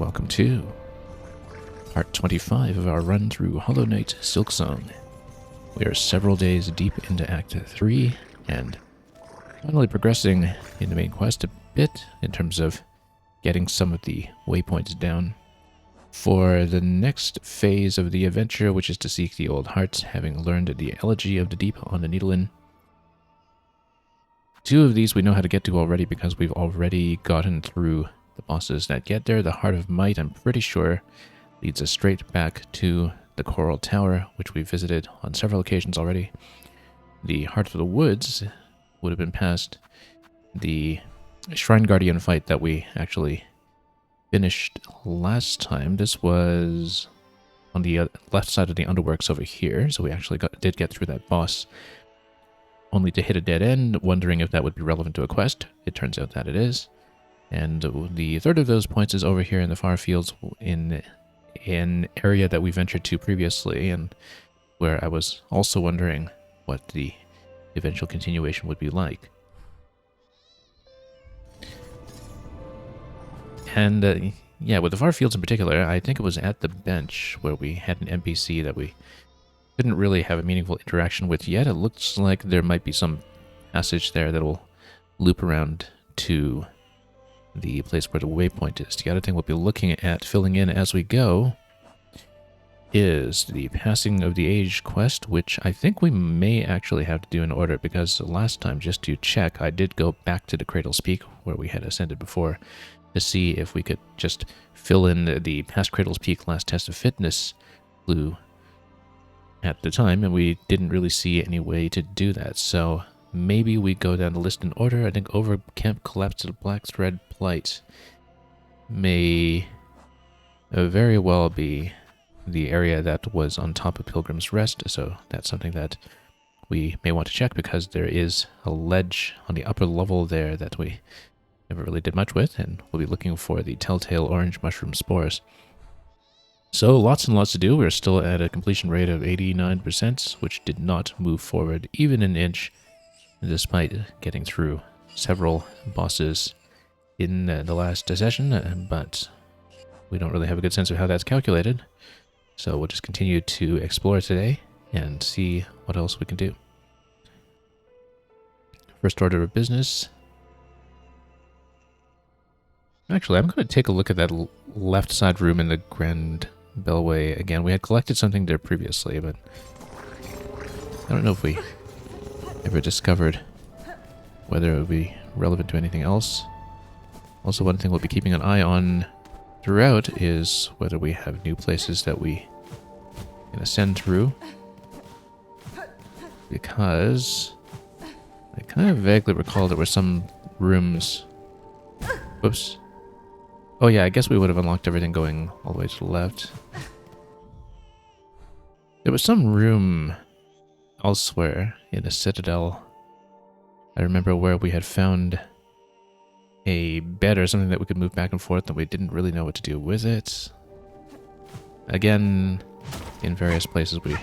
welcome to part 25 of our run through Hollow Knight Silksong. We are several days deep into Act 3 and finally progressing in the main quest a bit in terms of getting some of the waypoints down for the next phase of the adventure, which is to seek the old hearts, having learned the Elegy of the Deep on the Needlein. Two of these we know how to get to already because we've already gotten through the bosses that get there. The Heart of Might, I'm pretty sure, leads us straight back to the Coral Tower, which we visited on several occasions already. The Heart of the Woods would have been past the Shrine Guardian fight that we actually finished last time. This was on the left side of the Underworks over here, so we actually did get through that boss, only to hit a dead end, wondering if that would be relevant to a quest. It turns out that it is. And the third of those points is over here in the far fields in an area that we ventured to previously, and where I was also wondering what the eventual continuation would be like. And yeah, with the far fields in particular, I think it was at the bench where we had an NPC that we couldn't really have a meaningful interaction with yet. It looks like there might be some passage there that will loop around to the place where the waypoint is. The other thing we'll be looking at filling in as we go is the Passing of the Age quest, which I think we may actually have to do in order, because last time, just to check, I did go back to the Cradle's Peak where we had ascended before to see if we could just fill in the past Cradle's Peak last test of fitness clue at the time, and we didn't really see any way to do that. So maybe we go down the list in order. I think over Camp Collapse of the Black Thread Plight may very well be the area that was on top of Pilgrim's Rest, so that's something that we may want to check, because there is a ledge on the upper level there that we never really did much with, and we'll be looking for the Telltale Orange Mushroom Spores. So lots and lots to do. We're still at a completion rate of 89%, which did not move forward even an inch, despite getting through several bosses in the last session, but we don't really have a good sense of how that's calculated. So we'll just continue to explore today and see what else we can do. First order of business. Actually, I'm going to take a look at that left side room in the Grand Bellway again. We had collected something there previously, but I don't know if we ever discovered whether it would be relevant to anything else. Also, one thing we'll be keeping an eye on throughout is whether we have new places that we can ascend through, because I kind of vaguely recall there were some rooms. Whoops. Oh yeah, I guess we would have unlocked everything going all the way to the left. There was some room elsewhere in the Citadel, I remember, where we had found a bed or something that we could move back and forth, and we didn't really know what to do with it. Again, in various places we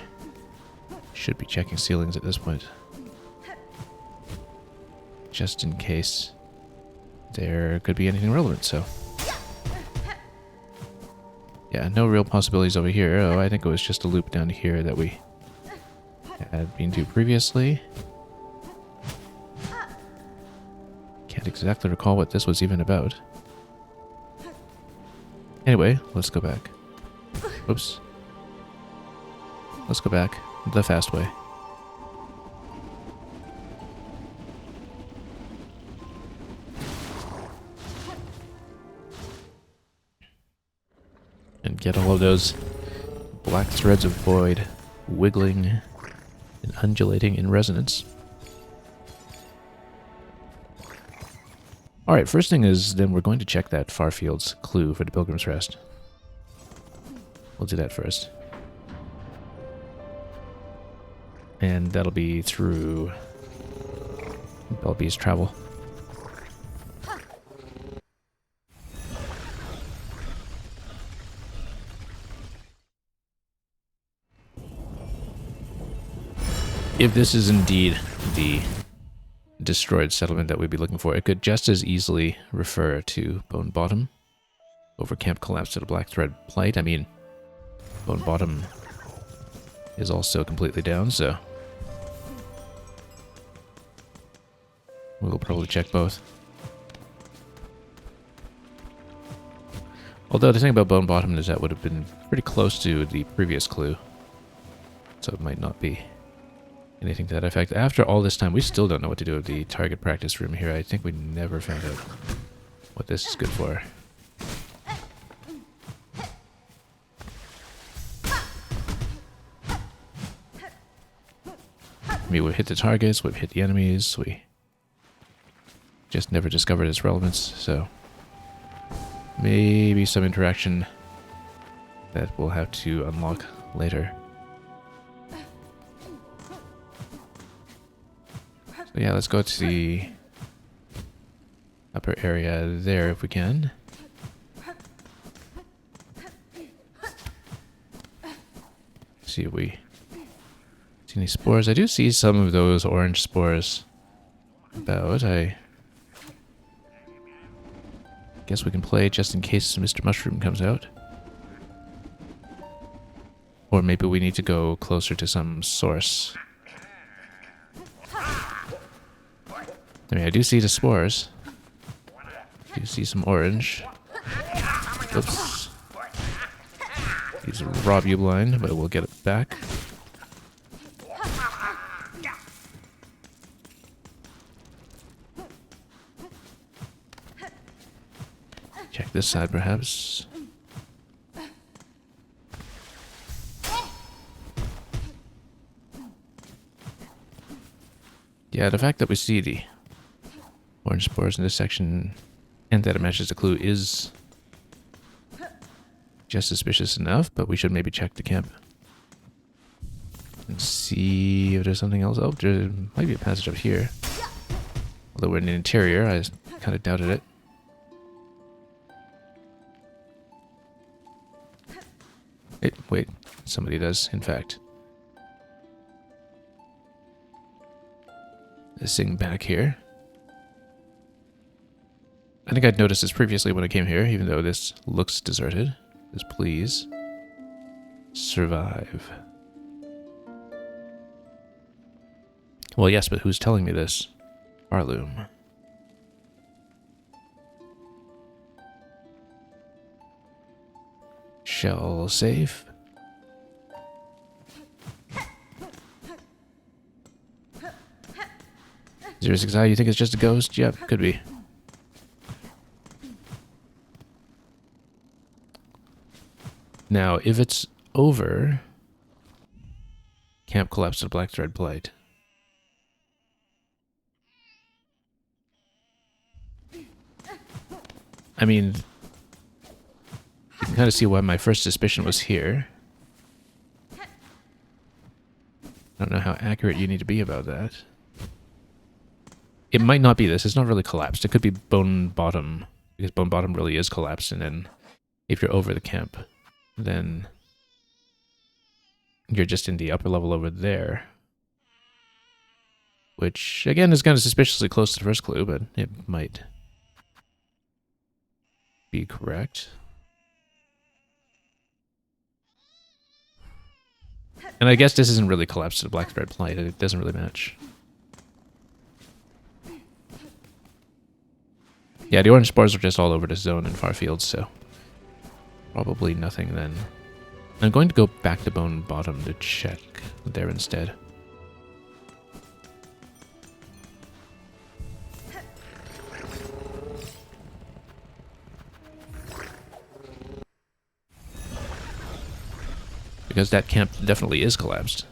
should be checking ceilings at this point, just in case there could be anything relevant. So yeah, no real possibilities over here. Oh, I think it was just a loop down here that we had been to previously. Can't exactly recall what this was even about. Anyway, let's go back. Oops. Let's go back the fast way. And get all of those black threads of void wiggling and undulating in resonance. Alright, first thing is, then we're going to check that Farfield's clue for the Pilgrim's Rest. We'll do that first. And that'll be through Belbe's Travel. If this is indeed the destroyed settlement that we'd be looking for, it could just as easily refer to Bone Bottom. Over camp collapse to the black thread plight. I mean, bone bottom is also completely down, so we'll probably check both. Although the thing about bone bottom is that would have been pretty close to the previous clue, so it might not be anything to that effect. After all this time, we still don't know what to do with the target practice room here. I think we never found out what this is good for. I mean, we've hit the targets, we've hit the enemies, we just never discovered its relevance, so maybe some interaction that we'll have to unlock later. So yeah, let's go to the upper area there if we can. See if we see any spores. I do see some of those orange spores about. I guess we can play just in case Mr. Mushroom comes out. Or maybe we need to go closer to some source. I mean, I do see the spores. I do see some orange. Oops. He's rob you blind, but we'll get it back. Check this side, perhaps. Yeah, the fact that we see the orange spores in this section and that it matches the clue is just suspicious enough, but we should maybe check the camp and see if there's something else. Oh, there might be a passage up here. Although we're in the interior, I kind of doubted it. Wait, somebody does, in fact. This thing back here. I think I'd noticed this previously when I came here, even though this looks deserted. Just please survive. Well, yes, but who's telling me this? Arloom. Shell safe. Zero 6I, you think it's just a ghost? Yep, could be. Now, if it's over, camp collapse to the black thread plight. I mean, you can kind of see why my first suspicion was here. I don't know how accurate you need to be about that. It might not be this. It's not really collapsed. It could be bone bottom, because bone bottom really is collapsed, and then if you're over the camp, then you're just in the upper level over there. Which, again, is kind of suspiciously close to the first clue, but it might be correct. And I guess this isn't really collapsed to the black thread plight. It doesn't really match. Yeah, the orange spores are just all over the zone in far fields, so probably nothing then. I'm going to go back to bone bottom to check there instead. Because that camp definitely is collapsed.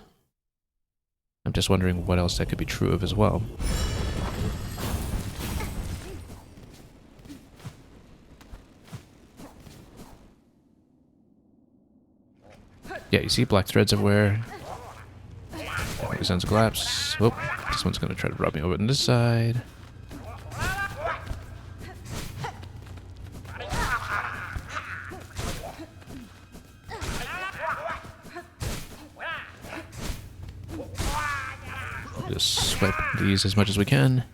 I'm just wondering what else that could be true of as well. Yeah, you see black threads everywhere. Definitely sounds a collapse. Oh, this one's gonna try to rub me over on this side. Just swipe these as much as we can.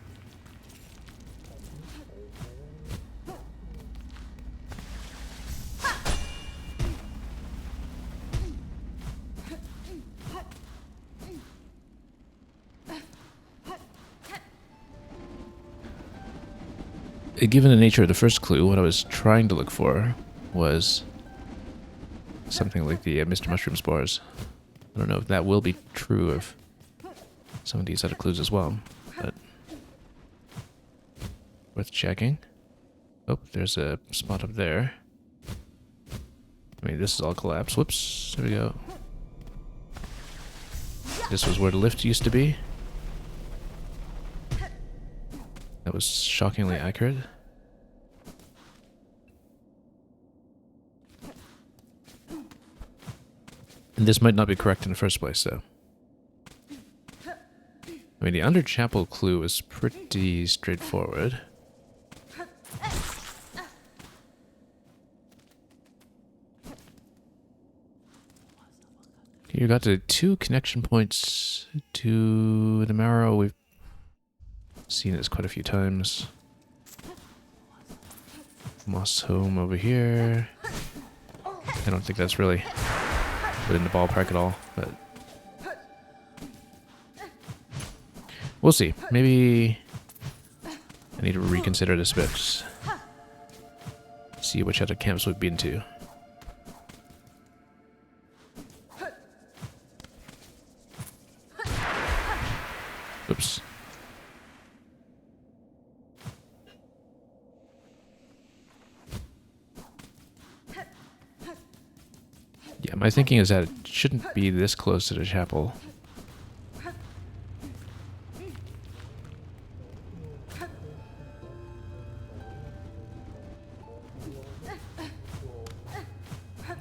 given the nature of the first clue, what I was trying to look for was something like the Mr. Mushroom spores. I don't know if that will be true of some of these other clues as well, but worth checking. Oh, there's a spot up there. I mean, this is all collapsed. Whoops, there we go. This was where the lift used to be. That was shockingly accurate. And this might not be correct in the first place, though. I mean, the under chapel clue is pretty straightforward. You got the 2 connection points to the marrow. We've seen this quite a few times. Moss home over here. I don't think that's really within the ballpark at all, but we'll see. Maybe I need to reconsider this a bit. See which other camps we've been to. Oops. Yeah, my thinking is that it shouldn't be this close to the chapel.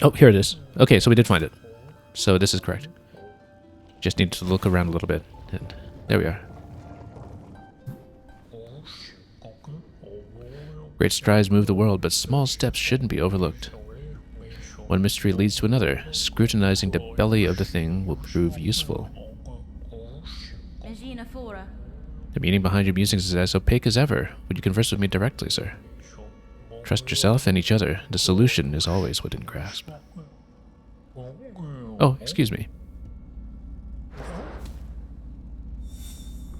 Oh, here it is. Okay, so we did find it. So this is correct. Just need to look around a little bit. And there we are. Great strides move the world, but small steps shouldn't be overlooked. One mystery leads to another. Scrutinizing the belly of the thing will prove useful. The meaning behind your musings is as opaque as ever. Would you converse with me directly, sir? Trust yourself and each other. The solution is always within grasp. Oh, excuse me.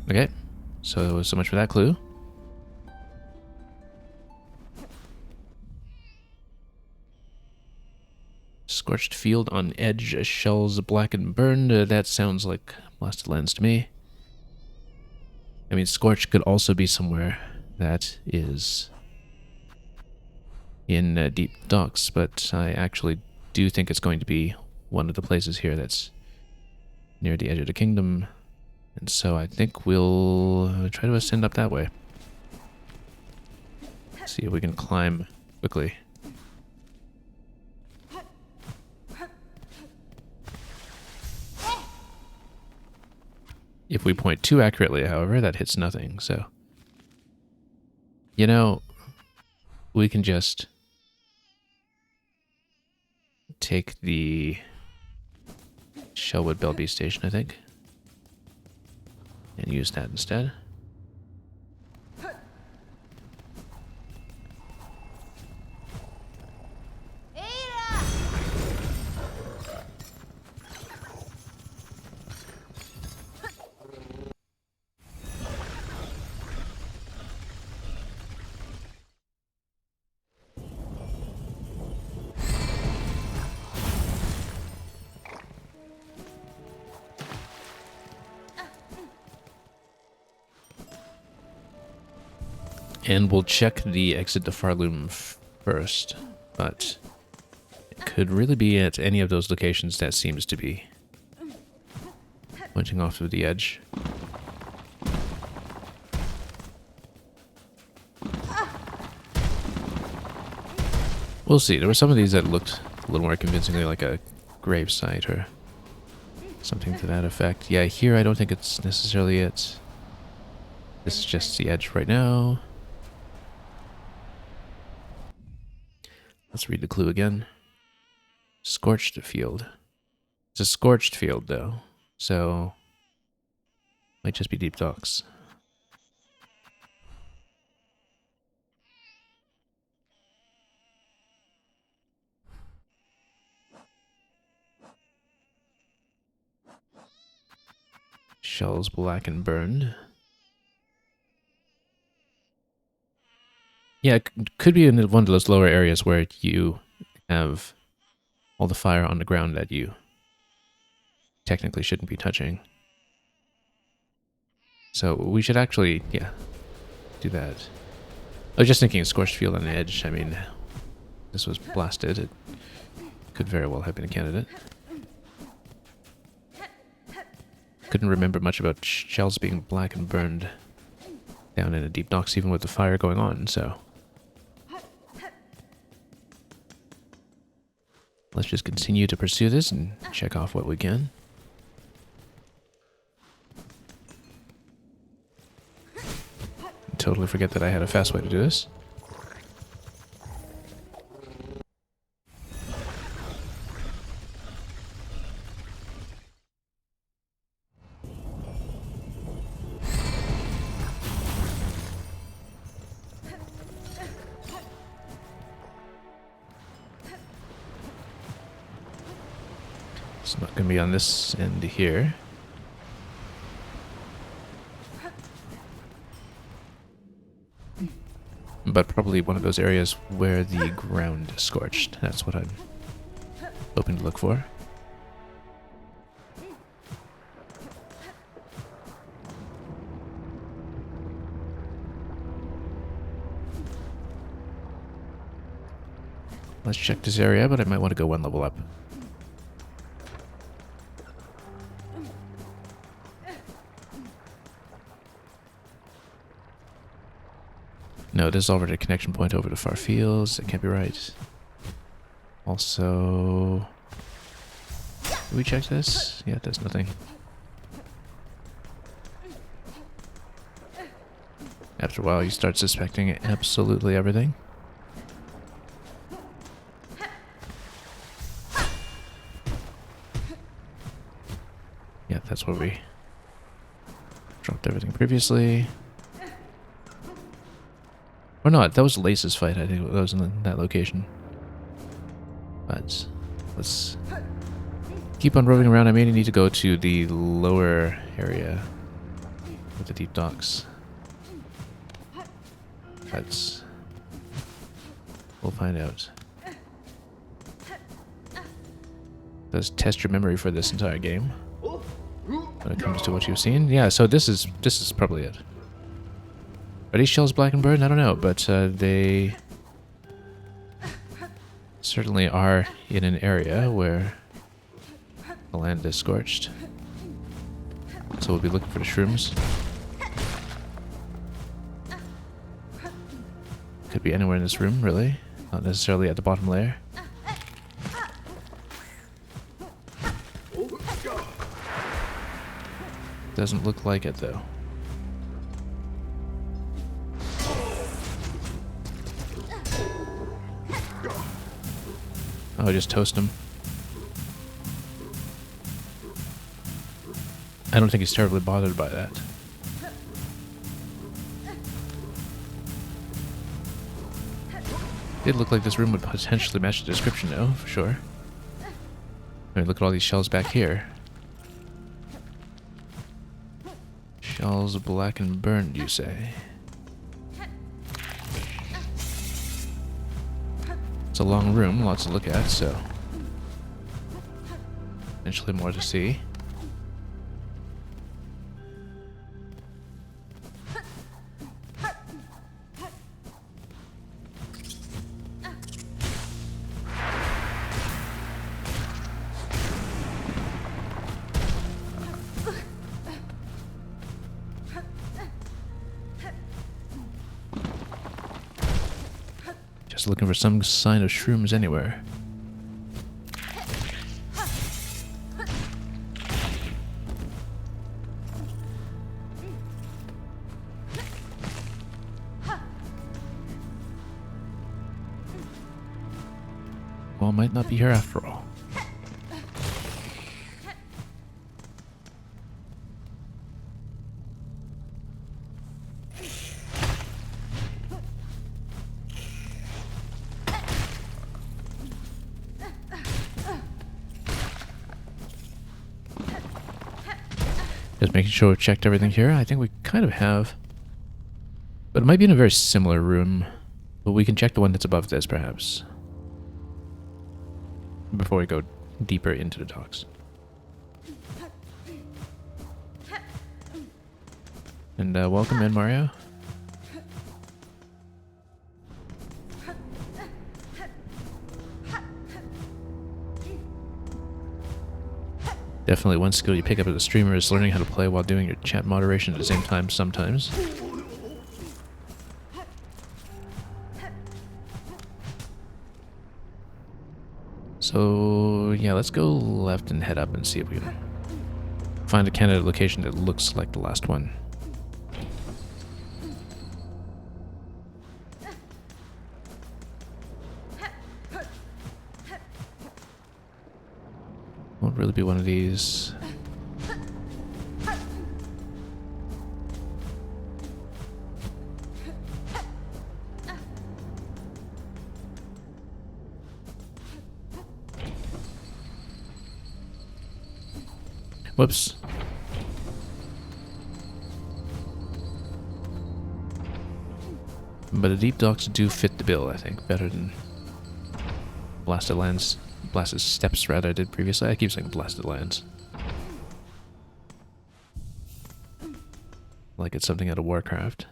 Okay, so much for that clue. Scorched field on edge, shells black and burned. That sounds like blasted lands to me. I mean, scorched could also be somewhere that is in deep docks, but I actually do think it's going to be one of the places here that's near the edge of the kingdom. And so I think we'll try to ascend up that way. See if we can climb quickly. If we point too accurately, however, that hits nothing, so... You know, we can just take the Shellwood Belby station, I think, and use that instead. And we'll check the exit to Farloom first, but it could really be at any of those locations that seems to be pointing off of the edge. We'll see. There were some of these that looked a little more convincingly like a grave site or something to that effect. Yeah, here I don't think it's necessarily it. This is just the edge right now. Let's read the clue again. Scorched field. It's a scorched field, though, so might just be deep docks. Shells black and burned. Yeah, it could be in one of those lower areas where you have all the fire on the ground that you technically shouldn't be touching. So we should actually, yeah, do that. I was just thinking scorched field on the edge. I mean, this was blasted. It could very well have been a candidate. Couldn't remember much about shells being black and burned down in the deep docks, even with the fire going on, so... Let's just continue to pursue this and check off what we can. Totally forget that I had a fast way to do this. It's not going to be on this end here. But probably one of those areas where the ground is scorched. That's what I'm hoping to look for. Let's check this area, but I might want to go one level up. No, this is already a connection point over to far fields. It can't be right. Also... Did we check this? Yeah, there's nothing. After a while, you start suspecting absolutely everything. Yeah, that's where we dropped everything previously. Or not, that was Lace's fight, I think that was in that location. But let's keep on roving around. I may need to go to the lower area with the deep docks. But we'll find out. Does test your memory for this entire game when it comes to what you've seen. Yeah, so this is probably it. Are these shells black and burned? I don't know, but they certainly are in an area where the land is scorched. So we'll be looking for the shrooms. Could be anywhere in this room, really. Not necessarily at the bottom layer. Doesn't look like it, though. Oh, just toast him. I don't think he's terribly bothered by that. Did look like this room would potentially match the description, though, for sure. I mean, look at all these shells back here. Shells black and burned, you say? It's a long room, lots to look at, so potentially more to see. Just looking for some sign of shrooms anywhere. Well, might not be here after all. Just making sure we've checked everything here. I think we kind of have. But it might be in a very similar room. But we can check the one that's above this, perhaps, before we go deeper into the docks. And welcome in, Mario. Definitely one skill you pick up as a streamer is learning how to play while doing your chat moderation at the same time sometimes. So, yeah, let's go left and head up and see if we can find a candidate location that looks like the last one. Won't really be one of these. Whoops. But the deep docks do fit the bill, I think, better than Blasted Lands. Blasted Steps, rather, I did previously. I keep saying Blasted Lands. Like it's something out of Warcraft.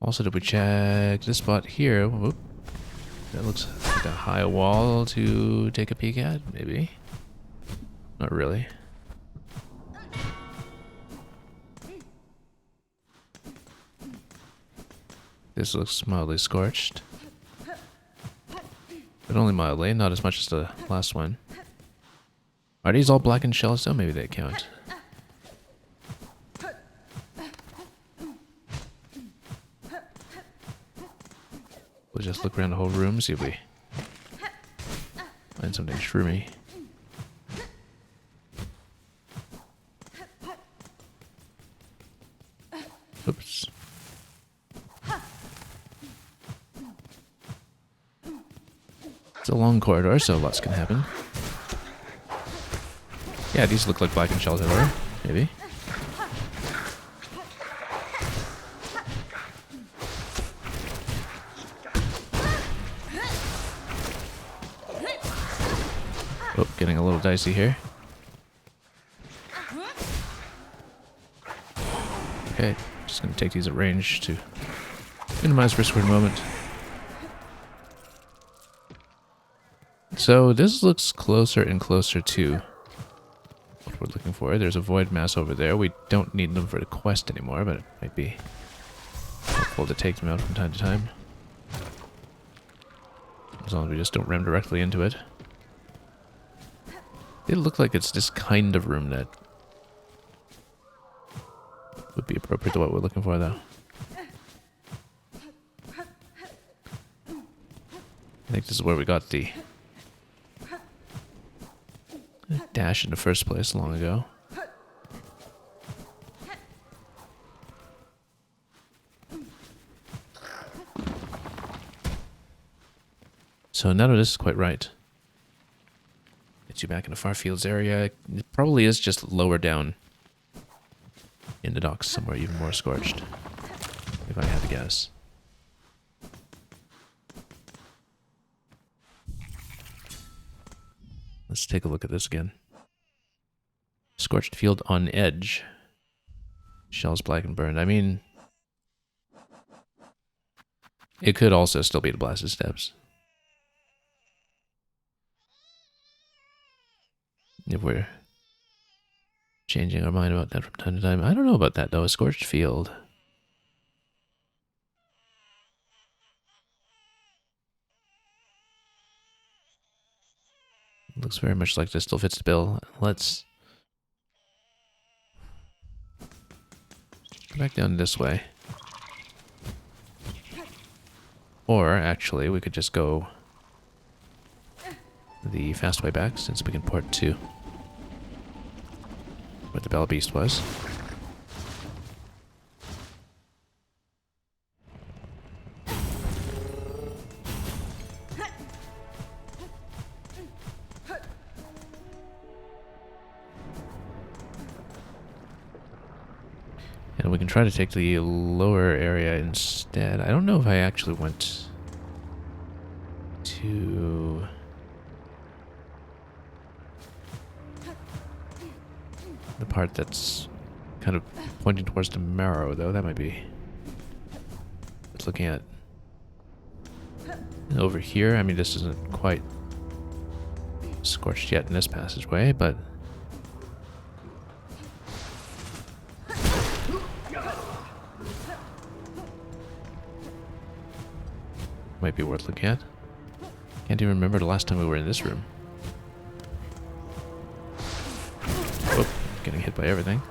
Also, did we check this spot here? Whoop. That looks like a high wall to take a peek at, maybe. Not really. This looks mildly scorched. But only mildly, not as much as the last one. Are these all blackened shells though? Maybe they count. We'll just look around the whole room, see if we find something shroomy. Oops. It's a long corridor, so lots can happen. Yeah, these look like blackened shells everywhere. Maybe. Oh, getting a little dicey here. Okay, just gonna take these at range to minimize risk for a moment. So this looks closer and closer to what we're looking for. There's a void mass over there. We don't need them for the quest anymore, but it might be helpful to take them out from time to time. As long as we just don't ram directly into it. It look like it's this kind of room that would be appropriate to what we're looking for, though. I think this is where we got the dash in the first place long ago. So none of this is quite right. Get you back in the Farfields area. It probably is just lower down in the docks, somewhere even more scorched, if I had to guess. Let's take a look at this again. Scorched field on edge. Shells black and burned. I mean, it could also still be the Blasted Steps. If we're changing our mind about that from time to time. I don't know about that, though. A scorched field. Looks very much like this still fits the bill. Let's go back down this way. Or, actually, we could just go the fast way back, since we can port to where the Bell Beast was. And we can try to take the lower area instead. I don't know if I actually went to... the part that's kind of pointing towards the marrow, though. That might be... It's looking at... over here. I mean, this isn't quite scorched yet in this passageway, but... might be worth looking at. Can't even remember the last time we were in this room. Whoop, getting hit by everything.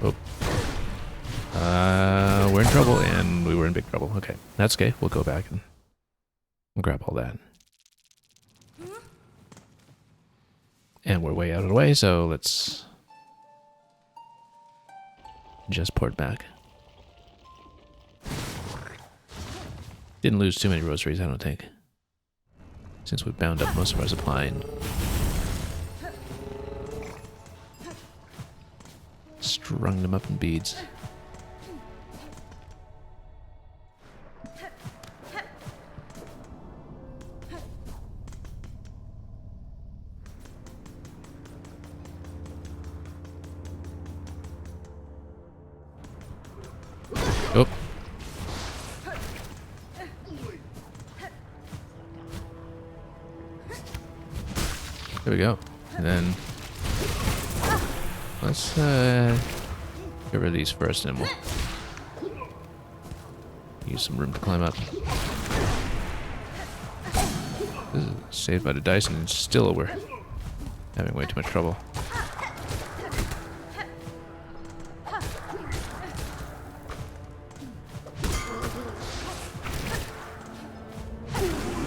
Oh. We're in trouble, and we were in big trouble. Okay, that's okay. We'll go back and grab all that. And we're way out of the way, so let's just port back. Didn't lose too many rosaries, I don't think, since we bound up most of our supply and strung them up in beads. Oh. There we go. And then let's get rid of these first, and we'll use some room to climb up. This is saved by the dice, and still we're having way too much trouble.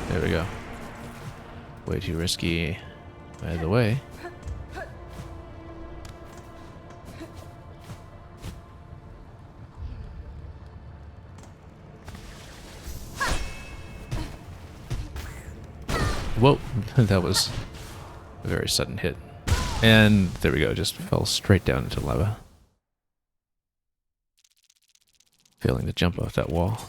There we go. Way too risky. By the way. Whoa, that was a very sudden hit. And there we go, just fell straight down into lava. Failing to jump off that wall.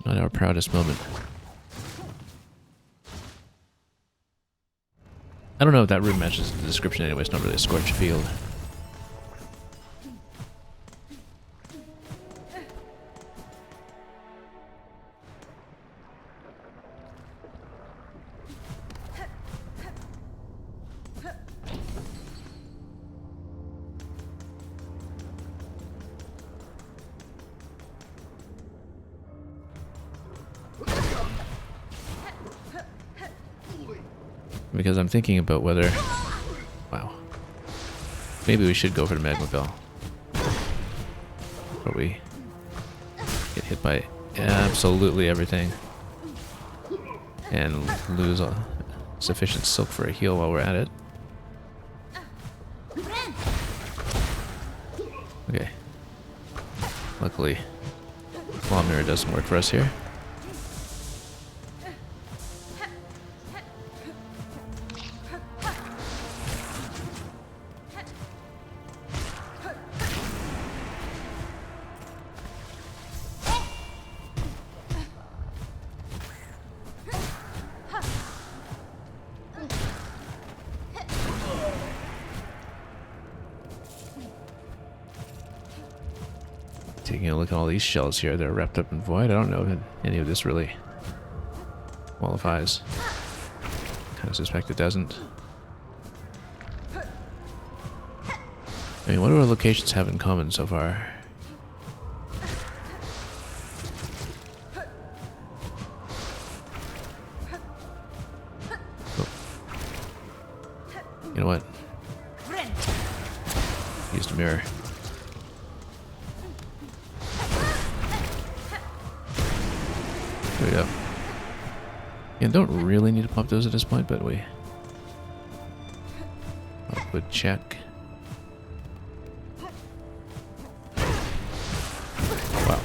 Not our proudest moment. I don't know if that room matches the description anyway. It's not really a scorched field. Because I'm thinking about whether... Wow. Maybe we should go for the magma bell. Where we get hit by absolutely everything. And lose sufficient silk for a heal while we're at it. Okay. Luckily, Claw Mirror doesn't work for us here. Taking a look at all these shells here, they're wrapped up in void. I don't know if any of this really qualifies. Kind of suspect it doesn't. I mean, what do our locations have in common so far? Oh. You know what? Used a mirror. There we go. Yeah, don't really need to pop those at this point, but we would check. Wow.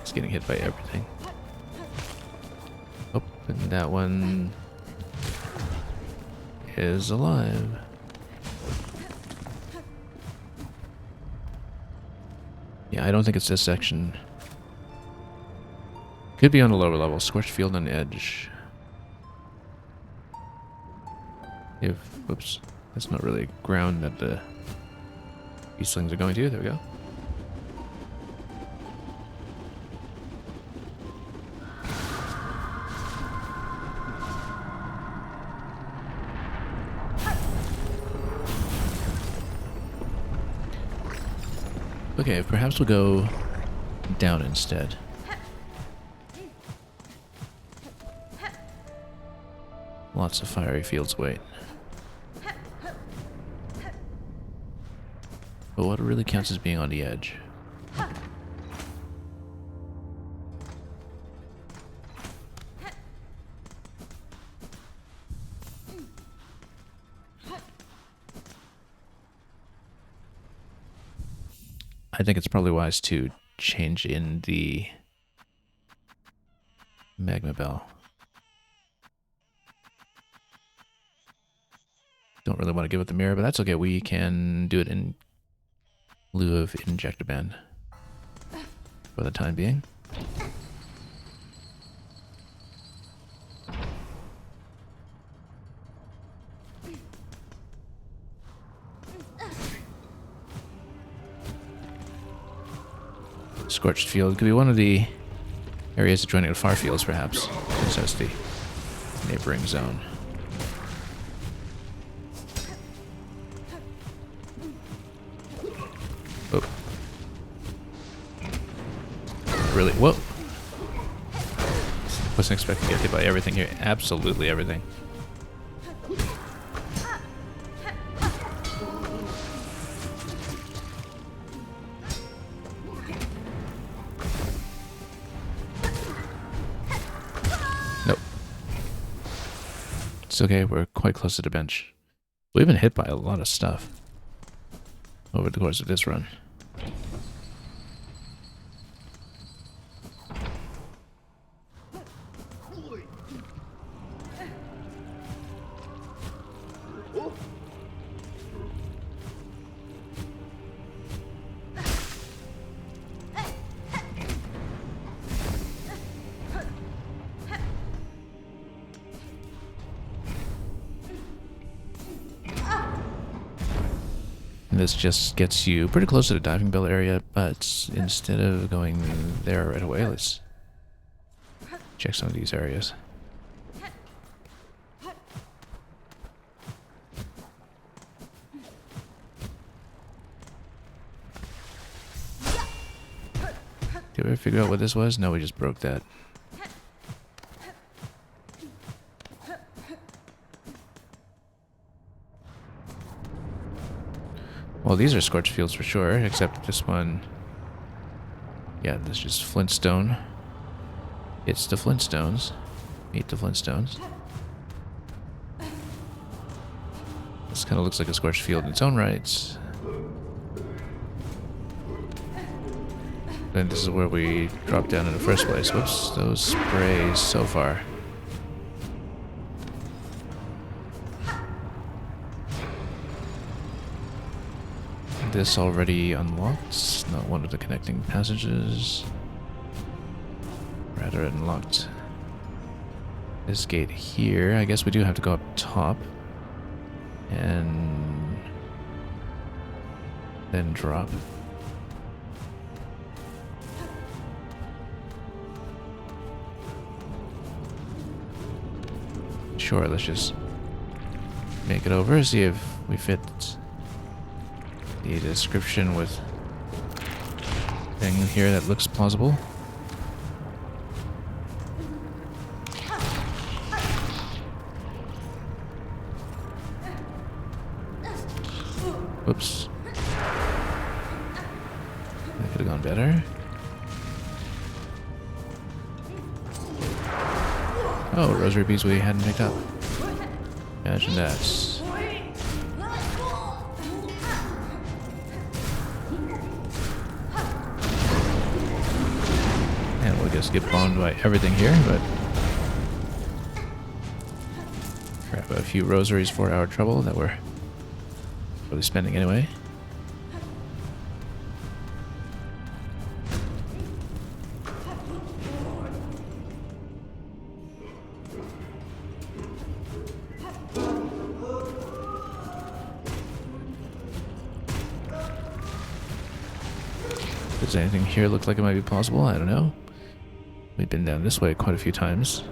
This getting hit by everything. Oh, and that one is alive. Yeah, I don't think it's this section. Could be on a lower level. Scorched field on edge. If, whoops, that's not really ground that the beastlings are going to. There we go. Okay, perhaps we'll go down instead. Lots of fiery fields wait. But what really counts as being on the edge? I think it's probably wise to change in the magma bell. Don't really want to give it the mirror, but that's okay. We can do it in lieu of injectaband for the time being. Scorched field could be one of the areas adjoining the far fields, perhaps, since that's the neighboring zone. Oh. Really? Whoa. Wasn't expecting to get hit by everything here. Absolutely everything. Nope. It's okay, we're quite close to the bench. We've been hit by a lot of stuff over the course of this run. This just gets you pretty close to the diving bell area, but instead of going there right away, let's check some of these areas. Did we ever figure out what this was? No, we just broke that. Well, these are scorched fields for sure, except this one. Yeah, this is just flintstone. It's the Flintstones. Meet the Flintstones. This kind of looks like a scorched field in its own right. Then this is where we dropped down in the first place. Whoops, those sprays so far. This already unlocked, not one of the connecting passages. Rather unlocked this gate here. I guess we do have to go up top and then drop. Sure, let's just make it over, see if we fit the description with thing here that looks plausible. Whoops. That could have gone better. Oh, rosary beads we hadn't picked up. Imagine that. just get bombed by everything here, but grab a few rosaries for our trouble that we're really spending anyway. Does anything here look like it might be possible? I don't know. We've been down this way quite a few times.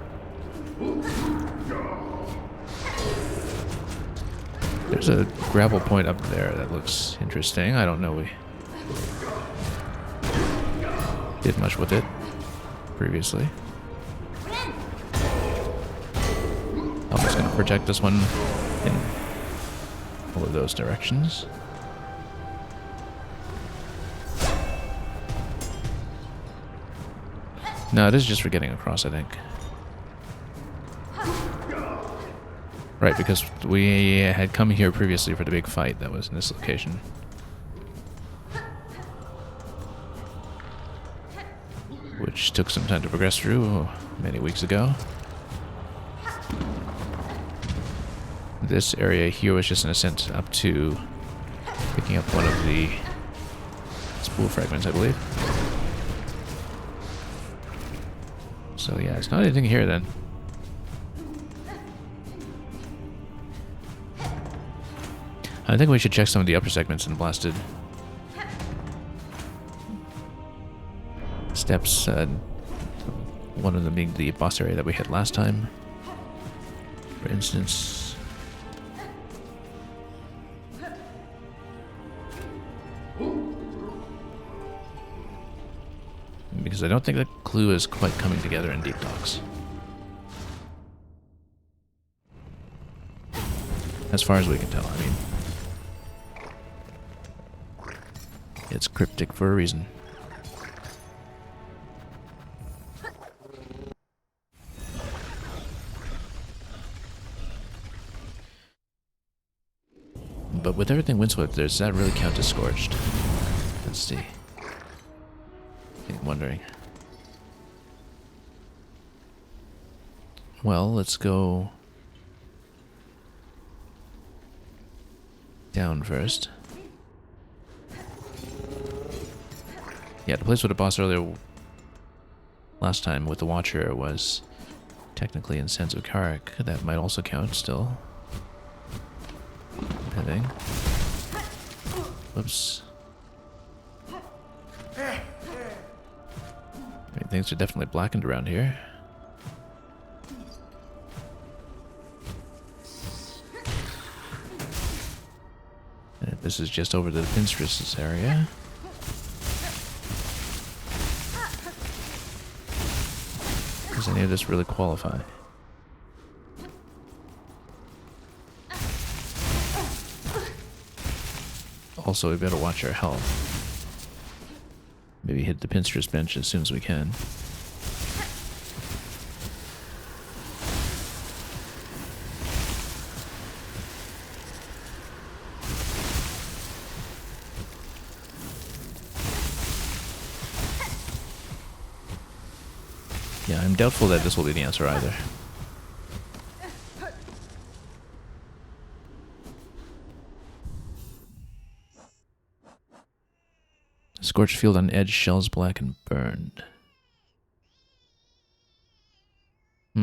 There's a gravel point up there that looks interesting. I don't know we did much with it previously. I'm just going to project this one in all of those directions. No, it is just for getting across, I think. Right, because we had come here previously for the big fight that was in this location. Which took some time to progress through many weeks ago. This area here was just an ascent up to picking up one of the spool fragments, I believe. So yeah, it's not anything here then. I think we should check some of the upper segments in the blasted steps. One of them being the boss area that we hit last time, for instance. Because I don't think the clue is quite coming together in Deep Docks. As far as we can tell, I mean. It's cryptic for a reason. But with everything windswept, does that really count as scorched? Let's see. I'm wondering. Well, let's go down first. Yeah, the place with the boss earlier last time with the Watcher was technically in Sands of Karak. That might also count still. Depending. Whoops. I mean, things are definitely blackened around here. And this is just over the Pinstress area. Does any of this really qualify? Also, we better watch our health. Maybe hit the Pinstress bench as soon as we can. Yeah, I'm doubtful that this will be the answer either. Scorched field on edge, shells black and burned. I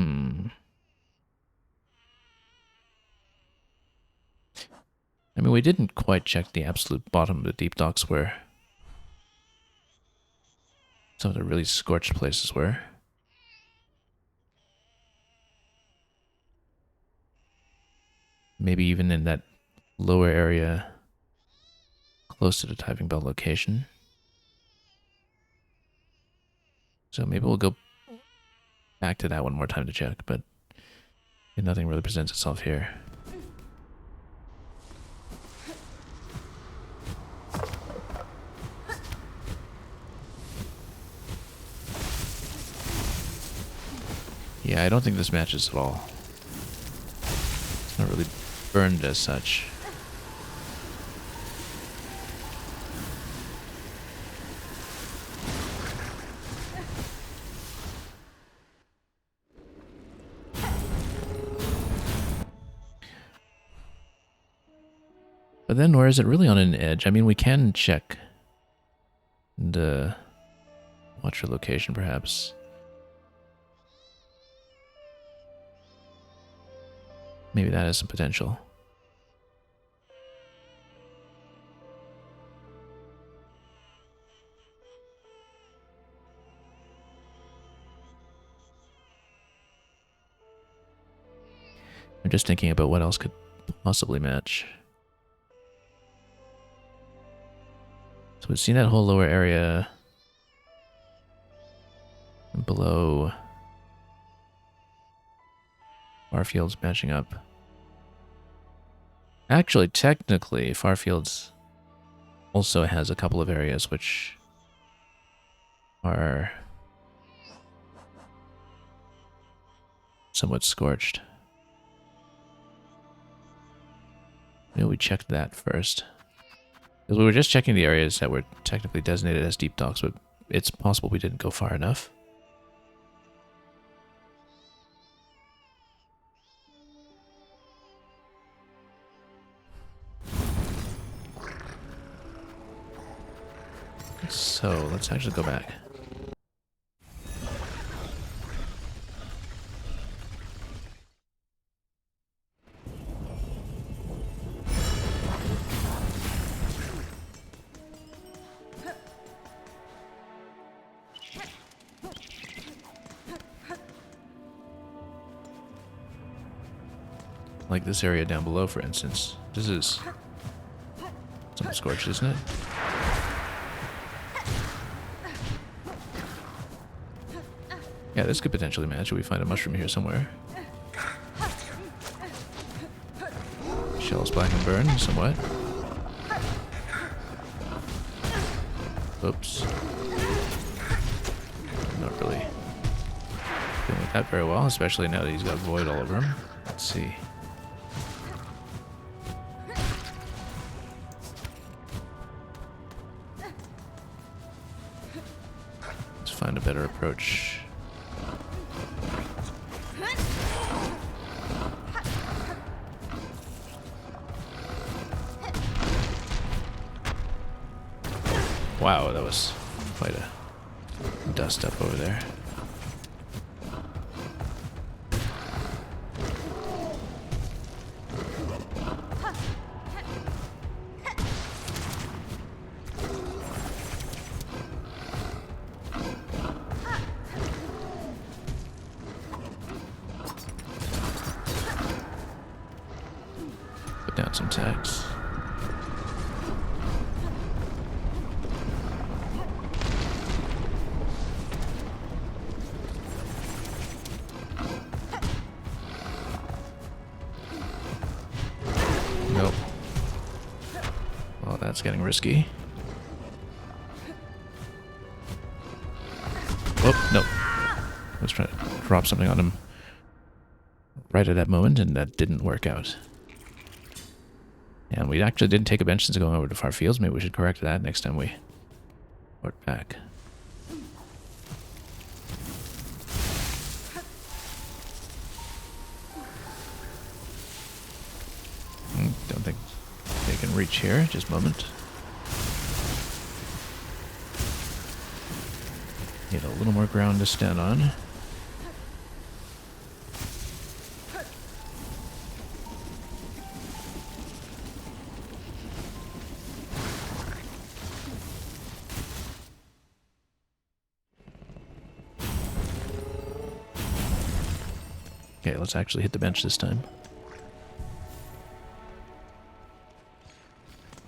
mean, we didn't quite check the absolute bottom of the Deep Docks where some of the really scorched places were. Maybe even in that lower area close to the diving bell location. So maybe we'll go back to that one more time to check, but nothing really presents itself here. Yeah, I don't think this matches at all. It's not really burned as such. But then where is it really on an edge? I mean, we can check and watch your location, perhaps. Maybe that has some potential. I'm just thinking about what else could possibly match. So we've seen that whole lower area below Farfield's matching up. Actually, technically, Farfield's also has a couple of areas which are somewhat scorched. Maybe we checked that first. Because we were just checking the areas that were technically designated as deep docks, but it's possible we didn't go far enough. So, let's actually go back. Like this area down below, for instance. This is somewhat scorched, isn't it? Yeah, this could potentially match if we find a mushroom here somewhere. Shells black and burn somewhat. Oops. Not really dealing with that very well, especially now that he's got void all over him. Let's see. Let's find a better approach. Wow, that was quite a dust up over there. Put down some tags. Nope. Well, that's getting risky. Oh, no. I was trying to drop something on him right at that moment, and that didn't work out. And we actually didn't take a bench since going over to Far Fields. Maybe we should correct that next time we port back. Don't think they can reach here. Just a moment. Need a little more ground to stand on. Okay, let's actually hit the bench this time.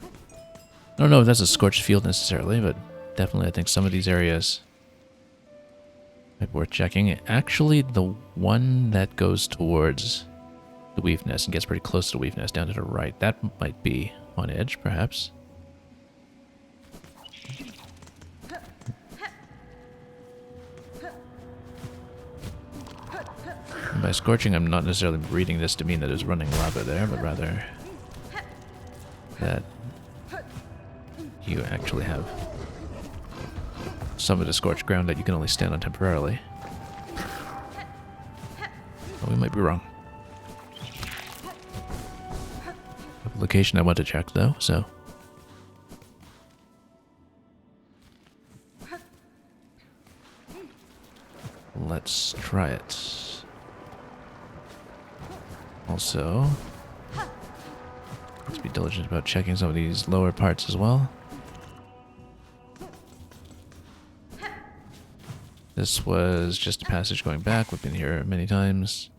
I don't know if that's a scorched field necessarily, but definitely I think some of these areas might be worth checking. Actually, the one that goes towards the Weave Nest and gets pretty close to the Weave Nest down to the right, that might be on edge, perhaps. And by scorching, I'm not necessarily reading this to mean that there's running lava there, but rather that you actually have some of the scorched ground that you can only stand on temporarily. Well, we might be wrong. location I want to check, though, so... let's try it. Also, let's be diligent about checking some of these lower parts as well. This was just a passage going back. We've been here many times.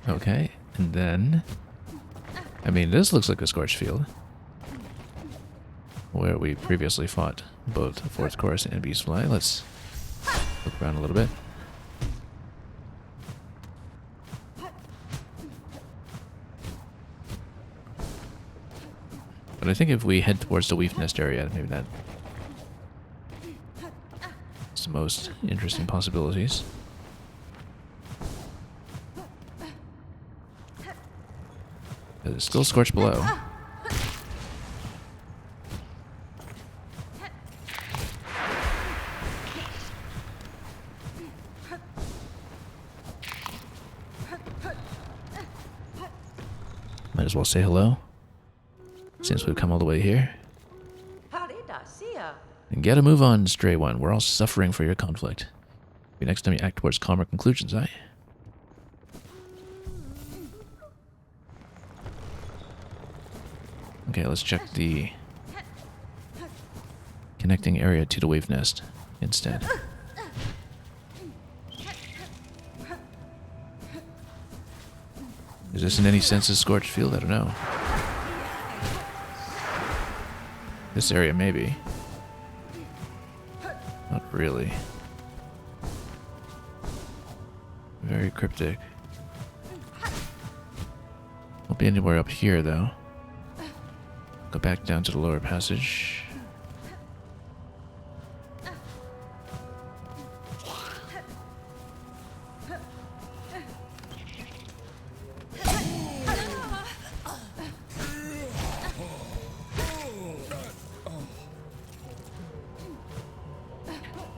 Okay, and then... I mean, this looks like a scorched field. Where we previously fought both Fourth Chorus and Beastfly. Let's look around a little bit. But I think if we head towards the Weave Nest area, maybe that's the most interesting possibilities. It's still scorched below. Might as well say hello, since we've come all the way here. And get a move on, stray one. We're all suffering for your conflict. Maybe next time you act towards calmer conclusions, eh? Okay, let's check the connecting area to the wave nest instead. Is this in any sense a scorched field? I don't know. This area, maybe. Not really. Very cryptic. Won't be anywhere up here, though. Go back down to the lower passage.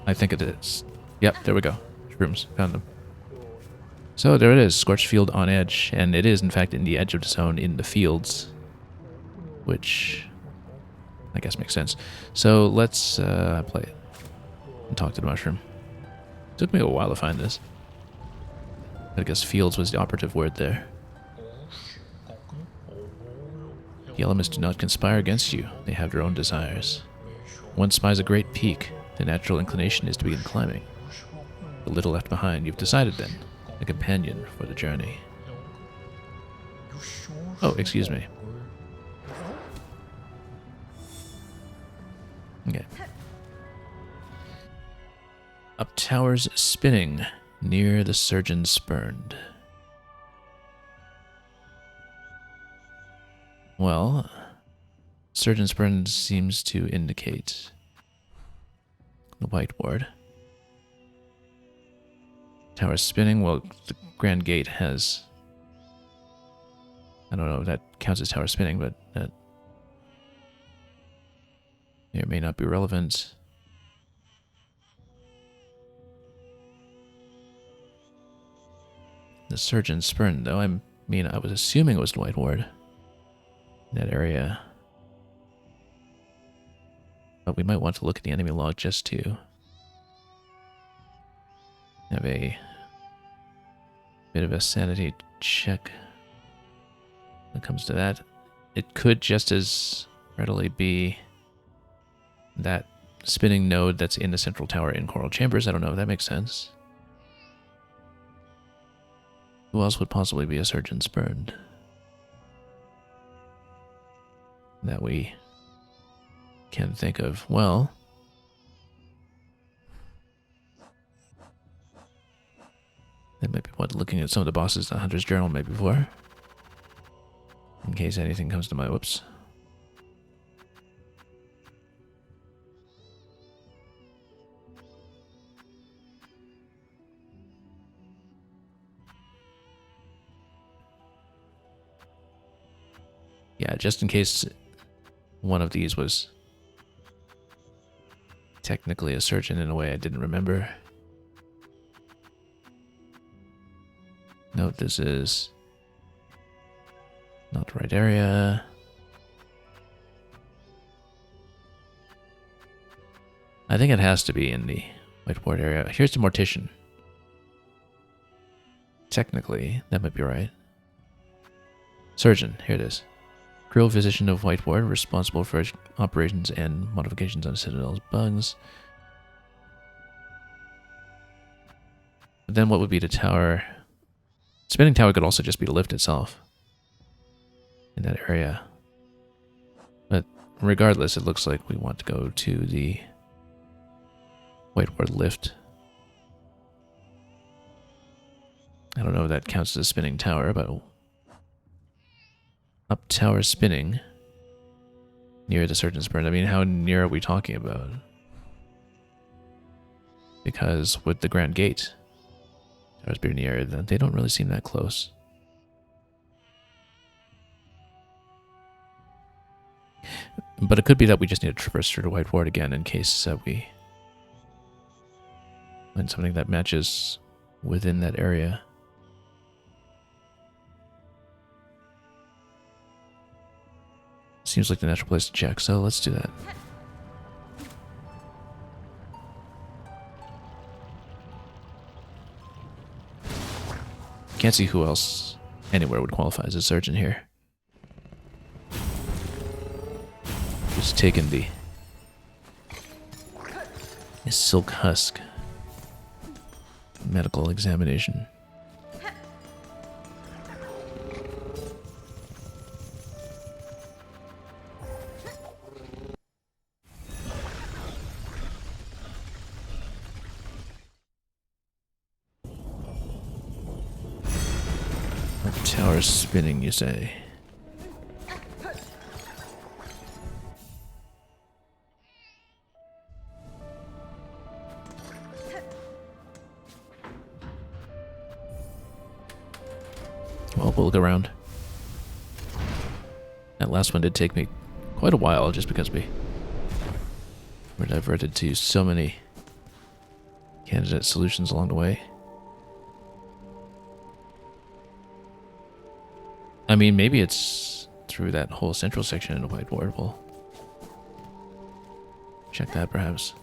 I think it is. Yep, there we go. Shrooms. Found them. So there it is. Scorched field on edge. And it is, in fact, in the edge of the zone in the fields. Which, I guess, makes sense. So let's play it. And talk to the mushroom. Took me a while to find this. I guess fields was the operative word there. The elements do not conspire against you. They have their own desires. One spies a great peak. The natural inclination is to begin climbing. The little left behind, you've decided then. A companion for the journey. Oh, excuse me. Okay. Up towers spinning, near the surgeon spurned. Well, surgeon spurned seems to indicate the whiteboard. Tower spinning, well, the Grand Gate has... I don't know if that counts as tower spinning, but that may or may not be relevant. The surgeon spurned, though. I mean, I was assuming it was the whiteboard in that area. But we might want to look at the enemy log just to have a bit of a sanity check when it comes to that. It could just as readily be that spinning node that's in the central tower in Coral Chambers. I don't know if that makes sense. Who else would possibly be a surgeon spurned? That we can think of. Well, that might be what looking at some of the bosses in the Hunter's Journal maybe before. In case anything comes to my whoops. Yeah, just in case one of these was technically a surgeon in a way I didn't remember. Note this is not the right area. I think it has to be in the whiteboard area. Here's the mortician. Technically, that might be right. Surgeon, here it is. Grill physician of whiteboard, responsible for operations and modifications on Citadel's bugs. But then what would be the tower? Spinning tower could also just be the lift itself. In that area. But regardless, it looks like we want to go to the whiteboard lift. I don't know if that counts as a spinning tower, but up tower spinning near the surgeon's burn. I mean, how near are we talking about? Because with the Grand Gate, towers being in the area, they don't really seem that close. But it could be that we just need to traverse through the whiteboard again in case we find something that matches within that area. Seems like the natural place to check, so let's do that. Can't see who else anywhere would qualify as a surgeon here. Just taking the silk husk medical examination. Tower spinning, you say? Well, we'll look around. That last one did take me quite a while just because we were diverted to so many candidate solutions along the way. I mean, maybe it's through that whole central section in the whiteboard. We'll check that, perhaps.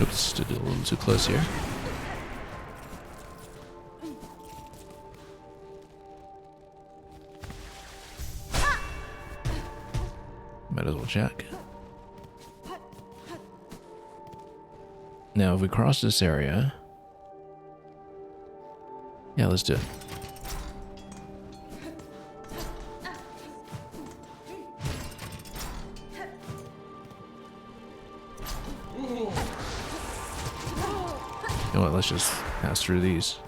Oops, stood a little too close here. Might as well check. Now, if we cross this area... Yeah, let's do it. You know what, let's just pass through these.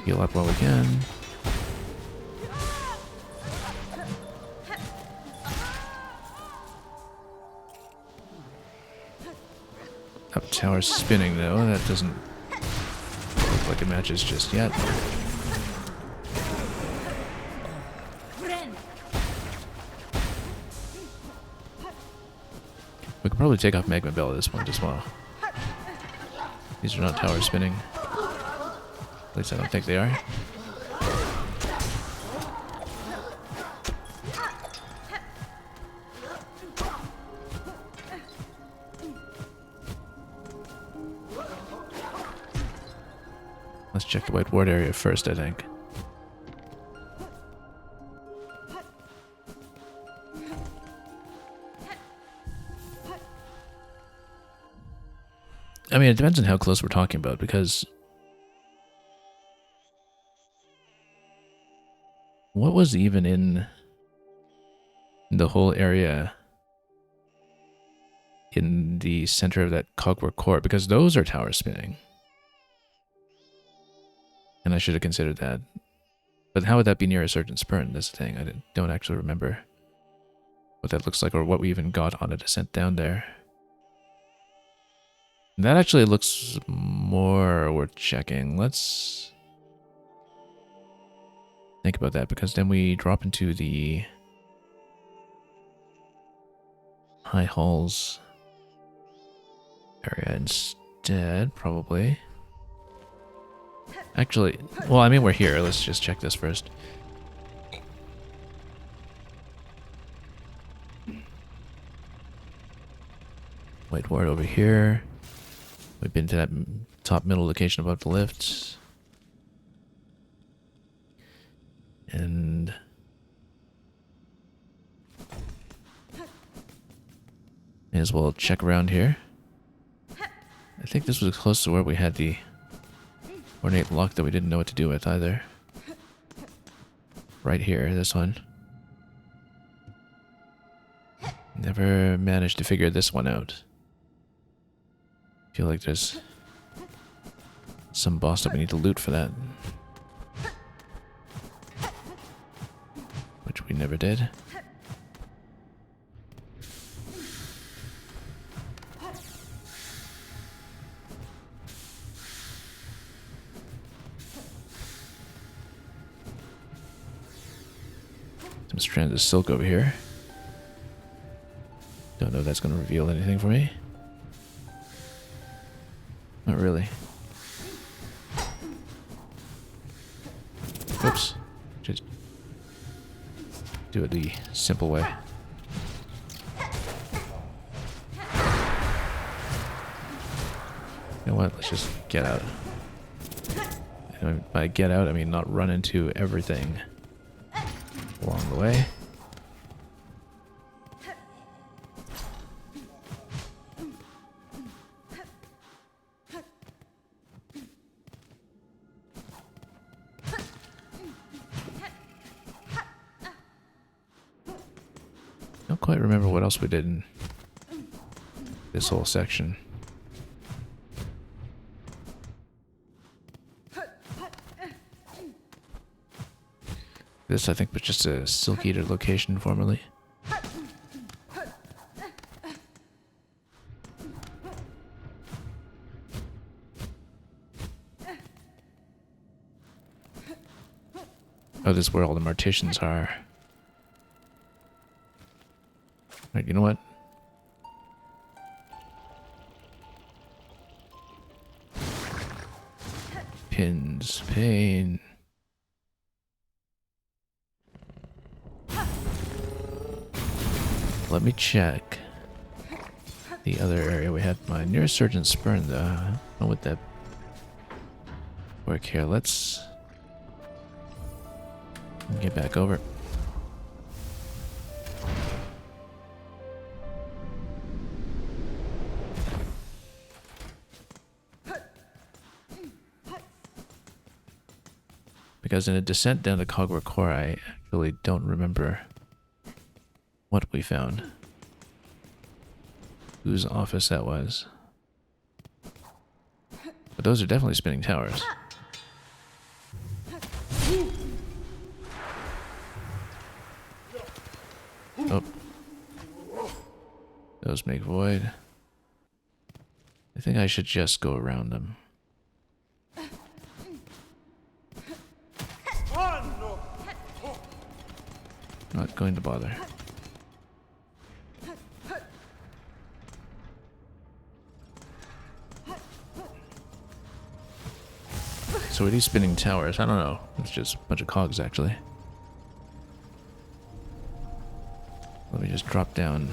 Heal up while we can. Up tower spinning though, that doesn't look like it matches just yet. We could probably take off Magma Bell at this point as well. These are not tower spinning. At least I don't think they are. Let's check the whiteboard area first, I think. I mean, it depends on how close we're talking about, because what was even in the whole area in the center of that cogwork core? Because those are tower spinning. And I should have considered that. But how would that be near a certain spurn? That's the thing. I don't actually remember what that looks like or what we even got on a descent down there. That actually looks more worth checking. Let's think about that, because then we drop into the high halls area instead, probably. Actually, well, I mean, we're here. Let's just check this first. White ward over here. We've been to that top middle location above the lifts. And may as well check around here. I think this was close to where we had the ornate lock that we didn't know what to do with either. Right here, this one. Never managed to figure this one out. Feel like there's some boss that we need to loot for that. Which we never did. Some strands of silk over here. Don't know if that's going to reveal anything for me. Not really. Whoops. Just do it the simple way. You know what? Let's just get out. And by get out, I mean not run into everything along the way. Don't quite remember what else we did in this whole section. This, I think, was just a Silk Eater location formerly. Oh, this is where all the Morticians are. Right, you know what? Pins, pain. Let me check the other area. We had my nearest surgeon spurn though. I don't know what that work here. Let's get back over. Because in a descent down to Cogwer Core, I actually don't remember what we found. Whose office that was. But those are definitely spinning towers. Oh. Those make void. I think I should just go around them. Not going to bother. So are these spinning towers? I don't know. It's just a bunch of cogs, actually. Let me just drop down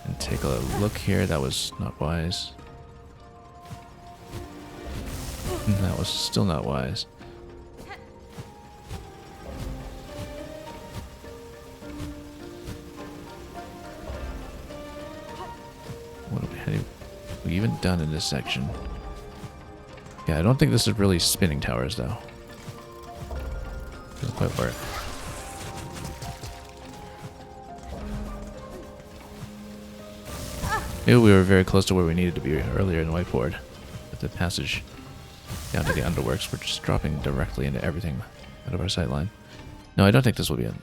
and take a look here. That was not wise. That was still not wise. What have we even done in this section? Yeah, I don't think this is really spinning towers, though. Doesn't quite work. Maybe we were very close to where we needed to be earlier in the whiteboard with the passage. down to the underworks. We're just dropping directly into everything out of our sight line. No, I don't think this will be it.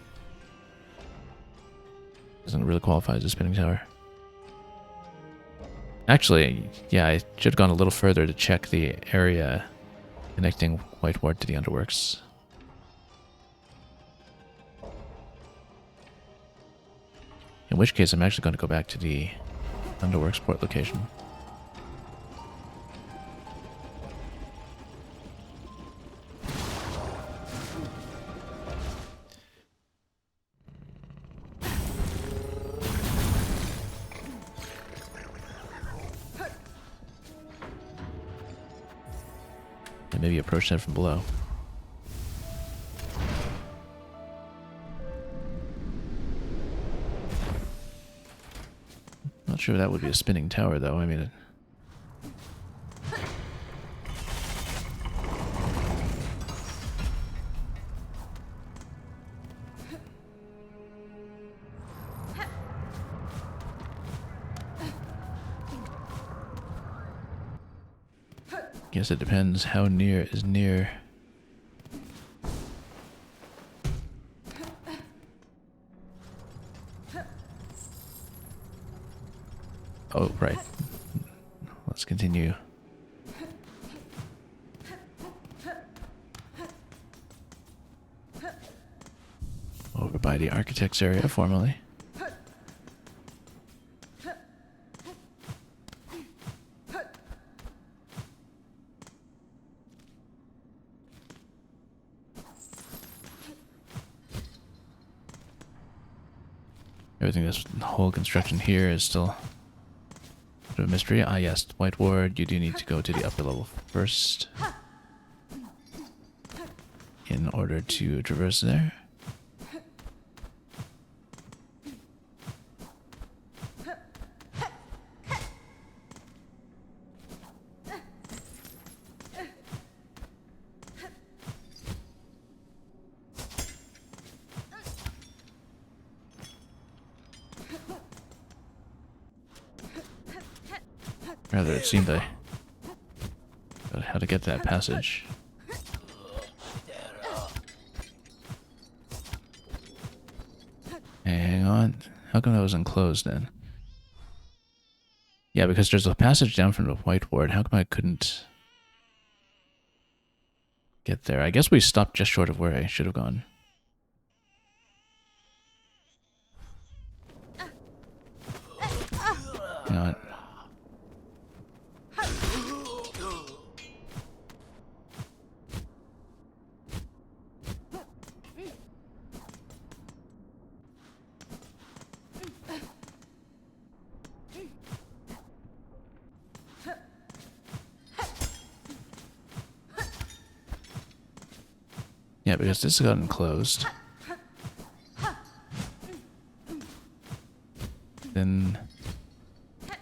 Doesn't really qualify as a spinning tower. Actually, yeah, I should have gone a little further to check the area connecting White Ward to the underworks. In which case, I'm actually going to go back to the underworks port location. And maybe approach that from below. Not sure that would be a spinning tower, though. I mean, guess it depends how near is near. Oh, right. Let's continue. Over by the architect's area, formerly. Everything, this whole construction here is still a bit of a mystery. Ah, yes, White Ward, you do need to go to the upper level first in order to traverse there. Rather, it seemed I got how to get that passage. Hang on. How come that was enclosed then? Yeah, because there's a passage down from the White Ward. How come I couldn't get there? I guess we stopped just short of where I should have gone. Hang on. Yeah, because this got enclosed. Then,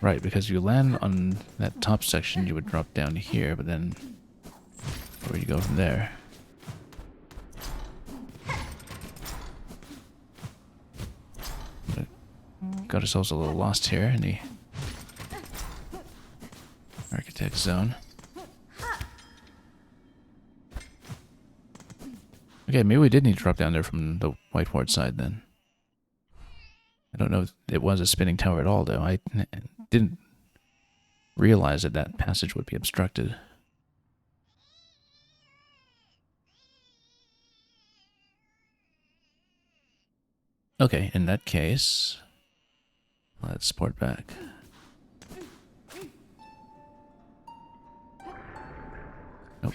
right, because you land on that top section, you would drop down to here, but then where do you go from there? Got ourselves a little lost here in the architect zone. Okay, maybe we did need to drop down there from the White Ward side then. I don't know if it was a spinning tower at all, though. I didn't realize that that passage would be obstructed. Okay, in that case, let's port back. Nope,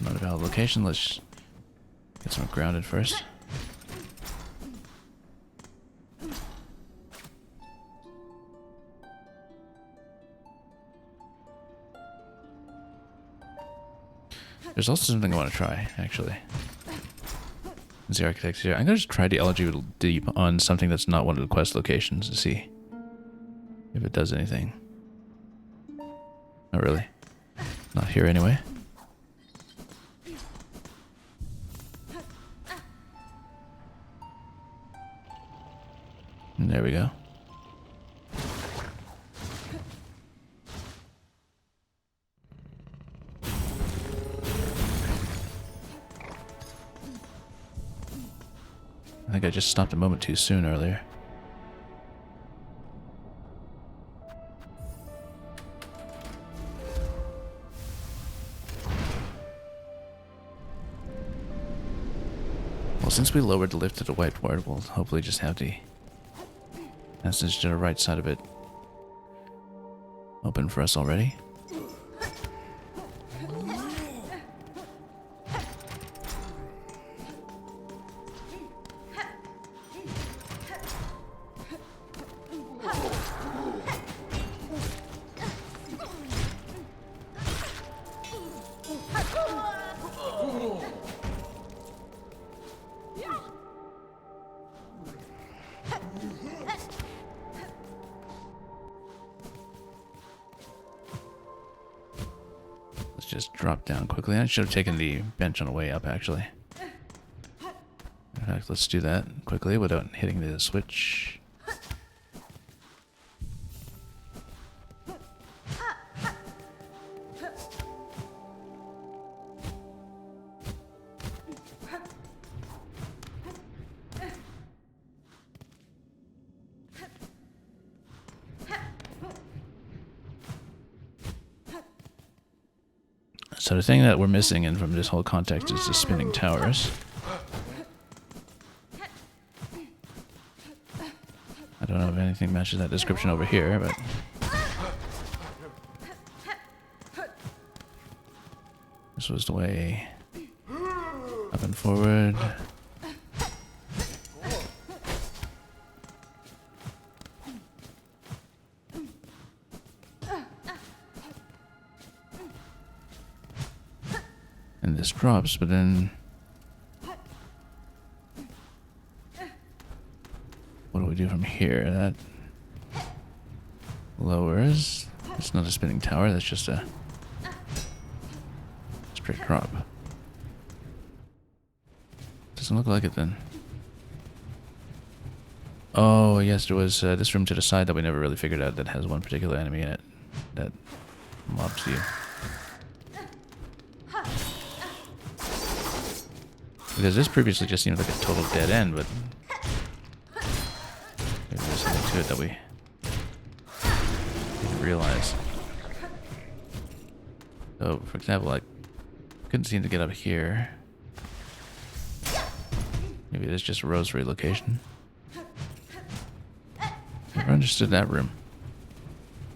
not a valid location. Let's get some grounded first. There's also something I want to try, actually. It's the architects here. I'm going to just try to eligible deep on something that's not one of the quest locations to see if it does anything. Not really. Not here anyway. And there we go. I think I just stopped a moment too soon earlier. Well, since we lowered the lift to the whiteboard, we'll hopefully just have the passage to the right side of it open for us already. Just drop down quickly. I should have taken the bench on the way up, actually. In fact, let's do that quickly without hitting the switch. So the thing that we're missing in from this whole context is the spinning towers. I don't know if anything matches that description over here, but... this was the way up and forward. And this drops, but then... what do we do from here? That lowers. It's not a spinning tower, that's just a straight drop. Doesn't look like it then. Oh, yes, there was this room to the side that we never really figured out that has one particular enemy in it that mobs you. Because this previously just seemed like a total dead end, but maybe there's something to it that we didn't realize. So, for example, I couldn't seem to get up here. Maybe there's just a rosary location. Never understood that room.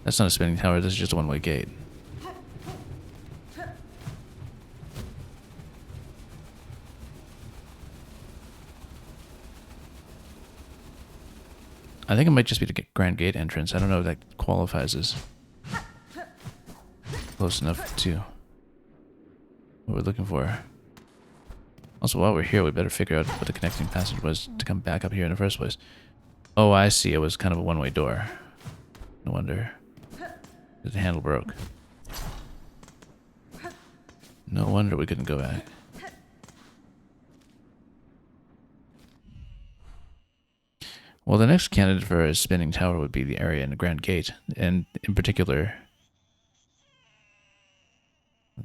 That's not a spinning tower, this is just a one-way gate. I think it might just be the Grand Gate entrance. I don't know if that qualifies as close enough to what we're looking for. Also, while we're here, we better figure out what the connecting passage was to come back up here in the first place. Oh, I see. It was kind of a one-way door. No wonder. The handle broke. No wonder we couldn't go back. Well, the next candidate for a spinning tower would be the area in the Grand Gate, and in particular,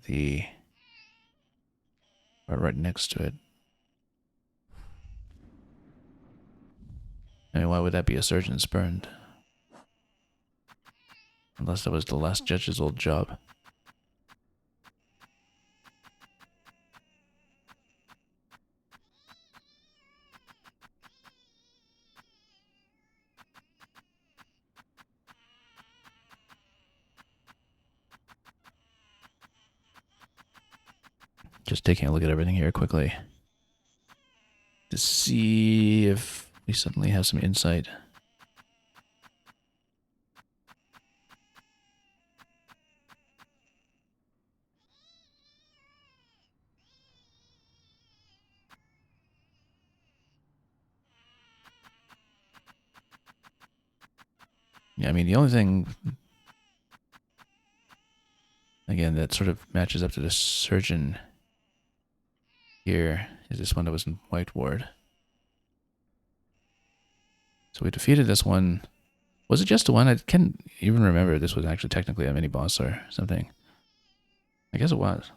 the part right next to it. I mean, why would that be a surgeon's burned? Unless that was the last judge's old job. Just taking a look at everything here quickly to see if we suddenly have some insight. Yeah, I mean, the only thing, again, that sort of matches up to the surgeon here is this one that was in White Ward. So we defeated this one. Was it just the one? I can't even remember if this was actually technically a mini-boss or something. I guess it was.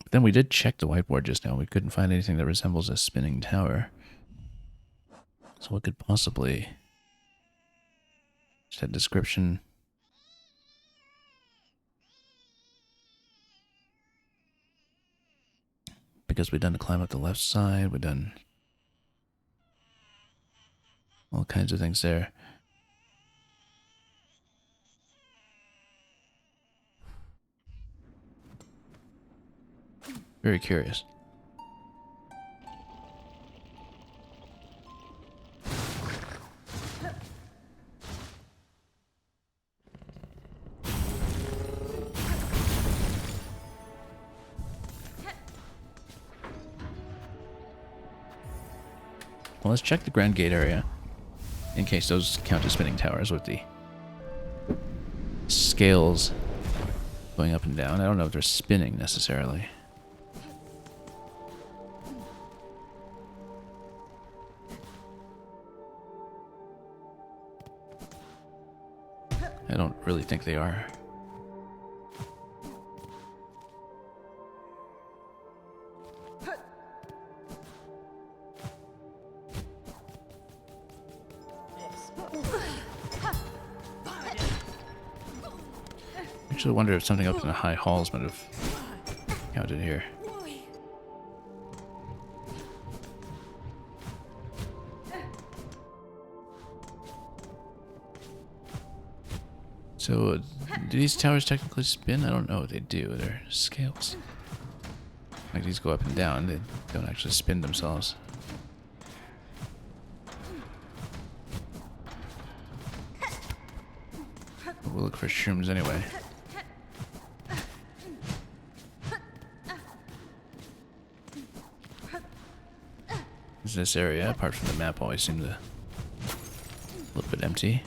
But then we did check the whiteboard just now. We couldn't find anything that resembles a spinning tower. So what could possibly... Just that description... Because we've done the climb up the left side, we've done all kinds of things there. Very curious. Well, let's check the Grand Gate area, in case those count as spinning towers with the scales going up and down. I don't know if they're spinning necessarily. I don't really think they are. I wonder if something up in the high halls might have counted here. So, do these towers technically spin? I don't know what they do. They're scales. Like these go up and down. They don't actually spin themselves. We'll look for shrooms anyway. This area, apart from the map, always seemed a little bit empty.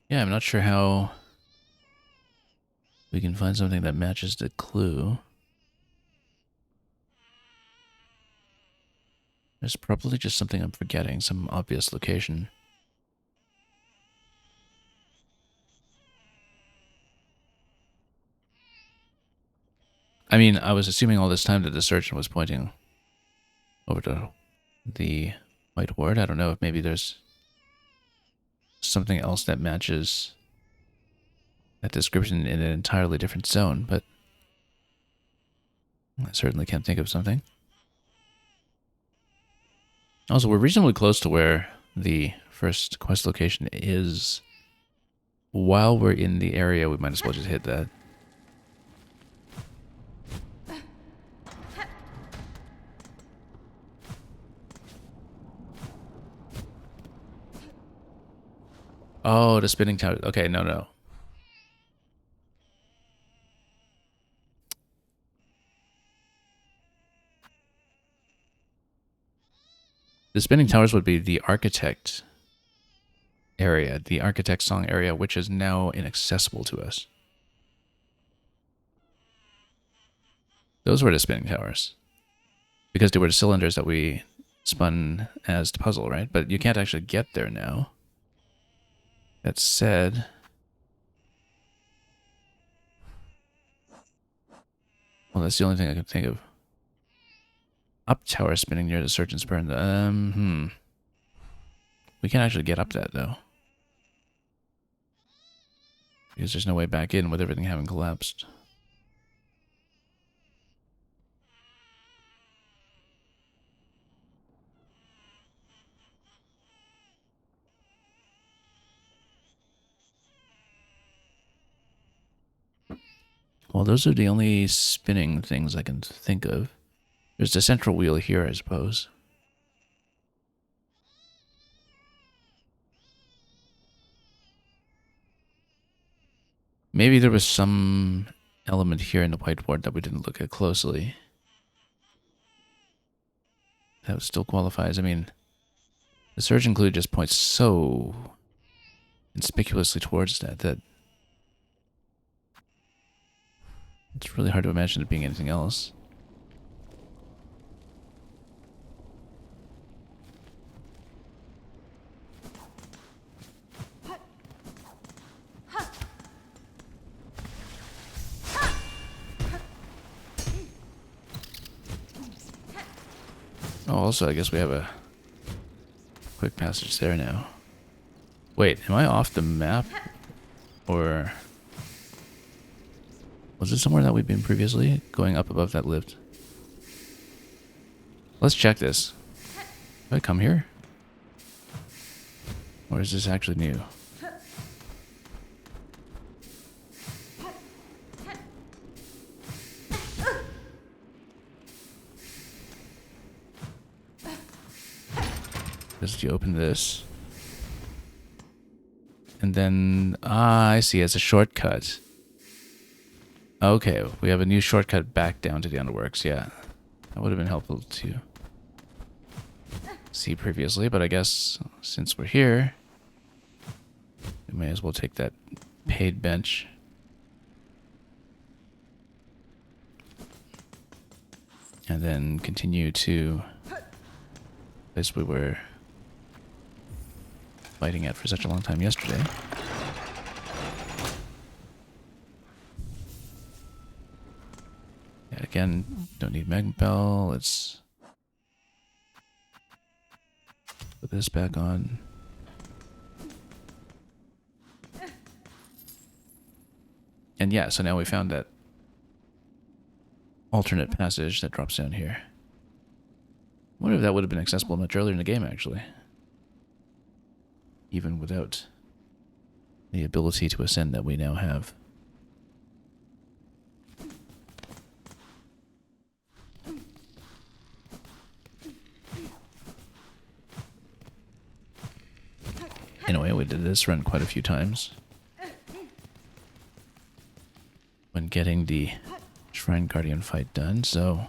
Yeah, I'm not sure how we can find something that matches the clue. There's probably just something I'm forgetting, some obvious location. I mean, I was assuming all this time that the surgeon was pointing over to the whiteboard. I don't know if maybe there's something else that matches that description in an entirely different zone, but I certainly can't think of something. Also, we're reasonably close to where the first quest location is. While we're in the area, we might as well just hit that. Oh, the spinning tower. Okay, no. The spinning towers would be the architect area, the architect song area, which is now inaccessible to us. Those were the spinning towers. Because they were the cylinders that we spun as the puzzle, right? But you can't actually get there now. That said... Well, that's the only thing I can think of. Up tower spinning near the surgeon's burn. We can't actually get up that, though. Because there's no way back in with everything having collapsed. Well, those are the only spinning things I can think of. There's the central wheel here, I suppose. Maybe there was some element here in the whiteboard that we didn't look at closely. That still qualifies. I mean, The surgeon clue just points so conspicuously towards that it's really hard to imagine it being anything else. Oh, also, I guess we have a quick passage there now. Wait, am I off the map? Or was it somewhere that we've been previously? Going up above that lift. Let's check this. Did I come here? Or is this actually new? Just you open this. And then, I see, it's a shortcut. Okay, we have a new shortcut back down to the underworks, yeah. That would have been helpful to see previously, but I guess since we're here, we may as well take that paid bench. And then continue to the place we were fighting at for such a long time yesterday. Yeah, again, don't need magma bell. Let's put this back on. And yeah, so now we found that alternate passage that drops down here. I wonder if that would have been accessible much earlier in the game, actually. Even without the ability to ascend that we now have. Anyway, we did this run quite a few times. When getting the Shrine Guardian fight done, so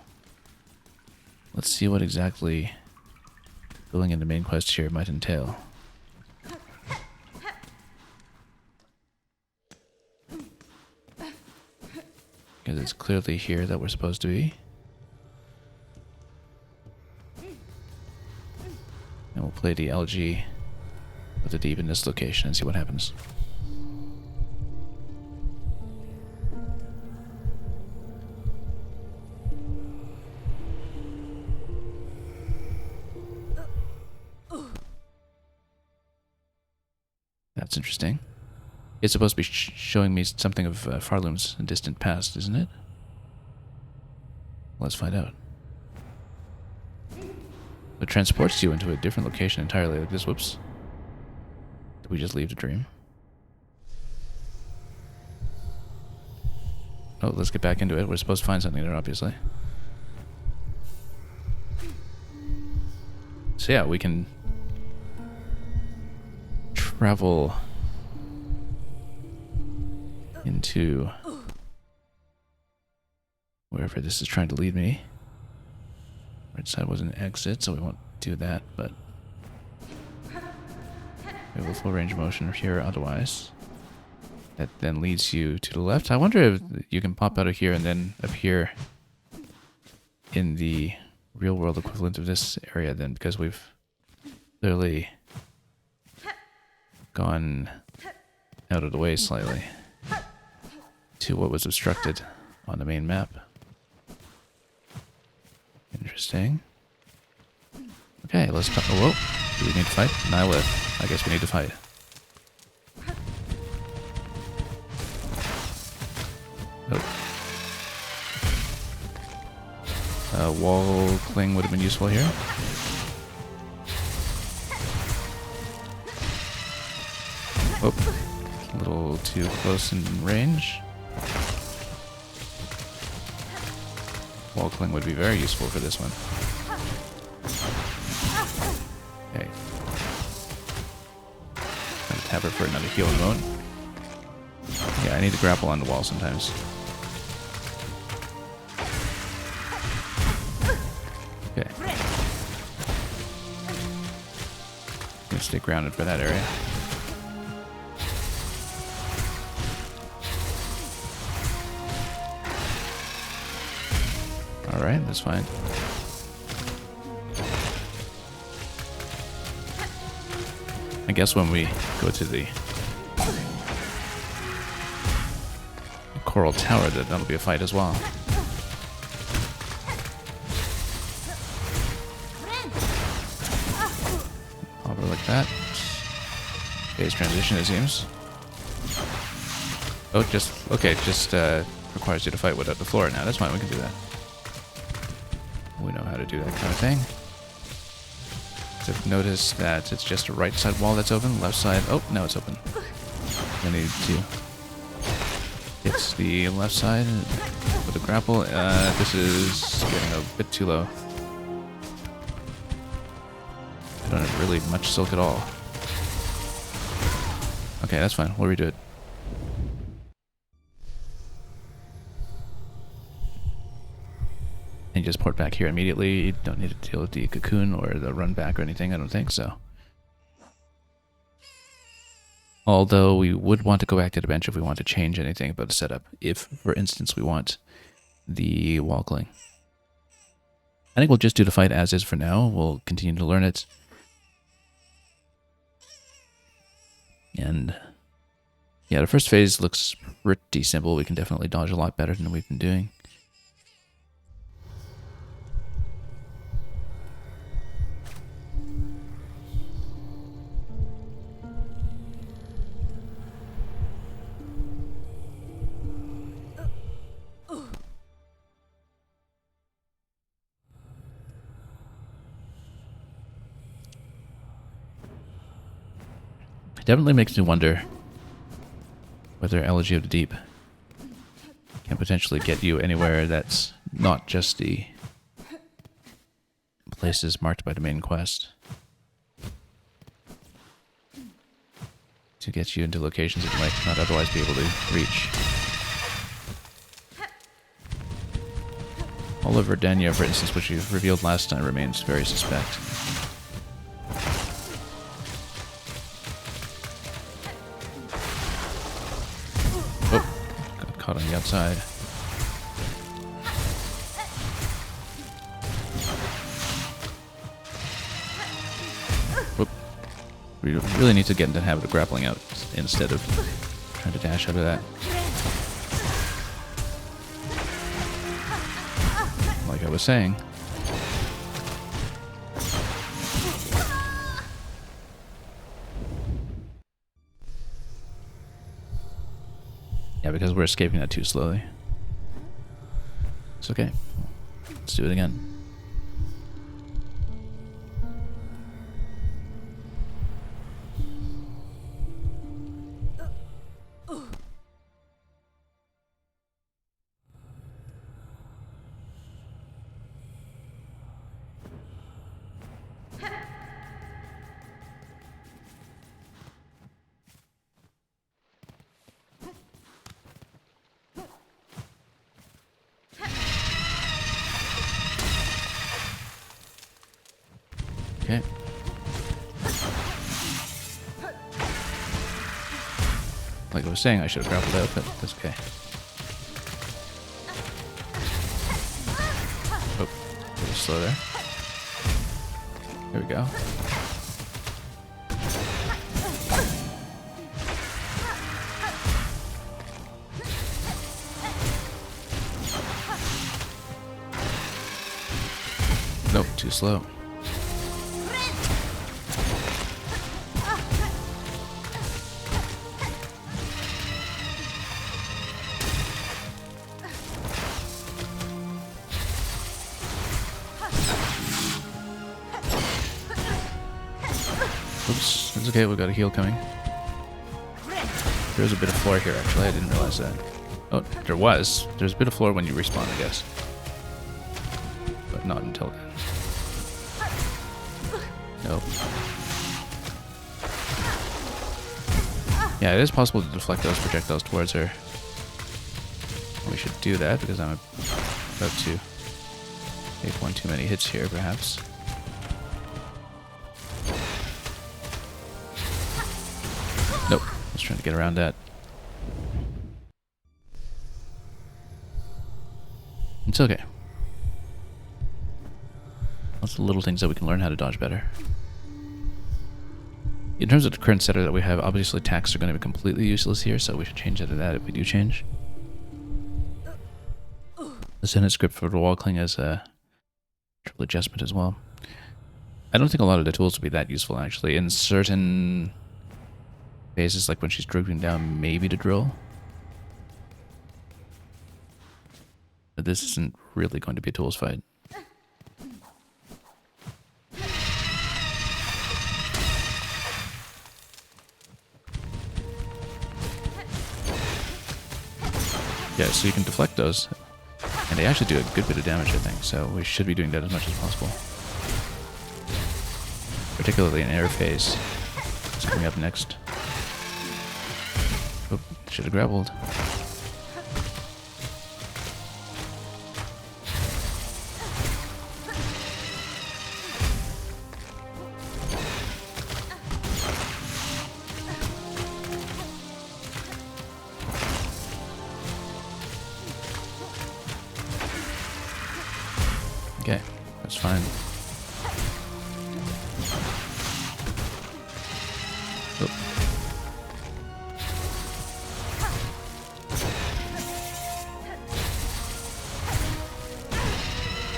let's see what exactly going into main quest here might entail. Because it's clearly here that we're supposed to be. And we'll play the LG with the deep in this location and see what happens. That's interesting. It's supposed to be showing me something of Farloom's distant past, isn't it? Let's find out. It transports you into a different location entirely like this. Whoops. Did we just leave the dream? Oh, let's get back into it. We're supposed to find something there, obviously. So yeah, we can travel into wherever this is trying to lead me. Right side was an exit, so we won't do that, but we have a full range of motion here otherwise. That then leads you to the left. I wonder if you can pop out of here and then appear in the real world equivalent of this area then, because we've clearly gone out of the way slightly to what was obstructed on the main map. Interesting. Okay, let's talk. Oh, whoa. Do we need to fight? Nihilith. I guess we need to fight. Oh. Wall cling would have been useful here. Oh, a little too close in range. Wall cling would be very useful for this one. Okay. Trying to tap her for another healing moment. Yeah, I need to grapple on the wall sometimes. Okay. stay grounded for that area. Alright, that's fine. I guess when we go to the Coral Tower, that'll be a fight as well. Over like that. Phase transition, it seems. Oh, just requires you to fight without the floor now. That's fine, we can do that. We know how to do that kind of thing. So notice that it's just a right side wall that's open, left side. Oh, now it's open. I need to hit the left side with a grapple. This is getting a bit too low. I don't have really much silk at all. Okay, that's fine. We'll redo it. And just port back here immediately. You don't need to deal with the cocoon or the run back or anything. I don't think so. Although we would want to go back to the bench if we want to change anything about the setup. If, for instance, we want the walkling. I think we'll just do the fight as is for now. We'll continue to learn it. And yeah, the first phase looks pretty simple. We can definitely dodge a lot better than we've been doing. Definitely makes me wonder whether Elegy of the Deep can potentially get you anywhere that's not just the places marked by the main quest. To get you into locations that you might not otherwise be able to reach. All of Verdania, for instance, which you revealed last time, remains very suspect. Caught on the outside. Whoop. We really need to get into the habit of grappling out instead of trying to dash out of that. Like I was saying. Yeah, because we're escaping that too slowly. It's okay. Let's do it again. Okay. Like I was saying, I should have grappled out, but that's okay. Oh, a little slow there. There we go. Nope, too slow. Oops, that's okay, we've got a heal coming. There's a bit of floor here, actually, I didn't realize that. Oh, there was. There's a bit of floor when you respawn, I guess. But not until then. Nope. Yeah, it is possible to deflect those projectiles towards her. We should do that, because I'm about to take one too many hits here, perhaps. trying to get around that. It's okay. Lots of little things that we can learn how to dodge better. In terms of the current setup that we have, obviously attacks are going to be completely useless here, so we should change that to that if we do change. The Senate script for the wall cling has a triple adjustment as well. I don't think a lot of the tools will be that useful, actually. In certain phases, like when she's drooping down, maybe to drill. But this isn't really going to be a tools fight. Yeah, so you can deflect those. And they actually do a good bit of damage, I think, so we should be doing that as much as possible. Particularly in air phase. It's coming up next. Oop, should have grappled. Okay, that's fine. Oh.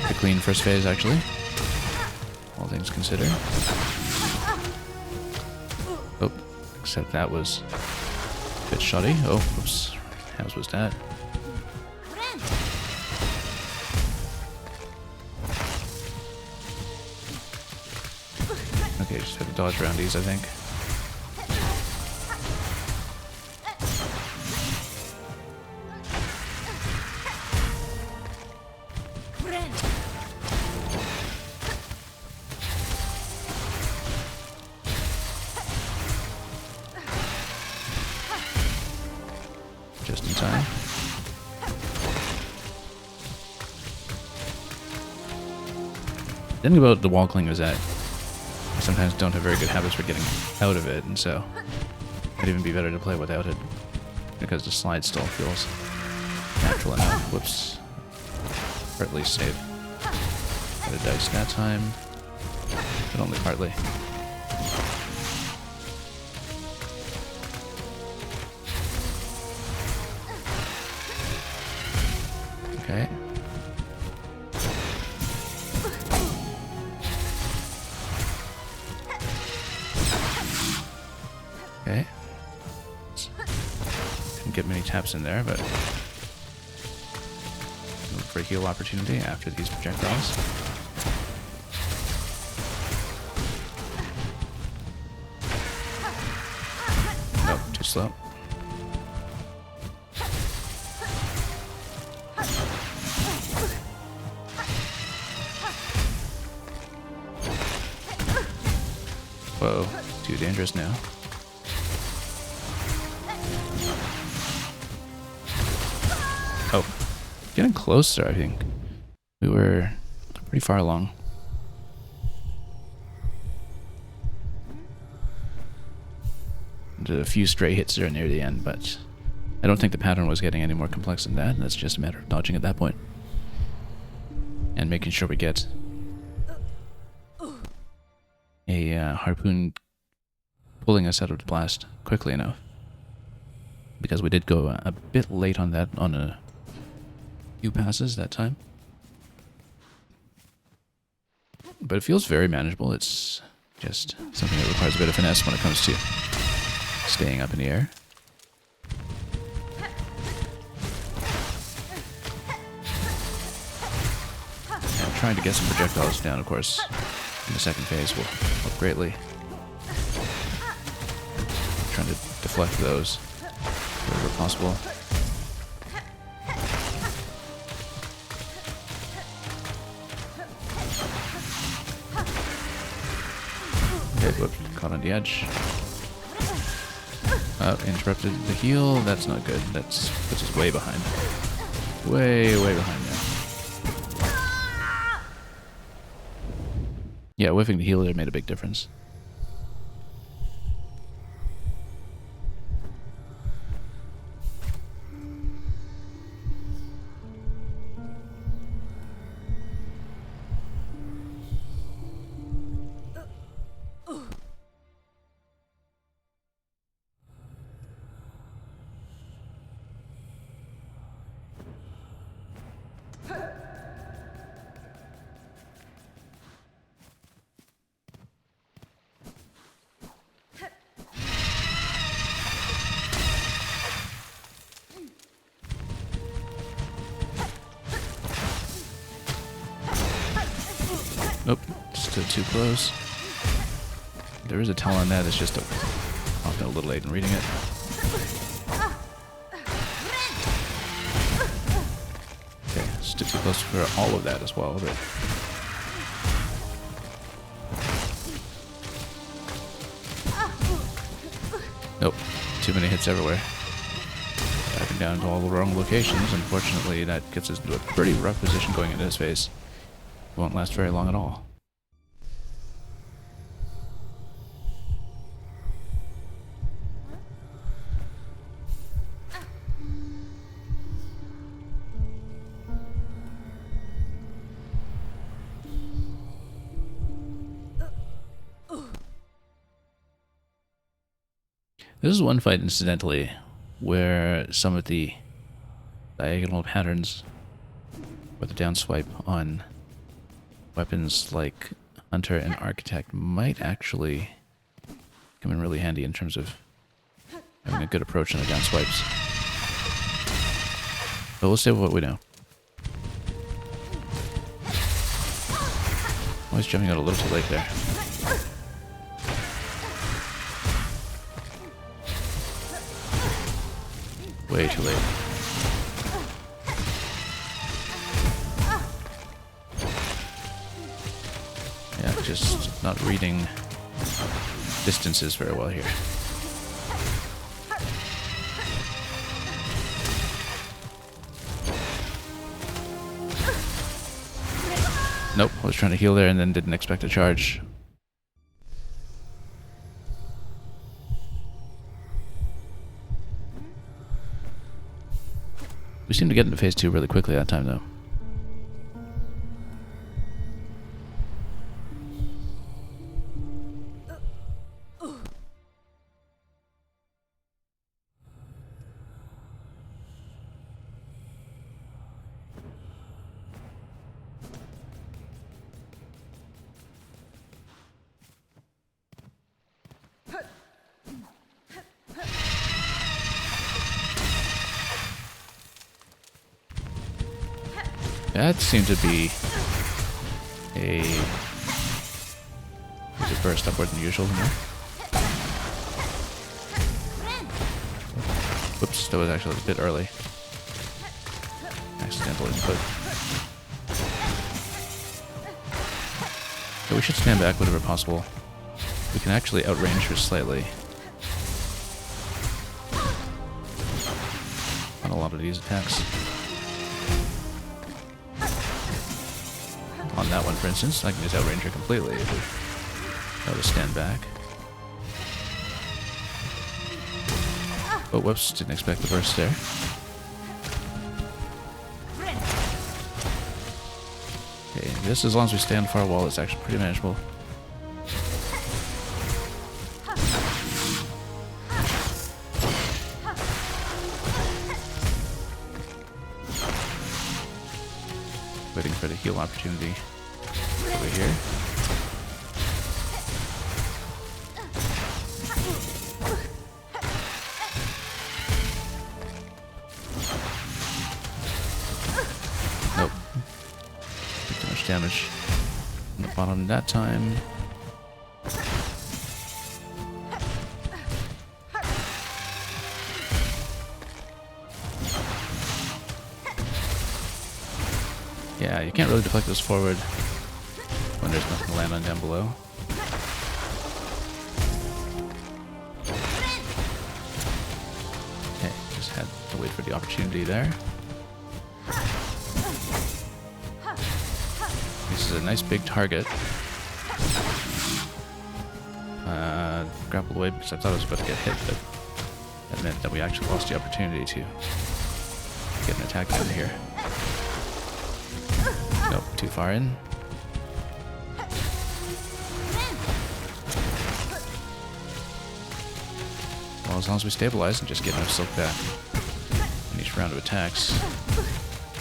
A clean first phase, actually. All things considered. Oh, except that was a bit shoddy. Oh, oops. How was that? Okay, just have to dodge around these, I think. Just in time. The thing about the wall cling is that I sometimes don't have very good habits for getting out of it, and so it'd even be better to play without it, because the slide still feels natural enough. Whoops. Or at least save. Got a dice that time, but only partly. Okay. Okay. Didn't get many taps in there, but look for a heal opportunity after these projectiles. Oh, too slow. Whoa, too dangerous now. Oh, getting closer, I think. We were pretty far along. Did a few stray hits there near the end, but I don't think the pattern was getting any more complex than that. That's just a matter of dodging at that point. And making sure we get a harpoon pulling us out of the blast quickly enough. Because we did go a bit late on that, on a few passes that time. But it feels very manageable. It's just something that requires a bit of finesse when it comes to staying up in the air. And trying to get some projectiles down, of course, in the second phase will help greatly. Trying to deflect those wherever possible. Okay, whoops, caught on the edge. Interrupted the heal. That's not good. That's puts us way behind. Way behind now. Yeah, whiffing the heal there made a big difference. Nope, stood too close. There is a tell on that, it's just often a little late in reading it. Okay, stood too close for all of that as well, but... Nope, too many hits everywhere. Diving down to all the wrong locations. Unfortunately, that gets us into a pretty rough position going into his face. Won't last very long at all. This is one fight, incidentally, where some of the diagonal patterns or the down swipe on weapons like Hunter and Architect might actually come in really handy in terms of having a good approach on the down swipes. But we'll stay with what we know. Always jumping out a little too late there. Way too late. Yeah, just not reading distances very well here. Nope, I was trying to heal there and then didn't expect a charge. We seem to get into phase 2 really quickly that time, though. That seemed to be a burst upward than usual. Whoops, that was actually a bit early. Accidental input. So we should stand back whenever possible. We can actually outrange her slightly on a lot of these attacks. On that one, for instance, I can just outrange her completely if we try to stand back. Oh, whoops, didn't expect the burst there. Okay, this, as long as we stay on the far wall, is actually pretty manageable. Waiting for the heal opportunity over here. Nope. Too much damage on the bottom that time. Yeah, you can't really deflect this forward when there's nothing to land on down below. Okay, just had to wait for the opportunity there. This is a nice big target. Grappled away because I thought I was about to get hit, but that meant that we actually lost the opportunity to get an attack in here. Nope, too far in. Well, as long as we stabilize and just get enough silk back in each round of attacks.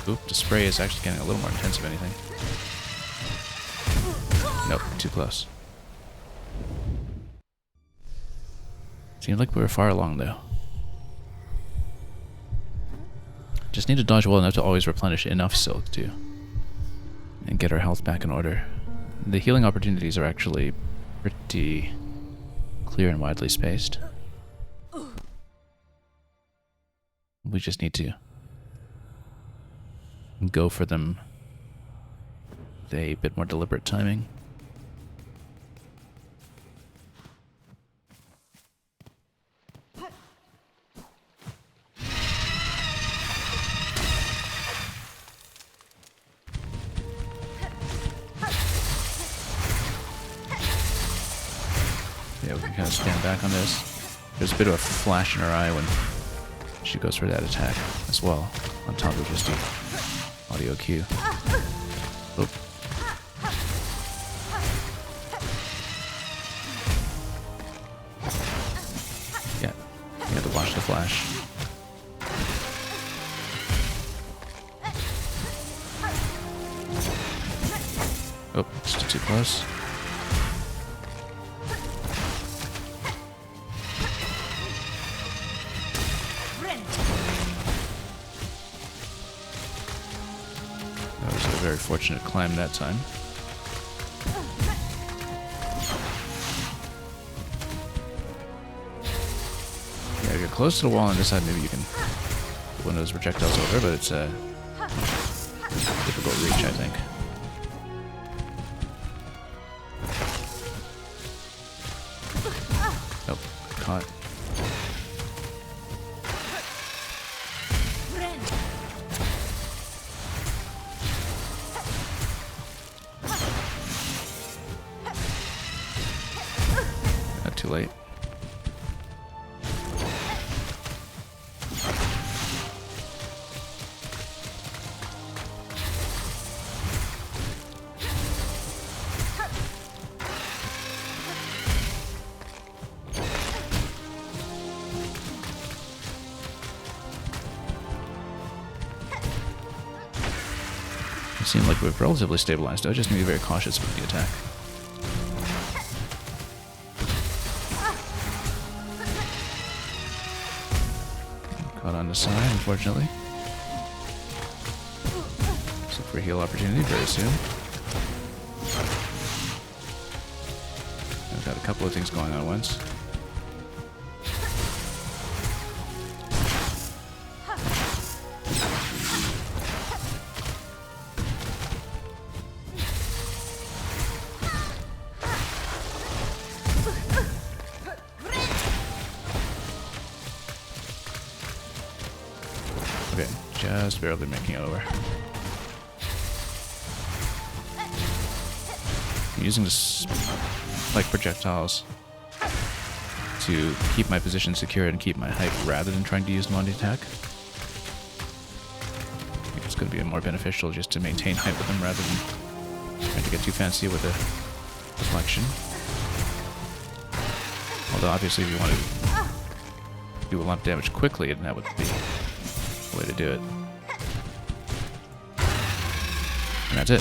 Oop, the spray is actually getting a little more intense if anything. Nope, too close. Seemed like we were far along, though. Just need to dodge well enough to always replenish enough silk, too. And get our health back in order. the healing opportunities are actually pretty clear and widely spaced. We just need to go for them with a bit more deliberate timing. Yeah, we can kind of stand back on this. There's a bit of a flash in her eye when she goes for that attack as well, on top of just the audio cue. Oop. Yeah, you have to watch the flash. Oh, it's too close. That was a very fortunate climb that time. Yeah, if you're close to the wall on this side, maybe you can put one of those projectiles over, but it's a difficult reach, I think. Nope, caught. Not too late. It seemed like we've relatively stabilized. I just need to be very cautious with the attack. Caught on the side, unfortunately. Let's look for a heal opportunity very soon. I've got a couple of things going on at once. Okay, just barely making it over. I'm using the spike projectiles to keep my position secure and keep my height rather than trying to use them on the attack. I think it's going to be more beneficial just to maintain height with them rather than trying to get too fancy with the deflection. Although obviously if you want to do a lot of damage quickly, then that would be way to do it. And that's it.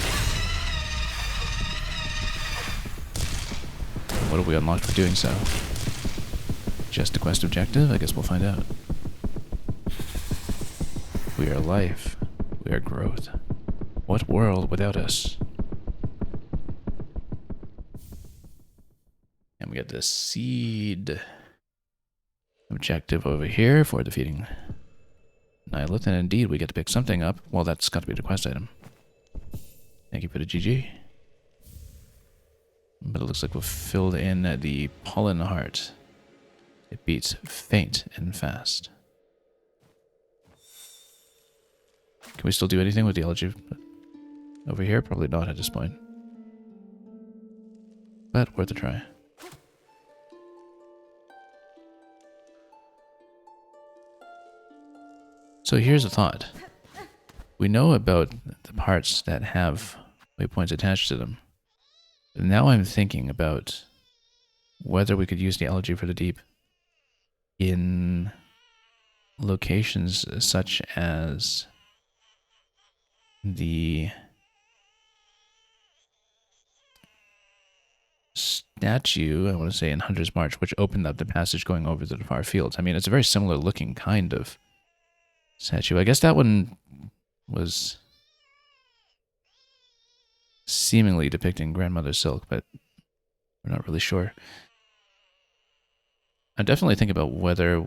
What have we unlocked for doing so? Just a quest objective? I guess we'll find out. We are life. We are growth. What world without us? And we get the seed objective over here for defeating Nihilith, and indeed we get to pick something up. Well, that's got to be the quest item. Thank you for the GG. But it looks like we've filled in the pollen heart. It beats faint and fast. Can we still do anything with the elegy over here? Probably not at this point. But worth a try. So here's a thought. We know about the parts that have waypoints attached to them. But now I'm thinking about whether we could use the elegy for the deep in locations such as the statue, I want to say in Hunter's March, which opened up the passage going over to the far fields. I mean, it's a very similar looking kind of statue. I guess that one was seemingly depicting Grandmother Silk, but we're not really sure. I'm definitely thinking about whether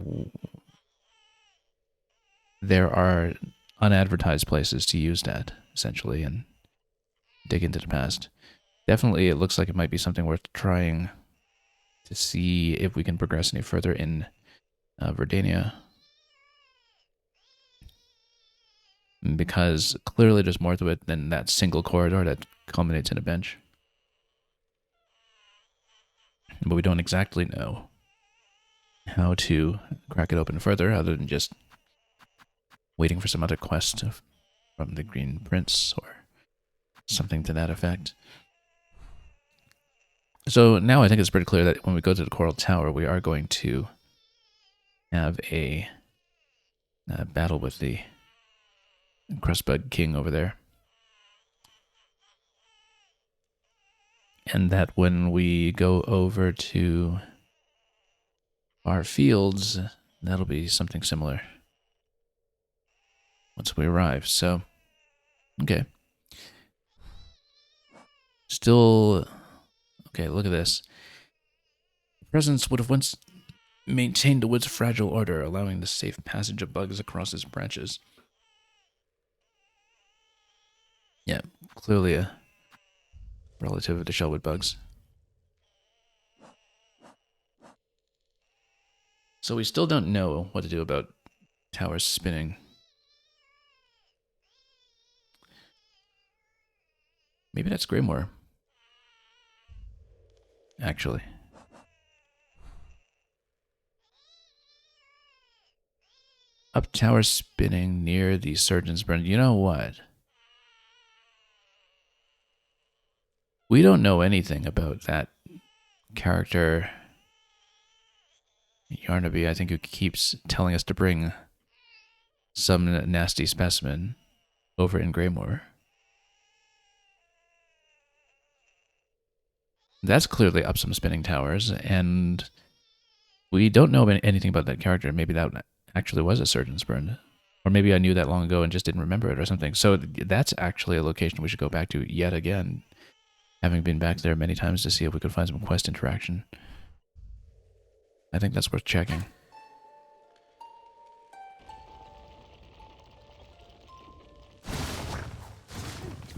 there are unadvertised places to use that, essentially, and dig into the past. Definitely, it looks like it might be something worth trying to see if we can progress any further in Verdania. Because clearly there's more to it than that single corridor that culminates in a bench. But we don't exactly know how to crack it open further other than just waiting for some other quest from the Green Prince or something to that effect. So now I think it's pretty clear that when we go to the Coral Tower, we are going to have a battle with the Crustbug King over there. And that when we go over to our fields, that'll be something similar once we arrive. So, okay. Still, okay, look at this. The presence would have once maintained the wood's fragile order, allowing the safe passage of bugs across its branches. Yeah, clearly a relative of the shellwood bugs. So we still don't know what to do about towers spinning. Maybe that's Grimoire. Actually. Up tower spinning near the Surgeon's Burn. You know what? We don't know anything about that character, Yarnaby, I think, who keeps telling us to bring some nasty specimen over in Greymoor. That's clearly up some spinning towers, and we don't know anything about that character. Maybe that actually was a Surgeon's Burn. Or maybe I knew that long ago and just didn't remember it or something. So that's actually a location we should go back to yet again, having been back there many times to see if we could find some quest interaction. I think that's worth checking.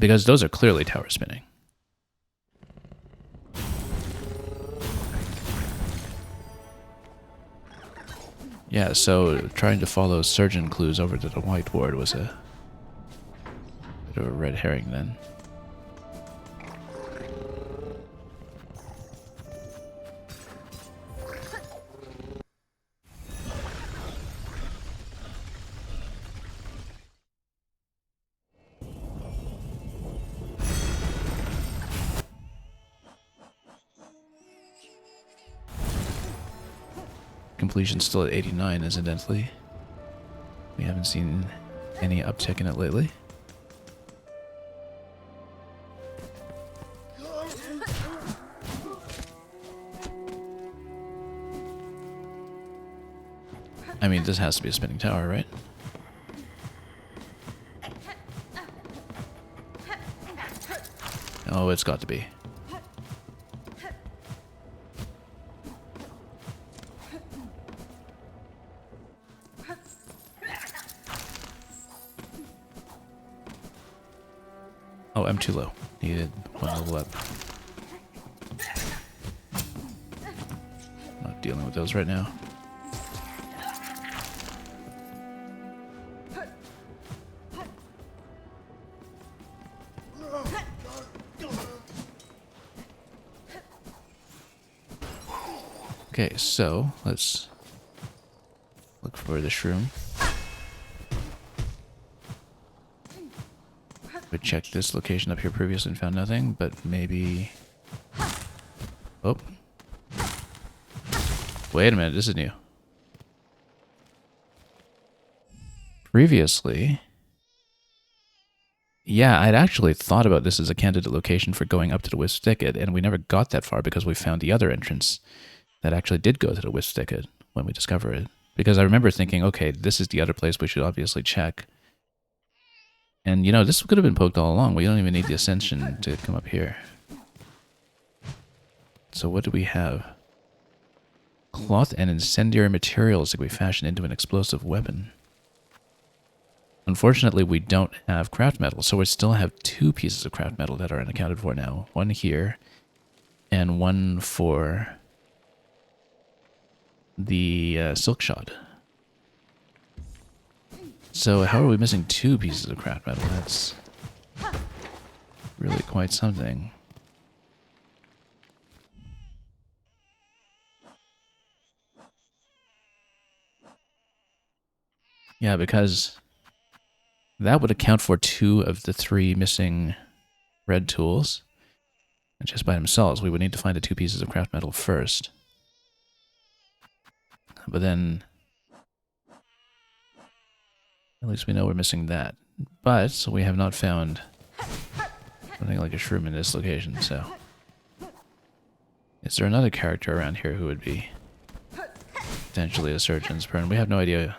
Because those are clearly tower spinning. Yeah, so trying to follow surgeon clues over to the White Ward was a bit of a red herring then. Completion's still at 89, incidentally. We haven't seen any uptick in it lately. I mean, this has to be a spinning tower, right? Oh, it's got to be. Oh, I'm too low. Needed one level up. Not dealing with those right now. Okay, so let's look for the shroom. We checked this location up here previously and found nothing, but maybe... Oh. Wait a minute, this is new. Previously... Yeah, I'd actually thought about this as a candidate location for going up to the Wisp Thicket, and we never got that far because we found the other entrance that actually did go to the Wisp Thicket when we discovered it. Because I remember thinking, okay, this is the other place we should obviously check. And, you know, this could have been poked all along. We don't even need the ascension to come up here. So what do we have? Cloth and incendiary materials that we fashion into an explosive weapon. Unfortunately, we don't have craft metal, so we still have 2 pieces of craft metal that are unaccounted for now. One here, and one for the silk shot. So how are we missing 2 pieces of craft metal? That's really quite something. Yeah, because that would account for 2 of the 3 missing red tools. And just by themselves, we would need to find the 2 pieces of craft metal first. But then, at least we know we're missing that. But we have not found something like a shroom in this location, so... Is there another character around here who would be potentially a surgeon's burn? We have no idea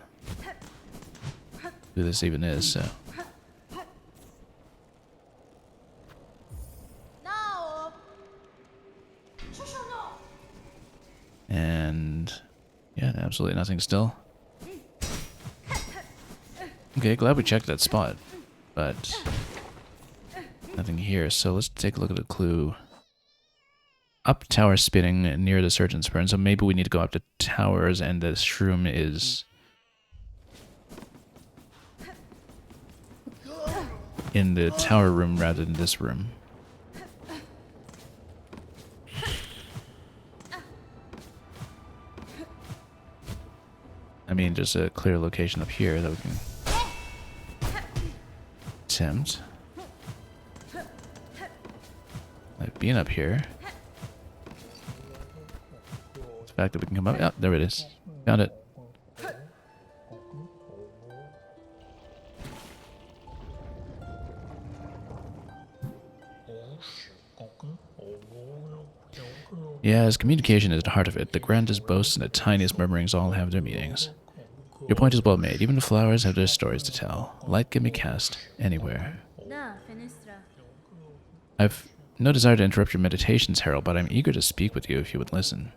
who this even is, so... And... yeah, absolutely nothing still. Okay, glad we checked that spot, but nothing here. So let's take a look at the clue. Up tower spinning near the surgeon's burn. So maybe we need to go up to towers, and the shroom is in the tower room rather than this room. I mean, just a clear location up here that we can attempt. Like being up here. The fact that we can come up. Oh, there it is. Found it. Yeah, as communication is the heart of it, the grandest boasts and the tiniest murmurings all have their meanings. Your point is well made. Even the flowers have their stories to tell. Light can be cast anywhere. I've no desire to interrupt your meditations, Harold, but I'm eager to speak with you if you would listen.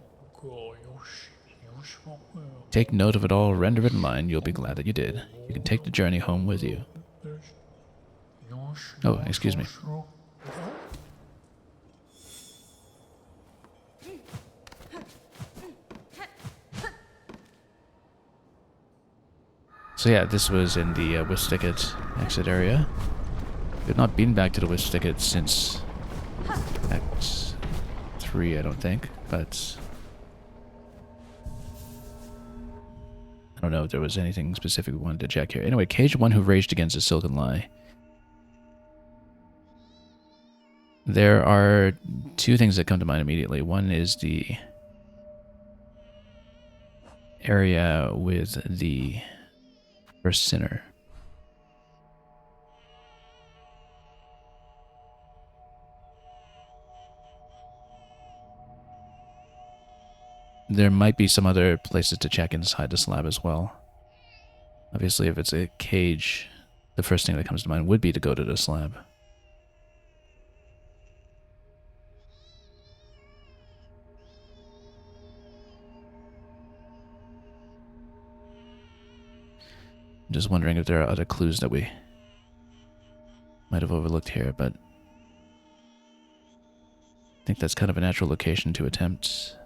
Take note of it all, render it in mind. You'll be glad that you did. You can take the journey home with you. Oh, excuse me. So yeah, this was in the Wisticket exit area. We've not been back to the Wisticket since Act 3, I don't think, but I don't know if there was anything specific we wanted to check here. Anyway, cage one who raged against the Silken Lie. There are 2 things that come to mind immediately. One is the area with the first sinner. There might be some other places to check inside the slab as well. Obviously, if it's a cage, the first thing that comes to mind would be to go to the slab. I'm just wondering if there are other clues that we might have overlooked here, but I think that's kind of a natural location to attempt.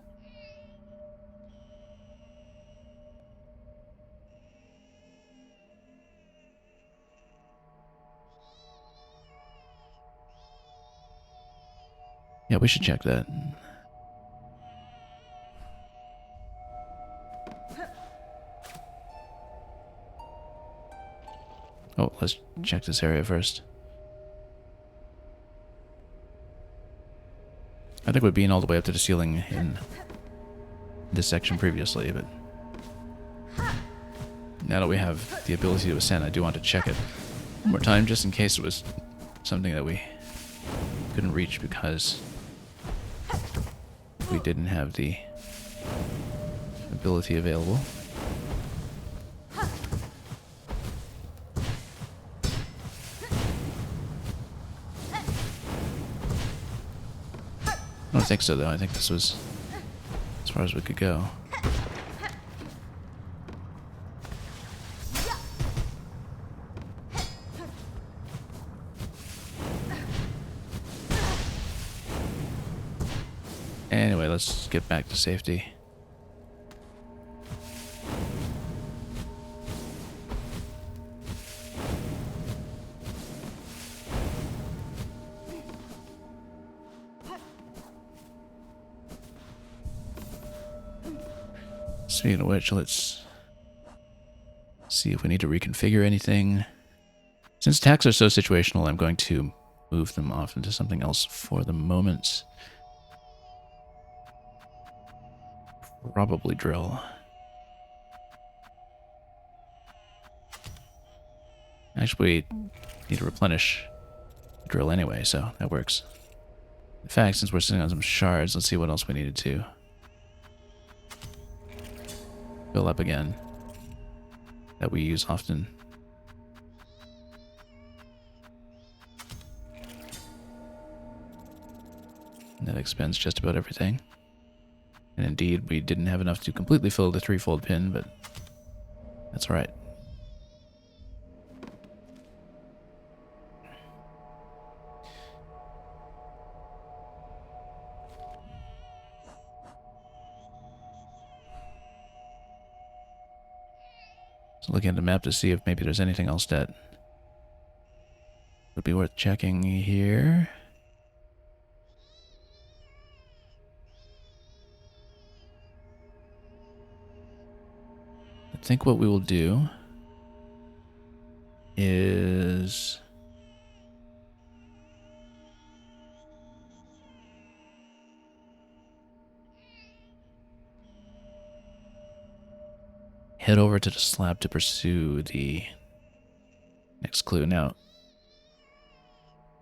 Yeah, we should check that. Oh, let's check this area first. I think we've been all the way up to the ceiling in this section previously, but now that we have the ability to ascend, I do want to check it one more time just in case it was something that we couldn't reach because we didn't have the ability available. I don't think so, though. I think this was as far as we could go. Anyway, let's get back to safety. Speaking of which, let's see if we need to reconfigure anything. Since attacks are so situational, I'm going to move them off into something else for the moment. Probably drill. Actually, we need to replenish drill anyway, so that works. In fact, since we're sitting on some shards, let's see what else we needed to fill up again that we use often. And that expends just about everything. And indeed, we didn't have enough to completely fill the threefold pin, but that's alright. So looking at the map to see if maybe there's anything else that would be worth checking here. I think what we will do is head over to the slab to pursue the next clue. Now,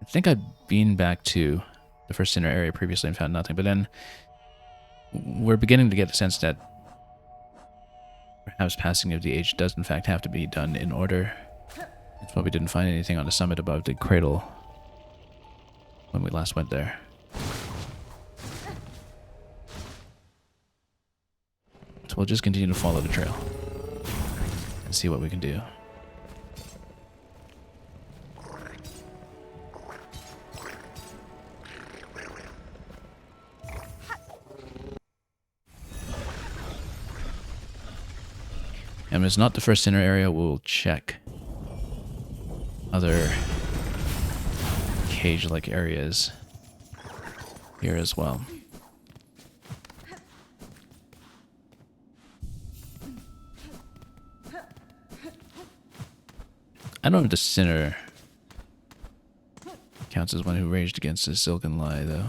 I think I'd been back to the first inner area previously and found nothing, but then we're beginning to get the sense that perhaps passing of the age does in fact have to be done in order. That's why we didn't find anything on the summit above the cradle when we last went there. So we'll just continue to follow the trail and see what we can do. And it's not the first inner area, we'll check other cage-like areas here as well. I don't know if the sinner counts as one who raged against the silken lie, though.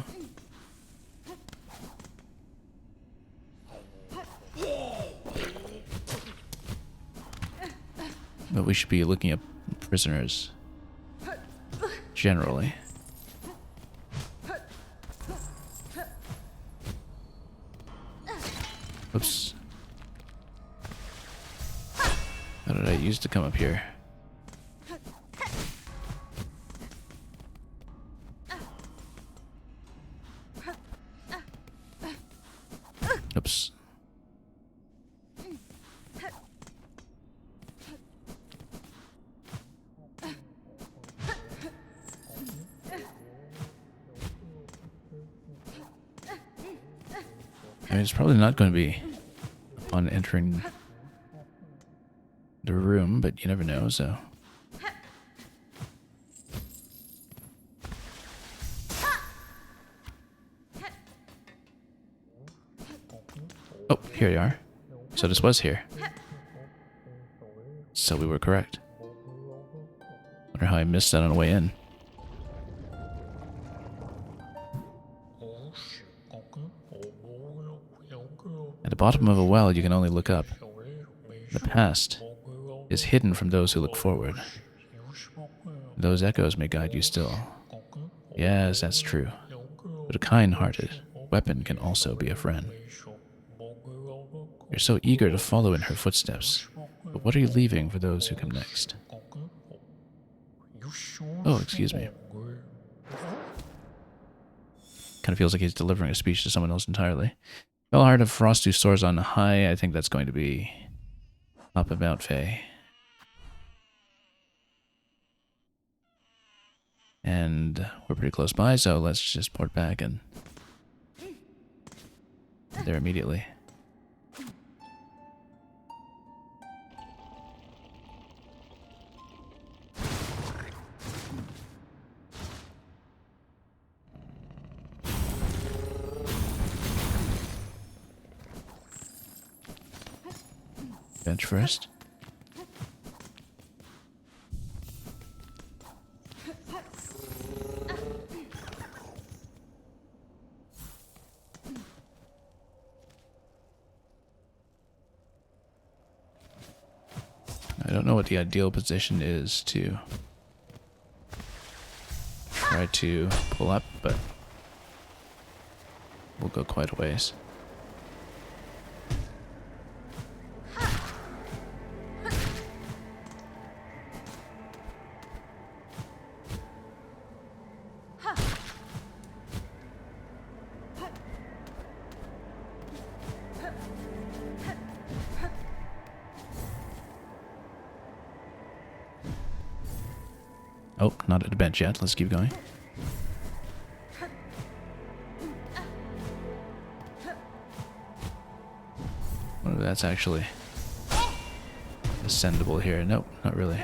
But we should be looking at prisoners generally. Oops. How did I use to come up here? Oops. I mean, it's probably not going to be upon entering the room, but you never know, so. Oh, here you are. So this was here. So we were correct. Wonder how I missed that on the way in. At the bottom of a well, you can only look up. The past is hidden from those who look forward. Those echoes may guide you still. Yes, that's true. But a kind-hearted weapon can also be a friend. You're so eager to follow in her footsteps, but what are you leaving for those who come next? Oh, excuse me. Kind of feels like he's delivering a speech to someone else entirely. Fell hard of Frost who soars on high. I think that's going to be up about Faye. And we're pretty close by, so let's just port back and there immediately. Bench first. I don't know what the ideal position is to try to pull up, but we'll go quite a ways. Oh, not at the bench yet. Let's keep going. Wonder if that's actually ascendable here. Nope, not really.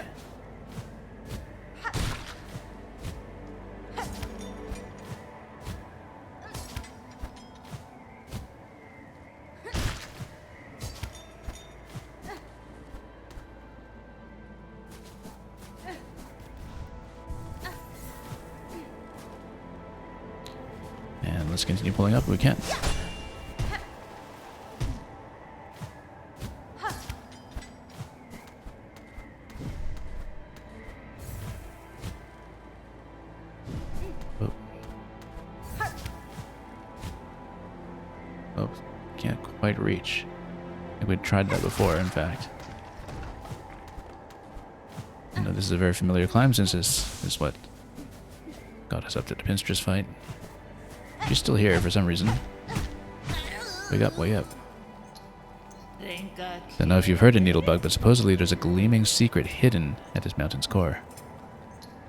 And let's continue pulling up if we can. Oh. Oh, can't quite reach. I think we'd tried that before, in fact. I know this is a very familiar climb since this is what got us up to the Pinstress fight. She's still here for some reason. Wake up, wake up. Don't know if you've heard of Needlebug, but supposedly there's a gleaming secret hidden at this mountain's core.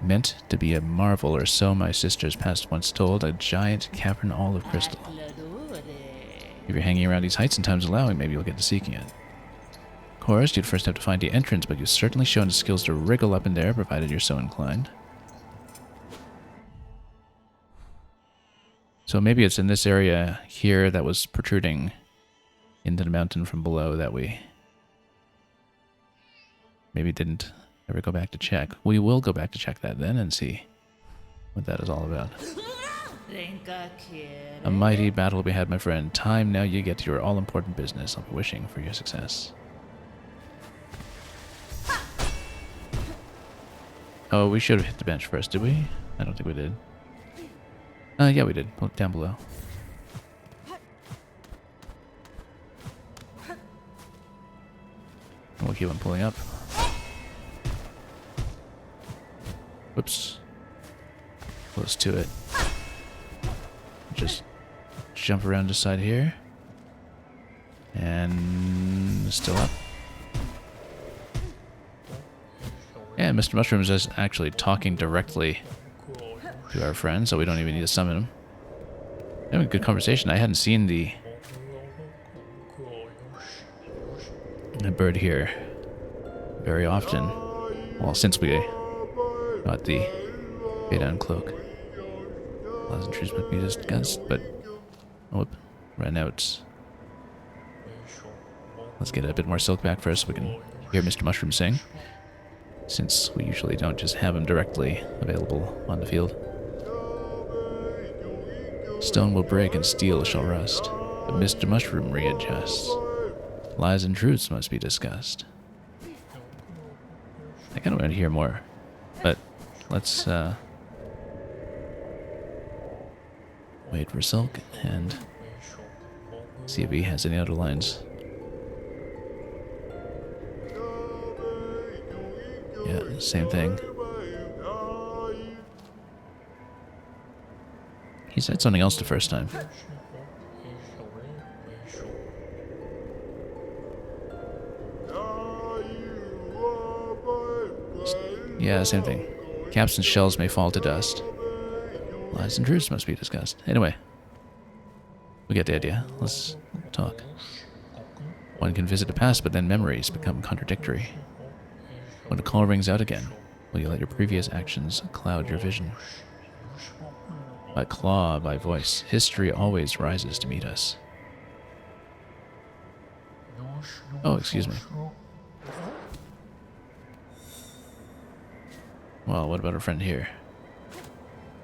Meant to be a marvel, or so my sisters past once told, a giant cavern all of crystal. If you're hanging around these heights and time's allowing, maybe you'll get to seeking it. Of course, you'd first have to find the entrance, but you've certainly shown the skills to wriggle up in there, provided you're so inclined. So maybe it's in this area here that was protruding into the mountain from below that we maybe didn't ever go back to check. We will go back to check that then and see what that is all about. A mighty battle we had, my friend. Time now you get to your all-important business. I'll be wishing for your success. Oh, we should have hit the bench first, did we? I don't think we did. Yeah, we did. Down below. We'll keep on pulling up. Whoops. Close to it. Just jump around the side here. And still up. Yeah, Mr. Mushrooms is actually talking directly to our friend, so we don't even need to summon him. Having a good conversation. I hadn't seen the bird here very often. Well, since we got the Fade Cloak. Pleasantries might be discussed, but whoop, ran out. Let's get a bit more silk back first so we can hear Mr. Mushroom sing, since we usually don't just have him directly available on the field. Stone will break and steel shall rust, but Mr. Mushroom readjusts. Lies and truths must be discussed. I kind of want to hear more, but let's wait for Silk and see if he has any other lines. Yeah, same thing. He said something else the first time. Yeah, same thing. Caps and shells may fall to dust. Lies and truths must be discussed. Anyway, we get the idea. Let's talk. One can visit the past, but then memories become contradictory. When the call rings out again, will you let your previous actions cloud your vision? By claw, by voice, history always rises to meet us. Oh, excuse me. Well, what about our friend here?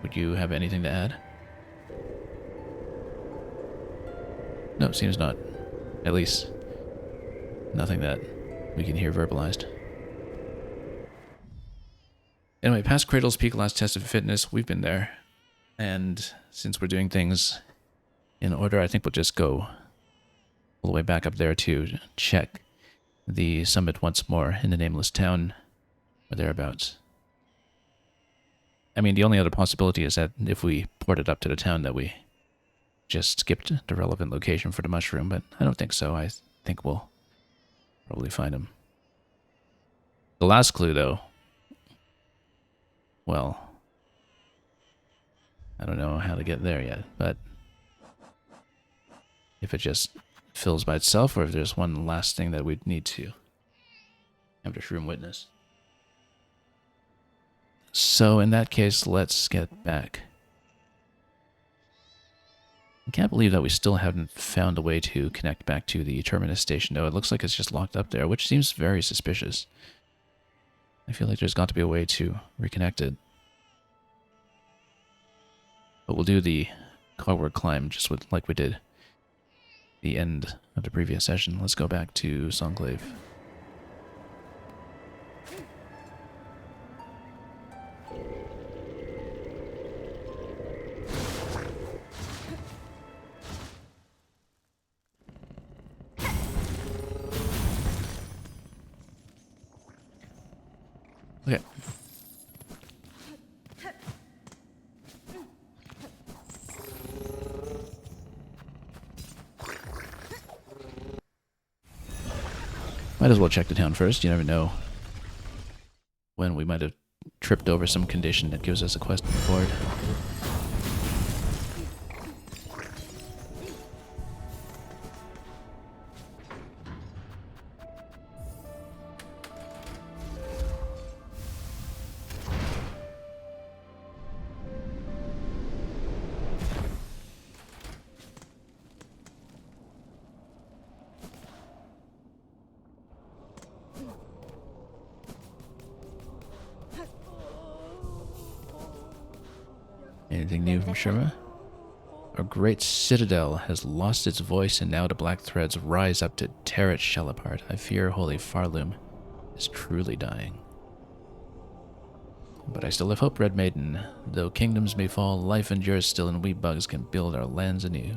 Would you have anything to add? No, it seems not. At least, nothing that we can hear verbalized. Anyway, past Cradle's Peak last tested fitness. We've been there. And since we're doing things in order, I think we'll just go all the way back up there to check the summit once more in the Nameless Town or thereabouts. I mean, the only other possibility is that if we ported up to the town that we just skipped the relevant location for the mushroom, but I don't think so. I think we'll probably find him. The last clue, though, well, I don't know how to get there yet, but if it just fills by itself or if there's one last thing that we'd need to have the shroom witness. So in that case, let's get back. I can't believe that we still haven't found a way to connect back to the terminus station, though. It looks like it's just locked up there, which seems very suspicious. I feel like there's got to be a way to reconnect it. But we'll do the cogward climb just like we did the end of the previous session. Let's go back to Songclave. Okay. Might as well check the town first. You never know when we might have tripped over some condition that gives us a quest on the board. Anything new from Sherma? Our great citadel has lost its voice, and now the black threads rise up to tear its shell apart. I fear Holy Farloom is truly dying. But I still have hope, Red Maiden. Though kingdoms may fall, life endures still, and we bugs can build our lands anew.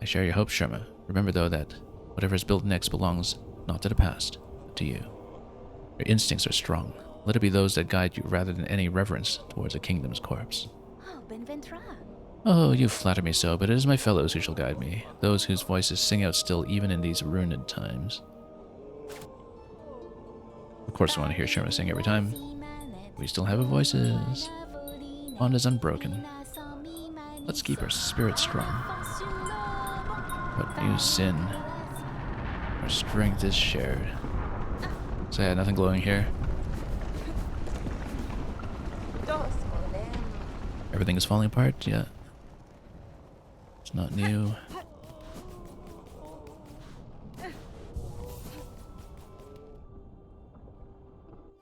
I share your hope, Sherma. Remember, though, that whatever is built next belongs not to the past, but to you. Your instincts are strong. Let it be those that guide you rather than any reverence towards a kingdom's corpse. Oh, you flatter me so, but it is my fellows who shall guide me, those whose voices sing out still even in these ruined times. Of course I want to hear Sherma sing every time. We still have our voices. Bond is unbroken. Let's keep our spirits strong. What new sin? Our strength is shared. So yeah, nothing glowing here. Everything is falling apart? Yeah. It's not new.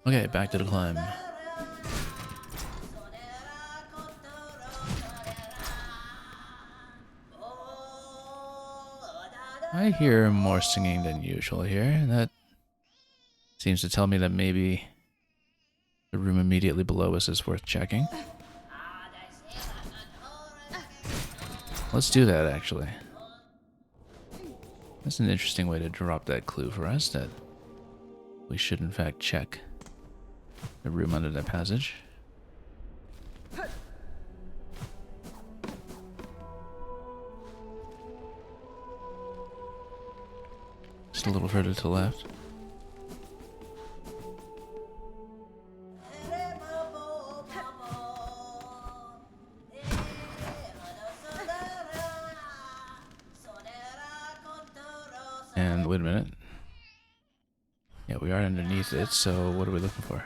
Okay, back to the climb. I hear more singing than usual here. That seems to tell me that maybe the room immediately below us is worth checking. Let's do that, actually. That's an interesting way to drop that clue for us, that we should in fact check the room under that passage. Just a little further to the left. And wait a minute. Yeah, we are underneath it, so what are we looking for?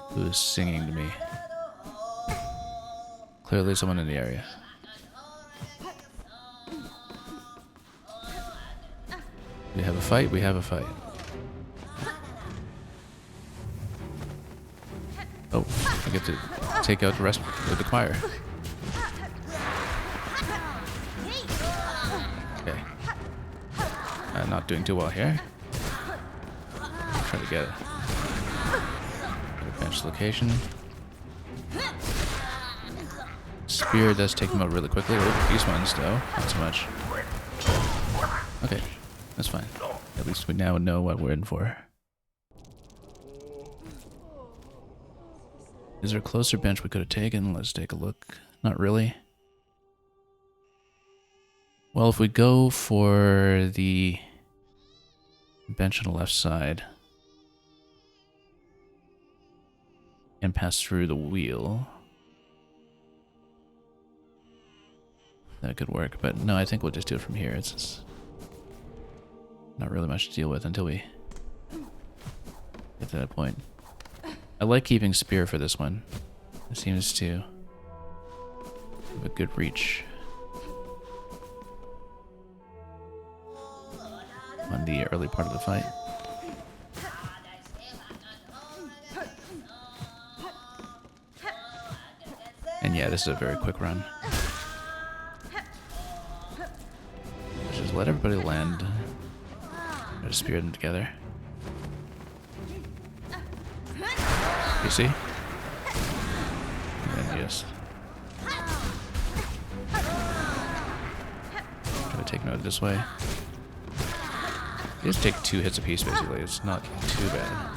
Who's singing to me? Clearly someone in the area. We have a fight, we have a fight. Oh, I get to take out the rest of the choir. Okay. I'm not doing too well here. Try to get a bench location. Spear does take them out really quickly. Oh, these ones, though, not so much. Okay, that's fine. At least we now know what we're in for. Is there a closer bench we could have taken? Let's take a look. Not really. Well, if we go for the bench on the left side and pass through the wheel, that could work. But no, I think we'll just do it from here. It's not really much to deal with until we get to that point. I like keeping spear for this one. It seems to have a good reach on the early part of the fight. And yeah, this is a very quick run. Just let everybody land. Try to spear them together. You see? And then just try to take note this way. You just take 2 hits apiece, basically. It's not too bad.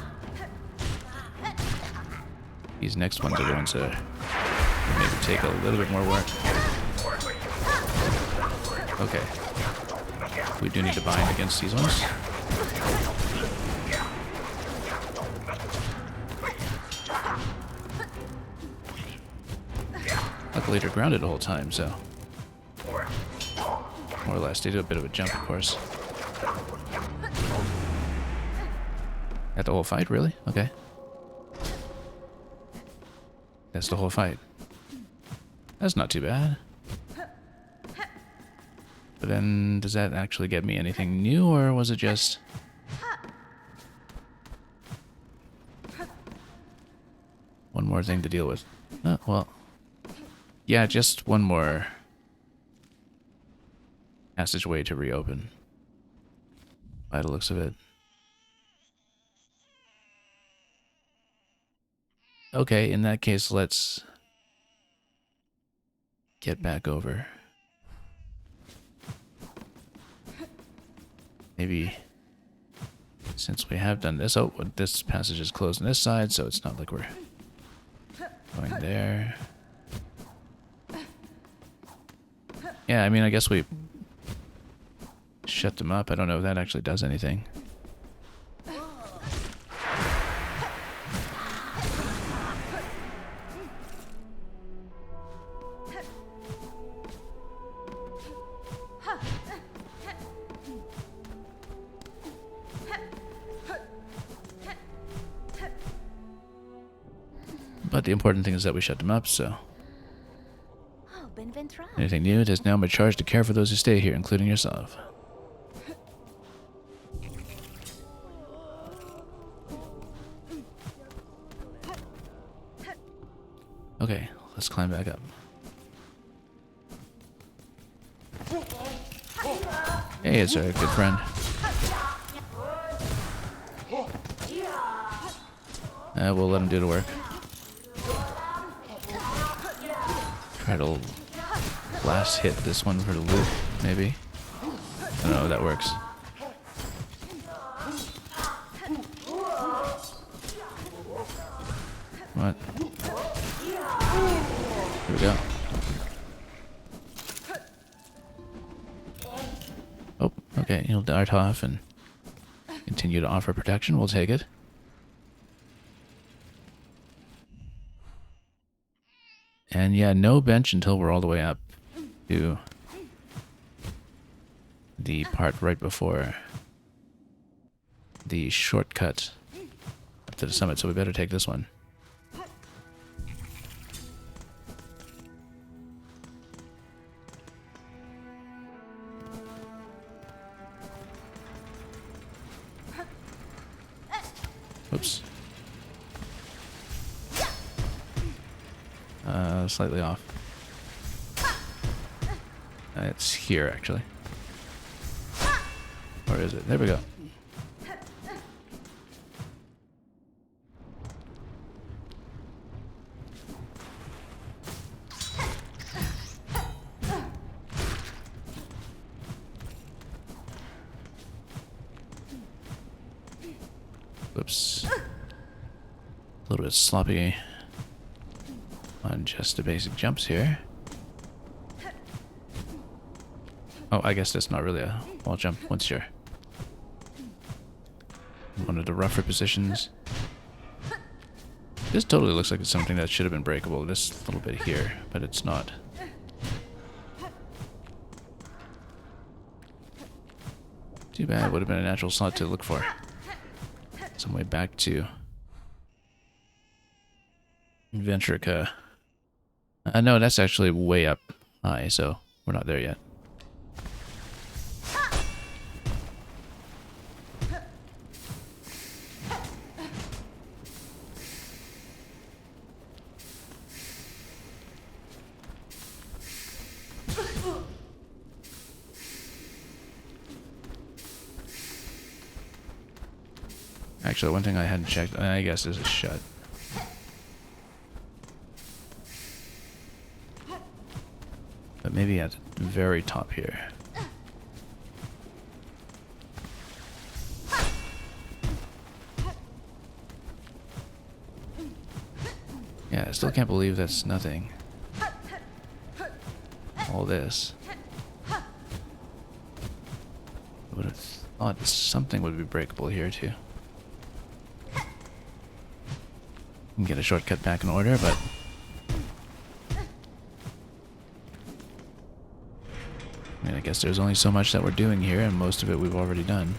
These next ones are the ones that maybe take a little bit more work. Okay. We do need to bind against these ones. Luckily they're grounded the whole time, so more or less. They do a bit of a jump, of course. At the whole fight, really? Okay. That's the whole fight. That's not too bad. But then, does that actually get me anything new, or was it just... one more thing to deal with? Well... yeah, just one more passageway to reopen. By the looks of it. Okay, in that case, let's get back over. Maybe since we have done this, oh, this passage is closed on this side, so it's not like we're going there. Yeah, I mean, I guess we shut them up. I don't know if that actually does anything. But the important thing is that we shut them up, so... anything new? It is now my charge to care for those who stay here, including yourself. Okay, let's climb back up. Hey, it's our good friend. We'll let him do the work. Try to last hit this one for the loop, maybe. I don't know if that works. What? Here we go. Oh, Okay, he'll dart off and continue to offer protection. We'll take it. And yeah, no bench until we're all the way up to the part right before the shortcut up to the summit, so we better take this one. Oops. Slightly off. It's here, actually. Where is it? There we go. Whoops. A little bit sloppy on just the basic jumps here. Oh, I guess that's not really a wall jump. What's sure? One of the rougher positions. This totally looks like it's something that should have been breakable. This little bit here, but it's not. Too bad. Would have been a natural slot to look for. Some way back to Ventrica. No, that's actually way up high, so we're not there yet. Actually, one thing I hadn't checked, I guess, is it's shut. But maybe at the very top here. Yeah, I still can't believe that's nothing. All this. I would have thought something would be breakable here too. Can get a shortcut back in order, but I mean, I guess there's only so much that we're doing here, and most of it we've already done.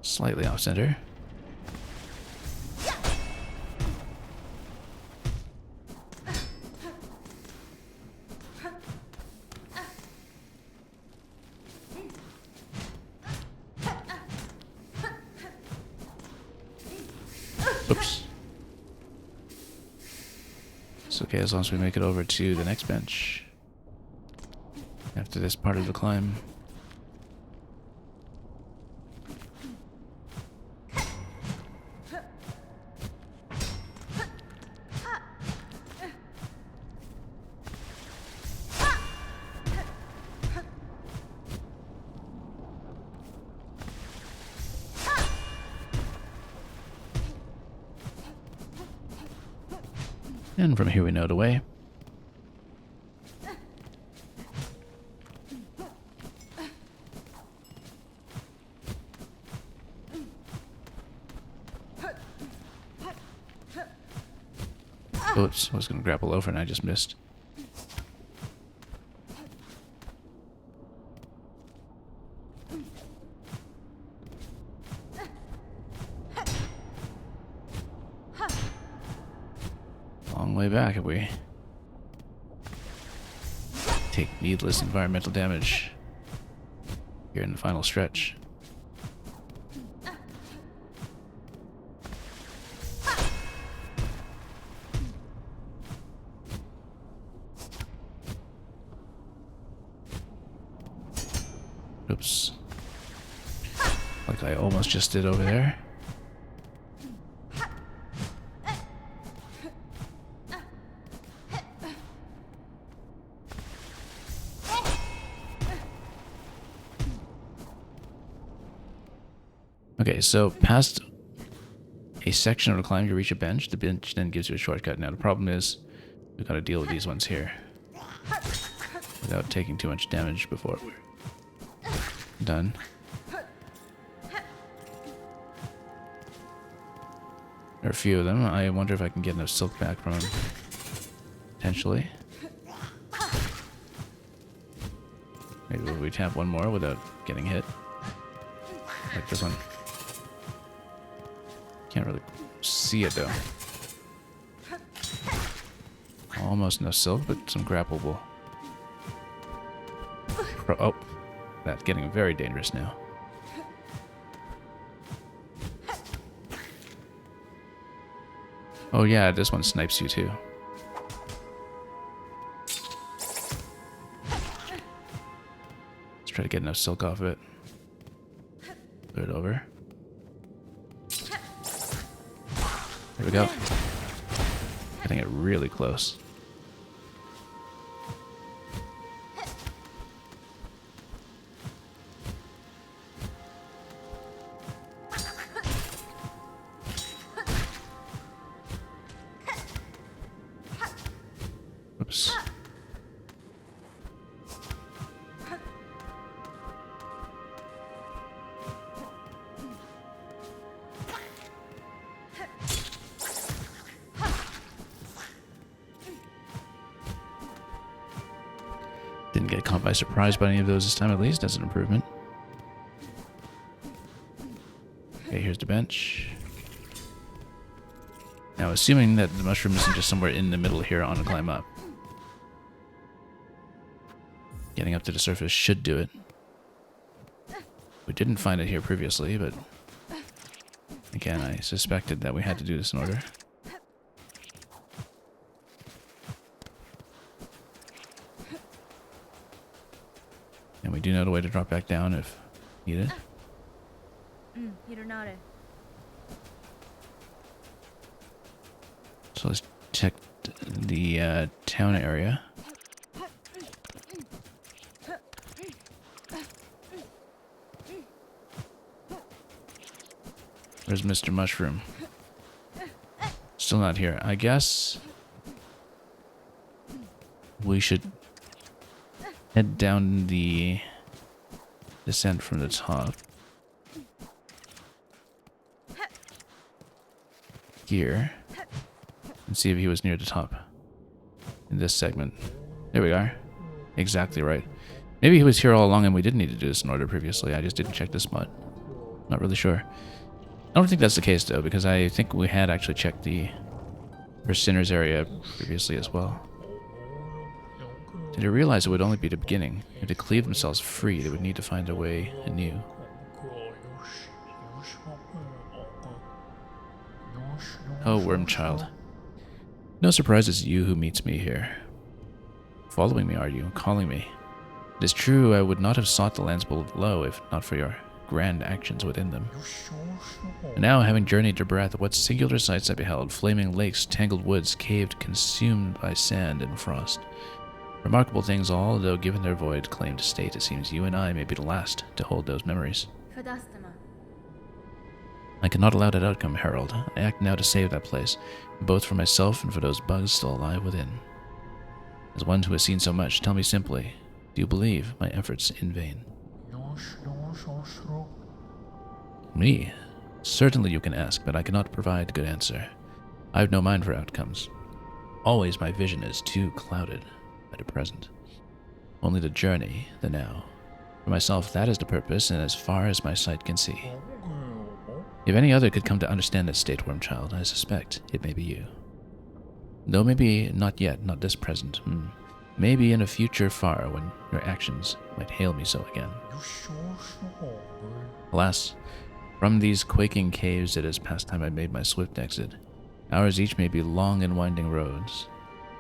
Slightly off center. Oops. It's okay as long as we make it over to the next bench after this part of the climb. And from here we know the way. Oops, I was going to grab a loafer and I just missed. Long way back if we take needless environmental damage here in the final stretch. Oops. Like I almost just did over there. Okay, so past a section of the climb, you reach a bench. The bench then gives you a shortcut. Now the problem is, we've got to deal with these ones here without taking too much damage before we're done. There are a few of them. I wonder if I can get enough silk back from them. Potentially. Maybe we tap one more without getting hit. Like this one. Can't really see it though. Almost no silk, but some grappleable. Oh, that's getting very dangerous now. Oh yeah, this one snipes you too. Let's try to get enough silk off of it. Put it over. There we go. Getting it really close. Oops. Didn't get caught by surprise by any of those this time, at least. That's an improvement. Okay, here's the bench. Now, assuming that the mushroom isn't just somewhere in the middle here on a climb up. Getting up to the surface should do it. We didn't find it here previously, but again, I suspected that we had to do this in order. And we do know the way to drop back down if needed. So let's check the town area. Where's Mr. Mushroom? Still not here. I guess we should head down the descent from the top. Here. And see if he was near the top. In this segment. There we are. Exactly right. Maybe he was here all along and we didn't need to do this in order previously. I just didn't check this spot. Not really sure. I don't think that's the case though, because I think we had actually checked the Sinner's area previously as well. Did they realize it would only be the beginning? If they cleave themselves free, they would need to find their way anew. Oh, worm child. No surprise it's you who meets me here. Following me, are you? Calling me? It is true I would not have sought the lands below if not for your grand actions within them. And now, having journeyed to breath, what singular sights I beheld, flaming lakes, tangled woods, caved, consumed by sand and frost. Remarkable things all, though given their void claimed state, it seems you and I may be the last to hold those memories. I cannot allow that outcome, Herald. I act now to save that place, both for myself and for those bugs still alive within. As one who has seen so much, tell me simply, do you believe my efforts in vain? Me? Certainly you can ask, but I cannot provide a good answer. I have no mind for outcomes. Always my vision is too clouded by the present. Only the journey, the now. For myself, that is the purpose, and as far as my sight can see. If any other could come to understand this state, worm child, I suspect it may be you. Though maybe not yet, not this present. Maybe in a future far, when your actions might hail me so again. Alas, from these quaking caves it is past time I made my swift exit. Ours each may be long and winding roads,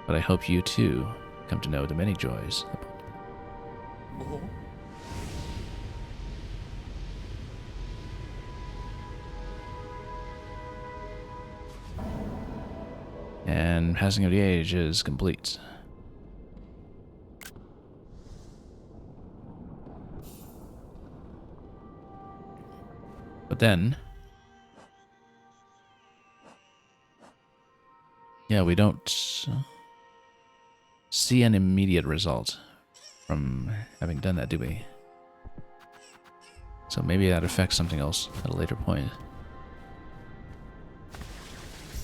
but I hope you too come to know the many joys. And passing of the age is complete. But then, yeah, we don't see an immediate result from having done that, do we? So maybe that affects something else at a later point.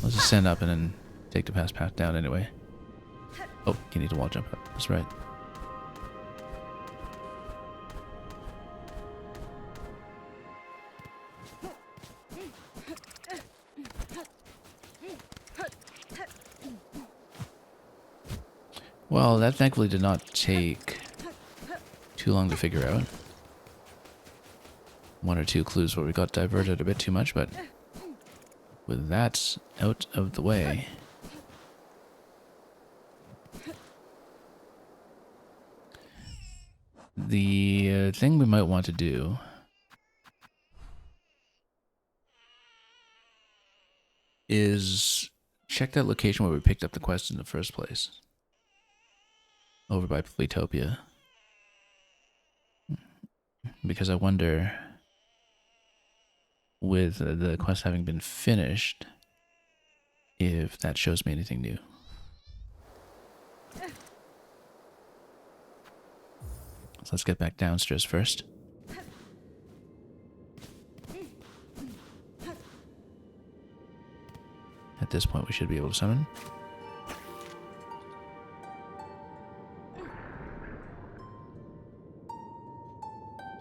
Let's just stand up and then take the path down anyway. Oh, you need to wall jump up. That's right. Well, that thankfully did not take too long to figure out. One or two clues where we got diverted a bit too much, but with that out of the way, the thing we might want to do is check that location where we picked up the quest in the first place. Over by Fleetopia. Because I wonder, with the quest having been finished, if that shows me anything new. So let's get back downstairs first. At this point we should be able to summon.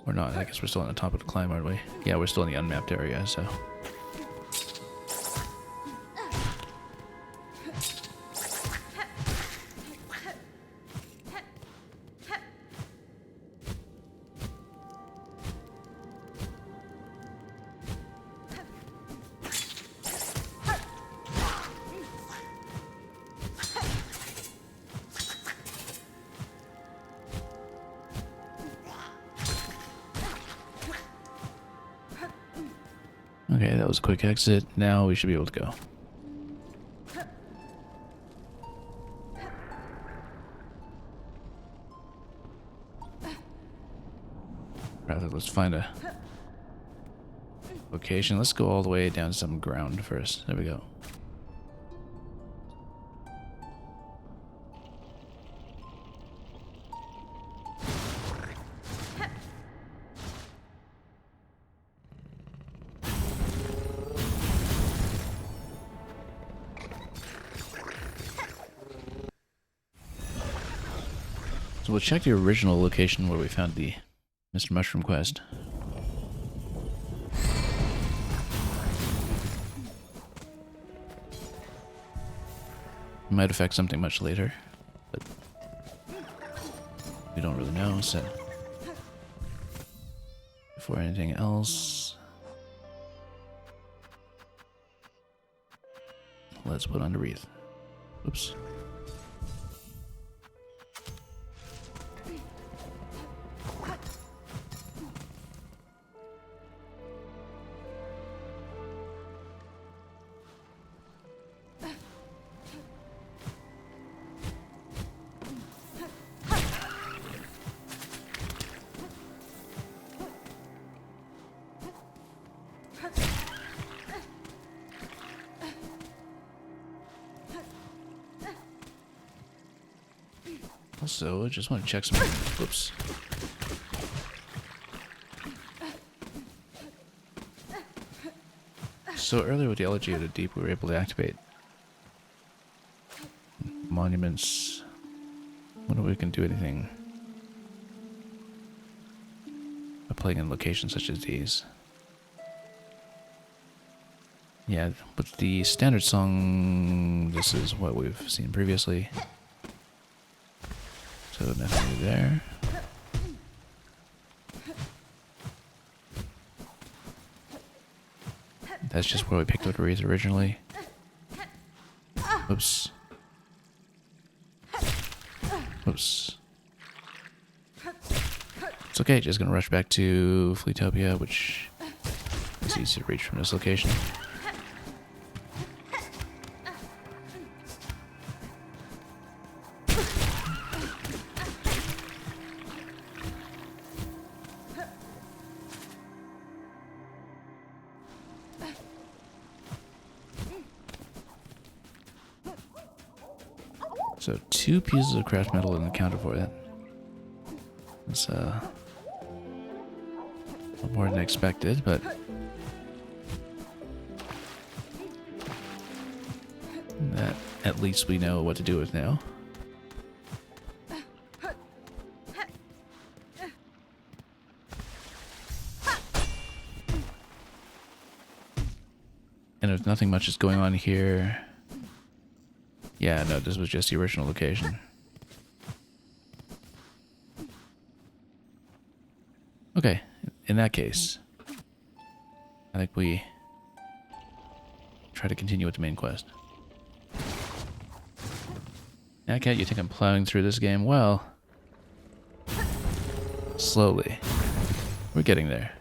Or not, I guess we're still on the top of the climb, aren't we? Yeah, we're still in the unmapped area, so... Okay, that was a quick exit. Now we should be able to go. Rather, let's find a location. Let's go all the way down to some ground first. There we go. So we'll check the original location where we found the Mr. Mushroom quest. It might affect something much later, but we don't really know, so before anything else, let's put on the wreath. Oops. Also, I just want to check some... Whoops. So earlier with the Elegy of the Deep, we were able to activate monuments. Wonder if we can do anything by playing in locations such as these. Yeah, with the standard song, this is what we've seen previously. So nothing new there. That's just where we picked up the wreath originally. Oops. Oops. It's okay, just gonna rush back to Fleetopia, which is easy to reach from this location. So 2 pieces of craft metal and accounted for that. It's more than expected, but that at least we know what to do with now. And if nothing much is going on here... Yeah, no, this was just the original location. Okay, in that case, I think we try to continue with the main quest. Now, Cat, you think I'm plowing through this game? Well, slowly. We're getting there.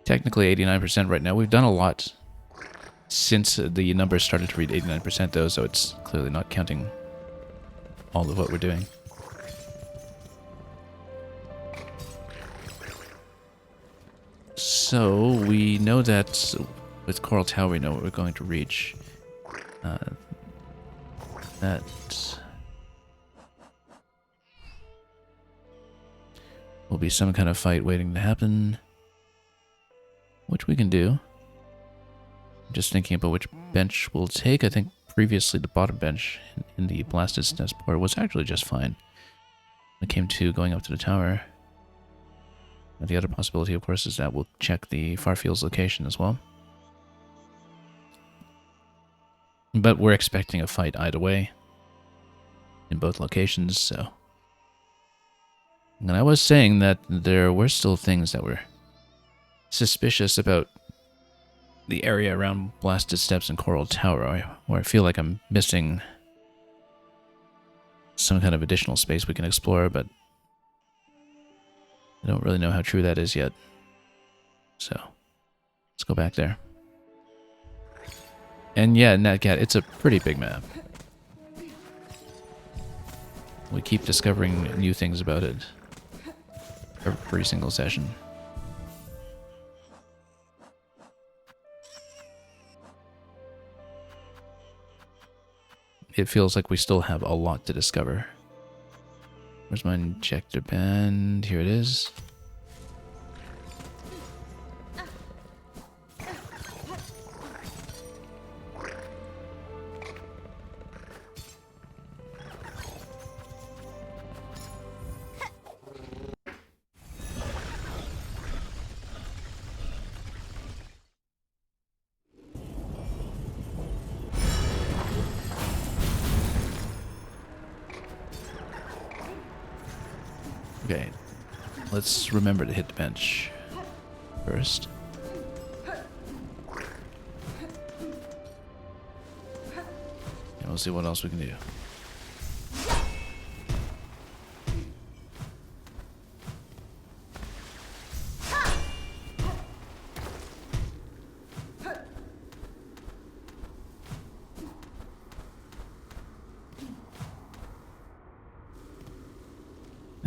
Technically 89% right now. We've done a lot since the numbers started to read 89% though, so it's clearly not counting all of what we're doing. So we know that with Coral Tower we know what we're going to reach. That will be some kind of fight waiting to happen, which we can do. I'm just thinking about which bench we'll take. I think previously the bottom bench in the Blasted Nest port was actually just fine when it came to going up to the tower. Now, the other possibility, of course, is that we'll check the Farfield's location as well. But we're expecting a fight either way in both locations, so... And I was saying that there were still things that were suspicious about the area around Blasted Steps and Coral Tower, where I feel like I'm missing some kind of additional space we can explore, but I don't really know how true that is yet. So, let's go back there. And yeah, Natcat, it's a pretty big map. We keep discovering new things about it every single session. It feels like we still have a lot to discover. Where's my injector band? Here it is. Okay, let's remember to hit the bench first. And we'll see what else we can do.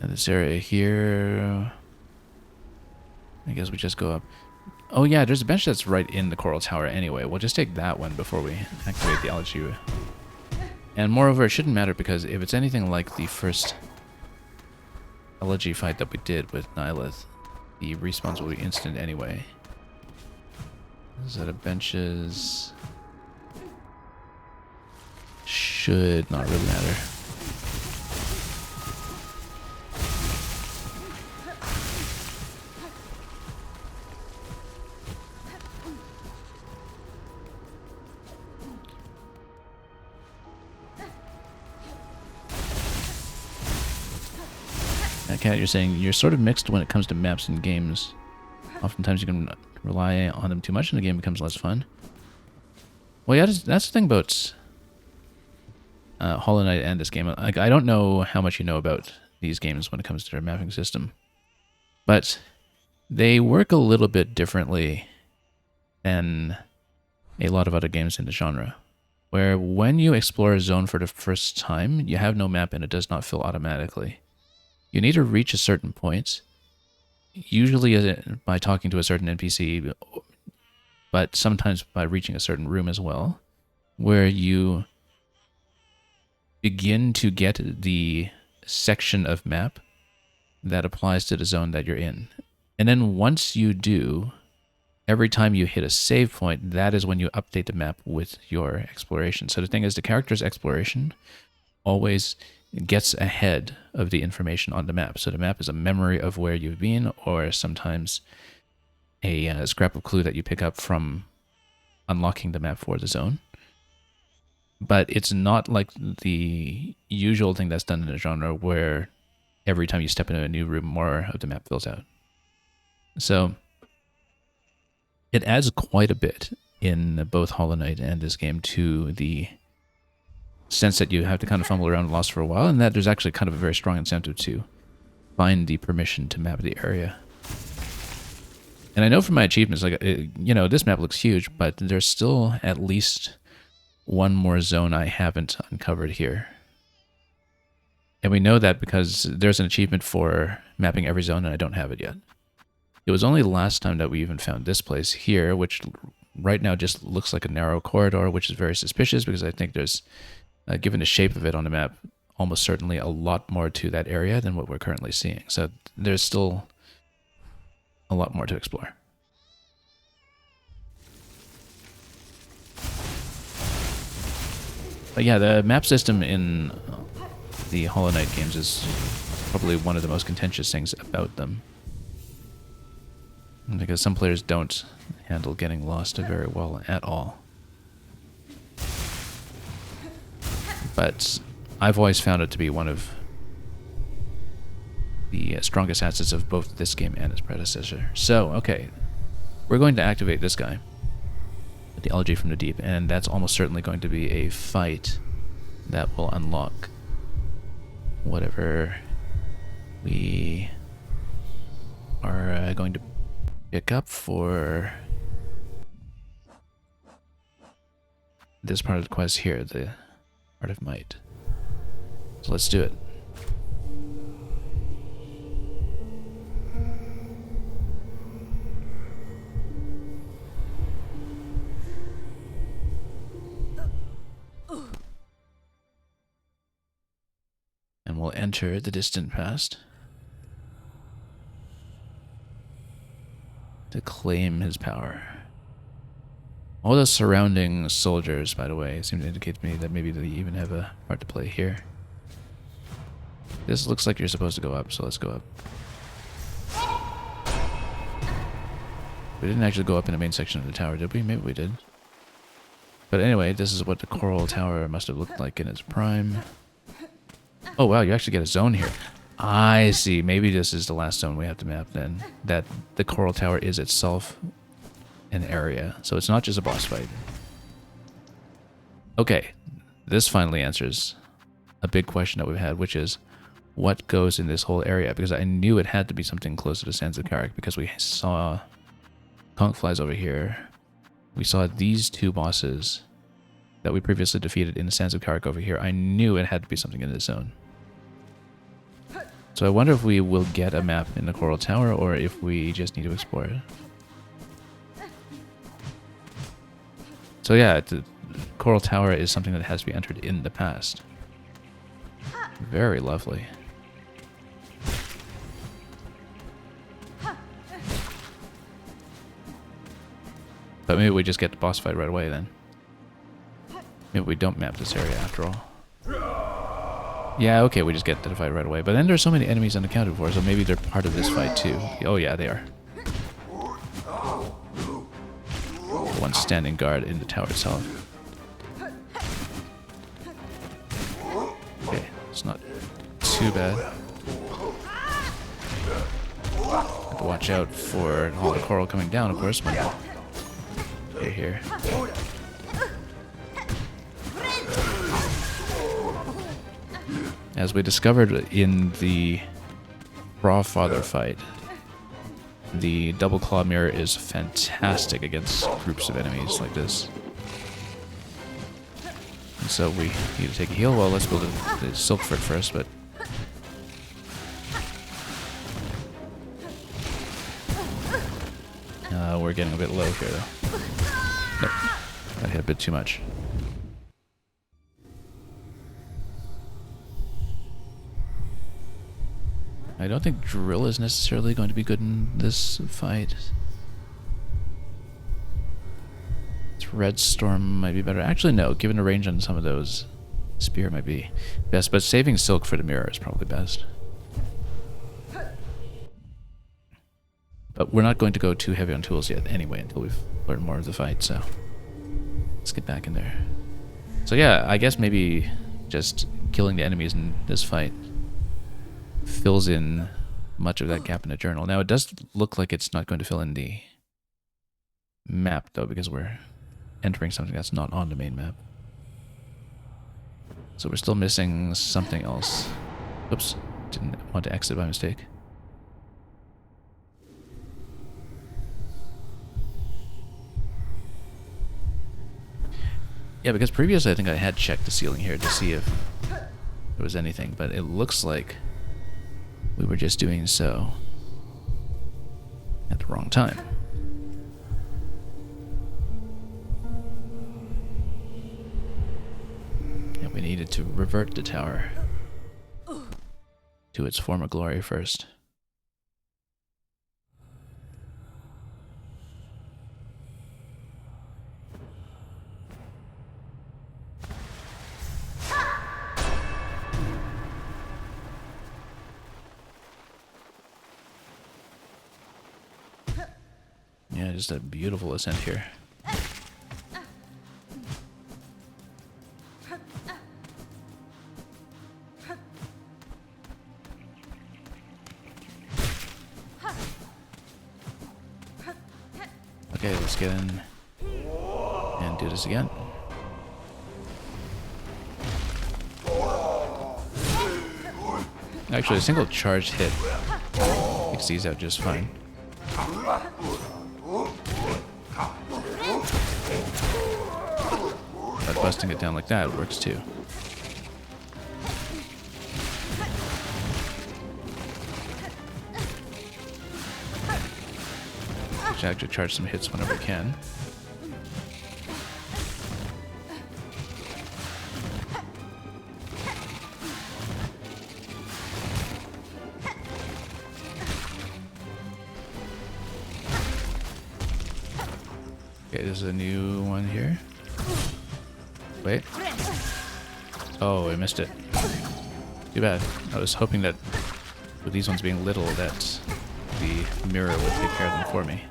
Now this area here, I guess we just go up. Oh yeah, there's a bench that's right in the Coral Tower anyway. We'll just take that one before we activate the elegy. And moreover, it shouldn't matter because if it's anything like the first elegy fight that we did with Nihilith, the respawns will be instant anyway. Set of benches should not really matter. Cat, you're saying you're sort of mixed when it comes to maps and games. Oftentimes you can rely on them too much and the game becomes less fun. Well, yeah, that's the thing about Hollow Knight and this game. Like, I don't know how much you know about these games when it comes to their mapping system, but they work a little bit differently than a lot of other games in the genre, where when you explore a zone for the first time, you have no map and it does not fill automatically. You need to reach a certain point, usually by talking to a certain NPC, but sometimes by reaching a certain room as well, where you begin to get the section of map that applies to the zone that you're in. And then once you do, every time you hit a save point, that is when you update the map with your exploration. So the thing is, the character's exploration always gets ahead of the information on the map. So the map is a memory of where you've been, or sometimes a scrap of clue that you pick up from unlocking the map for the zone. But it's not like the usual thing that's done in the genre where every time you step into a new room, more of the map fills out. So it adds quite a bit in both Hollow Knight and this game to the sense that you have to kind of fumble around Lost for a while, and that there's actually kind of a very strong incentive to find the permission to map the area. And I know from my achievements, like, you know, this map looks huge, but there's still at least one more zone I haven't uncovered here. And we know that because there's an achievement for mapping every zone, and I don't have it yet. It was only last time that we even found this place here, which right now just looks like a narrow corridor, which is very suspicious because I think there's, given the shape of it on the map, almost certainly a lot more to that area than what we're currently seeing. So there's still a lot more to explore. But yeah, the map system in the Hollow Knight games is probably one of the most contentious things about them. Because some players don't handle getting lost very well at all. But I've always found it to be one of the strongest assets of both this game and its predecessor. So, okay, we're going to activate this guy, the Elegy from the Deep, and that's almost certainly going to be a fight that will unlock whatever we are going to pick up for this part of the quest here, the Art of Might. So let's do it. And we'll enter the distant past to claim his power. All the surrounding soldiers, by the way, seem to indicate to me that maybe they even have a part to play here. This looks like you're supposed to go up, so let's go up. We didn't actually go up in the main section of the tower, did we? Maybe we did. But anyway, this is what the Coral Tower must have looked like in its prime. Oh wow, you actually get a zone here. I see. Maybe this is the last zone we have to map then. That the Coral Tower is itself an area. So it's not just a boss fight. Okay. This finally answers a big question that we've had, which is what goes in this whole area? Because I knew it had to be something closer to Sands of Karak because we saw conch flies over here. We saw these two bosses that we previously defeated in the Sands of Karak over here. I knew it had to be something in this zone. So I wonder if we will get a map in the Coral Tower or if we just need to explore it. So yeah, the Coral Tower is something that has to be entered in the past. Very lovely. But maybe we just get the boss fight right away then. Maybe we don't map this area after all. Yeah, okay, we just get to the fight right away. But then there's so many enemies unaccounted for, so maybe they're part of this fight too. Oh yeah, they are. The one standing guard in the tower itself. Okay, it's not too bad. Have to watch out for all the coral coming down, of course, when you're here. As we discovered in the Brawfather fight, the double claw mirror is fantastic against groups of enemies like this. And so we need to take a heal. Well, let's build the Silkford first, but we're getting a bit low here, though. Nope. That hit a bit too much. I don't think drill is necessarily going to be good in this fight. Red storm might be better. Actually, no. Given a range on some of those, spear might be best. But saving silk for the mirror is probably best. But we're not going to go too heavy on tools yet anyway until we've learned more of the fight. So let's get back in there. So yeah, I guess maybe just killing the enemies in this fight fills in much of that gap in the journal. Now it does look like it's not going to fill in the map though, because we're entering something that's not on the main map. So we're still missing something else. Oops, didn't want to exit by mistake. Yeah, because previously I think I had checked the ceiling here to see if there was anything, but it looks like we were just doing so at the wrong time. And we needed to revert the tower to its former glory first. Yeah, just a beautiful ascent here. Okay, let's get in and do this again. Actually, a single charged hit takes these out just fine. But busting it down like that works too. We should actually charge some hits whenever we can. Okay, there's a new one here. Wait. Oh, I missed it. Too bad. I was hoping that with these ones being little that the mirror would take care of them for me.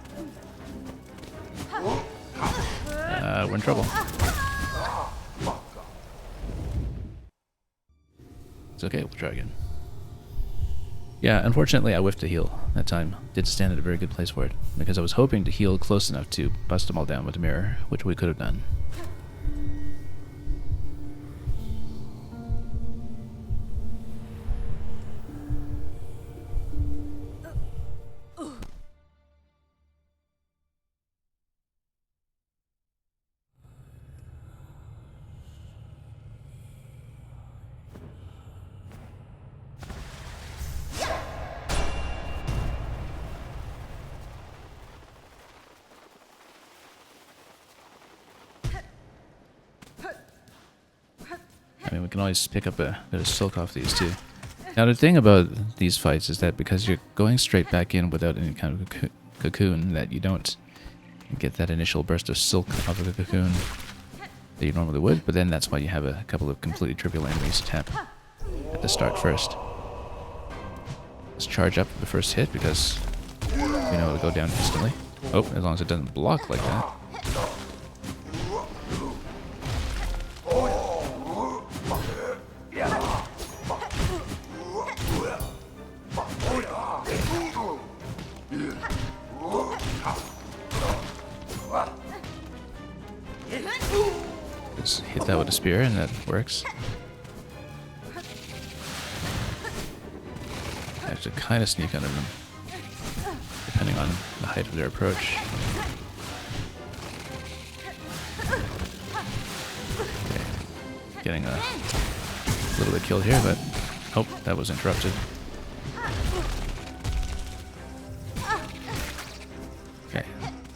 We're in trouble. It's okay, we'll try again. Yeah, unfortunately I whiffed a heal that time. Didn't stand at a very good place for it, because I was hoping to heal close enough to bust them all down with the mirror, which we could have done. I mean, we can always pick up a bit of silk off these too. Now the thing about these fights is that because you're going straight back in without any kind of cocoon, that you don't get that initial burst of silk off of a cocoon that you normally would, but then that's why you have a couple of completely trivial enemies to tap at the start first. Let's charge up the first hit because we know it'll go down instantly. Oh, as long as it doesn't block like that. Let's hit that with a spear and that works. I have to kind of sneak under them, depending on the height of their approach. Okay. Getting a little bit killed here, but oh, that was interrupted. Okay,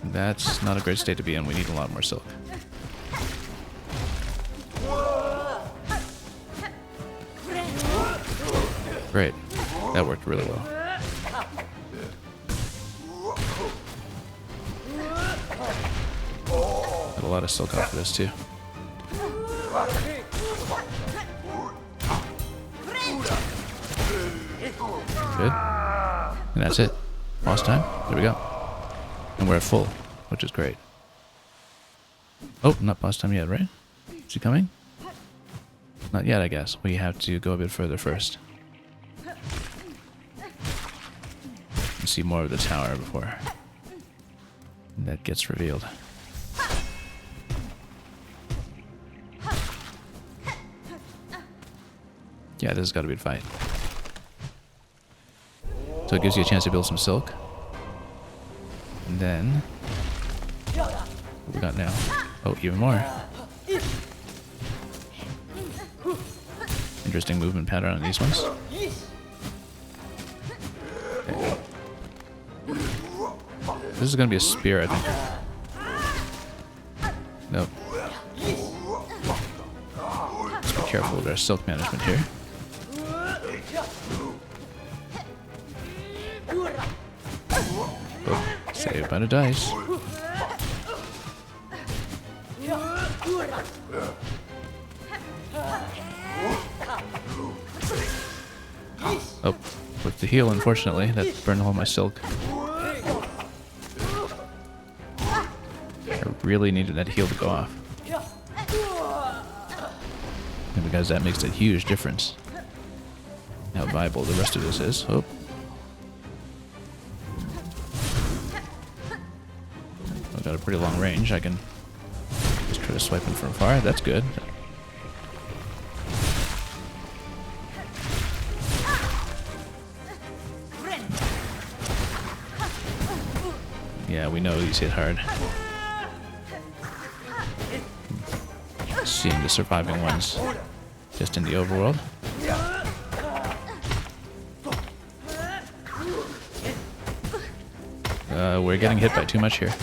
that's not a great state to be in. We need a lot more silk. Great. That worked really well. Got a lot of silk off of this too. Good. And that's it. Boss time. There we go. And we're at full, which is great. Oh, not boss time yet, right? Is he coming? Not yet, I guess. We have to go a bit further first. And see more of the tower before that gets revealed. Yeah, this has got to be a fight. So it gives you a chance to build some silk. And then... what we got now? Oh, even more. Interesting movement pattern on these ones. Okay. This is going to be a spear, I think. Nope. Let's be careful with our silk management here. Oh, saved by the dice. Oh, with the heal, unfortunately, that burned all my silk. I really needed that heal to go off. And because that makes a huge difference how viable the rest of this is. Oh. I've got a pretty long range. I can just try to swipe in from afar. That's good. Yeah, we know these hit hard. Seeing the surviving ones just in the overworld. We're getting hit by too much here.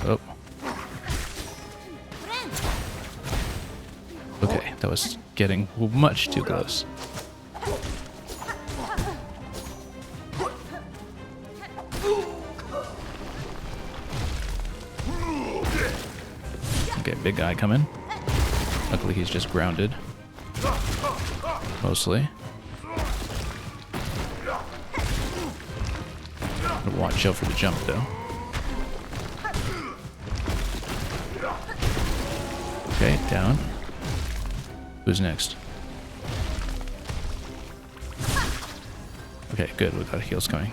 Oh. Okay, that was getting much too close. Okay, big guy coming. Luckily he's just grounded. Mostly. Watch out for the jump though. Okay, down. Who's next? Okay, good. We've got heals coming.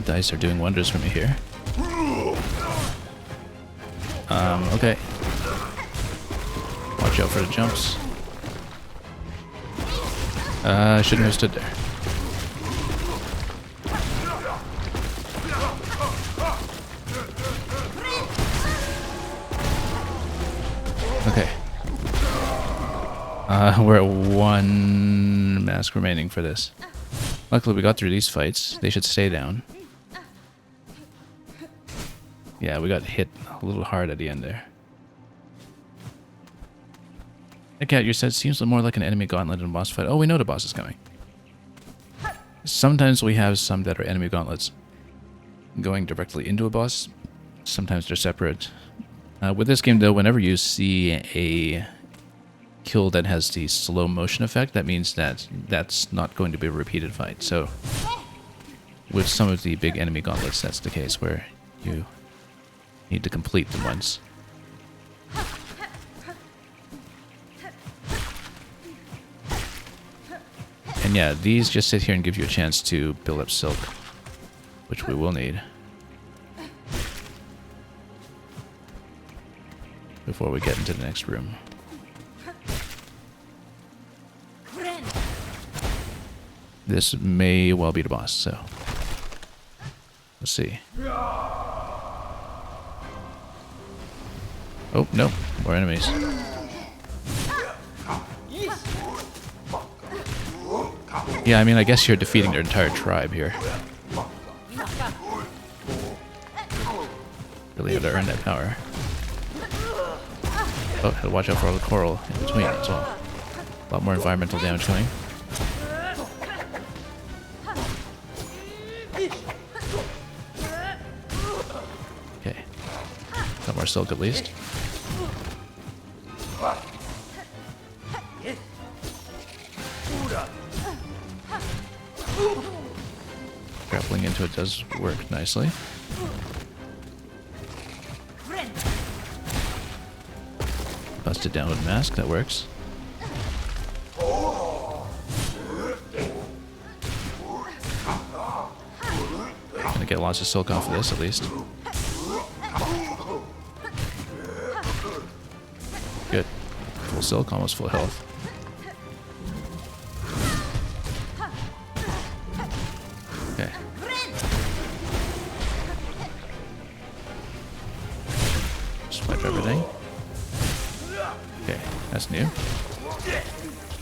Dice are doing wonders for me here. Okay. Watch out for the jumps. I shouldn't have stood there. Okay. We're at one mask remaining for this. Luckily we got through these fights. They should stay down. Yeah, we got hit a little hard at the end there. Hey Cat, you said seems more like an enemy gauntlet than a boss fight. Oh, we know the boss is coming. Sometimes we have some that are enemy gauntlets going directly into a boss. Sometimes they're separate. With this game though, whenever you see a kill that has the slow motion effect, that means that that's not going to be a repeated fight. So with some of the big enemy gauntlets, that's the case where you need to complete them once. And yeah, these just sit here and give you a chance to build up silk, which we will need before we get into the next room. This may well be the boss, so let's see. Oh, no. More enemies. Yeah, I mean, I guess you're defeating their entire tribe here. Really had to earn that power. Oh, had to watch out for all the coral in between as well. A lot more environmental damage coming. Okay. Got more silk at least. Grappling into it does work nicely. Busted down with mask, that works. Gonna get lots of silk off of this at least. Good. Full silk, almost full health. Okay. Just wipe everything. Okay, that's new.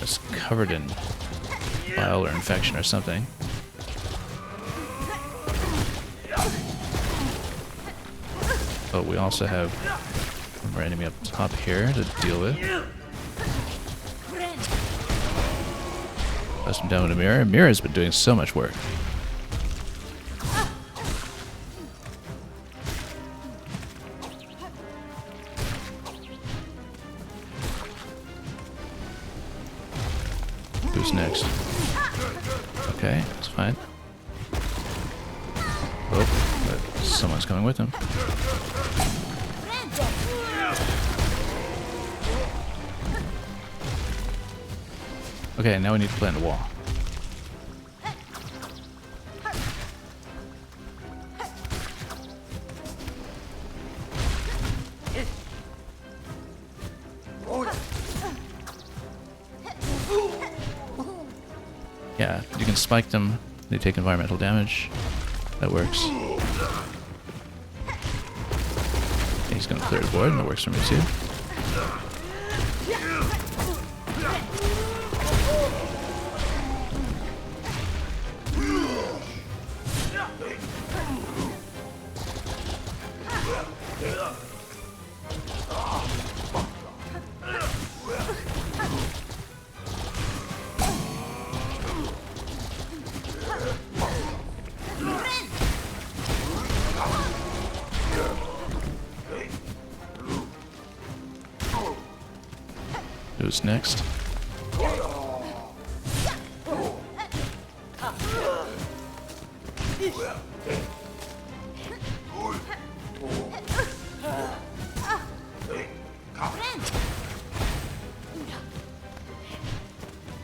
It's covered in bile or infection or something. But we also have one more enemy up top here to deal with. Bust him down with a mirror. Mirror's been doing so much work. Who's next? Okay, that's fine. Oh, but someone's coming with him. Okay, now we need to plant a wall. Yeah, you can spike them. They take environmental damage. That works. He's gonna clear the board, and that works for me too. Who's next?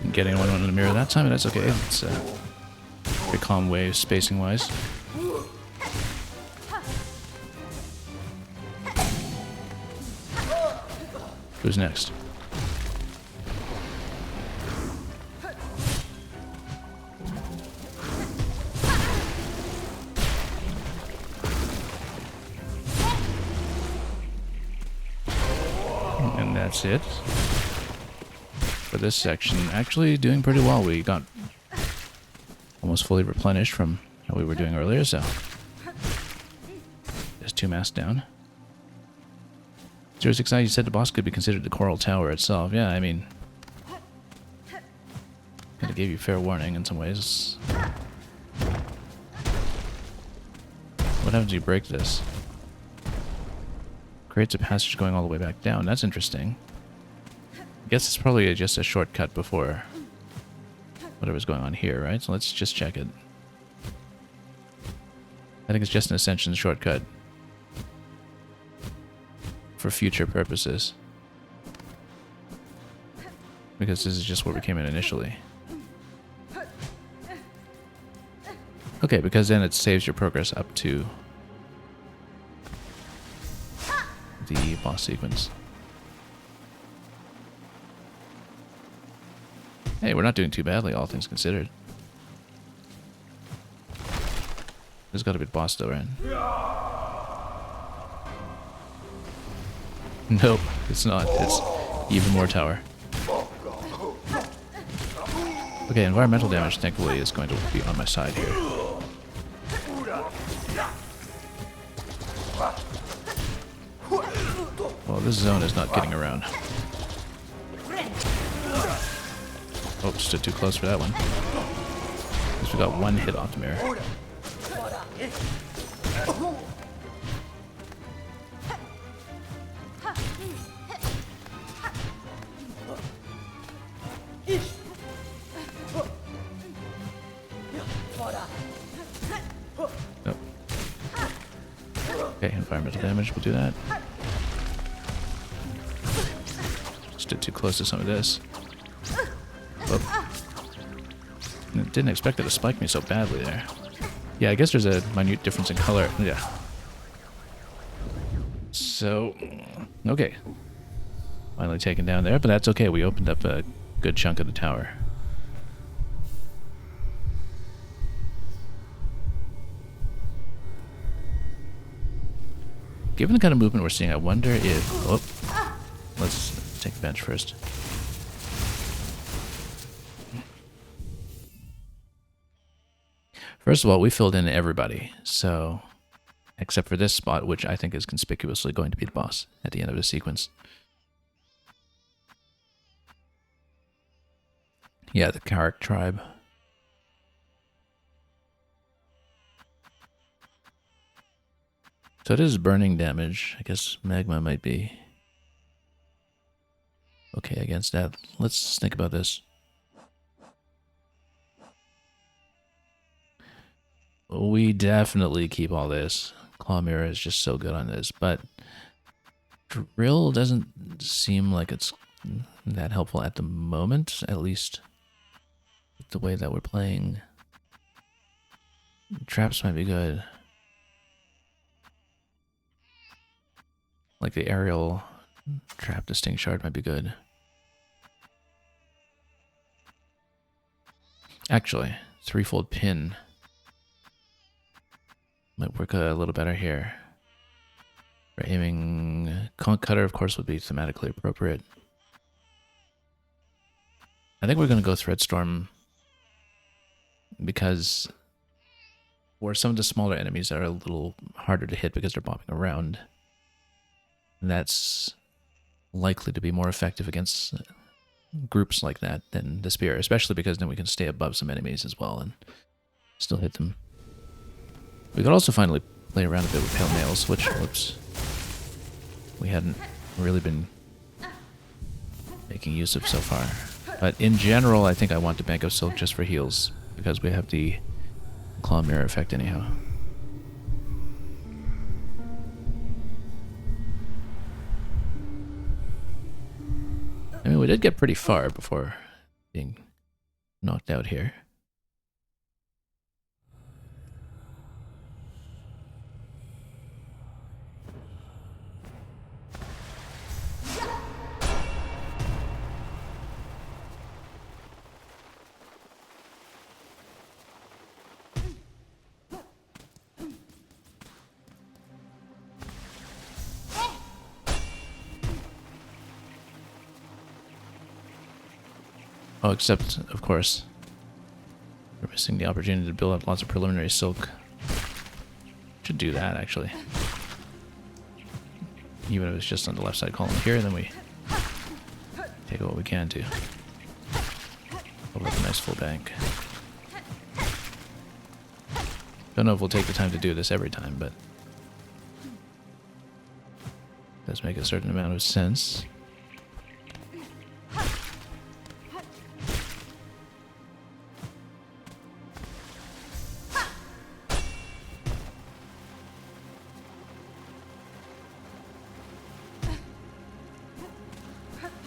Didn't get anyone on the mirror that time, but that's okay. It's a very calm wave, spacing-wise. Who's next? And that's it for this section. Actually doing pretty well. We got almost fully replenished from how we were doing earlier, so there's 2 masks down. 069, you said the boss could be considered the Coral Tower itself. Yeah, I mean, kind of gave you fair warning in some ways. What happens if you break this? Creates a passage going all the way back down. That's interesting. I guess it's probably just a shortcut before whatever's going on here, right? So let's just check it. I think it's just an ascension shortcut for future purposes. Because this is just where we came in initially. Okay, because then it saves your progress up to the boss sequence. Hey, we're not doing too badly, all things considered. There's got to be a boss though, right? Nope, it's not. It's even more tower. Okay, environmental damage thankfully is going to be on my side here. Well, this zone is not getting around. Oh, stood too close for that one. At least we got one hit off the mirror. Nope. Okay, environmental damage, we'll do that. Stood too close to some of this. Whoop. Didn't expect it to spike me so badly there. Yeah, I guess there's a minute difference in color. Yeah. So, okay. Finally taken down there, but that's okay. We opened up a good chunk of the tower. Given the kind of movement we're seeing, I wonder if... Oh, let's take the bench first. First of all, we filled in everybody, so... Except for this spot, which I think is conspicuously going to be the boss at the end of the sequence. Yeah, the Karak tribe. So it is burning damage. I guess magma might be okay against that. Let's think about this. We definitely keep all this. Claw Mirror is just so good on this, but Drill doesn't seem like it's that helpful at the moment, at least the way that we're playing. Traps might be good. Like the aerial trap distinct shard might be good. Actually, threefold pin might work a little better here. For aiming, Conch Cutter, of course, would be thematically appropriate. I think we're going to go Threadstorm because for some of the smaller enemies that are a little harder to hit because they're bobbing around, that's likely to be more effective against groups like that than the spear, especially because then we can stay above some enemies as well and still hit them. We could also finally play around a bit with Pale Nails, which, whoops, we hadn't really been making use of so far. But in general, I think I want to bank of Silk just for heals, because we have the Claw Mirror effect anyhow. I mean, we did get pretty far before being knocked out here. Oh, except, of course, we're missing the opportunity to build up lots of preliminary silk. Should do that, actually. Even if it's just on the left side column here, then we take what we can to build up a nice full bank. Don't know if we'll take the time to do this every time, but it does make a certain amount of sense.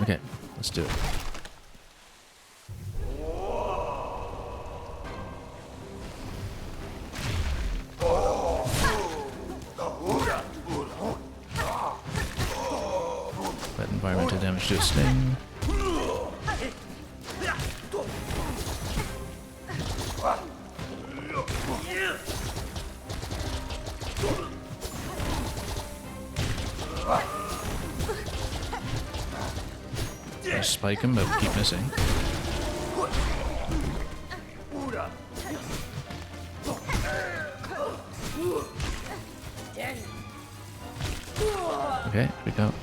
Okay, let's do it. Let environmental damage do a sting. spike him, but keep missing. Okay, here we go.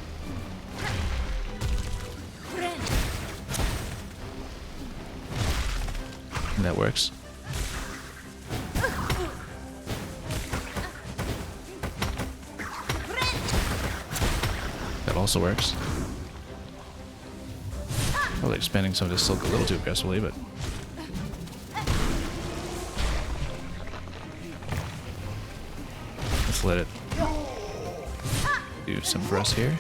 And that works. That also works. Probably expanding some of this silk a little too aggressively, but let's let it do some for us here.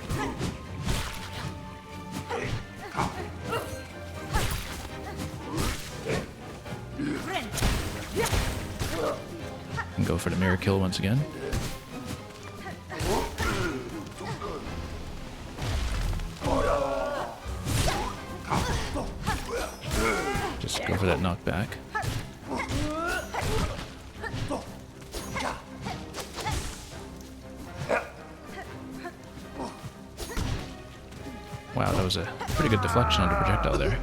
And go for the mirror kill once again. Just go for that knockback. Wow, that was a pretty good deflection on the projectile there.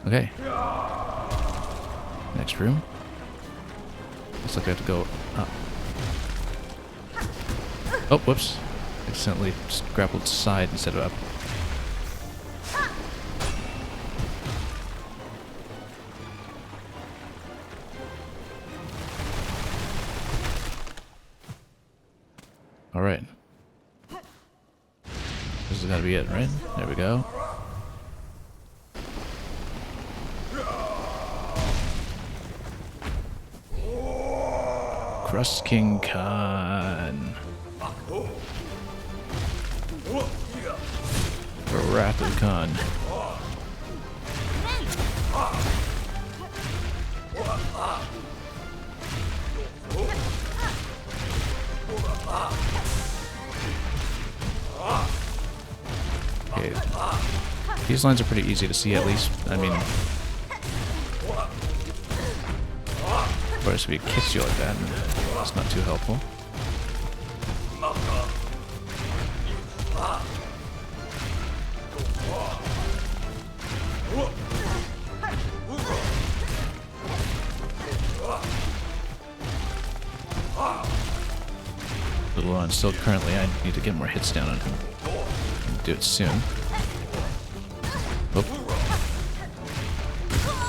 Okay. Next room. Looks like I have to go up. Oh, whoops. Accidentally grappled side instead of up. Alright. This has got to be it, right? There we go. Crust King Khan. The Wrath of Khan. Okay. These lines are pretty easy to see, at least. I mean, of course, if he kicks you like that, it's not too helpful. A little on still currently. I need to get more hits down on him. Do it soon.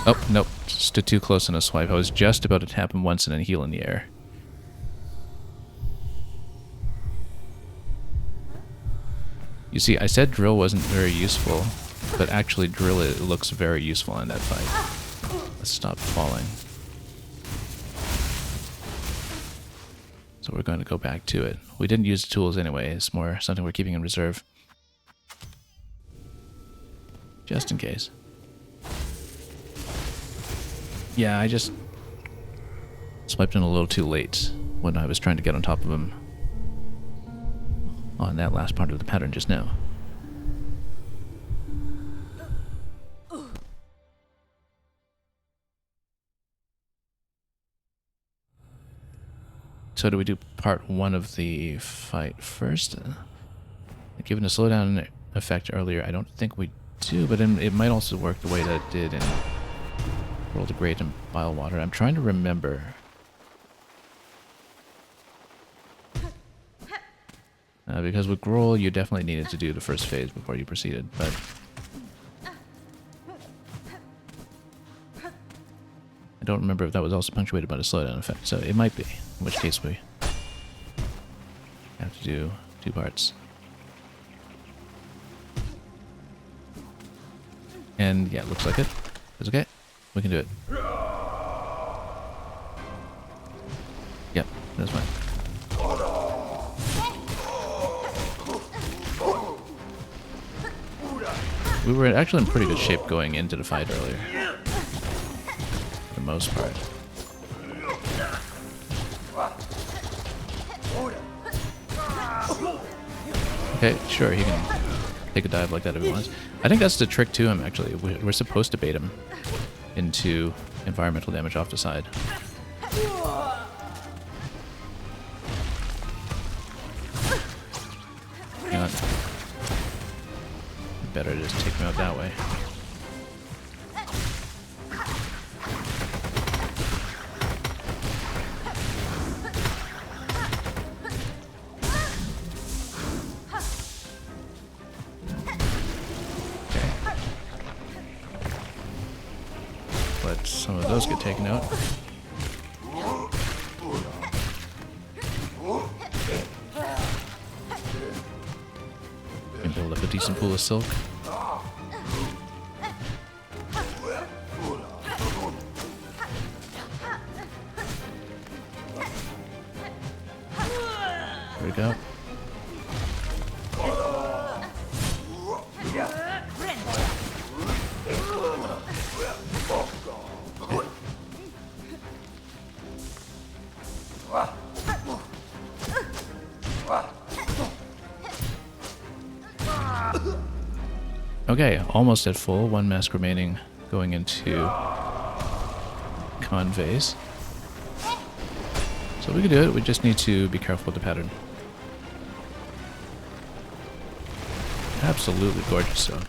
Oh, nope. Stood too close on a swipe. I was just about to tap him once and then heal in the air. You see, I said drill wasn't very useful, but actually drill it looks very useful in that fight. Let's stop falling. So we're going to go back to it. We didn't use the tools anyway. It's more something we're keeping in reserve. Just in case. Yeah, I just swiped in a little too late when I was trying to get on top of him on that last part of the pattern just now. So do we do part 1 of the fight first? Given the slowdown effect earlier, I don't think we do, but it might also work the way that it did in World of Great and Bile Water. I'm trying to remember. Because with Grohl, you definitely needed to do the first phase before you proceeded, but I don't remember if that was also punctuated by the slowdown effect, so it might be, in which case we have to do 2 parts. And yeah, it looks like it. It's okay. We can do it. Yep, that's fine. We were actually in pretty good shape going into the fight earlier. For the most part. Okay, sure, he can take a dive like that if he wants. I think that's the trick to him, actually. We're supposed to bait him into environmental damage off the side. Hang on. better to just take him out that way. Let some of those get taken out. And build up a decent pool of silk. There we go. Okay, almost at full. One mask remaining going into Conveys. So we can do it, we just need to be careful with the pattern. Absolutely gorgeous though.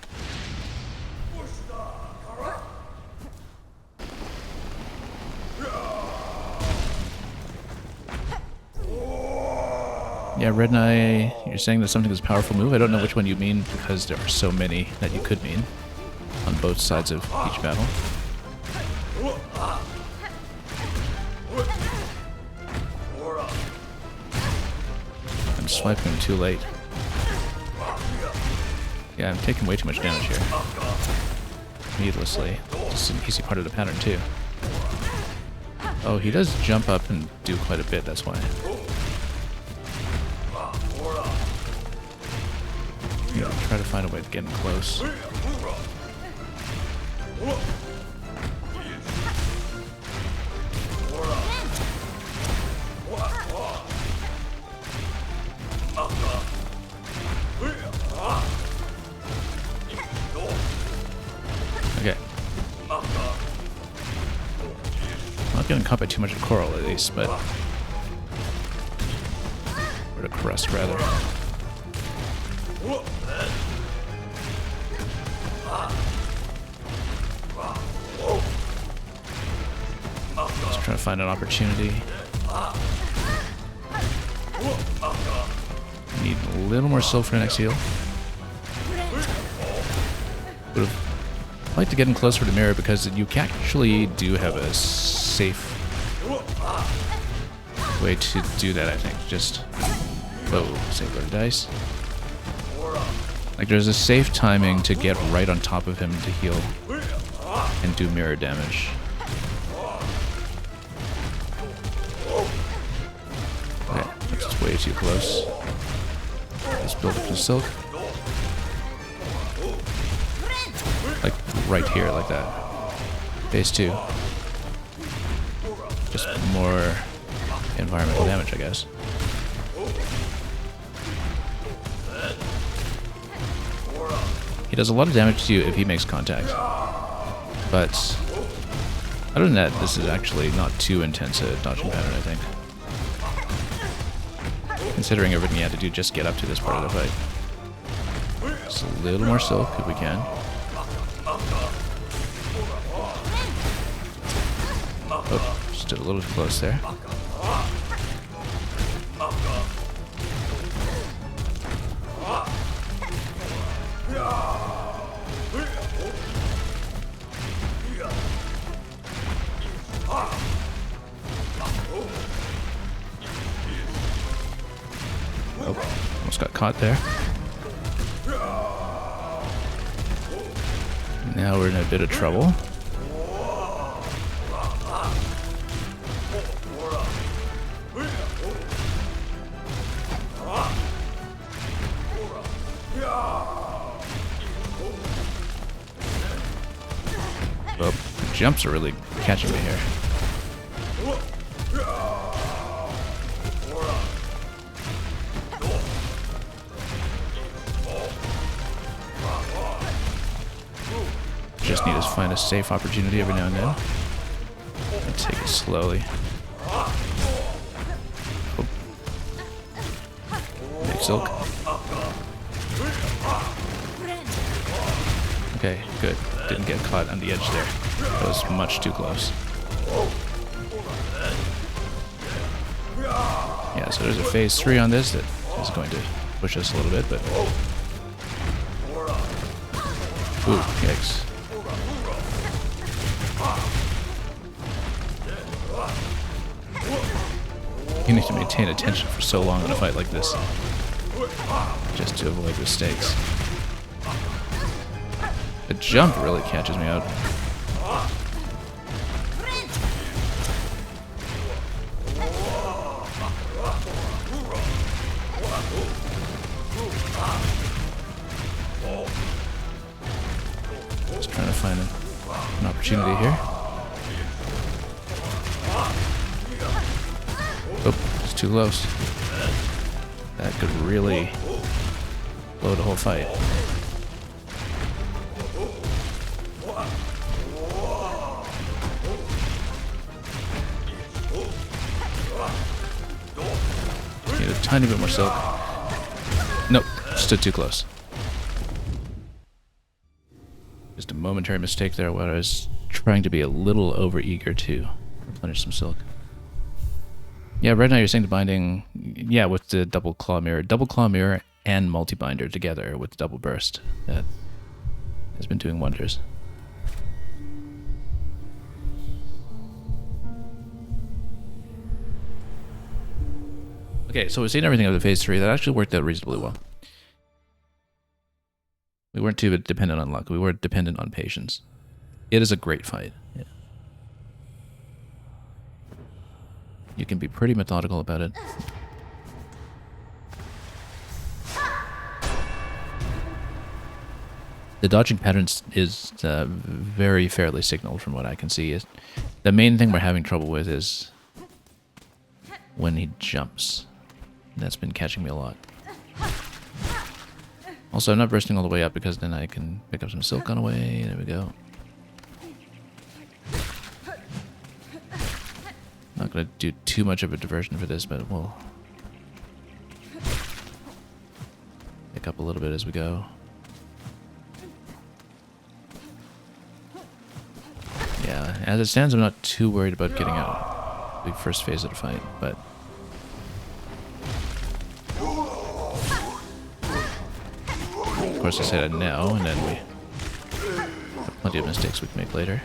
Yeah, Red and I, you're saying that something is a powerful move. I don't know which one you mean because there are so many that you could mean on both sides of each battle. I'm swiping him too late. Yeah, I'm taking way too much damage here. Needlessly. Just an easy part of the pattern too. Oh, he does jump up and do quite a bit, that's why. Yeah, try to find a way to get him close. Okay. Not getting caught by too much of coral at least, but... or the crust, rather. Just trying to find an opportunity. Need a little more silk for the next heal. Would have liked to get him closer to mirror because you actually do have a safe way to do that, I think. Just... oh, save our dice. Like, there's a safe timing to get right on top of him to heal and do mirror damage. Okay, that's just way too close. Let's build up the silk. Like, right here, like that. Phase 2. Just more environmental damage, I guess. He does a lot of damage to you if he makes contact. But other than that, this is actually not too intense a dodging pattern, I think. Considering everything you had to do just get up to this part of the fight. Just a little more silk if we can. Oh, just did a little too close there. Oh, almost got caught there. Now we're in a bit of trouble. Oh, the jumps are really catching me here. Just need to find a safe opportunity every now and then. And take it slowly. Oh. Big silk. Okay, good. Didn't get caught on the edge there. That was much too close. Yeah, so there's a phase 3 on this that is going to push us a little bit, but... Ooh, yikes. You need to maintain attention for so long in a fight like this, just to avoid mistakes. The jump really catches me out. Just trying to find an opportunity here. Oh, it's too close. That could really blow the whole fight. Need a tiny bit more silk. Nope, stood too close. Just a momentary mistake there where I was trying to be a little over-eager to replenish some silk. Yeah, right now you're saying the binding, yeah, with the double claw mirror and multi-binder together with double burst. That has been doing wonders. Okay, so we've seen everything of the phase 3. That actually worked out reasonably well. We weren't too dependent on luck. We were dependent on patience. It is a great fight. Yeah. You can be pretty methodical about it. The dodging patterns is very fairly signaled from what I can see. The main thing we're having trouble with is when he jumps. That's been catching me a lot. Also, I'm not bursting all the way up because then I can pick up some silk on the way. There we go. Not going to do too much of a diversion for this, but we'll pick up a little bit as we go. Yeah, as it stands, I'm not too worried about getting out the first phase of the fight, but of course I said no, and then we have plenty of mistakes we can make later.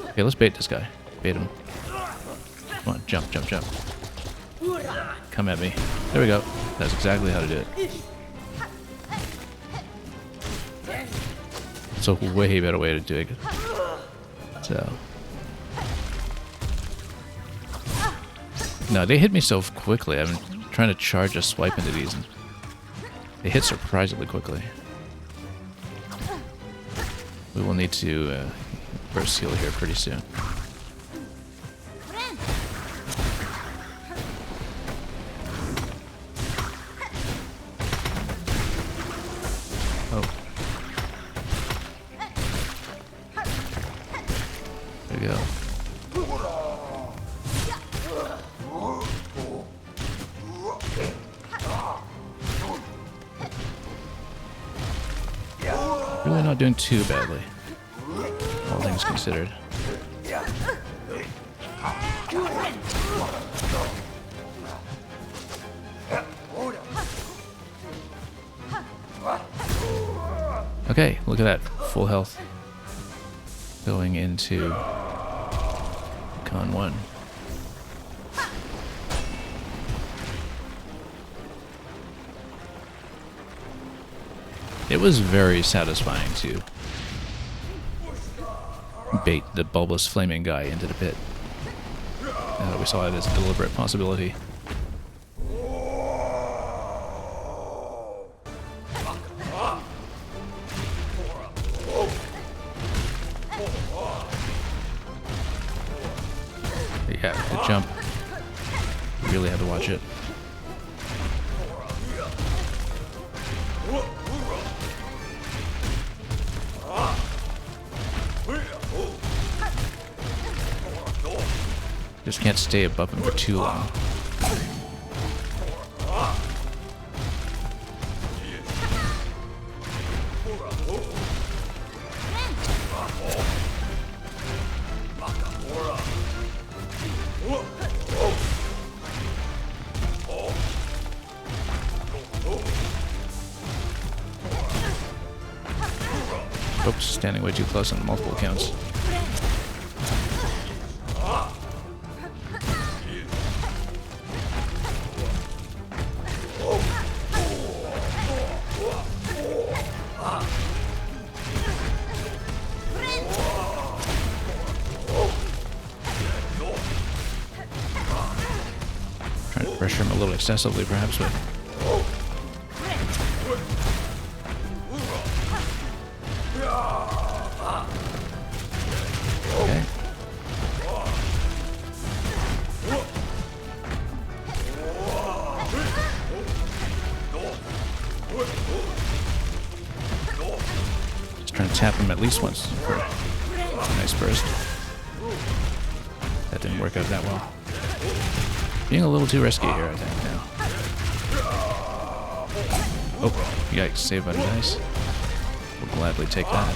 Okay, let's bait this guy. Bait him. Come on, jump, jump, jump. Come at me. There we go. That's exactly how to do it. It's a way better way to do it. So. No, they hit me so quickly. I'm trying to charge a swipe into these, and they hit surprisingly quickly. We will need to burst heal here pretty soon. Oh. There we go. Really not doing too badly, all things considered. Okay, look at that. Full health. Going into Con 1. It was very satisfying to bait the bulbous flaming guy into the pit. We saw it as a deliberate possibility. Yeah, the jump. You really have to watch it. Just can't stay above him for too long. Oops, standing way too close on multiple accounts. Trying to pressure him a little excessively, perhaps, but... Okay. Just trying to tap him at least once for a nice burst. That didn't work out that well. Being a little too risky here, I think, now. Oh, yikes, save by the dice. We'll gladly take that.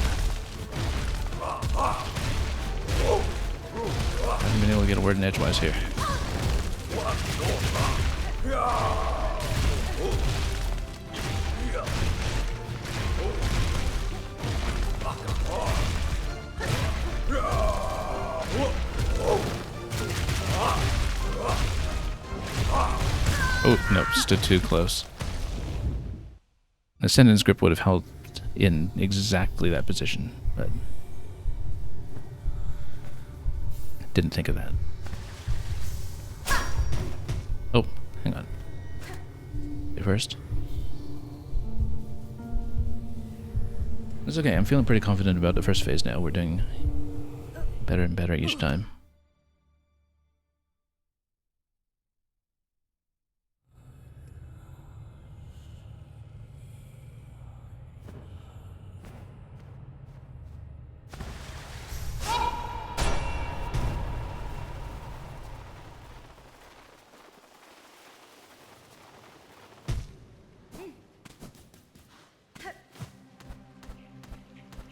Haven't been able to get a word in edgewise here. Oh, no, stood too close. The sentence grip would have held in exactly that position, but didn't think of that. Oh, hang on. Wait first. It's okay, I'm feeling pretty confident about the first phase now. We're doing better and better each time.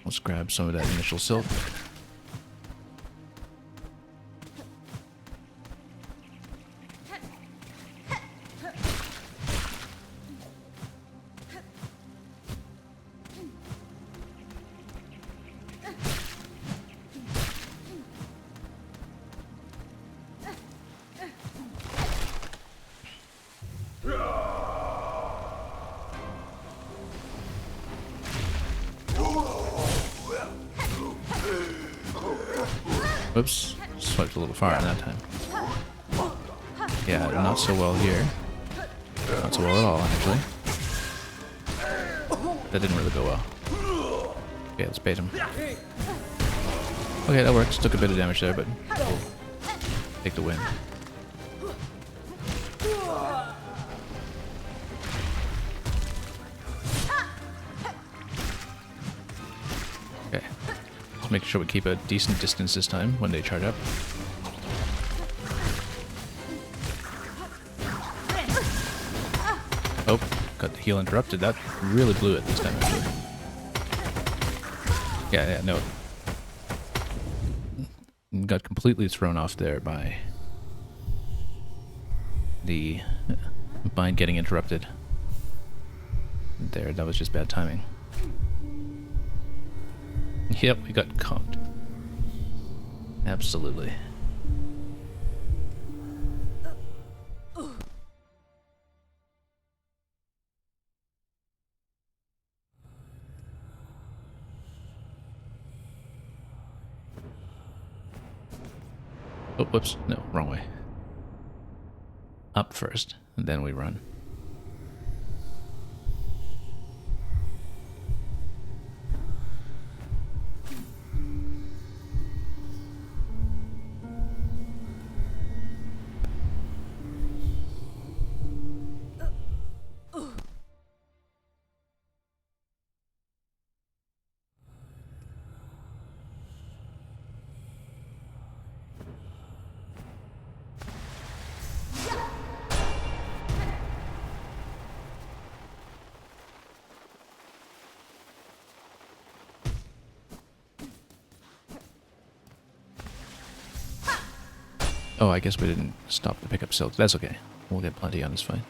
Let's grab some of that initial silk. Whoops, swiped a little far that time. Yeah, not so well here. Not so well at all, actually. That didn't really go well. Okay, let's bait him. Okay, that works. Took a bit of damage there, but we'll take the win. Okay. Let's make sure we keep a decent distance this time when they charge up. Oh, got the heal interrupted. That really blew it this time, actually. Yeah, no. Got completely thrown off there by the bind getting interrupted. There, that was just bad timing. Yep, we got caught. Absolutely. Oh, whoops. No, wrong way. Up first, and then we run. Oh, I guess we didn't stop to pick up silk. That's okay. We'll get plenty on this fight.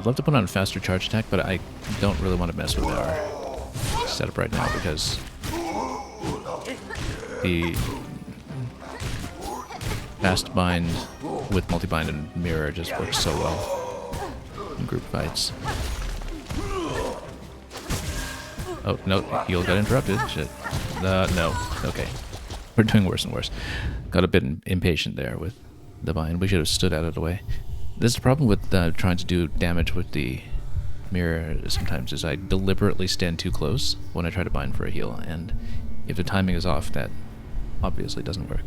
I'd love to put on a faster charge attack, but I don't really want to mess with our setup right now because the fast bind with multi-bind and mirror just works so well in group fights. Oh, no, heal got interrupted. Shit. No. Okay. We're doing worse and worse. Got a bit impatient there with the bind. We should have stood out of the way. This is the problem with trying to do damage with the mirror sometimes is I deliberately stand too close when I try to bind for a heal, and if the timing is off, that obviously doesn't work.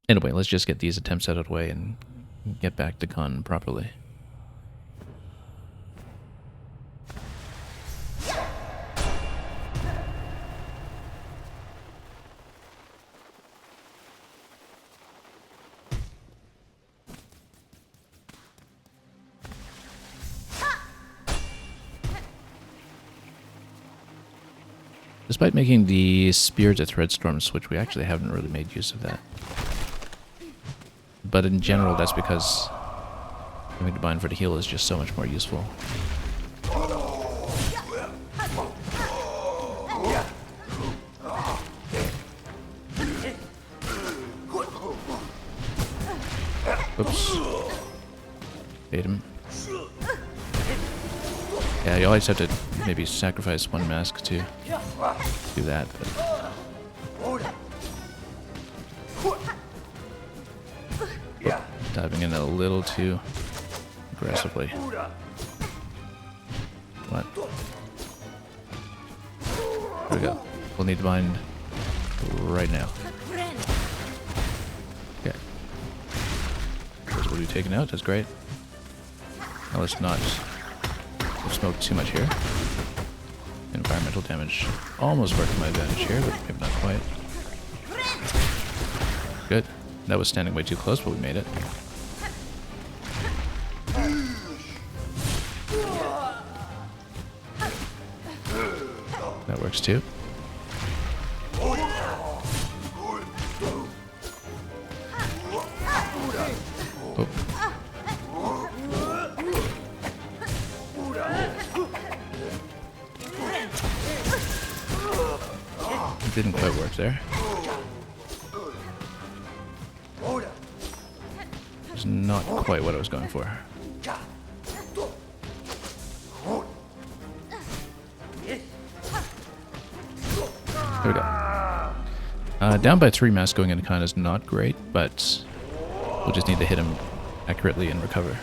Anyway, let's just get these attempts out of the way and get back to con properly. Despite making the Spear to Threadstorm switch, we actually haven't really made use of that. But in general, that's because having to bind for the heal is just so much more useful. Oops. Bait him. Yeah, you always have to maybe sacrifice one mask to do that. But diving in a little too aggressively. What? There we go. We'll need to bind right now. Okay. Those will be taken out. That's great. Now let's not smoke too much here. Environmental damage almost worked to my advantage here, but maybe not quite. Good. That was standing way too close, but we made it. That works too. Oh. It didn't quite work there. It's not quite what I was going for. There we go. Down by 3 mass going into con is not great, but we'll just need to hit him accurately and recover.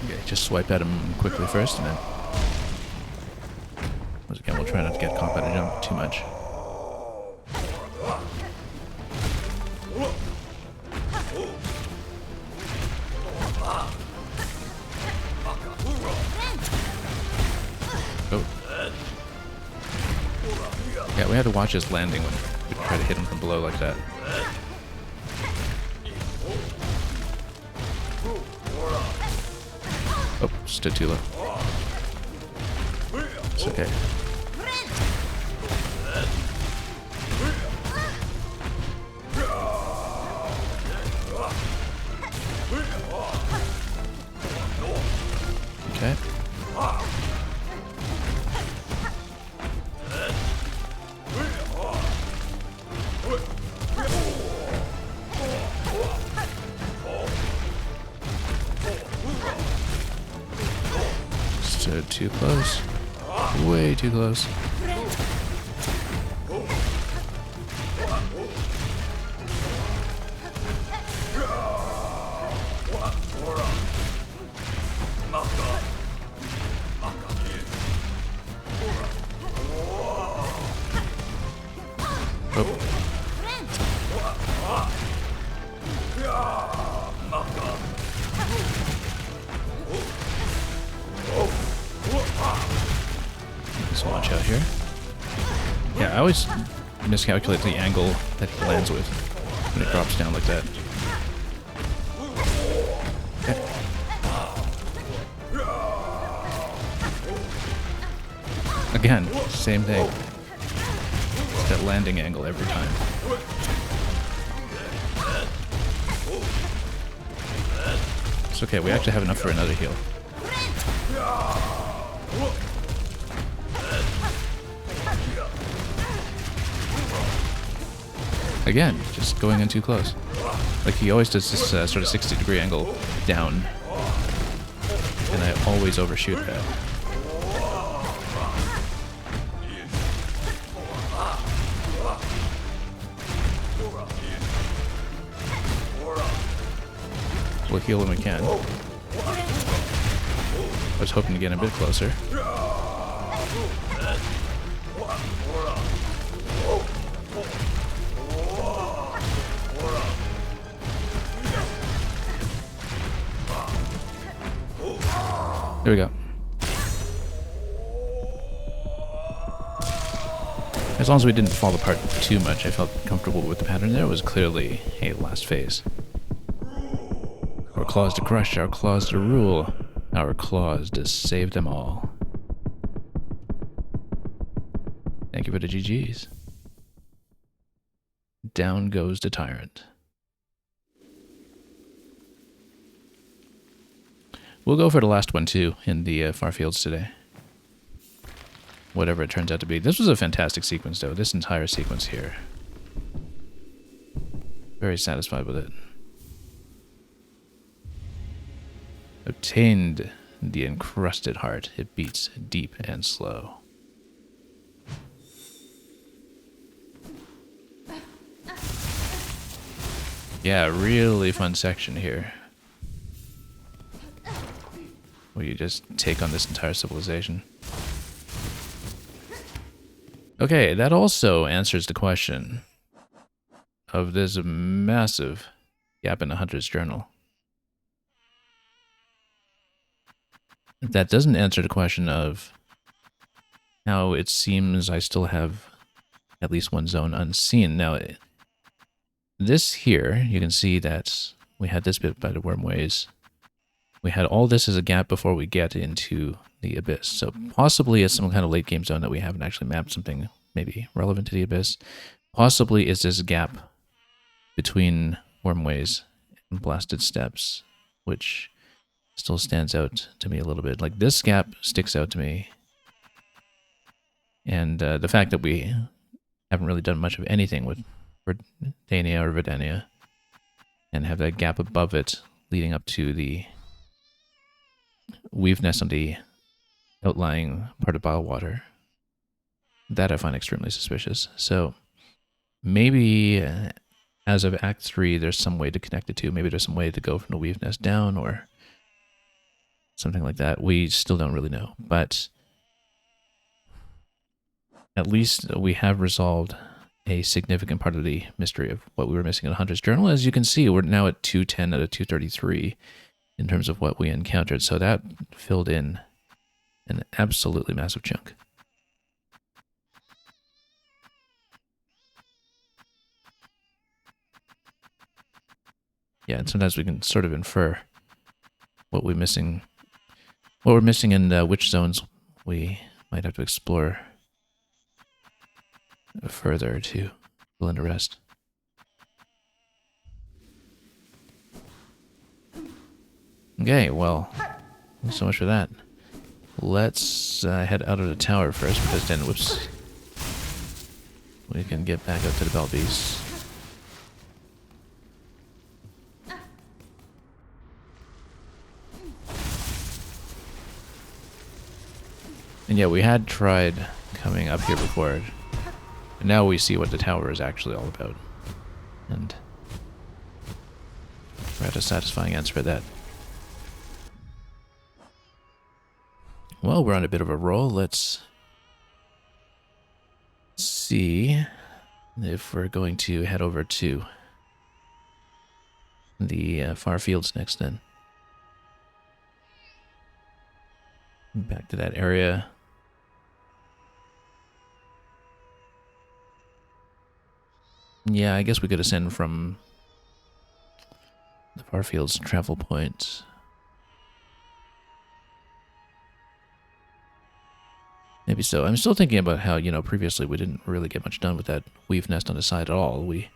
Okay, just swipe at him quickly first, and then once again we'll try not to get caught by the jump too much. Oh. Yeah, we had to watch his landing when we try to hit him from below like that. Oh, stood too low. It's okay. Okay. Stood too close. Way too close. Let's watch out here. Yeah, I always miscalculate the angle that he lands with when it drops down like that. Again, same thing. It's that landing angle every time. It's okay, we actually have enough for another heal. Again, just going in too close. Like, he always does this sort of 60-degree angle down. And I always overshoot that. We'll heal when we can. I was hoping to get a bit closer. There we go. As long as we didn't fall apart too much, I felt comfortable with the pattern there. It was clearly a last phase. Our claws to crush, our claws to rule, our claws to save them all. Thank you for the GGs. Down goes the tyrant. We'll go for the last one too in the far fields today. Whatever it turns out to be. This was a fantastic sequence though, this entire sequence here. Very satisfied with it. Obtained the encrusted heart. It beats deep and slow. Yeah, really fun section here. Where you just take on this entire civilization. Okay, that also answers the question of this massive gap in the Hunter's Journal. That doesn't answer the question of how it seems I still have at least one zone unseen. Now, this here, you can see that we had this bit by the wormways. We had all this as a gap before we get into the Abyss. So possibly it's some kind of late game zone that we haven't actually mapped something maybe relevant to the Abyss. Possibly it's this gap between wormways and blasted steps, which still stands out to me a little bit. Like, this gap sticks out to me. And the fact that we haven't really done much of anything with Verdania or Verdania and have that gap above it leading up to the weave nest on the outlying part of Bilewater, that I find extremely suspicious. So maybe as of Act 3, there's some way to connect the two. Maybe there's some way to go from the weave nest down or something like that. We still don't really know. But at least we have resolved a significant part of the mystery of what we were missing in Hunter's Journal. As you can see, we're now at 210 out of 233 in terms of what we encountered. So that filled in an absolutely massive chunk. Yeah, and sometimes we can sort of infer what we're missing and which zones we might have to explore further to fill in the rest. Okay, well, thanks so much for that. Let's head out of the tower first, because then, whoops, we can get back up to the Bell Beast. And yeah, we had tried coming up here before, and now we see what the tower is actually all about. And we're at a satisfying answer for that. Well, we're on a bit of a roll. Let's see if we're going to head over to the far fields next then. Back to that area. Yeah, I guess we could ascend from the far fields travel point. Maybe so. I'm still thinking about how, previously we didn't really get much done with that weave nest on the side at all. We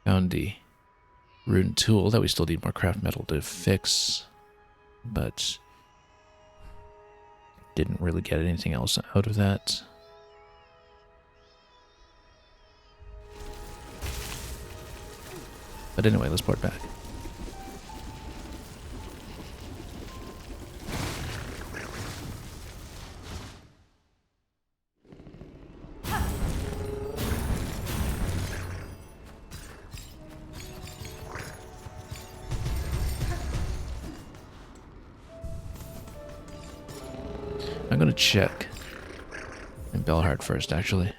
found the rune tool that we still need more craft metal to fix, but didn't really get anything else out of that. But anyway, let's port back. I'm going to check in Belhart first, actually.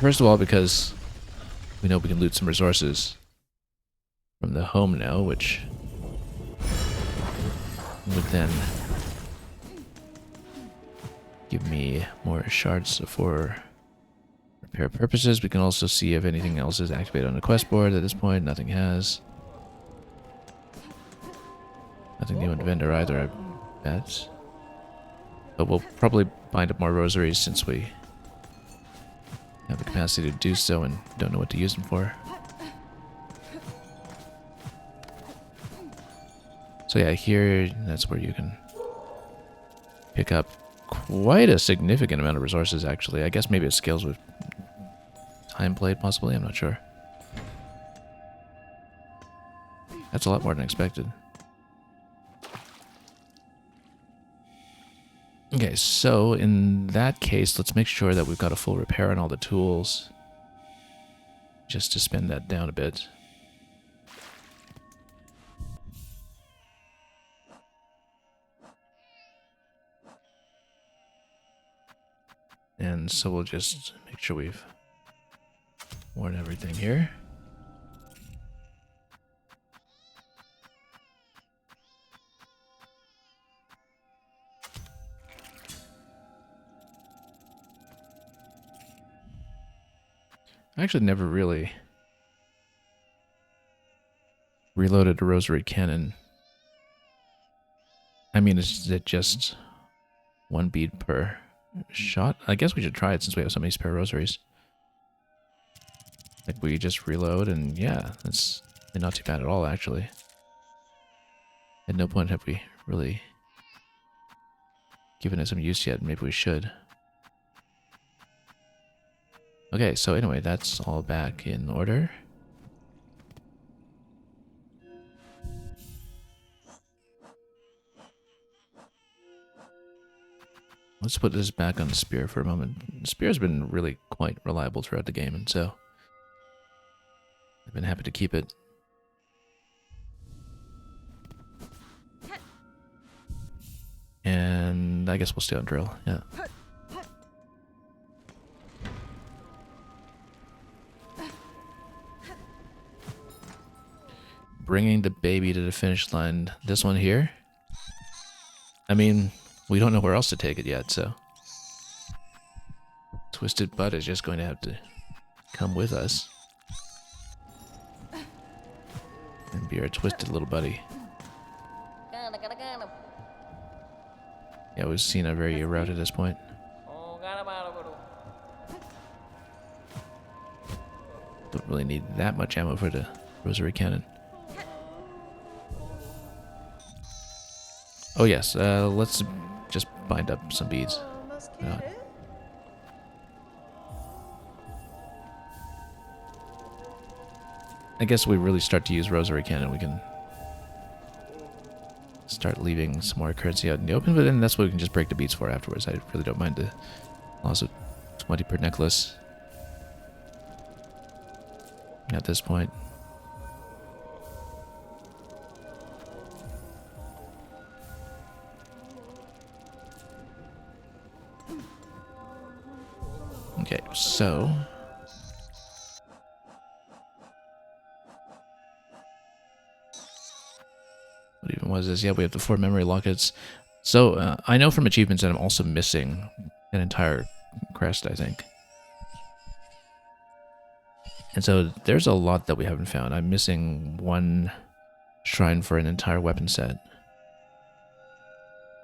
First of all, because we know we can loot some resources from the home now, which would then give me more shards for repair purposes. We can also see if anything else is activated on the quest board. At this point, nothing has. Nothing new in the vendor either, I bet. But we'll probably bind up more rosaries since we have the capacity to do so and don't know what to use them for. So yeah, here, that's where you can pick up quite a significant amount of resources, actually. I guess maybe it scales with time played, possibly. I'm not sure. That's a lot more than expected. Okay, so in that case, let's make sure that we've got a full repair on all the tools. Just to spin that down a bit. And so we'll just make sure we've worn everything here. I actually never really reloaded a rosary cannon. I mean, is it just one bead per shot? I guess we should try it since we have so many spare rosaries. Like, we just reload and yeah, that's not too bad at all, actually. At no point have we really given it some use yet. Maybe we should. Okay, so anyway, that's all back in order. Let's put this back on the spear for a moment. The spear's been really quite reliable throughout the game, and so I've been happy to keep it. And I guess we'll stay on drill, yeah. Bringing the baby to the finish line. This one here? I mean, we don't know where else to take it yet, so... Twisted Butt is just going to have to come with us. And be our twisted little buddy. Yeah, we've seen a very route at this point. Don't really need that much ammo for the rosary cannon. Oh yes, let's just bind up some beads. I guess we really start to use rosary cannon, we can start leaving some more currency out in the open, but then that's what we can just break the beads for afterwards. I really don't mind the loss of 20 per necklace at this point. Okay, so what even was this? Yeah, we have the 4 memory lockets. So I know from achievements that I'm also missing an entire crest, I think. And so there's a lot that we haven't found. I'm missing 1 shrine for an entire weapon set.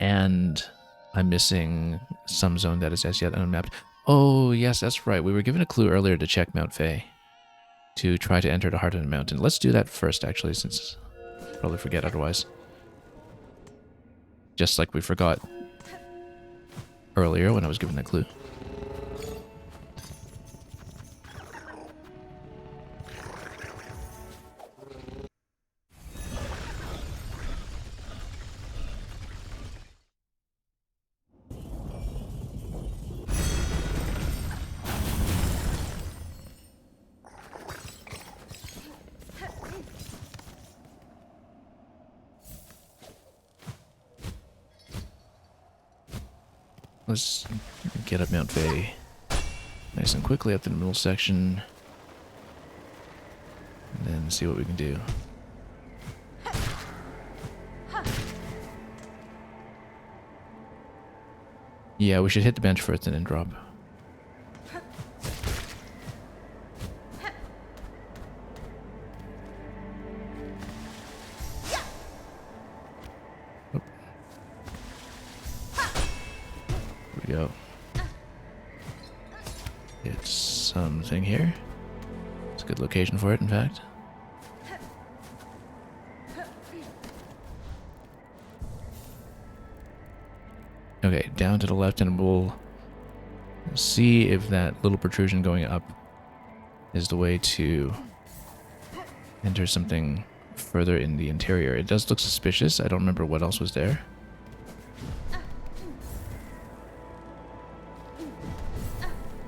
And I'm missing some zone that is as yet unmapped. Oh, yes, that's right. We were given a clue earlier to check Mount Fay, to try to enter the heart of the mountain. Let's do that first, actually, since I'll probably forget otherwise. Just like we forgot earlier when I was given the clue. Let's get up Mount Fay nice and quickly up to the middle section. And then see what we can do. Yeah, we should hit the bench first and then drop. Oop. Here we go. It's something here. It's a good location for it, in fact. Okay, down to the left, and we'll see if that little protrusion going up is the way to enter something further in the interior. It does look suspicious. I don't remember what else was there.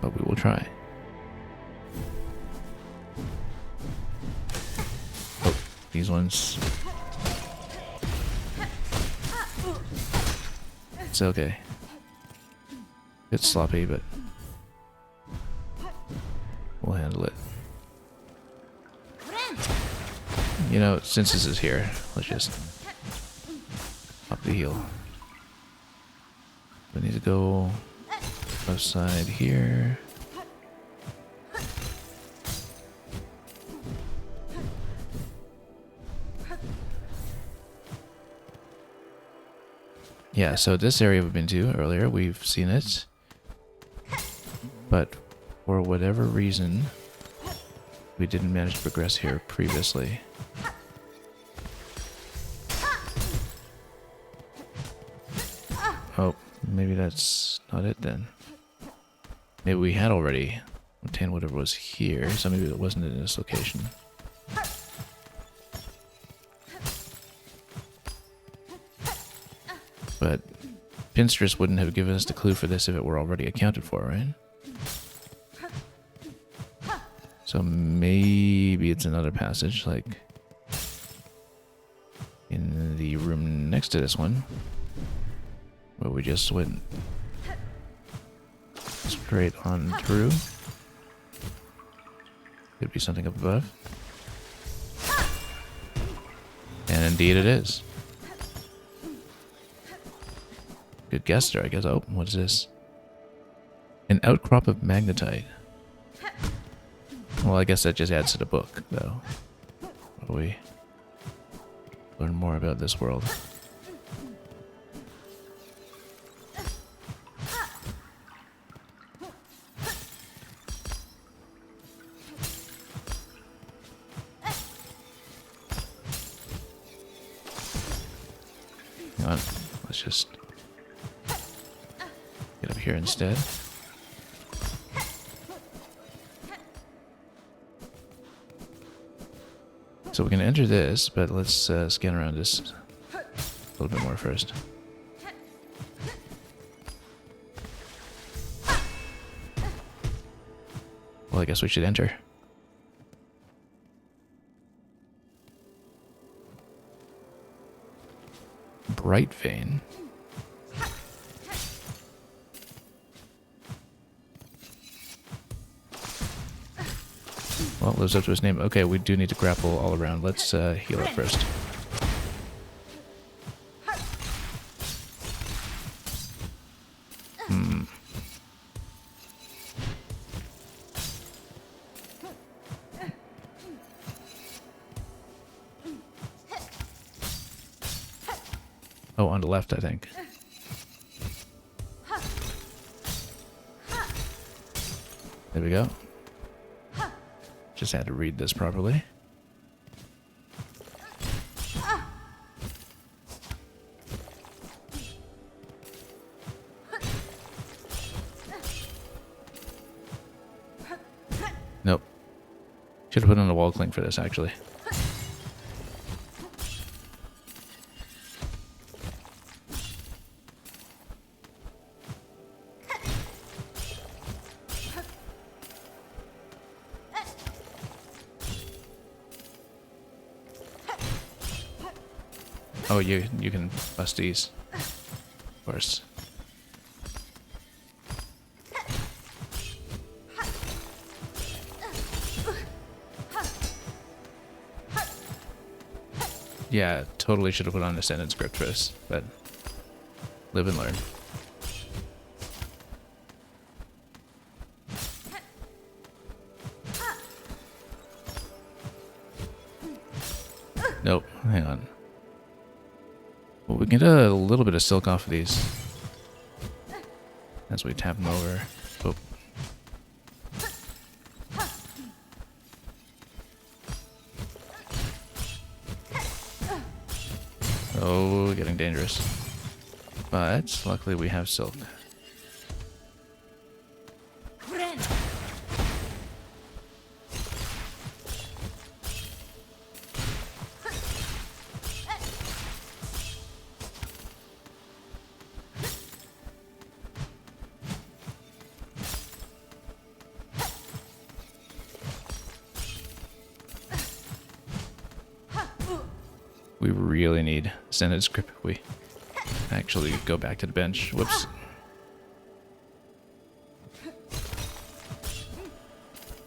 But we will try. Oh, these ones. It's okay. It's sloppy, but we'll handle it. You know, since this is here, let's just pop the heel. We need to go left side here. Yeah, so this area we've been to earlier, we've seen it. But for whatever reason, we didn't manage to progress here previously. Oh, maybe that's not it then. Maybe we had already obtained whatever was here, so maybe it wasn't in this location. But Pinstress wouldn't have given us the clue for this if it were already accounted for, right? So maybe it's another passage, like in the room next to this one, where we just went straight on through. Could be something up above. And indeed it is. Good guess there, I guess. Oh, what is this? An outcrop of magnetite. Well, I guess that just adds to the book, though. While we learn more about this world. Hang on, let's just get up here instead. So we can enter this, but let's scan around this a little bit more first. Well, I guess we should enter. Bright vein. Well, lives up to his name. Okay, we do need to grapple all around. Let's heal up first. Oh, on the left, I think. There we go. Just had to read this properly. Nope. Should have put on a wall clink for this, actually. Oh, you can bust these. Of course. Yeah, totally should have put on a sentence script for this, but live and learn. Nope, hang on. Well, we can get a little bit of silk off of these as we tap them over. Oh. Oh, getting dangerous. But luckily we have silk. We really need sentence script if we actually go back to the bench. Whoops.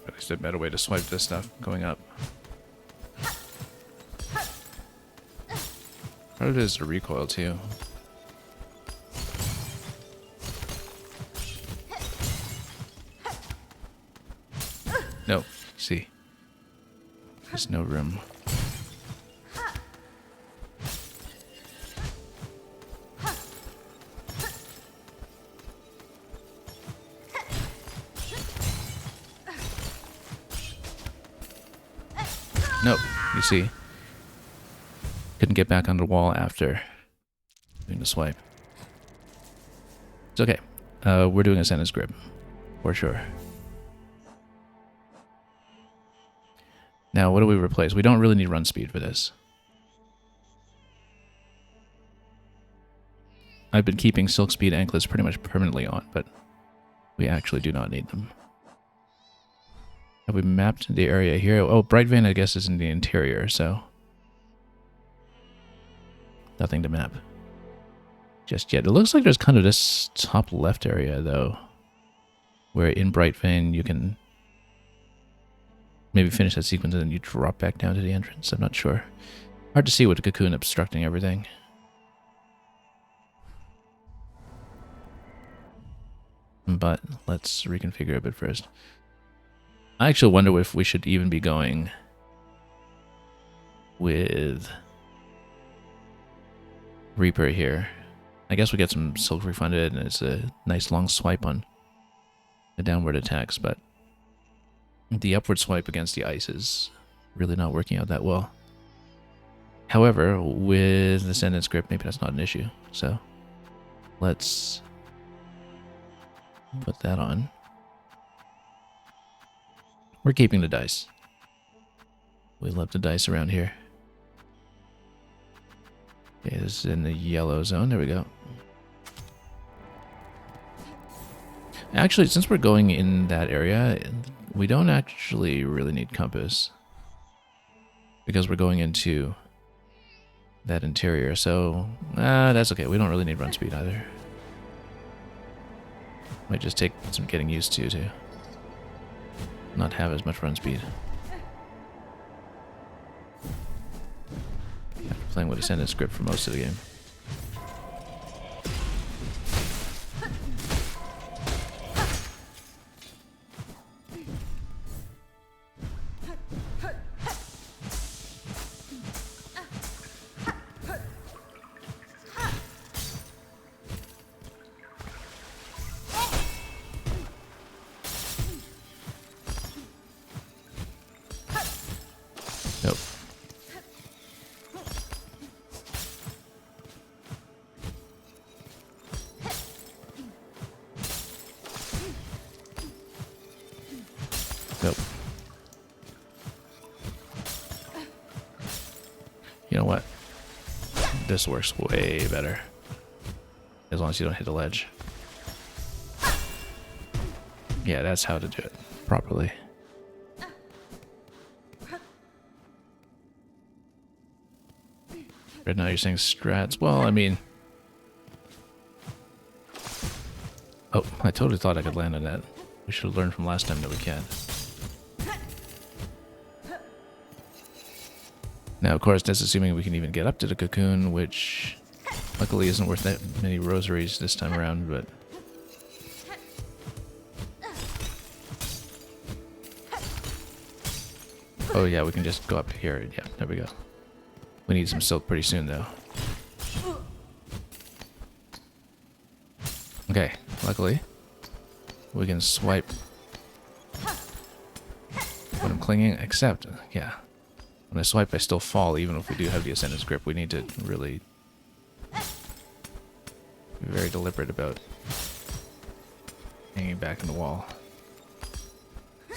At least a better way to swipe this stuff going up. Part of it is the recoil too. No, see. There's no room. Nope, you see. Couldn't get back on the wall after doing the swipe. It's okay. We're doing a sentence grip, for sure. Now, what do we replace? We don't really need run speed for this. I've been keeping silk speed anklets pretty much permanently on, but we actually do not need them. Have we mapped the area here? Oh, Bright Vein, I guess, is in the interior, so nothing to map just yet. It looks like there's kind of this top left area, though, where in Bright Vein you can maybe finish that sequence and then you drop back down to the entrance. I'm not sure. Hard to see with the cocoon obstructing everything. But let's reconfigure a bit first. I actually wonder if we should even be going with Reaper here. I guess we get some silk refunded and it's a nice long swipe on the downward attacks, but the upward swipe against the ice is really not working out that well. However, with the sentence script, maybe that's not an issue. So let's put that on. We're keeping the dice. We love the dice around here. Okay, this is in the yellow zone. There we go. Actually, since we're going in that area, we don't actually really need compass. Because we're going into that interior, so that's okay. We don't really need run speed either. Might just take some getting used to not have as much run speed. After playing with a sentence script for most of the game. Nope. You know what? This works way better. As long as you don't hit the ledge. Yeah, that's how to do it properly. Right now you're saying strats. Well, I mean... Oh, I totally thought I could land on that. We should have learned from last time that we can. Now, of course, that's assuming we can even get up to the cocoon, which luckily isn't worth that many rosaries this time around, but... Oh yeah, we can just go up here. Yeah, there we go. We need some silk pretty soon, though. Okay, luckily, we can swipe when I'm clinging, except, yeah, when I swipe I still fall, even if we do have the Ascendant's Grip. We need to really be very deliberate about hanging back in the wall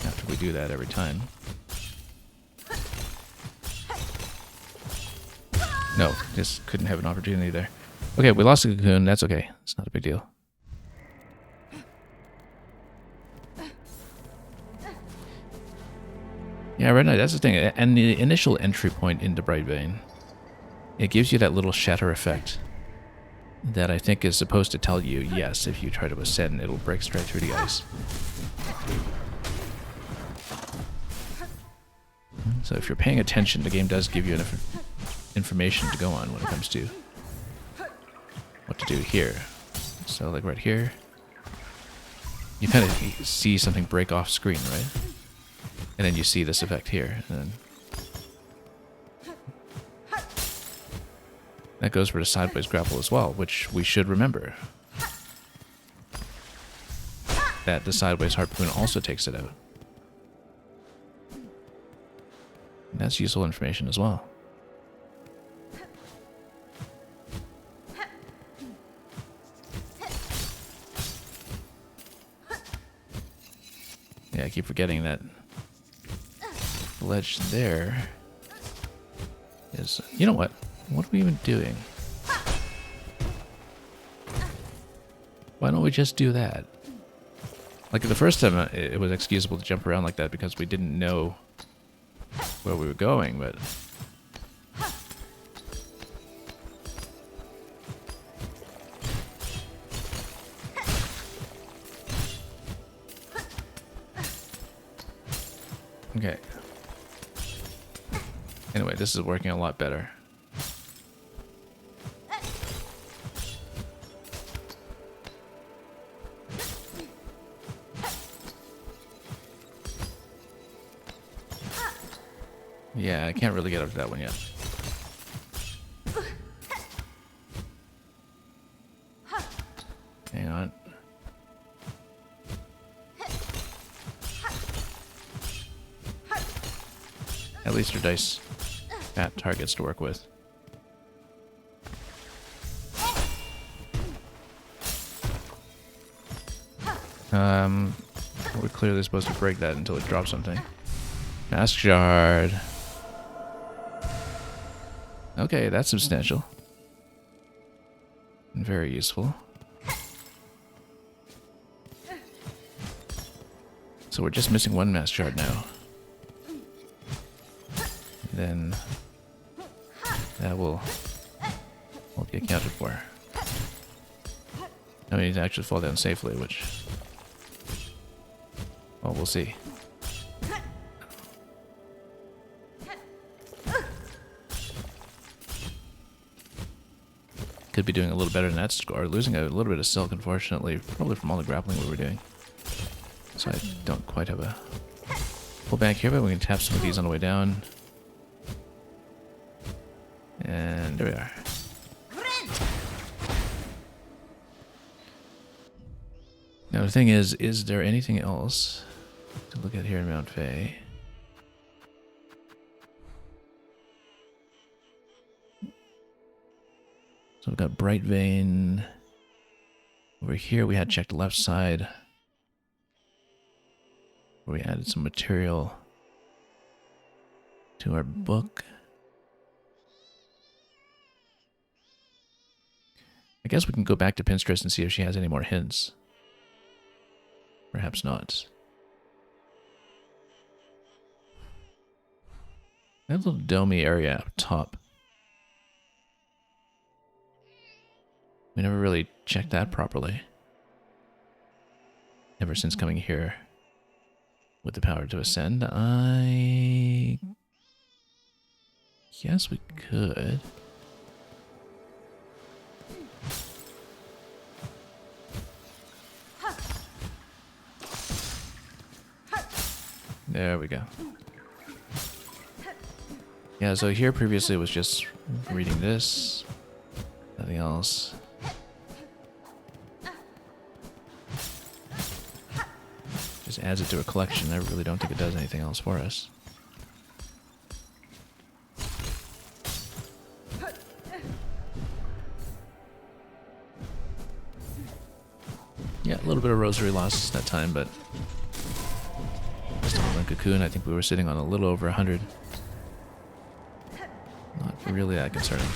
after we do that every time. No, just couldn't have an opportunity there. Okay, we lost the cocoon. That's okay. It's not a big deal. Yeah, right now, that's the thing. And the initial entry point into Bright Vein, it gives you that little shatter effect that I think is supposed to tell you, yes, if you try to ascend, it'll break straight through the ice. So if you're paying attention, the game does give you enough information to go on when it comes to what to do here. So like right here, you kind of see something break off screen, right? And then you see this effect here. And then that goes for the sideways grapple as well, which we should remember. That the sideways harpoon also takes it out. And that's useful information as well. Yeah, I keep forgetting that the ledge there is... You know what? What are we even doing? Why don't we just do that? Like the first time it was excusable to jump around like that because we didn't know where we were going, but... Okay. Anyway, this is working a lot better. Yeah, I can't really get up to that one yet. Hang on. At least your dice got targets to work with. We're clearly supposed to break that until it drops something. Mask shard. Okay, that's substantial. And very useful. So we're just missing one mask shard now. Then that will be accounted for. Now we need to actually fall down safely, which... well, we'll see. Could be doing a little better than that score. Losing a little bit of silk, unfortunately, probably from all the grappling we were doing. So I don't quite have a pull back here, but we can tap some of these on the way down. And there we are. Now the thing is there anything else to look at here in Mount Faye? So we've got Bright Vein. Over here we had checked the left side. where we added some material to our book. I guess we can go back to Pinterest and see if she has any more hints. Perhaps not. That little domey area up top. We never really checked that properly. Ever since coming here with the power to ascend, I guess we could. There we go. Yeah, so here previously it was just reading this, nothing else. Just adds it to a collection. I really don't think it does anything else for us. Yeah, a little bit of rosary loss that time, but still on Cocoon, I think we were sitting on a little over 100. Not really that concerning.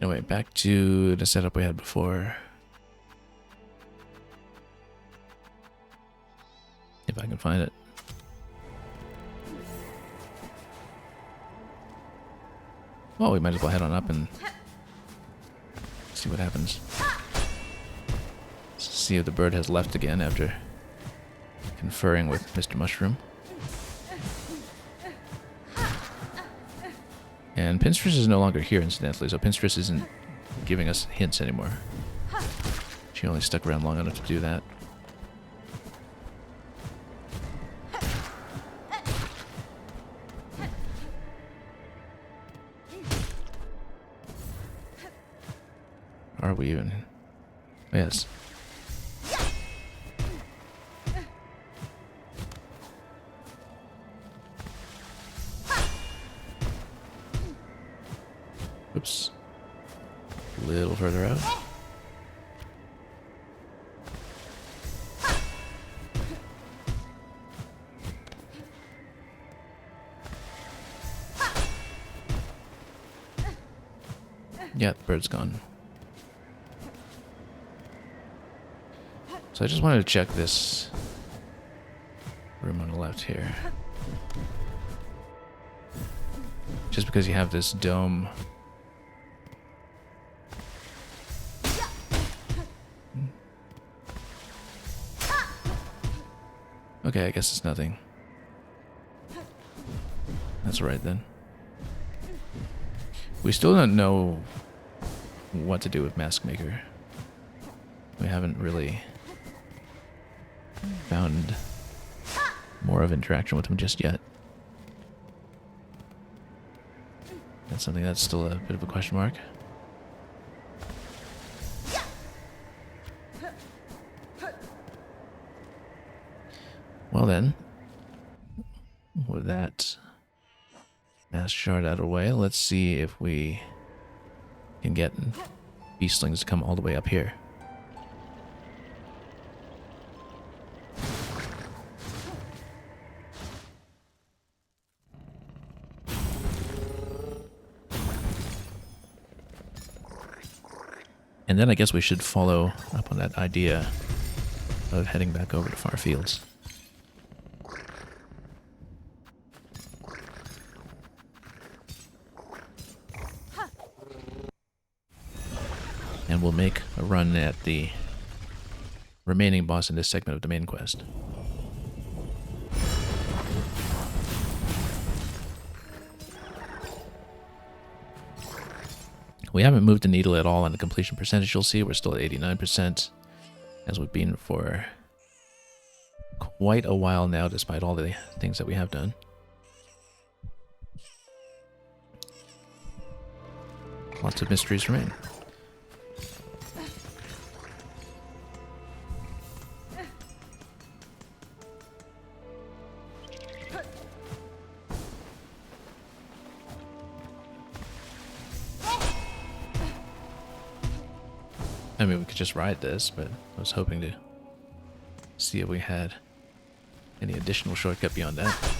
Anyway, back to the setup we had before. If I can find it. Well, we might as well head on up and see what happens. See if the bird has left again after conferring with Mr. Mushroom. And Pinstress is no longer here, incidentally, so Pinstress isn't giving us hints anymore. She only stuck around long enough to do that. Are we even? Oh, yes. Oops. A little further out. Yeah, the bird's gone. So I just wanted to check this room on the left here. Just because you have this dome. Okay, I guess it's nothing. That's right then. We still don't know what to do with Mask Maker. We haven't really found more of interaction with him just yet. That's something that's still a bit of a question mark. Well then, with that mass shard out of the way, let's see if we can get beastlings to come all the way up here. And then I guess we should follow up on that idea of heading back over to Far Fields. And we'll make a run at the remaining boss in this segment of the main quest. We haven't moved the needle at all on the completion percentage, you'll see. We're still at 89%, as we've been for quite a while now, despite all the things that we have done. Lots of mysteries remain. I mean, we could just ride this, but I was hoping to see if we had any additional shortcut beyond that.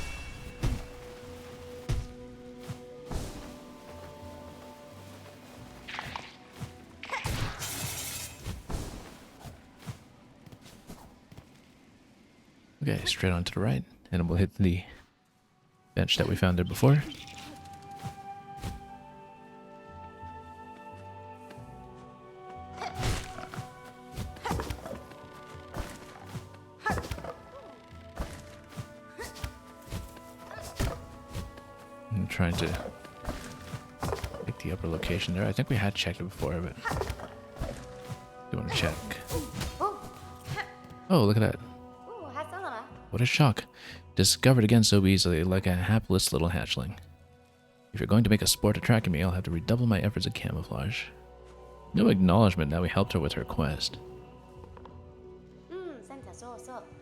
Okay, straight on to the right, and we'll hit the bench that we found there before. I'm trying to pick the upper location there. I think we had checked it before, but do want to check. Oh, look at that. What a shock. Discovered again so easily, like a hapless little hatchling. If you're going to make a sport of tracking me, I'll have to redouble my efforts at camouflage. No acknowledgement that we helped her with her quest.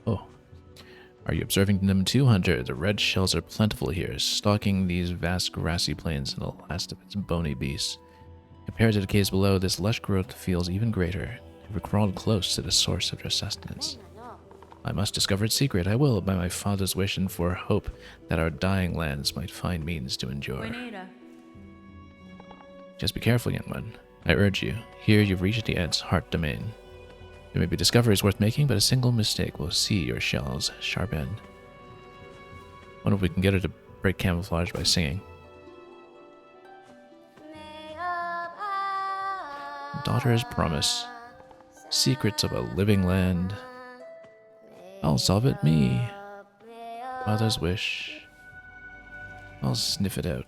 Oh. Are you observing them too, Hunter? The red shells are plentiful here, stalking these vast grassy plains and the last of its bony beasts. Compared to the caves below, this lush growth feels even greater. We've crawled close to the source of their sustenance. I must discover its secret. I will, by my father's wish and for hope that our dying lands might find means to endure. Just be careful, young one. I urge you. Here you've reached the Ed's heart domain. There may be discoveries worth making, but a single mistake will see your shell's sharp end. Wonder if we can get her to break camouflage by singing. Daughter's promise. Secrets of a living land. I'll solve it, me. Mother's wish. I'll sniff it out.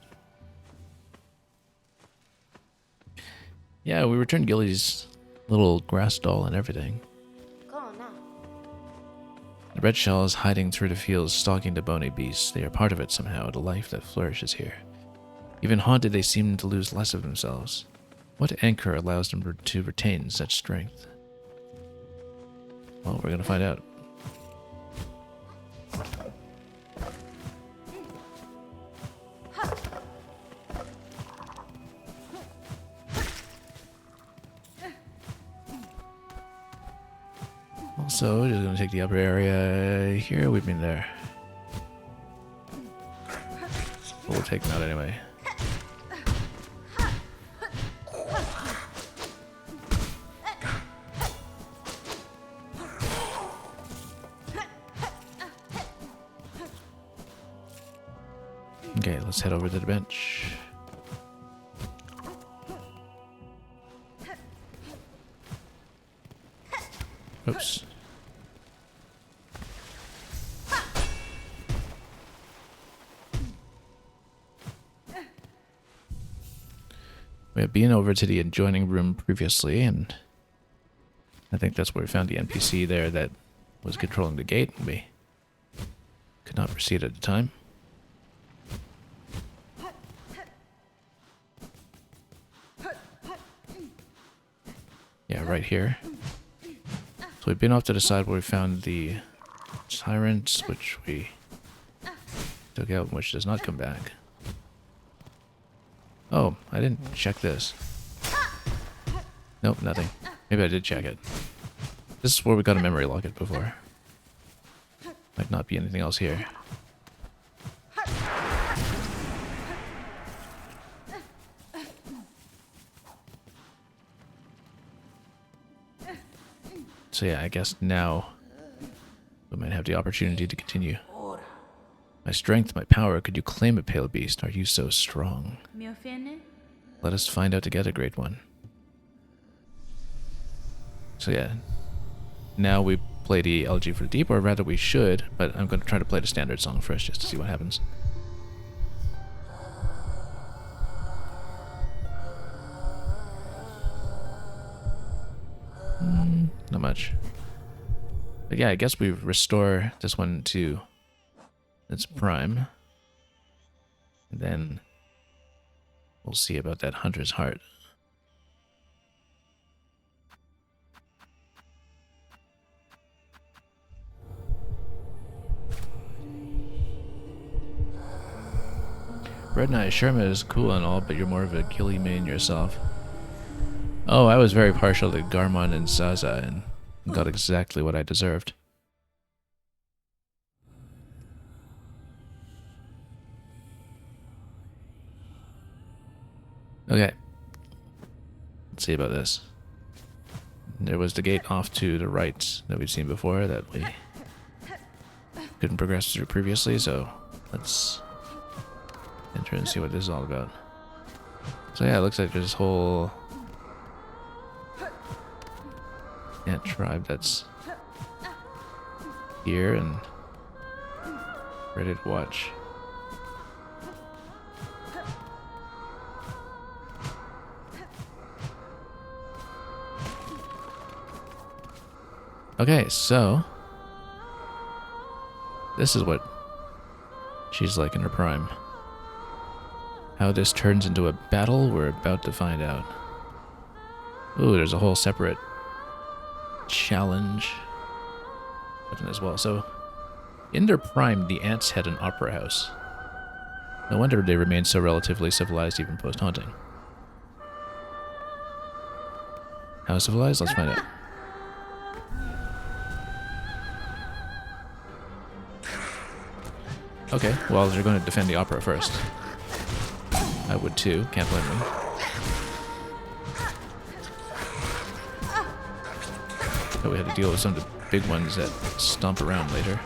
Yeah, we returned Gilly's little grass doll and everything. The red shell is hiding through the fields, stalking the bony beasts. They are part of it somehow, the life that flourishes here. Even haunted, they seem to lose less of themselves. What anchor allows them to retain such strength? Well, we're gonna find out. Also, just gonna take the upper area here. We've been there. We'll take them out anyway. Okay, let's head over to the bench. Oops. We have been over to the adjoining room previously, and I think that's where we found the NPC there that was controlling the gate, and we could not proceed at the time. Yeah, right here. So we've been off to the side where we found the tyrant, which we took out, which does not come back. Oh, I didn't check this. Nope, nothing. Maybe I did check it. This is where we got a memory locket before. Might not be anything else here. So yeah, I guess now we might have the opportunity to continue. My strength, my power, could you claim it, Pale Beast? Are you so strong? Let us find out together, Great One. So yeah, now we play the Elegy for the Deep, or rather we should, but I'm going to try to play the standard song first just to see what happens. Not much. But yeah, I guess we restore this one to its prime. And then we'll see about that Hunter's Heart. Red Knight Sherman is cool and all, but you're more of a Gilly main yourself. Oh, I was very partial to Garmon and Zaza and got exactly what I deserved. Okay. Let's see about this. There was the gate off to the right that we'd seen before that we couldn't progress through previously, so let's enter and see what this is all about. So yeah, it looks like there's this whole tribe that's here and ready to watch. Okay, so this is what she's like in her prime. How this turns into a battle, we're about to find out. Ooh, there's a whole separate challenge button as well. So, in their prime, the ants had an opera house. No wonder they remained so relatively civilized even post-haunting. How civilized? Let's find out. Okay, well, they're going to defend the opera first. I would too, can't blame them. But we had to deal with some of the big ones that stomp around later.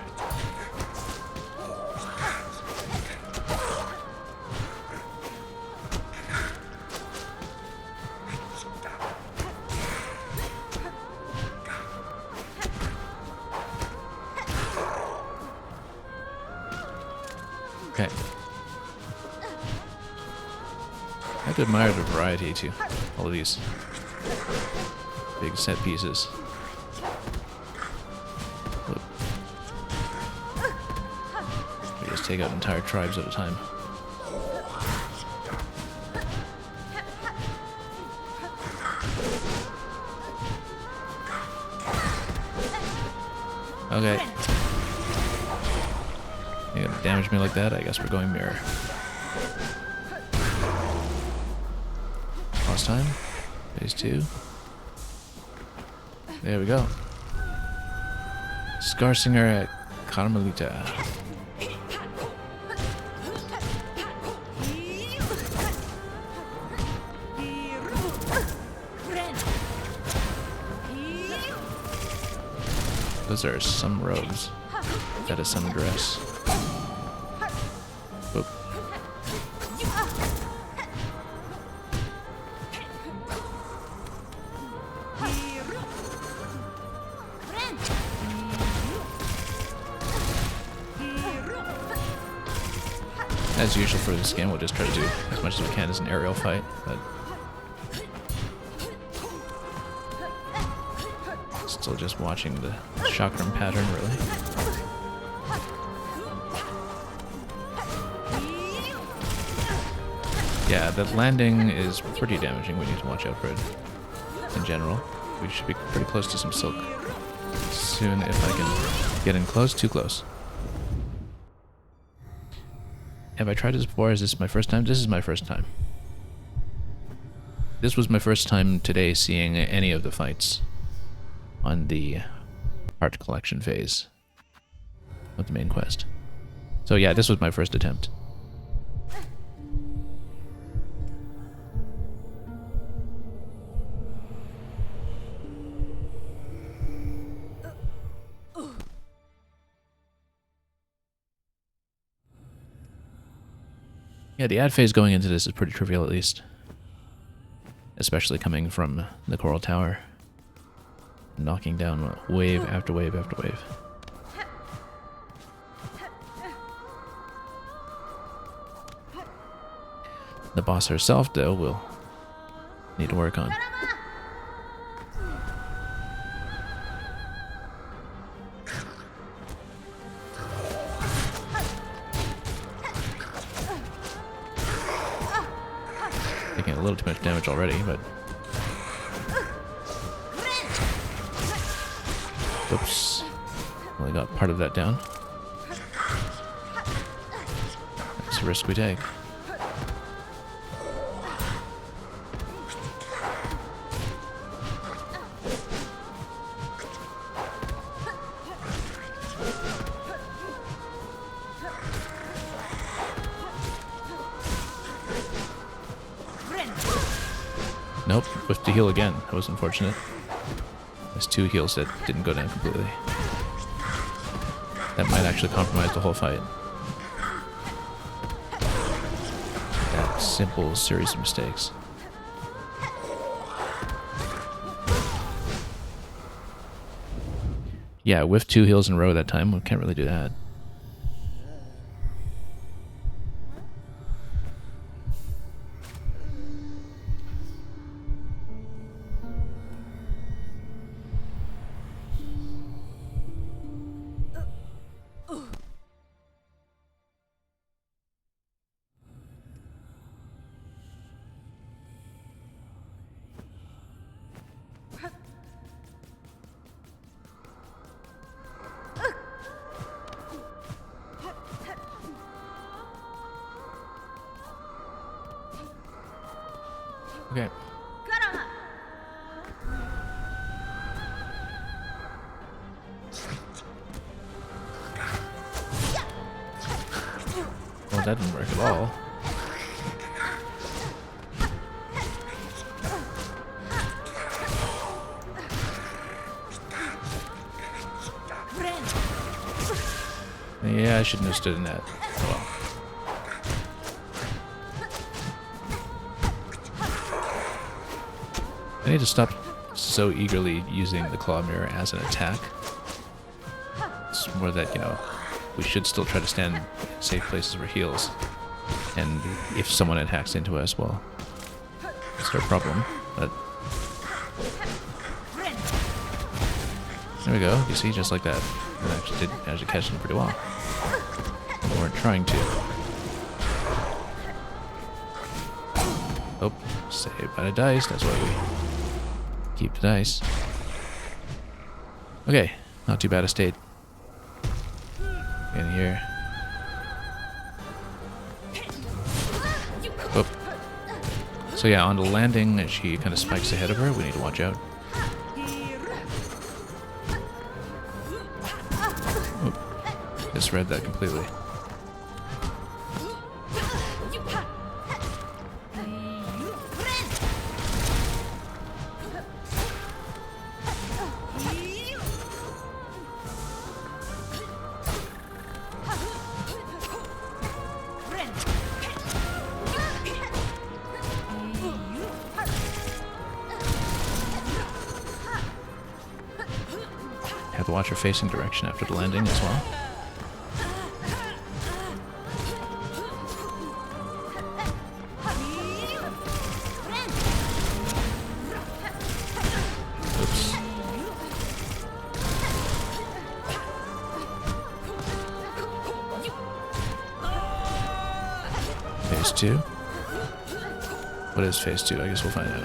Okay. I have to admire the variety to all of these big set pieces. Whoop. We just take out entire tribes at a time. Okay. You're gonna damage me like that? I guess we're going mirror. Last time. Phase 2. There we go. Scarsinger at Carmelita. Those are some robes. That is some dress. Oop. As usual for this game, we'll just try to do as much as we can as an aerial fight, but still just watching the chakram pattern, really. Yeah, the landing is pretty damaging. We need to watch out for it in general. We should be pretty close to some silk soon if I can get in close. Too close. Have I tried this before? Is this my first time? This is my first time. This was my first time today seeing any of the fights on the art collection phase of the main quest. So yeah, this was my first attempt. Yeah, the ad phase going into this is pretty trivial at least. Especially coming from the Coral Tower. Knocking down wave after wave after wave. The boss herself, though, will need to work on. Taking a little too much damage already, but... Oops. Only got part of that down. That's a risk we take. Nope, whiffed the heal again. That was unfortunate. There's 2 heals that didn't go down completely. That might actually compromise the whole fight. That simple series of mistakes. Yeah, whiffed 2 heals in a row that time. We can't really do that. Okay. Well, that didn't work at all. Yeah, I shouldn't have stood in that. Oh well. I need to stop so eagerly using the claw mirror as an attack. It's more that, you know, we should still try to stand in safe places for heals. And if someone attacks into us, well, it's their problem. But there we go. You see, just like that. We actually did manage to catch them pretty well. We weren't trying to. Oh, saved by the dice. That's why we keep the dice. Okay, not too bad a state. In here. Oop. So yeah, on the landing, as she kind of spikes ahead of her, we need to watch out. Oop. Misread that completely. Have to watch her facing direction after the landing as well. Oops. Phase 2? What is phase 2? I guess we'll find out.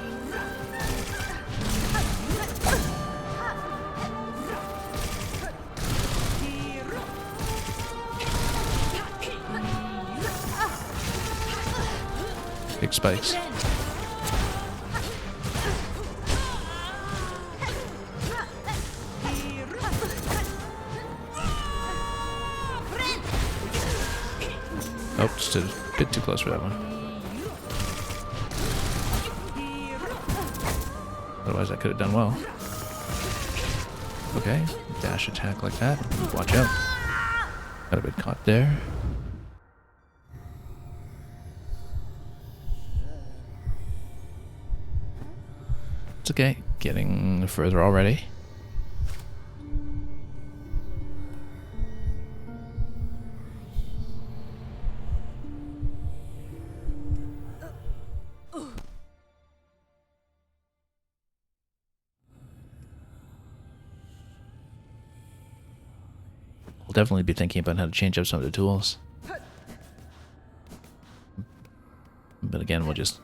Big spikes. Oh, just a bit too close for that one. Otherwise I could have done well. Okay, dash attack like that. Watch out. Got a bit caught there. It's okay, getting further already. We'll definitely be thinking about how to change up some of the tools. But again, we'll just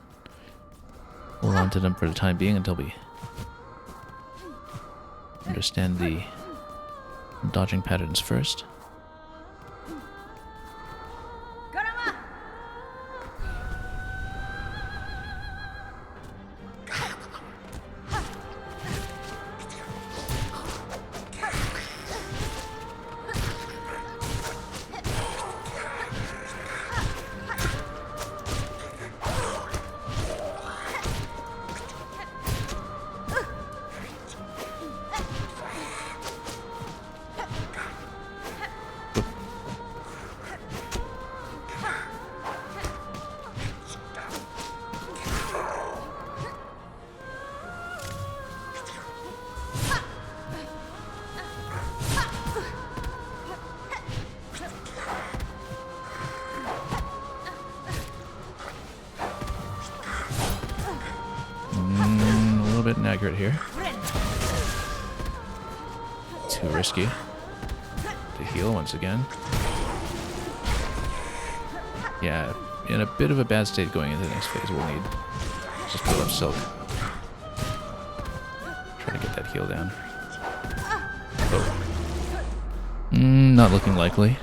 hold on to them for the time being until we understand the dodging patterns first. accurate here. Too risky to heal once again. Yeah, in a bit of a bad state going into the next phase. We'll need just build up Silk. Trying to get that heal down. Oh. Not looking likely.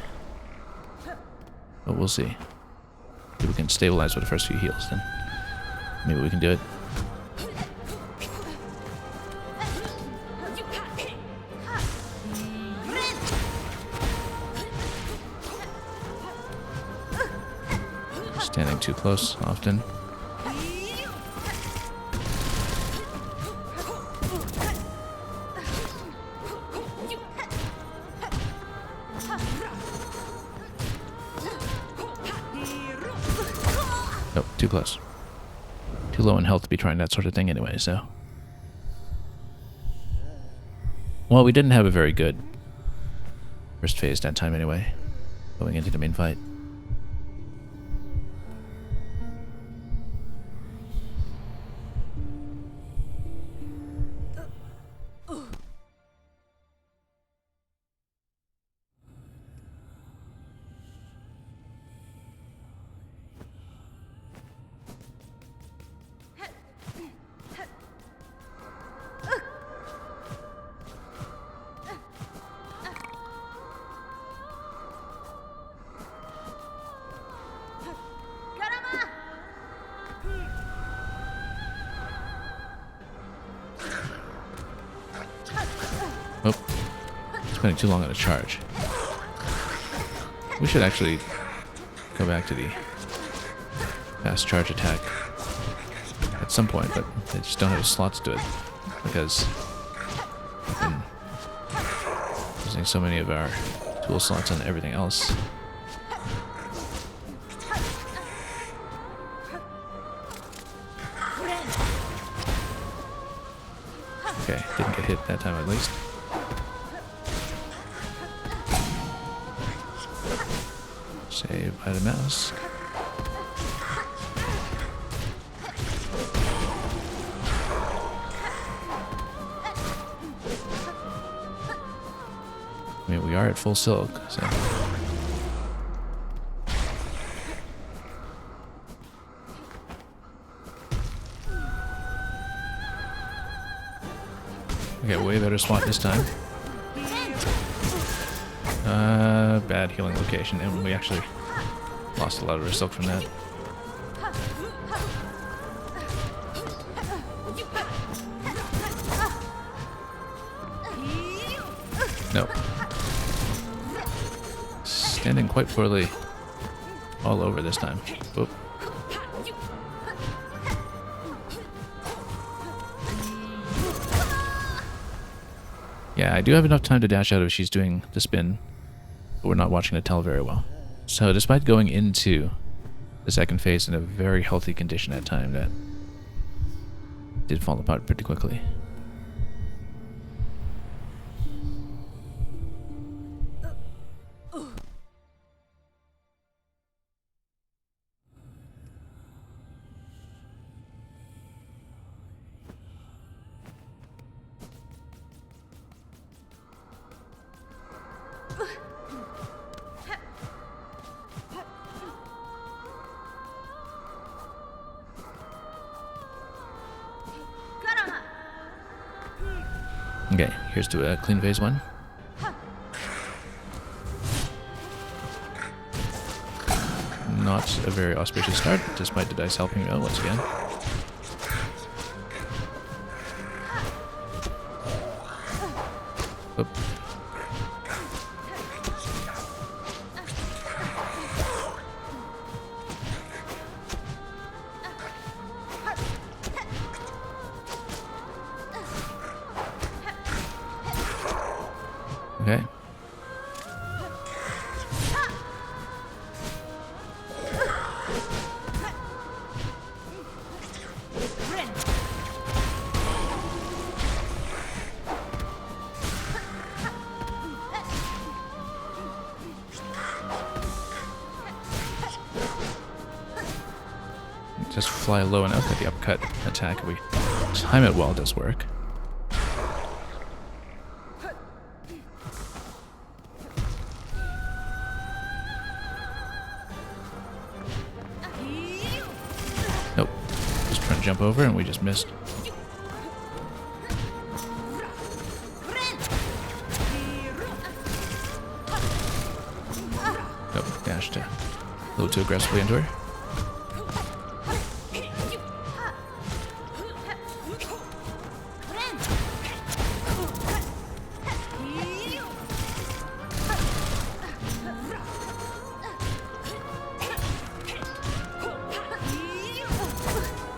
But we'll see. If we can stabilize with the first few heals, then maybe we can do it. Standing too close often. Nope, too close. Too low in health to be trying that sort of thing anyway, so. Well, we didn't have a very good first phase that time anyway, going into the main fight. Oh, spending too long on a charge. We should actually go back to the fast charge attack at some point, but they just don't have the slots to it because we've been using so many of our tool slots on everything else. Okay, didn't get hit that time at least. Saved by the mouse. I mean, we are at full Silk, so. Okay, way better spot this time. Bad healing location, and we actually lost a lot of our Silk from that. Nope. Standing quite poorly all over this time. Oop. Yeah, I do have enough time to dash out if she's doing the spin, but we're not watching the tell very well. So despite going into the second phase in a very healthy condition at time, that did fall apart pretty quickly. Okay, here's to a clean phase one. Not a very auspicious start, despite the dice helping me out once again. Oop. Okay. Just fly low enough that the upcut attack we time it while it does work. Nope. Just trying to jump over and we just missed. Nope, dashed a little too aggressively into her.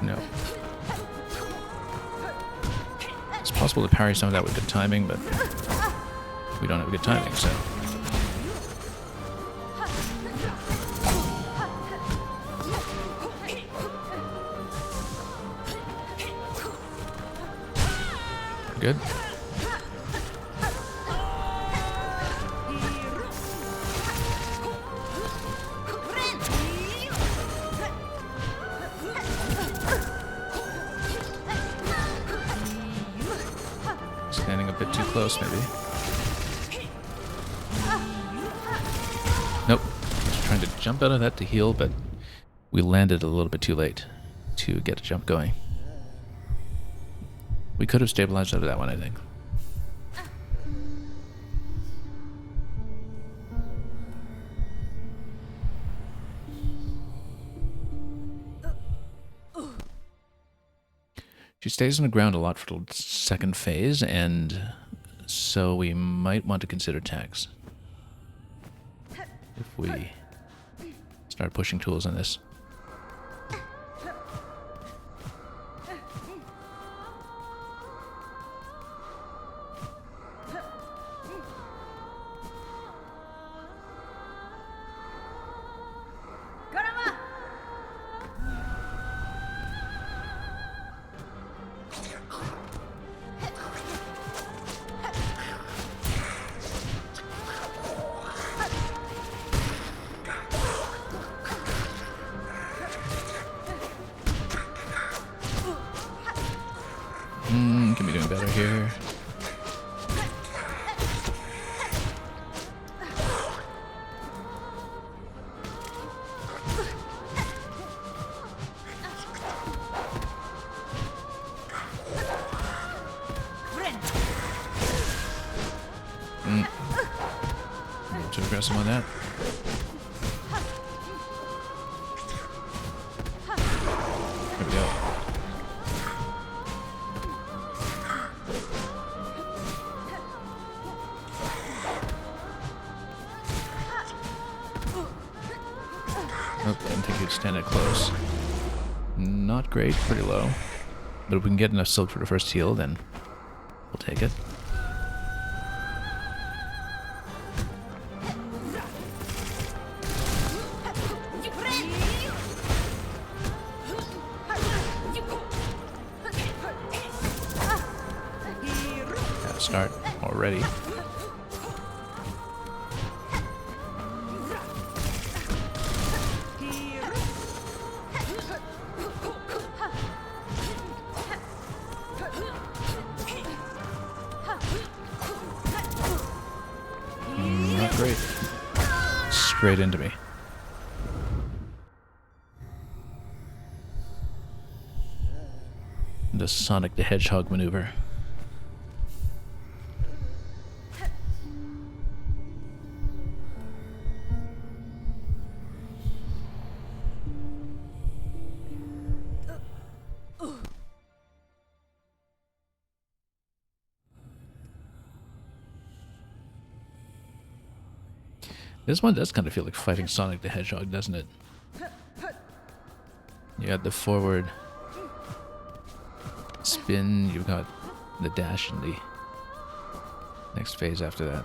No. It's possible to parry some of that with good timing, but we don't have good timing, so... Good. Standing a bit too close, maybe. Nope. Just trying to jump out of that to heal, but we landed a little bit too late to get a jump going. We could have stabilized out of that one, I think. She stays on the ground a lot for the second phase, and so we might want to consider tags if we start pushing tools on this. Can be doing better here. A little too aggressive on that. There we go. Nope, I didn't think he'd stand it close. Not great, pretty low. But if we can get enough silk for the first heal, then we'll take it. Got a start already. Not great. Straight into me. The Sonic the Hedgehog maneuver. This one does kind of feel like fighting Sonic the Hedgehog, doesn't it? You got the forward spin, you've got the dash in the next phase after that.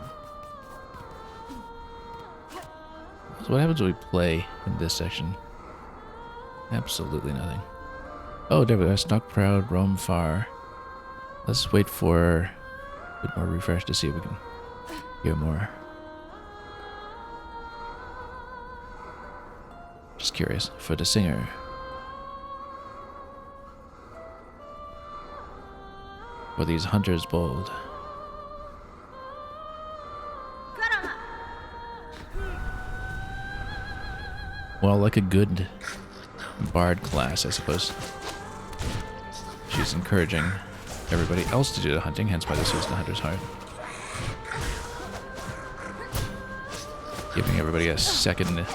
So what happens when we play in this section? Absolutely nothing. Oh, there we go. Stalk proud, roam far. Let's wait for a bit more refresh to see if we can hear more. Just curious for the singer. For these hunters bold. Well, like a good bard class, I suppose. She's encouraging everybody else to do the hunting, hence why this is the hunter's heart. Giving everybody a second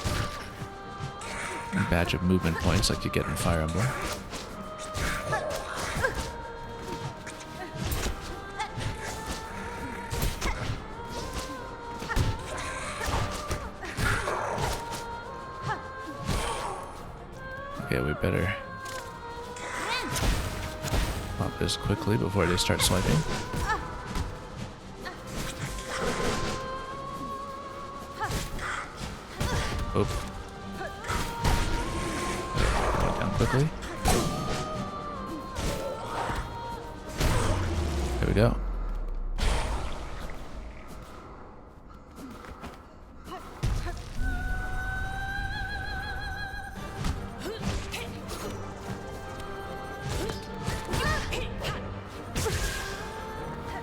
batch of movement points like you get in Fire Emblem. Okay, we better pop this quickly before they start swiping. Oop. Okay, down quickly. There we go.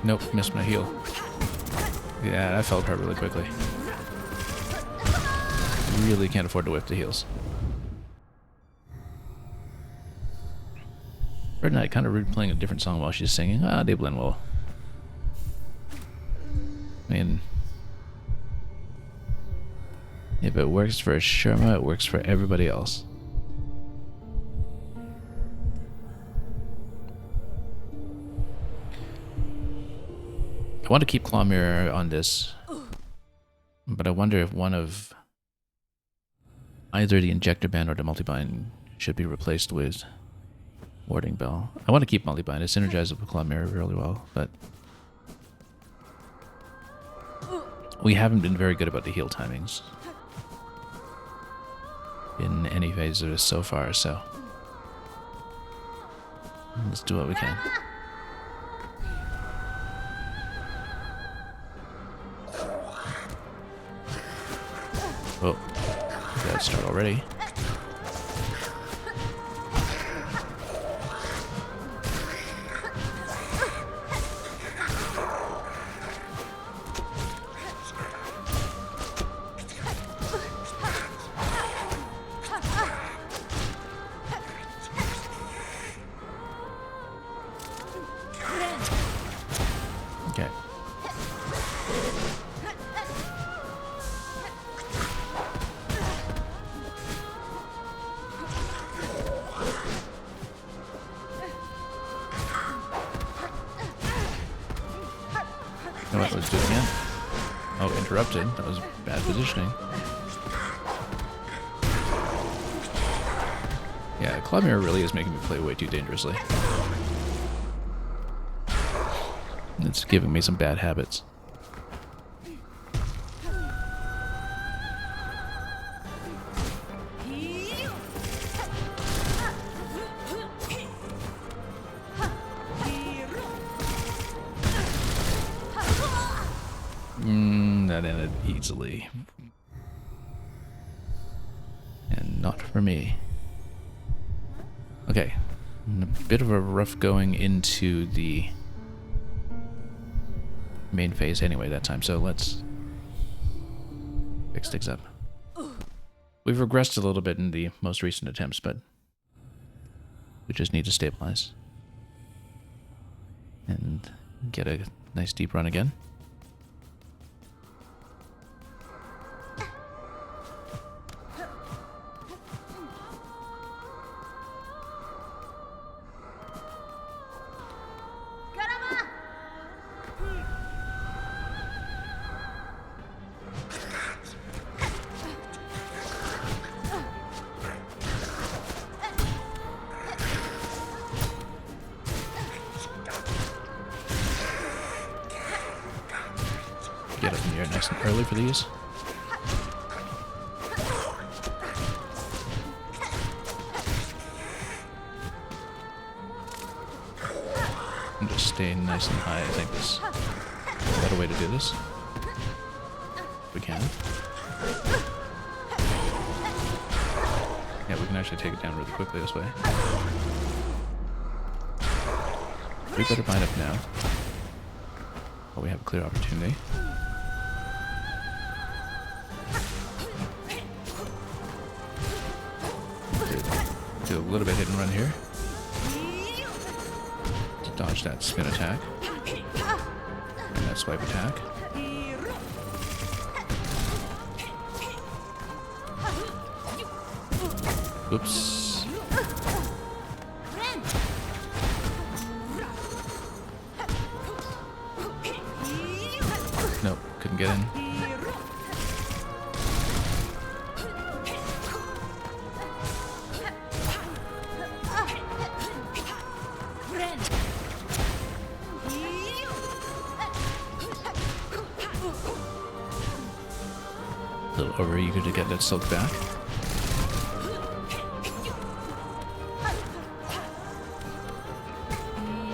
Nope, missed my heal. Yeah, that fell apart really quickly. Really can't afford to whip the heals. Red Knight kind of rude playing a different song while she's singing. Ah, they blend well. I mean, if it works for Sherma, it works for everybody else. I want to keep Claw Mirror on this, but I wonder if one of either the Injector Band or the Multibind should be replaced with Warding Bell. I want to keep Multibind. It synergizes with Claw Mirror really well, but we haven't been very good about the heal timings in any phase of this so far, so let's do what we can. Oh, gotta start already. Okay. You know what, let's do it again. Oh, interrupted. That was bad positioning. Yeah, Claw Mirror really is making me play way too dangerously. It's giving me some bad habits. That ended easily. And not for me. Okay. A bit of a rough going into the main phase anyway that time, so let's fix things up. We've regressed a little bit in the most recent attempts, but we just need to stabilize and get a nice deep run again. Get up in here nice and early for these. And just stay nice and high. I think is a better way to do this. If we can. Yeah, we can actually take it down really quickly this way. we better bind up now. Oh, we have a clear opportunity. Do a little bit hit and run here. To dodge that spin attack. And that swipe attack. Oops. Nope, couldn't get in. A little over eager to get that silk back.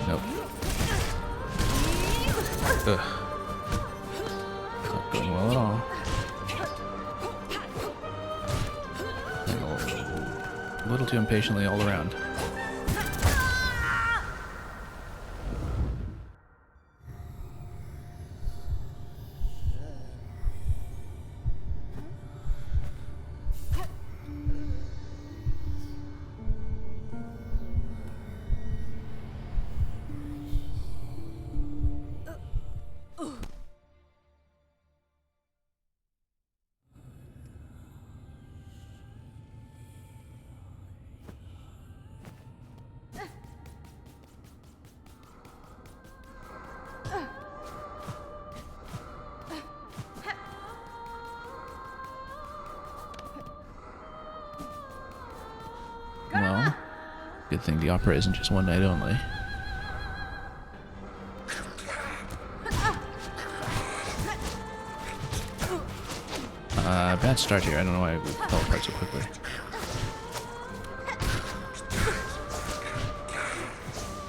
Nope. Ugh. Not going well at all. A little too impatiently all around. Well, good thing the opera isn't just one night only. Bad start here. I don't know why we fell apart so quickly.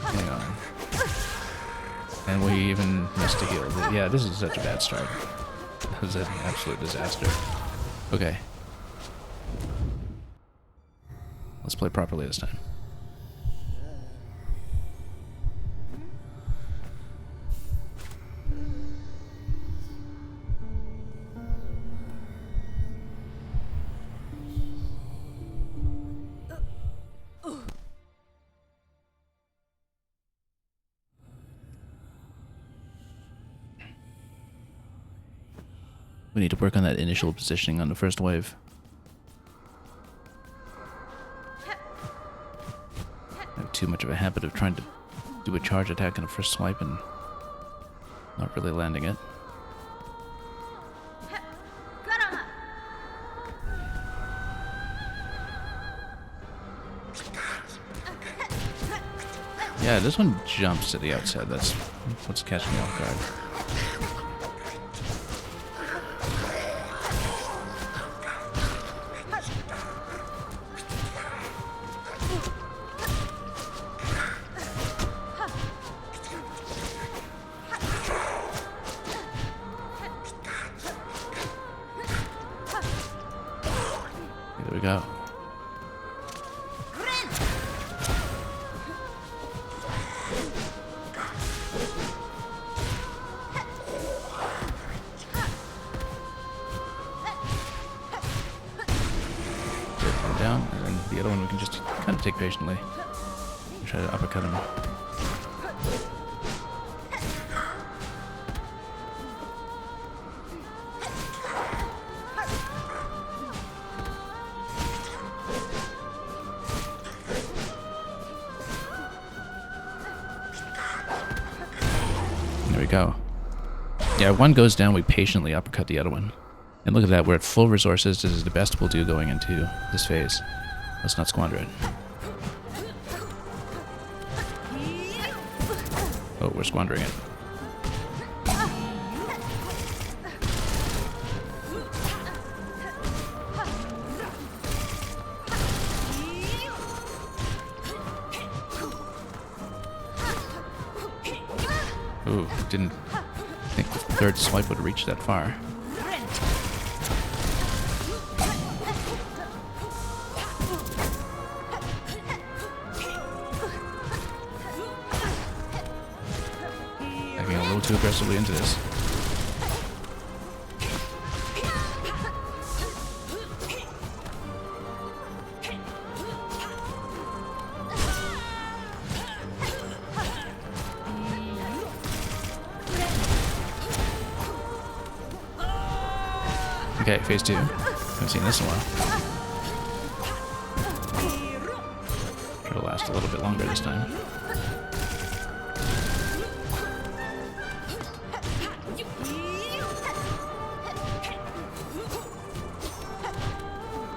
Hang on. And we even missed a heal. Yeah, this is such a bad start. That was an absolute disaster. Okay. Let's play properly this time. We need to work on that initial positioning on the first wave. I have too much of a habit of trying to do a charge attack in a first swipe and not really landing it. Yeah, this one jumps at the outset. That's what's catching me off guard. There we go. Down, and then the other one we can just kind of take patiently and try to uppercut him. There we go. Yeah, one goes down, we patiently uppercut the other one. And look at that, we're at full resources. This is the best we'll do going into this phase. Let's not squander it. Oh, we're squandering it. Ooh, didn't think the third swipe would reach that far. too aggressively into this. Okay, phase 2. Haven't seen this in a while. It'll last a little bit longer this time.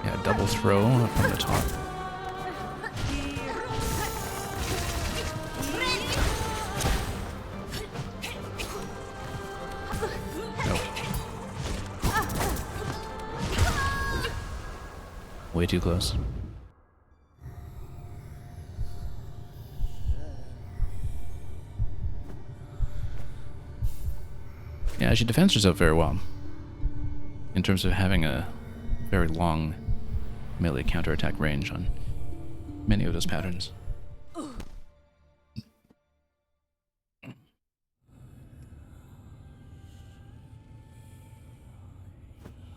Yeah, double throw from the top. Nope. Way too close. Yeah, she defends herself very well. In terms of having a very long melee counterattack range on many of those patterns.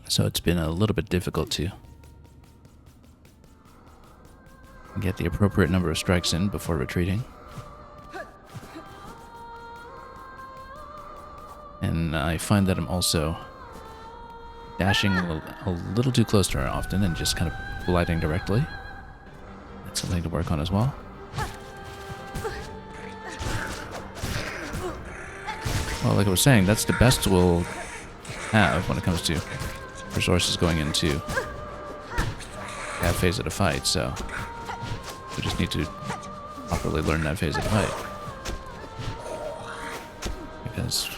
So it's been a little bit difficult to get the appropriate number of strikes in before retreating. And I find that I'm also dashing a little too close to her often and just kind of gliding directly. That's something to work on as well. Well, like I was saying, that's the best we'll have when it comes to resources going into that phase of the fight, so we just need to properly learn that phase of the fight. Because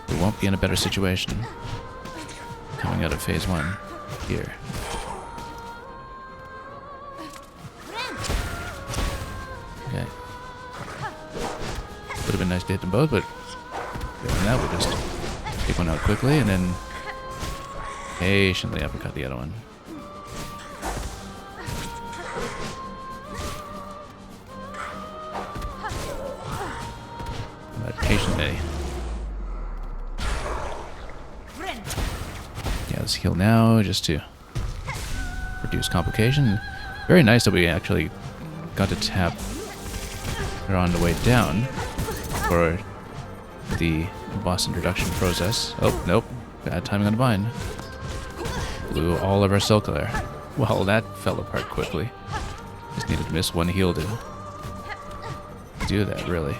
we won't be in a better situation coming out of phase 1 here. Okay. Would have been nice to hit them both, but doing that, we'll just take one out quickly and then patiently uppercut the other one. But patiently. Yeah, let's heal now just to reduce complication. Very nice that we actually got to tap her on the way down for the boss introduction process. Oh, nope. Bad timing on the bind. Blew all of our silk there. Well, that fell apart quickly. Just needed to miss one heal to do that, really.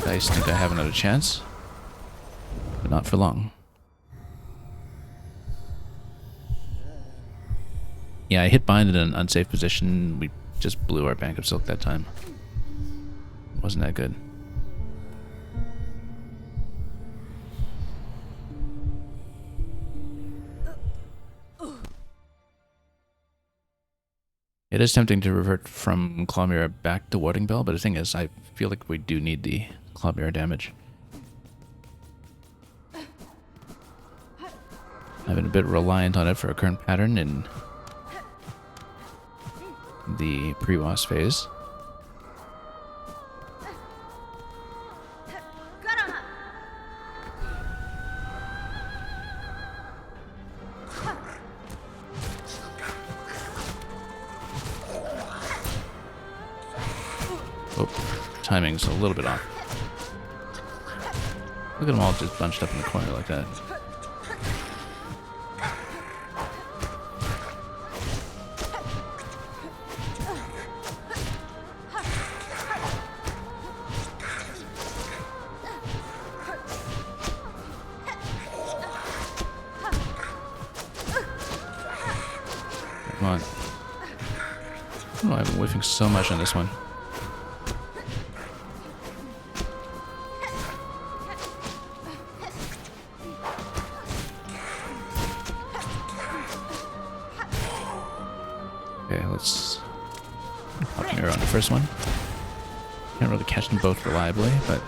I think I have another chance, but not for long. Yeah, I hit bind in an unsafe position. We just blew our bank of silk that time. Wasn't that good. It is tempting to revert from Claw Mirror back to Warding Bell, but the thing is, I feel like we do need the Claw Mirror damage. I've been a bit reliant on it for a current pattern in the pre-boss phase. Oh, timing's a little bit off. Look at them all just bunched up in the corner like that. Come on. Oh, I've been whiffing so much on this one. Okay, let's hop mirror on the first one. Can't really catch them both reliably, but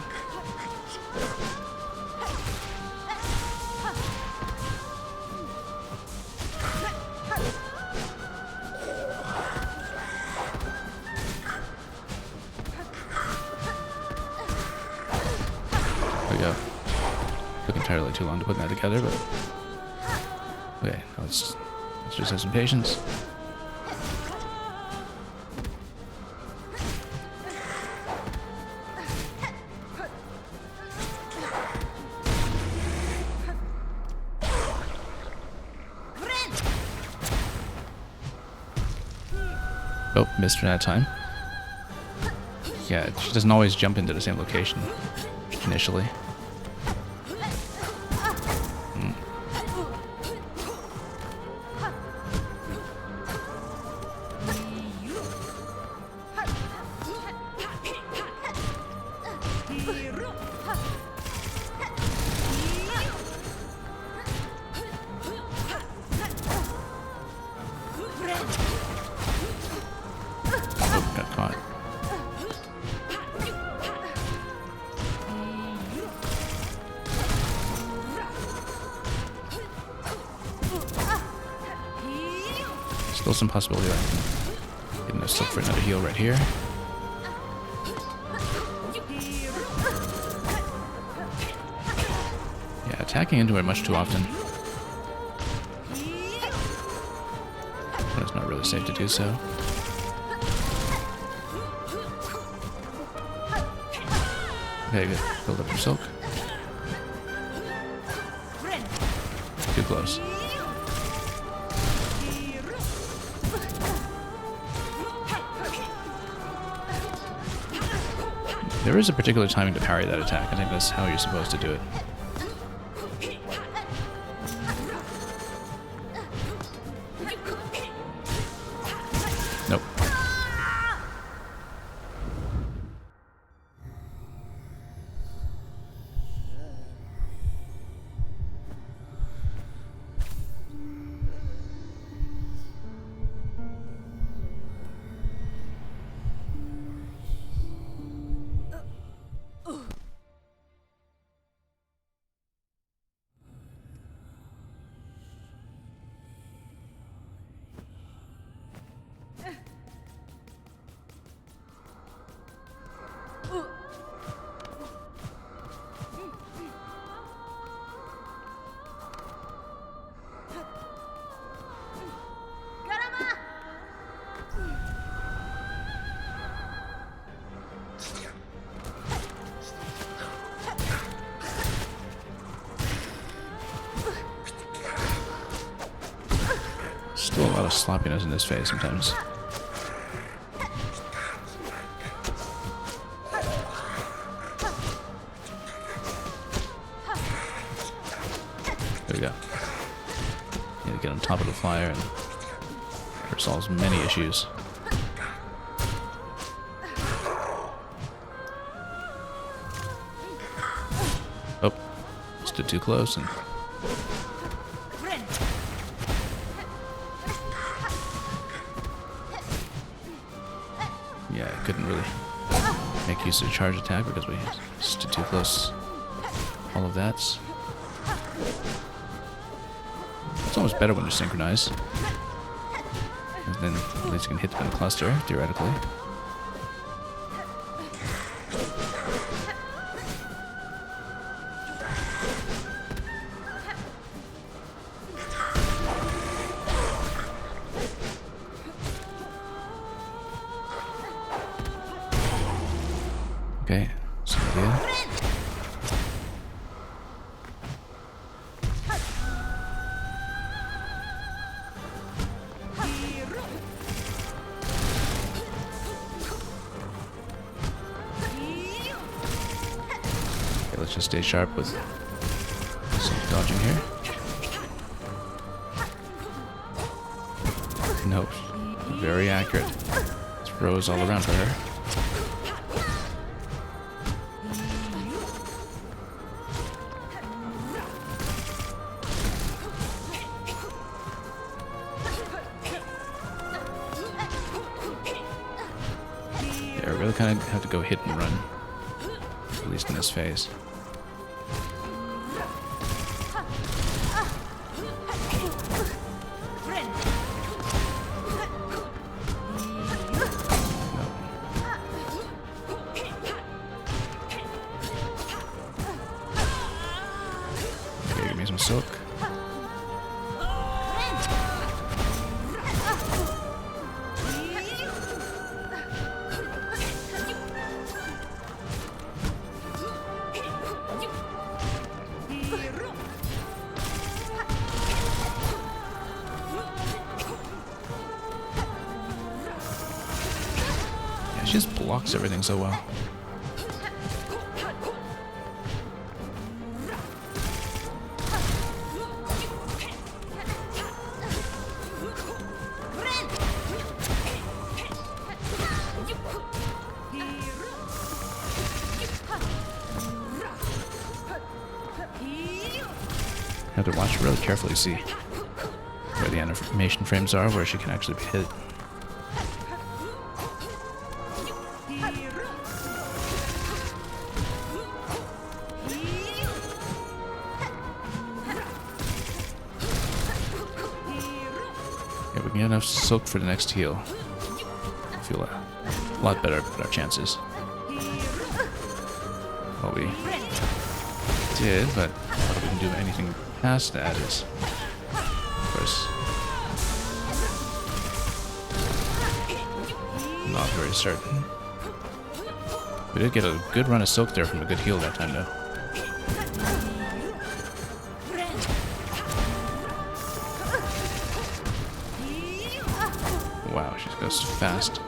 we go. Took entirely too long to put that together, but okay. Let's just have some patience. Oh, missed her that time. Yeah, she doesn't always jump into the same location initially. Oh, got caught. Still some possibility that I can get enough silk for another heal right here. Yeah, attacking into it much too often. But it's not really safe to do so. Okay, good. Build up your silk. Too close. There is a particular timing to parry that attack. I think that's how you're supposed to do it. Nope. Still a lot of sloppiness in this phase sometimes. There we go. Need to get on top of the flyer and it resolves many issues. Oh, stood too close and yeah, I couldn't really make use of the charge attack because we stood too close. All of that. It's almost better when you synchronize. And then at least you can hit them in a cluster, theoretically. Okay, so good. Okay, let's just stay sharp with some dodging here. Nope, very accurate. Throws all around for her. Yeah, I really kind of have to go hit and run, at least in this phase. the silk. Yeah, she just blocks everything so well. Have to watch really carefully, see where the animation frames are, where she can actually be hit. Yeah, we can get enough silk for the next heal. I feel a lot better about our chances. Well, we did, but whether we can do anything past that is, of course, not very certain. We did get a good run of silk there from a good heal that time, though. Wow, she goes fast.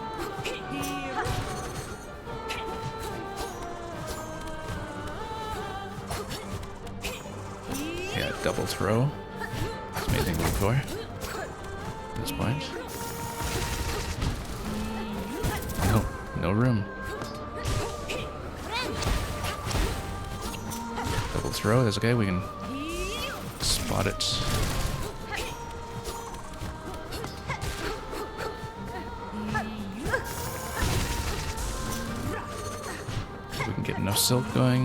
Yeah, double throw. That's amazing move for her at this point. No, no room. Double throw, that's okay, we can spot it. We can get enough silk going.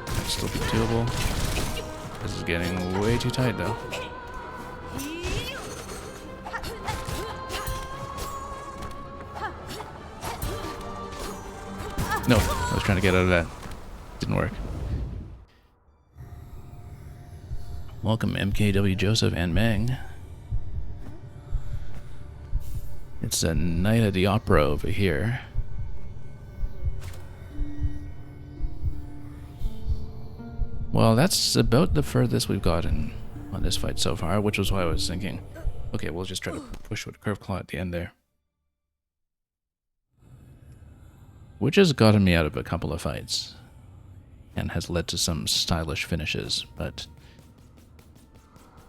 That'll still be doable. This is getting way too tight though. No, I was trying to get out of that. Didn't work. Welcome MKW Joseph and Meng. It's a night at the opera over here. Well, that's about the furthest we've gotten on this fight so far, which was why I was thinking, okay, we'll just try to push with a curve claw at the end there. Which has gotten me out of a couple of fights and has led to some stylish finishes, but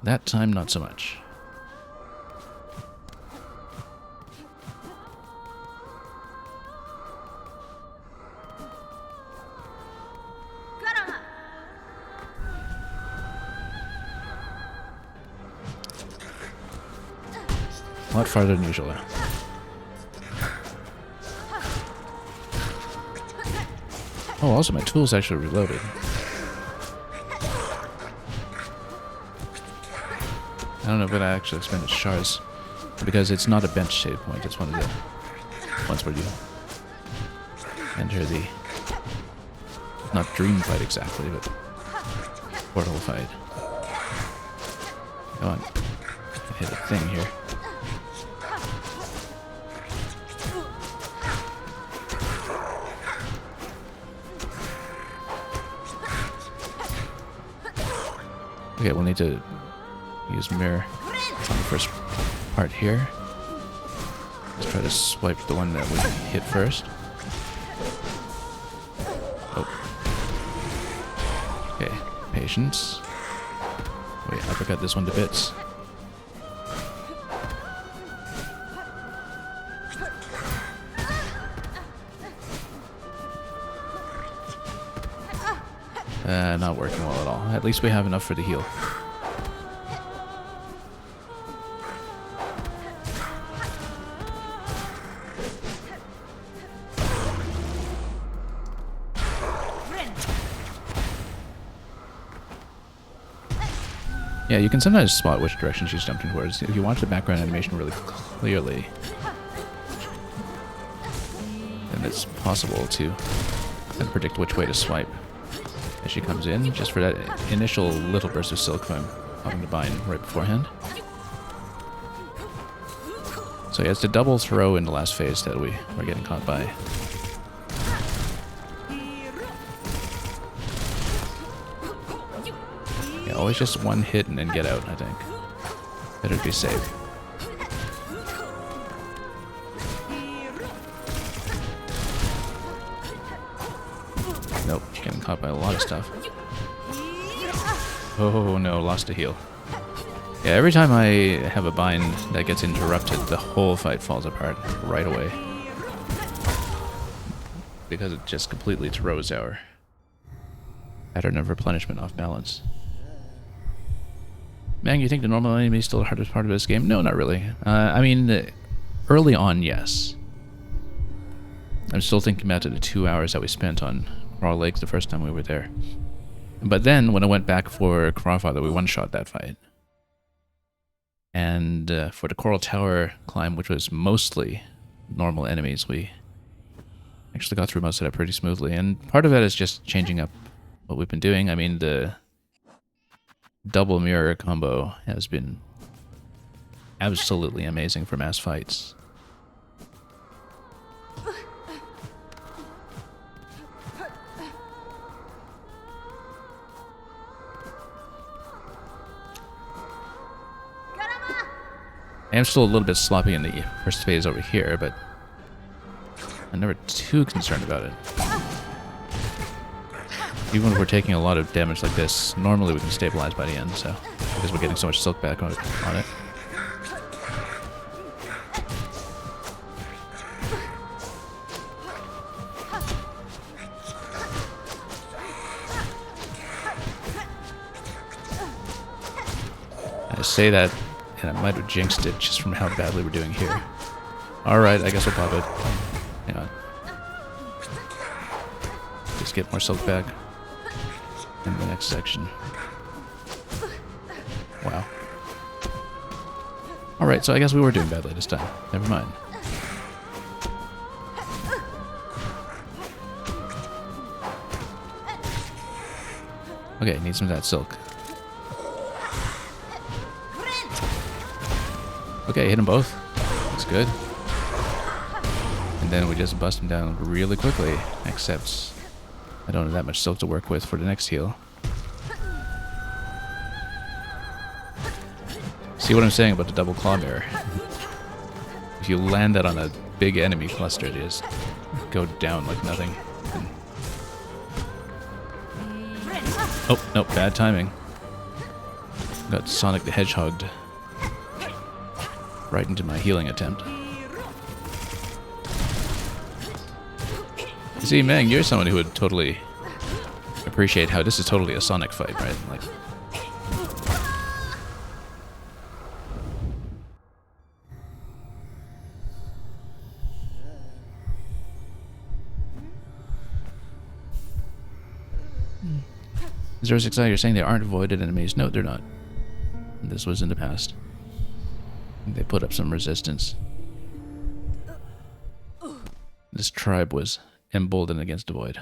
that time not so much. A lot farther than usual. Oh, also my tool's actually reloaded. I don't know if I actually expended shards, because it's not a bench save point, it's one of the ones where you enter the, not dream fight exactly, but portal fight. Come on, I hit a thing here. Okay, we'll need to use mirror on the first part here. Let's try to swipe the one that we hit first. Oh. Okay, patience. Wait, I forgot this one to bits. Not working well at all. At least we have enough for the heal. Yeah, you can sometimes spot which direction she's jumping towards. If you watch the background animation really clearly, then it's possible to predict which way to swipe as she comes in, just for that initial little burst of silk from having to bind right beforehand. So yeah, it's the double throw in the last phase that we are getting caught by. Yeah, always just one hit and then get out, I think. Better to be safe. Nope, getting caught by a lot of stuff. Oh no, lost a heal. Yeah, every time I have a bind that gets interrupted, the whole fight falls apart right away. Because it just completely throws our pattern of replenishment off balance. Man, you think the normal enemy is still the hardest part of this game? No, not really. I mean, early on, yes. I'm still thinking back to the 2 hours that we spent on Raw Lakes the first time we were there. But then, when I went back for Crawfather, we one-shot that fight. And for the Coral Tower climb, which was mostly normal enemies, we actually got through most of that pretty smoothly. And part of that is just changing up what we've been doing. I mean, the double mirror combo has been absolutely amazing for mass fights. I'm still a little bit sloppy in the first phase over here, but I'm never too concerned about it. Even if we're taking a lot of damage like this, normally we can stabilize by the end, so because we're getting so much silk back on it. I say that, and I might have jinxed it just from how badly we're doing here. Alright, I guess we'll pop it. Hang on. Just get more silk back in the next section. Wow. Alright, so I guess we were doing badly this time. Never mind. Okay, need some of that silk. Okay, hit them both. That's good. And then we just bust them down really quickly, except I don't have that much silk to work with for the next heal. See what I'm saying about the double claw mirror? If you land that on a big enemy cluster, it just go down like nothing. Oh, no, bad timing. Got Sonic the Hedgehog right into my healing attempt. You see, Meng, you're someone who would totally appreciate how this is totally a Sonic fight, right? Like, Zero 6I, you're saying they aren't avoided enemies? No, they're not. This was in the past. They put up some resistance. This tribe was emboldened against the Void,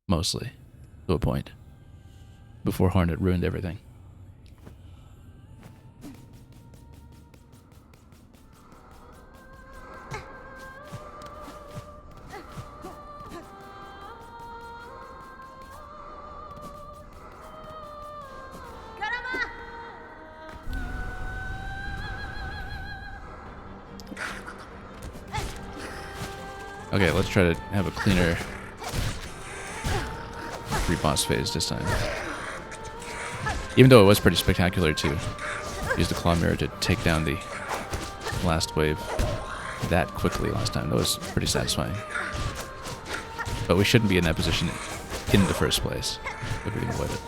mostly, to a point, before Hornet ruined everything. Okay, let's try to have a cleaner pre-boss phase this time. Even though it was pretty spectacular to use the claw mirror to take down the last wave that quickly last time. That was pretty satisfying. But we shouldn't be in that position in the first place if we can avoid it.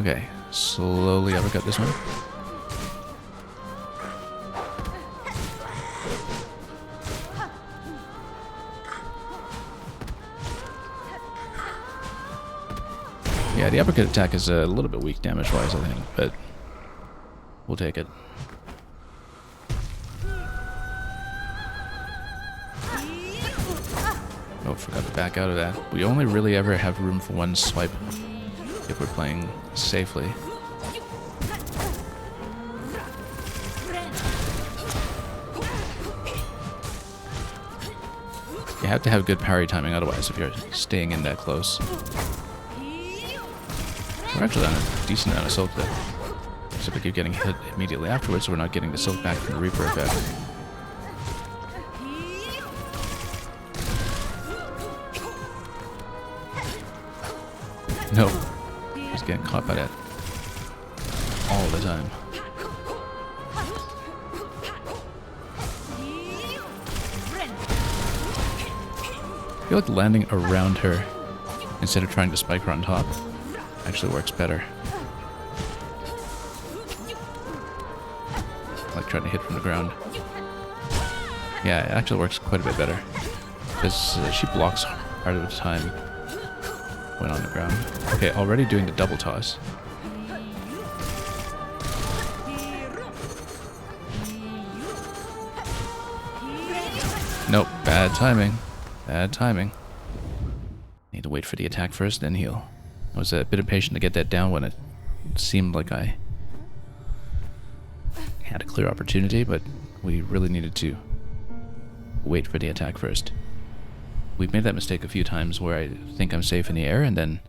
Okay, slowly uppercut this one. Yeah, the uppercut attack is a little bit weak damage-wise, I think, but we'll take it. Oh, forgot to back out of that. We only really ever have room for one swipe if we're playing safely. You have to have good parry timing otherwise if you're staying in that close. We're actually on a decent amount of silk though. Except we keep getting hit immediately afterwards, so we're not getting the silk back from the Reaper effect. No. He's getting caught by that all the time. I feel like landing around her instead of trying to spike her on top actually works better. I like trying to hit from the ground. Yeah, it actually works quite a bit better. Because she blocks part of the time when on the ground. Okay, already doing the double toss. Nope, bad timing. Bad timing. Need to wait for the attack first, then heal. I was a bit impatient to get that down when it seemed like I had a clear opportunity, but we really needed to wait for the attack first. We've made that mistake a few times where I think I'm safe in the air, and then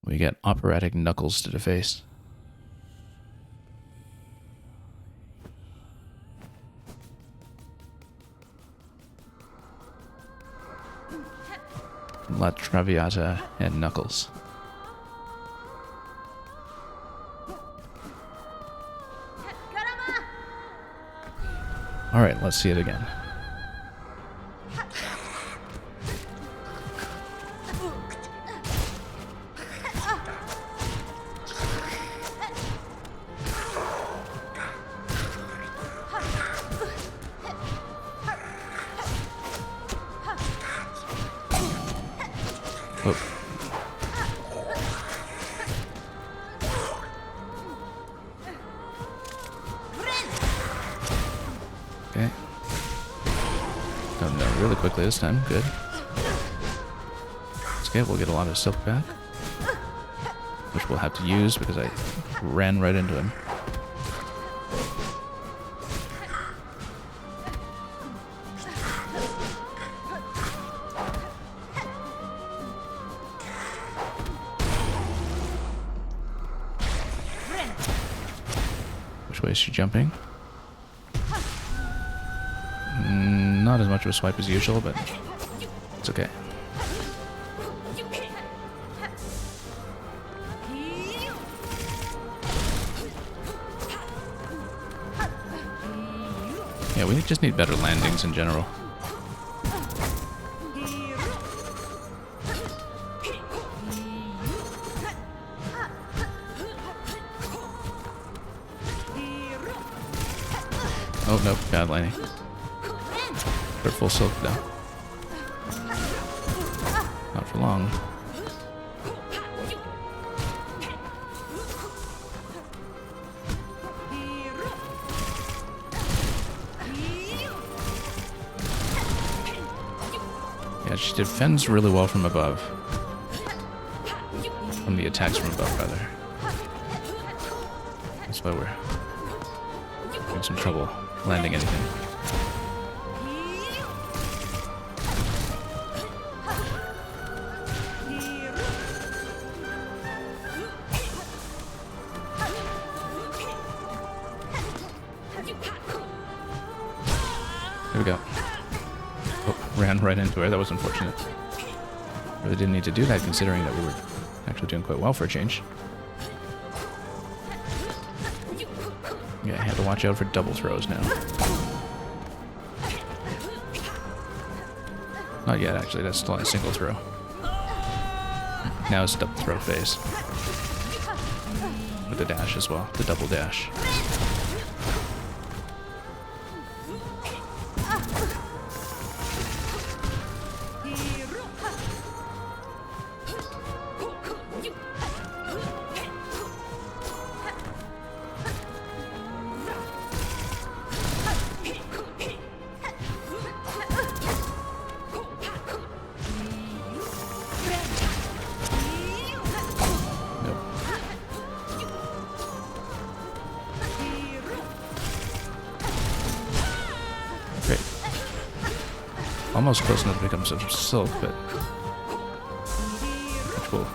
we get operatic knuckles to the face. La Traviata and Knuckles. Alright, let's see it again. Oh. Okay. Done that really quickly this time. Good. It's okay, we'll get a lot of silk back. Which we'll have to use because I ran right into him. Which way is she jumping? Not as much of a swipe as usual, but it's okay. Yeah, we just need better landings in general. Oh, nope, bad landing. For full silk, though. Not for long. Yeah, she defends really well from above. From the attacks from above, rather. That's why we're having some trouble landing anything. There we go. Oh, ran right into her. That was unfortunate. Really didn't need to do that considering that we were actually doing quite well for a change. Yeah, I had to watch out for double throws now. Not yet, actually. That's still a single throw. Now it's double throw phase. With the dash as well. The double dash. almost close enough to become some silk, but which we'll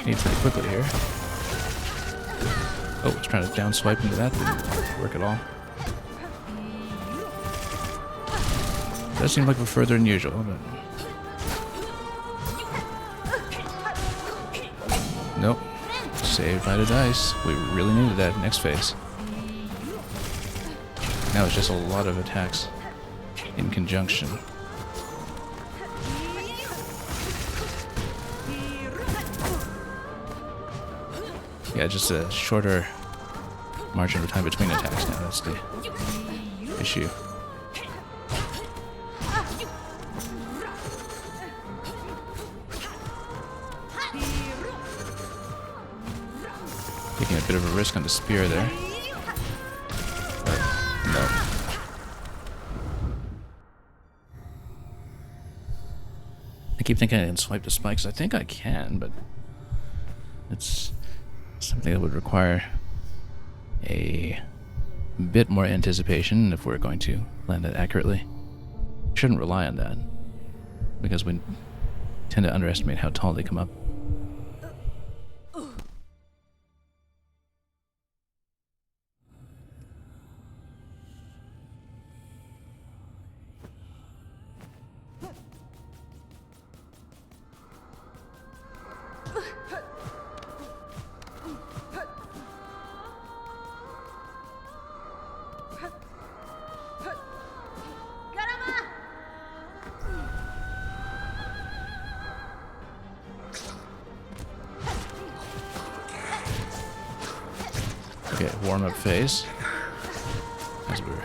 need pretty quickly here. Oh, I was trying to down swipe into that, didn't work at all. Does seem like we're further than usual, but nope. Saved by the dice. We really needed that next phase. Now it's just a lot of attacks in conjunction. Yeah, just a shorter margin of time between attacks now. That's the issue. Taking a bit of a risk on the spear there. But no. I keep thinking I can swipe the spikes. I think I can, but it's something that would require a bit more anticipation if we're going to land it accurately. Shouldn't rely on that, because we tend to underestimate how tall they come up. Okay, warm-up phase. As we're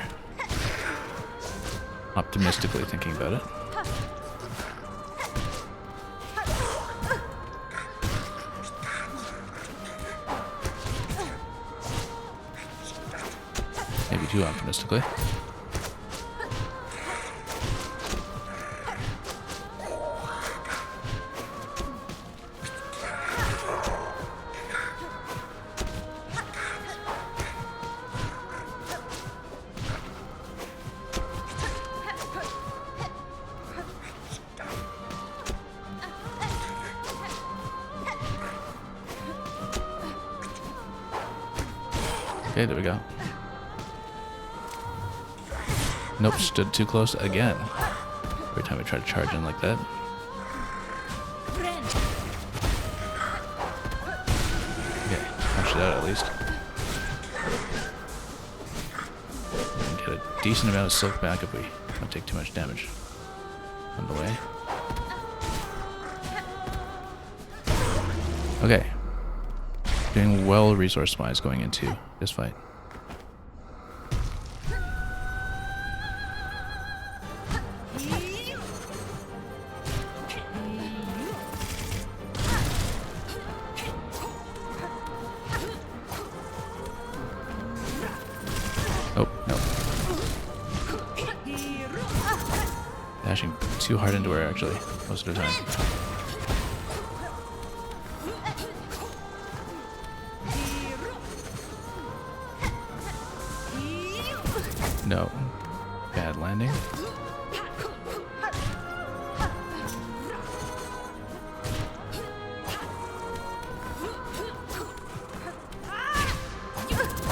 optimistically thinking about it. Maybe too optimistically. Okay, there we go. Nope, stood too close again. Every time I try to charge in like that. Okay, punch it out at least. And get a decent amount of silk back if we don't take too much damage on the way. Okay. Doing well resource-wise going into this fight. Oh, no. Dashing too hard into her, actually, most of the time. No. Bad landing.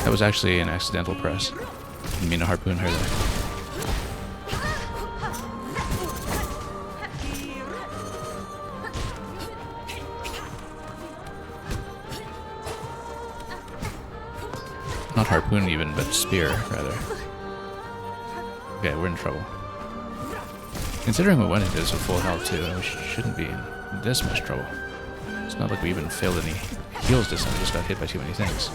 That was actually an accidental press. Didn't mean to harpoon her there. Not harpoon even, but spear, rather. Okay, we're in trouble. Considering we went into this with full health too, we shouldn't be in this much trouble. It's not like we even failed any heals this time, we just got hit by too many things.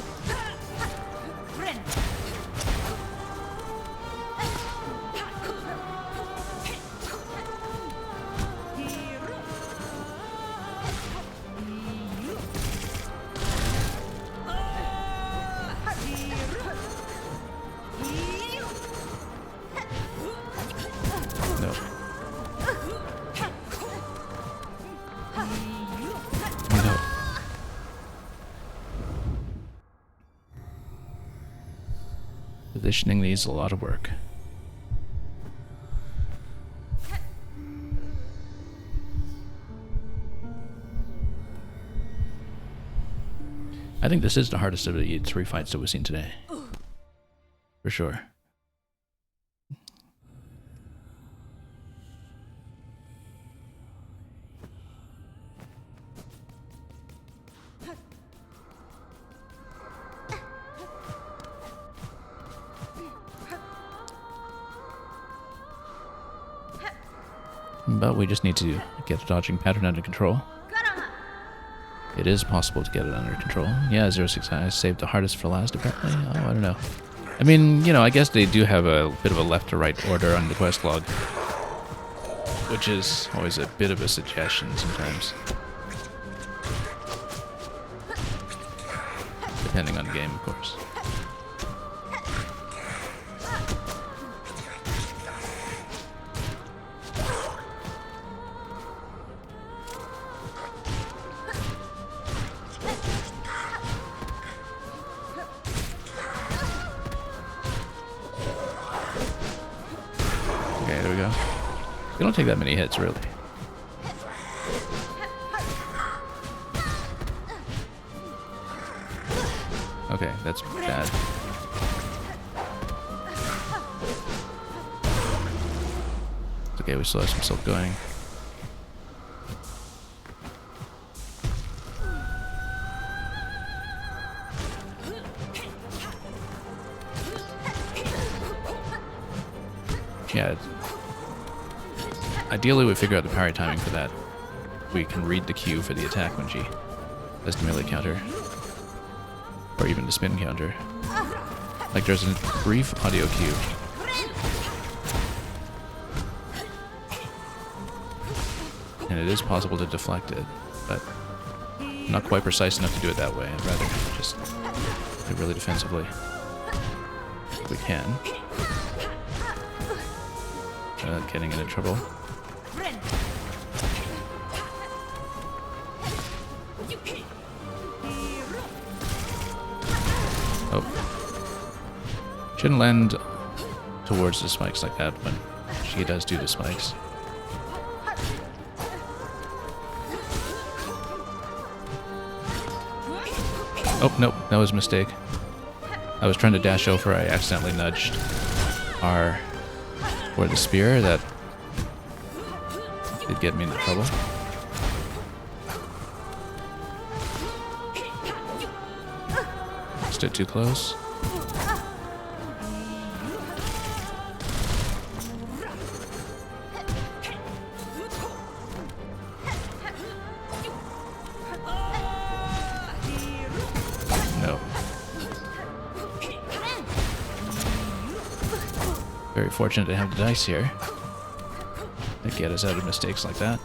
Positioning needs a lot of work. I think this is the hardest of the 3 fights that we've seen today. For sure. But we just need to get the dodging pattern under control. It is possible to get it under control. Yeah, 06, I saved the hardest for last, apparently. Oh, I don't know. I mean, you know, I guess they do have a bit of a left to right order on the quest log, which is always a bit of a suggestion sometimes. Depending on the game, of course. Okay, there we go. You don't take that many hits, really. Okay, that's bad. It's okay, we still have some silk going. Yeah. Ideally, we figure out the parry timing for that. We can read the cue for the attack when she does the melee counter. Or even the spin counter. Like there's a brief audio cue. And it is possible to deflect it, but I'm not quite precise enough to do it that way. I'd rather just play really defensively. If we can. Getting into trouble. Oh. Shouldn't land towards the spikes like that when she does do the spikes. Oh, nope, that was a mistake. I was trying to dash over, I accidentally nudged R for the spear. That did get me into trouble. Stood too close. No. Very fortunate to have the dice here to get us out of mistakes like that.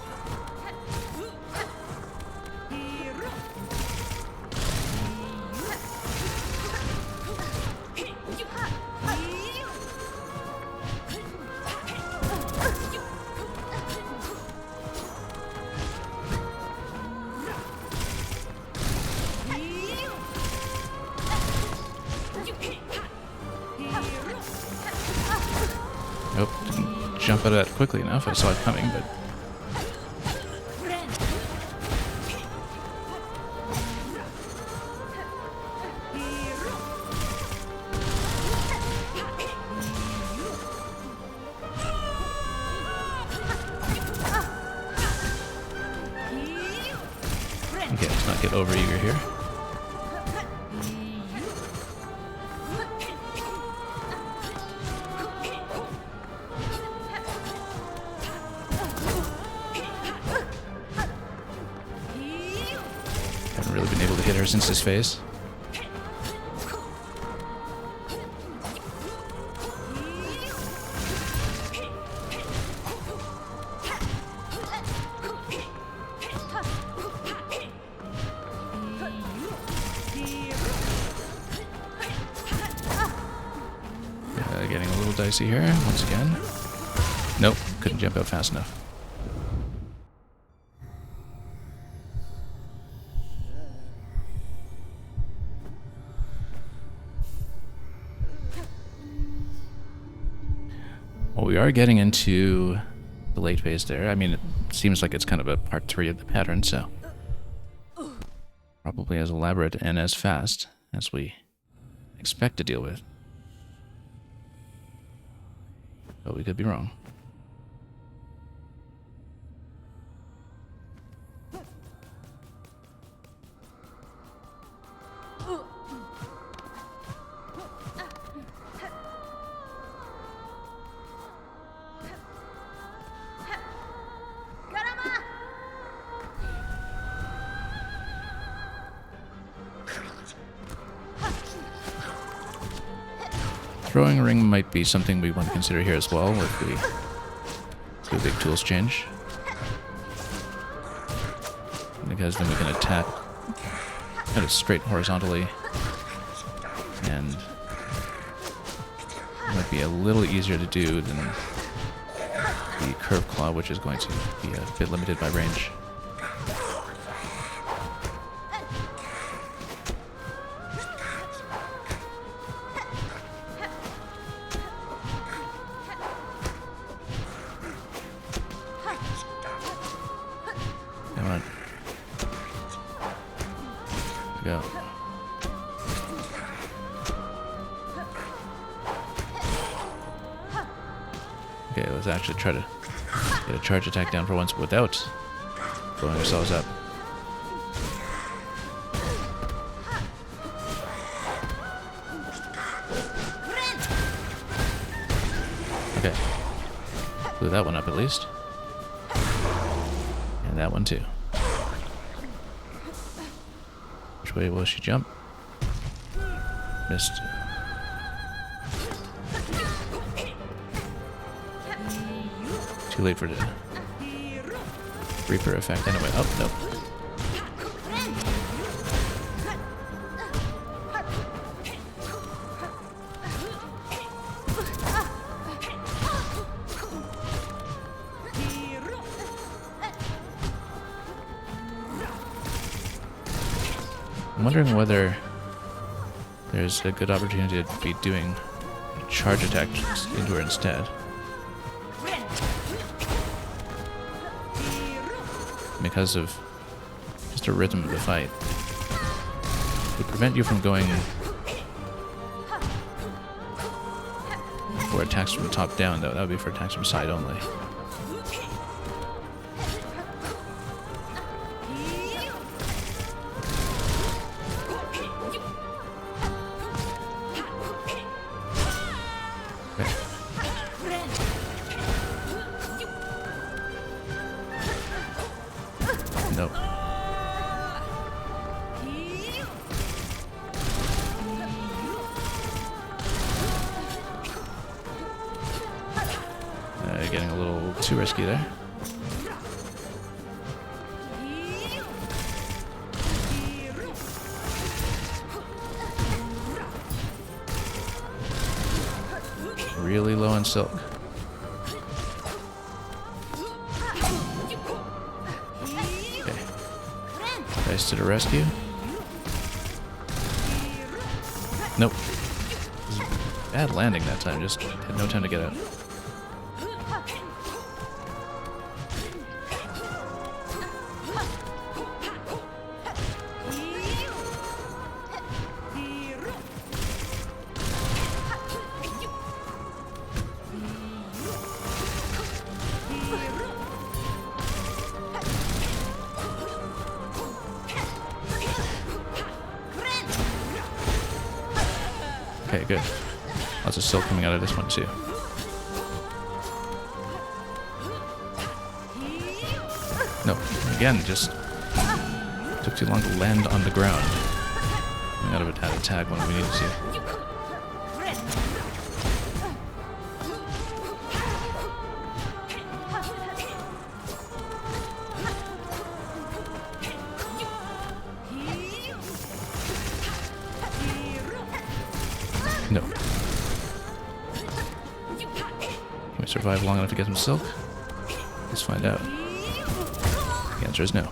Nope, didn't jump out of that quickly enough. I saw it coming, but... Okay, let's not get over eager here. Haven't really been able to hit her since his phase. Getting a little dicey here, once again. Nope, couldn't jump out fast enough. Well, we are getting into the late phase there. I mean, it seems like it's kind of a part 3 of the pattern, so... probably as elaborate and as fast as we expect to deal with. But we could be wrong. Throwing ring might be something we want to consider here as well if we do a big tools change. Because then we can attack kind of straight horizontally, and it might be a little easier to do than the curve claw, which is going to be a bit limited by range. Go. Okay, let's actually try to get a charge attack down for once without blowing ourselves up. Okay. Blew that one up at least. And that one too. Which way will she jump? Missed. Too late for the Reaper effect anyway. Oh, nope. I'm wondering whether there's a good opportunity to be doing a charge attack into her instead. Because of just the rhythm of the fight. It would prevent you from going for attacks from the top down, though. That would be for attacks from side only. Nope. Getting a little too risky there. Really low on silk. Dice to the rescue. Nope. Bad landing that time, just had no time to get out. Okay, good. Lots of silk coming out of this one too. No, again, just took too long to land on the ground. We out of it had a tag when we needed to. No. Can we survive long enough to get some silk? Let's find out. The answer is no.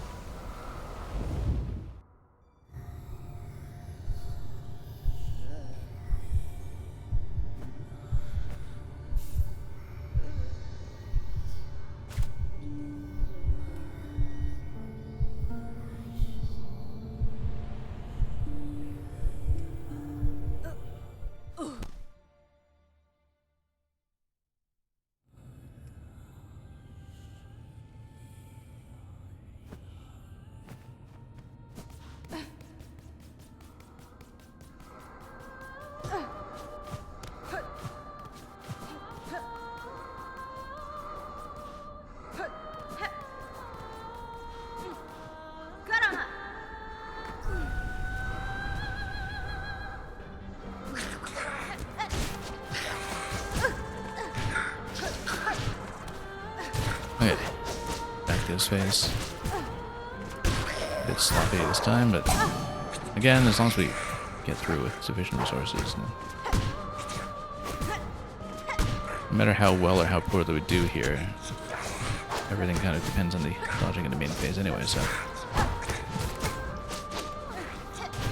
this phase. A bit sloppy this time, but again, as long as we get through with sufficient resources. And no matter how well or how poorly we do here, everything kind of depends on the dodging in the main phase anyway, so.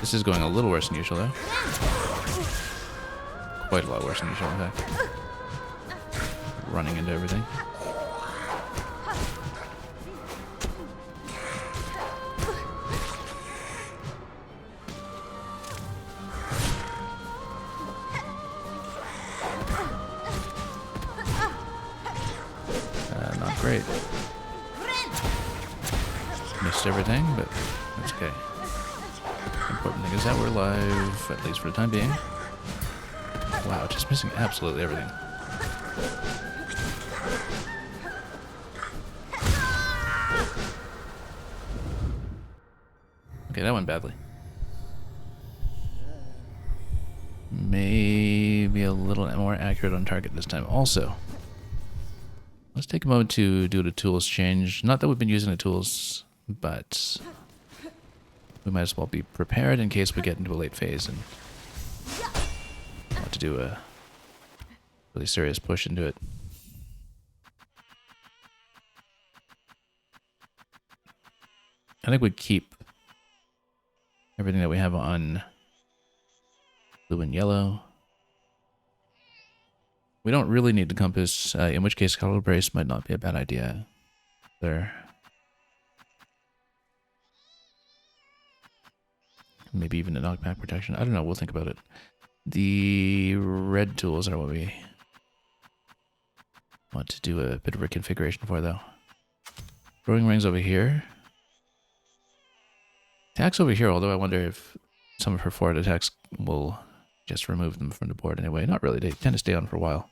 This is going a little worse than usual, though. Quite a lot worse than usual, in fact. Running into everything. Not great. Missed everything, but that's okay. The important thing is that we're alive, at least for the time being. Wow, just missing absolutely everything. Okay, that went badly. Maybe a little more accurate on target this time. Also, let's take a moment to do the tools change. Not that we've been using the tools, but we might as well be prepared in case we get into a late phase and want to do a really serious push into it. I think we'd keep everything that we have on blue and yellow. We don't really need the compass, in which case color brace might not be a bad idea. There. Maybe even a knockback protection. I don't know, we'll think about it. The red tools are what we want to do a bit of reconfiguration for, though. Throwing rings over here. Attacks over here, although I wonder if some of her forward attacks will just remove them from the board anyway. Not really, they tend to stay on for a while.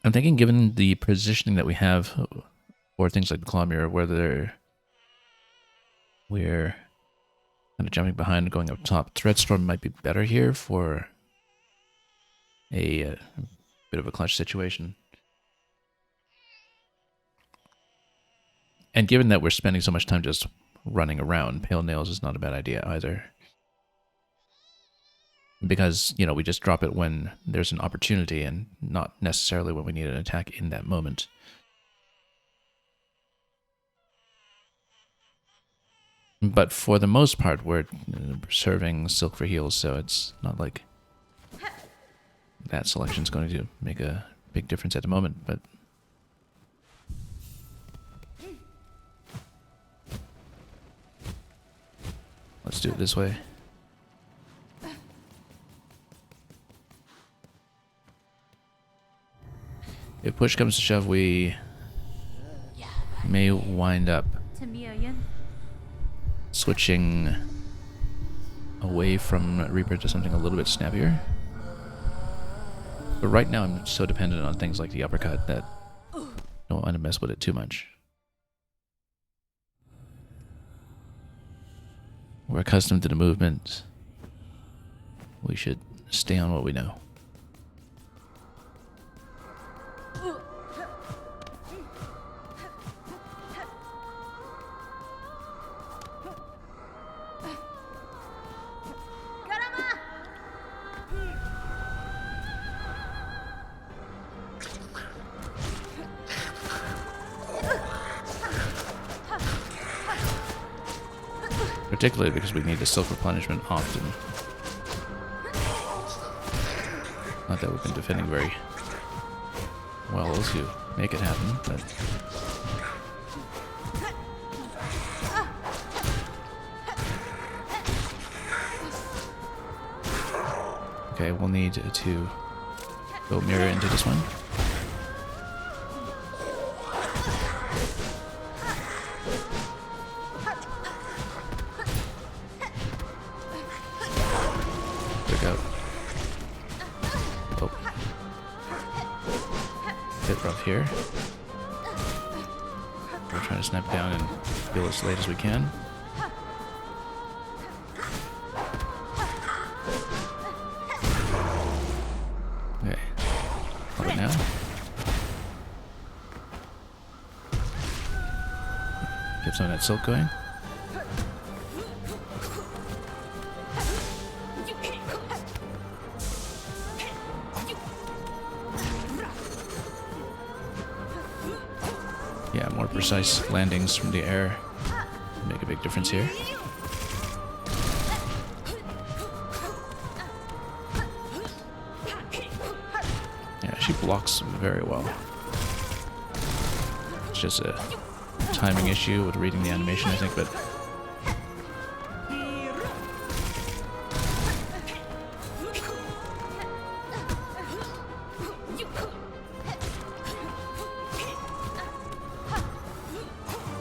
I'm thinking given the positioning that we have for things like the claw mirror, whether we're kind of jumping behind and going up top, Threadstorm might be better here for a bit of a clutch situation. And given that we're spending so much time just running around, Pale Nails is not a bad idea either. Because, you know, we just drop it when there's an opportunity and not necessarily when we need an attack in that moment. But for the most part, we're serving Silk for heals, so it's not like that selection's going to make a big difference at the moment, but let's do it this way. If push comes to shove, we may wind up switching away from Reaper to something a little bit snappier. But right now I'm so dependent on things like the uppercut that I don't want to mess with it too much. We're accustomed to the movement. We should stay on what we know. Particularly because we need the silk replenishment often. Not that we've been defending very well to make it happen, but okay, we'll need to go mirror into this one. Here. We're trying to snap down and heal as late as we can. Okay. Hold it now. some of that silk going. Yeah, more precise landings from the air make a big difference here. Yeah, she blocks very well. It's just a timing issue with reading the animation, I think, but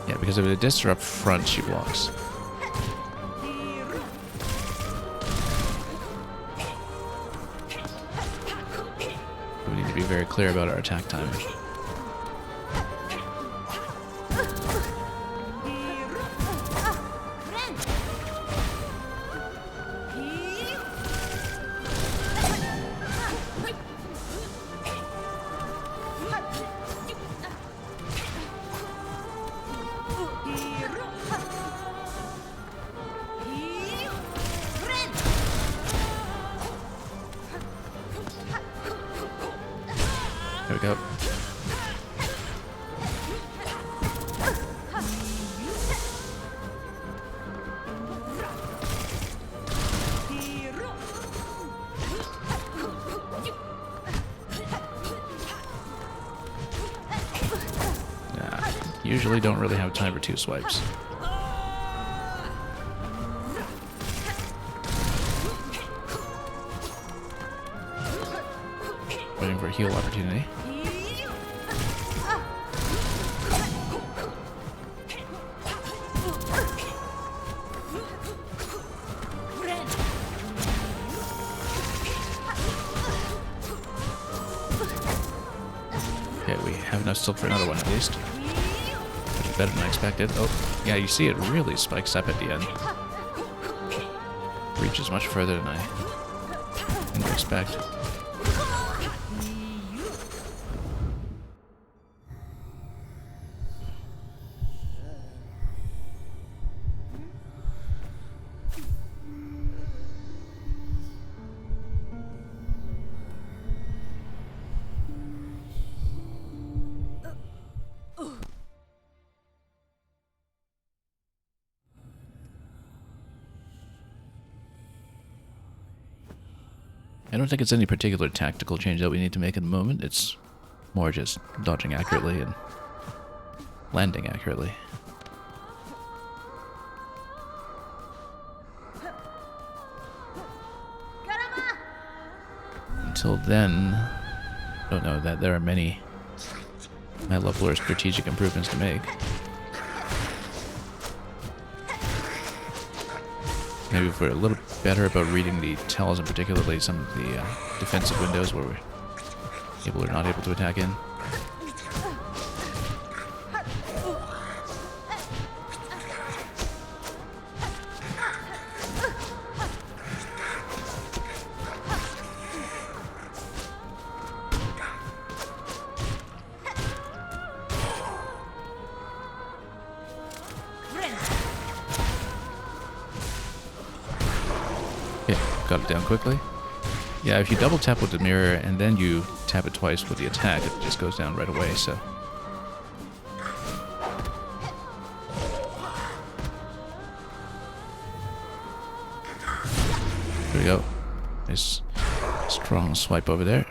yeah, because if the discs are up front, she blocks. We need to be very clear about our attack timing. There we go. Usually don't really have time for 2 swipes. Waiting for a heal opportunity. Okay, we have enough silk for another one at least. Which is better than I expected. Oh, yeah, you see it really spikes up at the end. Reaches much further than I didn't expect. I don't think it's any particular tactical change that we need to make at the moment. It's more just dodging accurately and landing accurately. Until then, I don't know that there are many high level or strategic improvements to make. Maybe if we're a little better about reading the tells, and particularly some of the defensive windows where we're able or not able to attack in. Okay, got it down quickly. Yeah, if you double tap with the mirror and then you tap it twice with the attack, it just goes down right away, so. There we go. Nice strong swipe over there.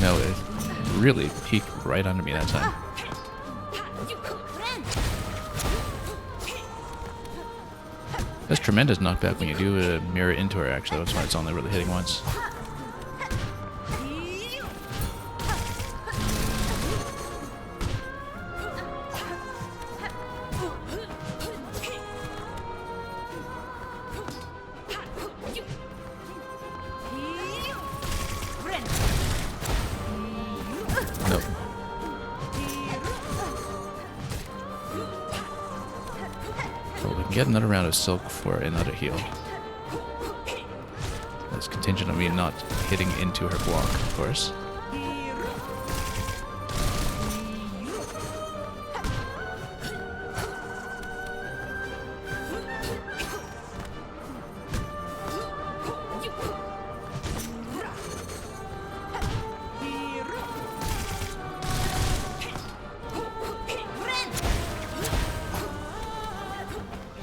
No, it really peeked right under me that time. That's tremendous knockback when you do a mirror into her, actually. That's why it's only really hitting once. Nope. Well, we can get another round of Silk for another heal. That's contingent on me not hitting into her block, of course.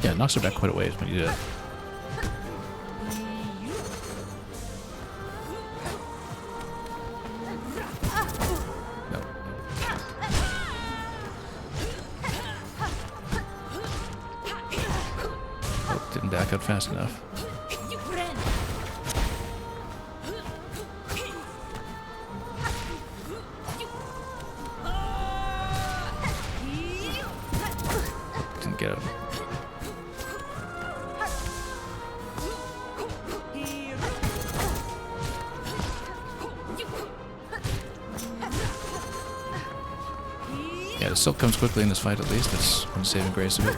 Yeah, it knocks her back quite a ways when you do that. No. Oh, didn't back up fast enough. Didn't get him. Yeah, the Silk comes quickly in this fight at least. That's one saving grace of it.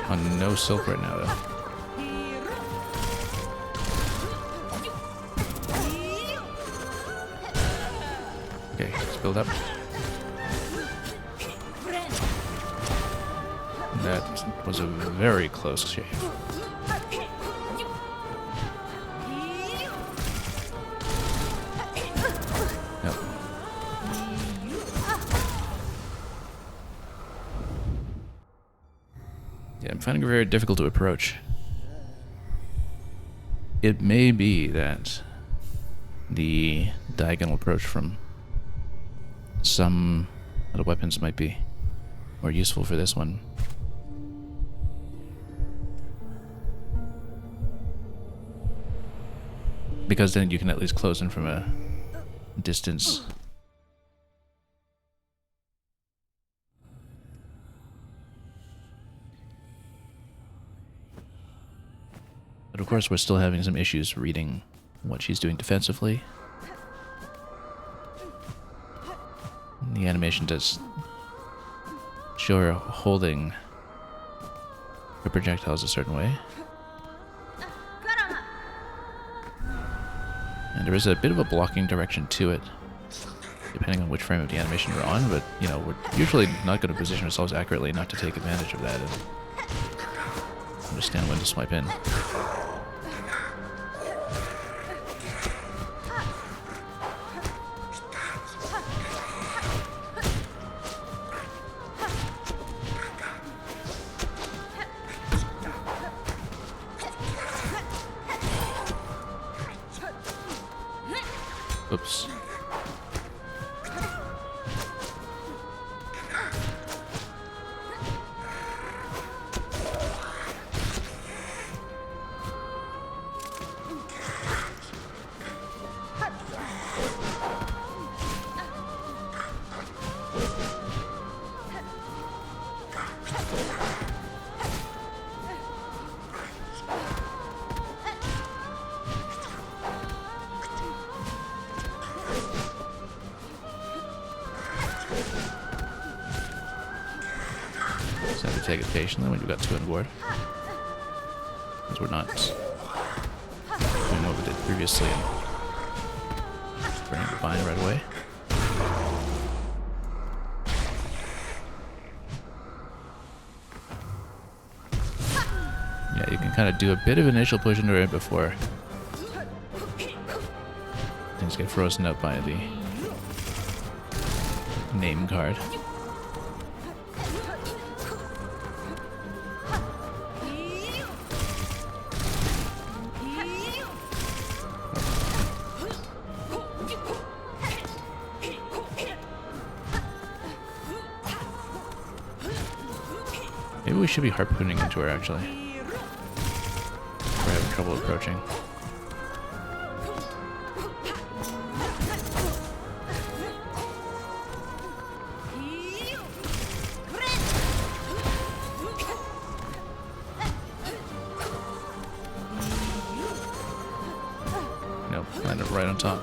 On no Silk right now, though. Okay, let's build up. That was a very close shave. No. Yeah, I'm finding it very difficult to approach. It may be that the diagonal approach from some other weapons might be more useful for this one. Because then you can at least close in from a distance. But of course we're still having some issues reading what she's doing defensively. The animation does show her holding her projectiles a certain way. And there is a bit of a blocking direction to it, depending on which frame of the animation we're on, but, you know, we're usually not going to position ourselves accurately enough to take advantage of that and understand when to swipe in. Oops. Just have to take it patiently when you've got two on board. Because we're not doing what we did previously and bringing the bind right away. Yeah, you can kind of do a bit of initial push into it before things get frozen up by the name card. Maybe we should be harpooning into her, actually. We're having trouble approaching. Nope. Landed right on top.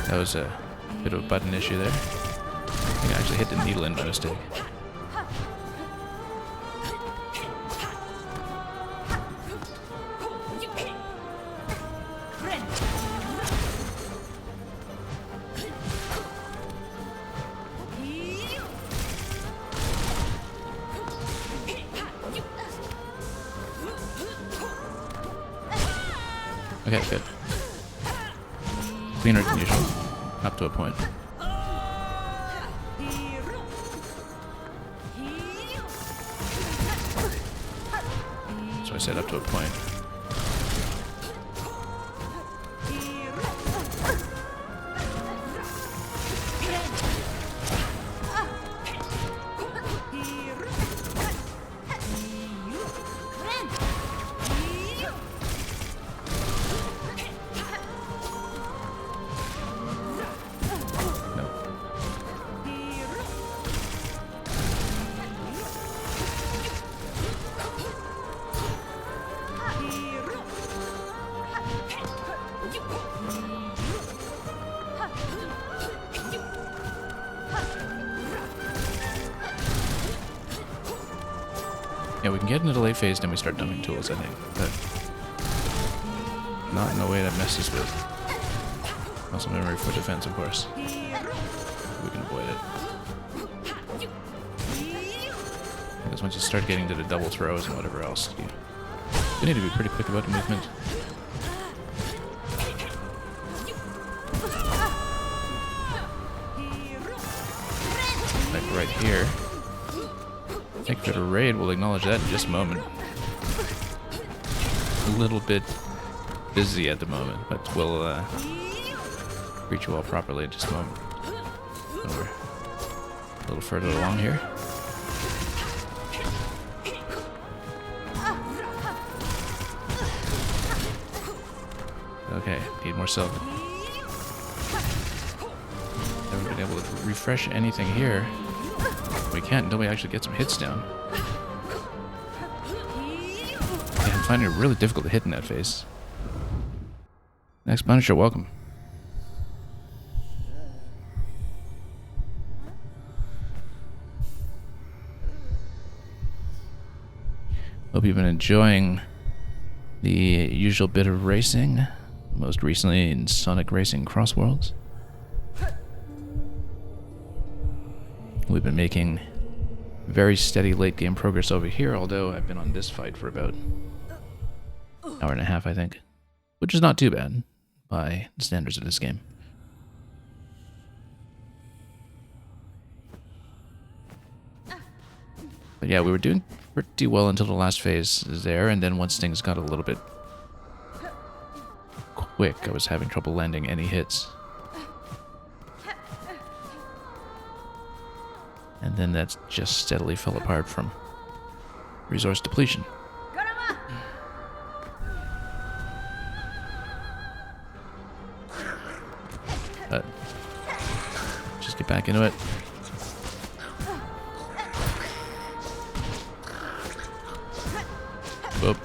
That was a bit of a button issue there. I think I actually hit the needle in by mistake. Okay, good. Cleaner than usual. Up to a point. So I said up to a point. Yeah, we can get into the late phase, then we start dumping tools, I think. But not in a way that messes with muscle memory for defense, of course. We can avoid it. Because once you start getting to the double throws and whatever else, you need to be pretty quick about the movement. Like right here. I think that a raid will acknowledge that in just a moment. A little bit busy at the moment, but we'll reach you all properly in just a moment. So we're a little further along here. Okay, need more silver. Haven't been able to refresh anything here. We can't until we actually get some hits down. Yeah, I'm finding it really difficult to hit in that phase. Next Punisher, welcome. Hope you've been enjoying the usual bit of racing, most recently in Sonic Racing Cross Worlds. We've been making very steady late game progress over here, although I've been on this fight for about an hour and a half, I think, which is not too bad by the standards of this game. But yeah, we were doing pretty well until the last phase there, and then once things got a little bit quick, I was having trouble landing any hits. And then that just steadily fell apart from resource depletion. But just get back into it. Whoop.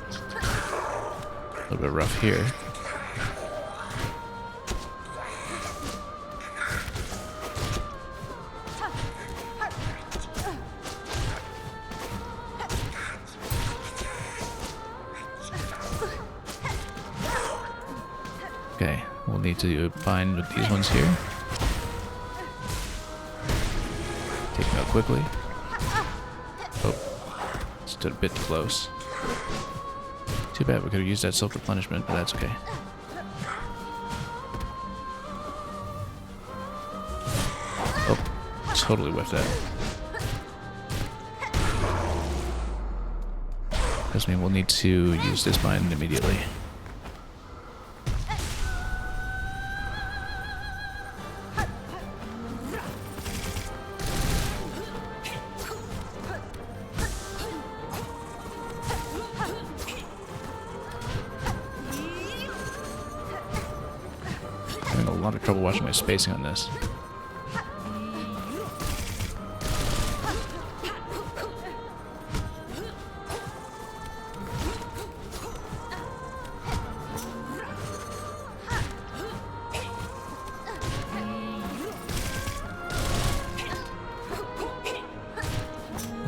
A little bit rough here. Okay, we'll need to bind with these ones here. Take them out quickly. Oh, stood a bit close. Too bad, we could have used that self-replenishment, but that's okay. Oh, totally whiffed that. Does mean we'll need to use this bind immediately. having a lot of trouble watching my spacing on this.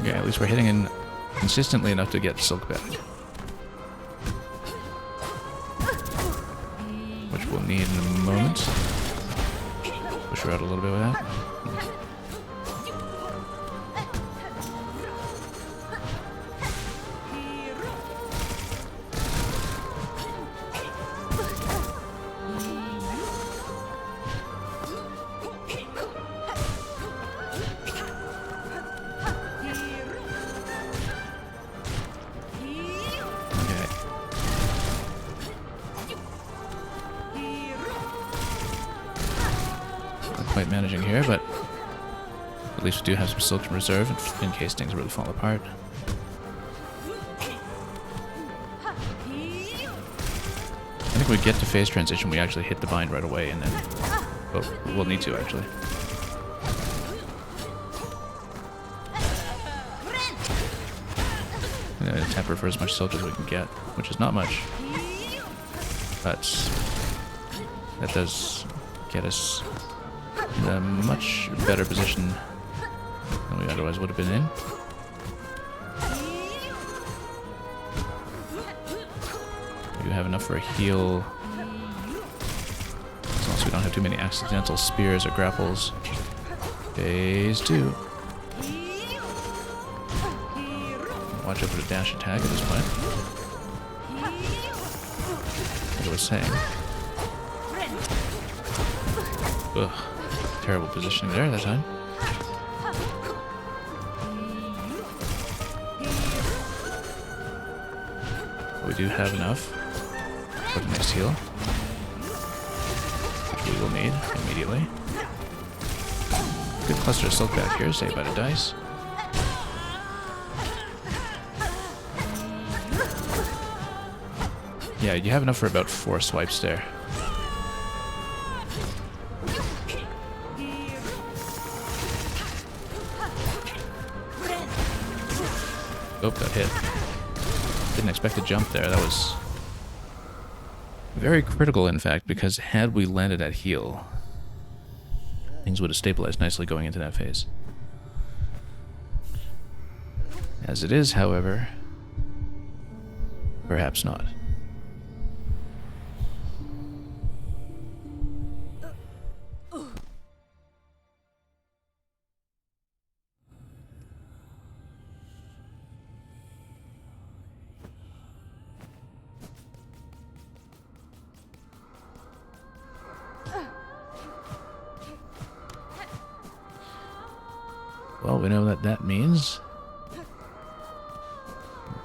Okay, at least we're hitting in consistently enough to get Silk back. Which we'll need in a moment. Push her out a little bit with that. Quite managing here, but at least we do have some Silk in reserve in case things really fall apart. I think when we get to phase transition, we actually hit the bind right away, and then we'll need to actually. I'm gonna temper for as much Silk as we can get, which is not much, but that does get us in a much better position than we otherwise would have been in. We do have enough for a heal, as long as we don't have too many accidental spears or grapples. Phase 2. Watch out for the dash attack at this point. As I was saying. Ugh. Terrible positioning there that time. But we do have enough for the next heal, which we will need immediately. Good cluster of Silk back here, saved by the dice. Yeah, you have enough for about 4 swipes there. Oh, got hit. Didn't expect to jump there. That was very critical, in fact, because had we landed at heal, things would have stabilized nicely going into that phase. As it is, however, perhaps not. Well, we know that that means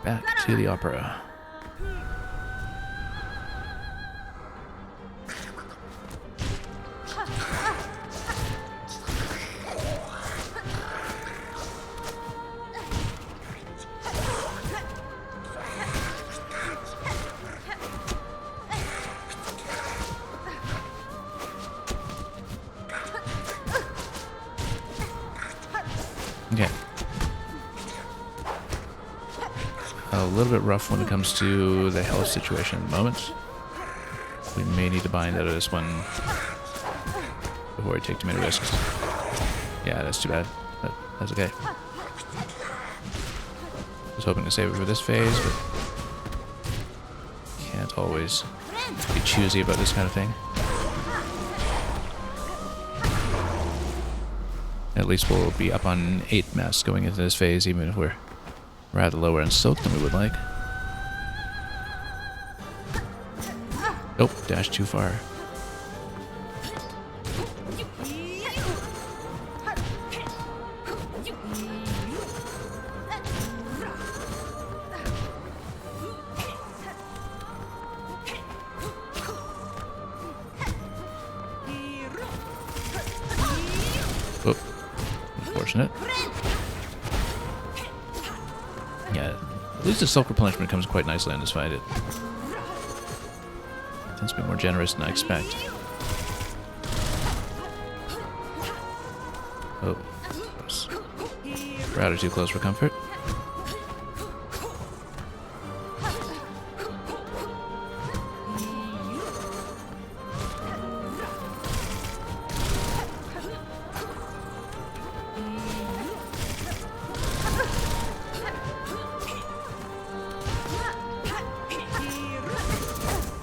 back to the opera. Okay. A little bit rough when it comes to the health situation at the moment. We may need to bind out of this one before we take too many risks. Yeah, that's too bad, but that's okay. I was hoping to save it for this phase, but can't always be choosy about this kind of thing. At least we'll be up on 8 mass going into this phase, even if we're rather lower in Silk than we would like. Oh, dashed too far. Oh, unfortunate. Yeah, at least the Silk replenishment comes quite nicely on this fight. It tends to be more generous than I expect. Rather too close for comfort.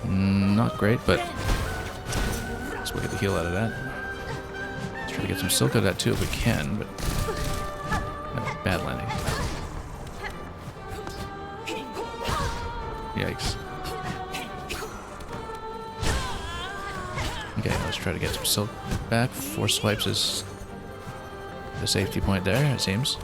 Not great, but let's get the heal out of that. Let's try to get some silk out of that too if we can, but bad landing. Yikes. Okay, let's try to get some silk back. 4 swipes is the safety point there, it seems.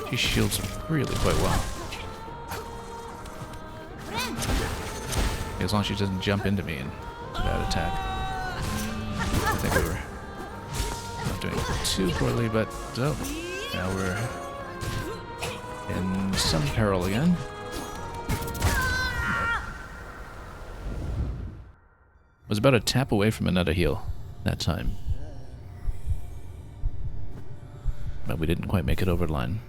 She shields really quite well. As long as she doesn't jump into me and that attack. I think we were not doing too poorly, but oh, now we're in some peril again. Was about a tap away from another heal that time. But we didn't quite make it over the line.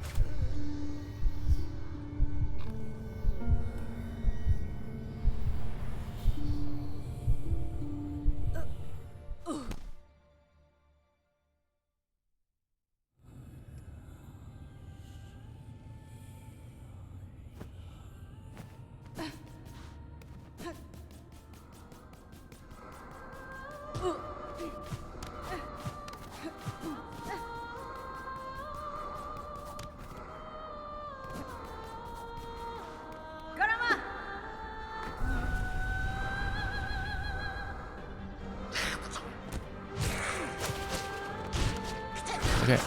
Okay.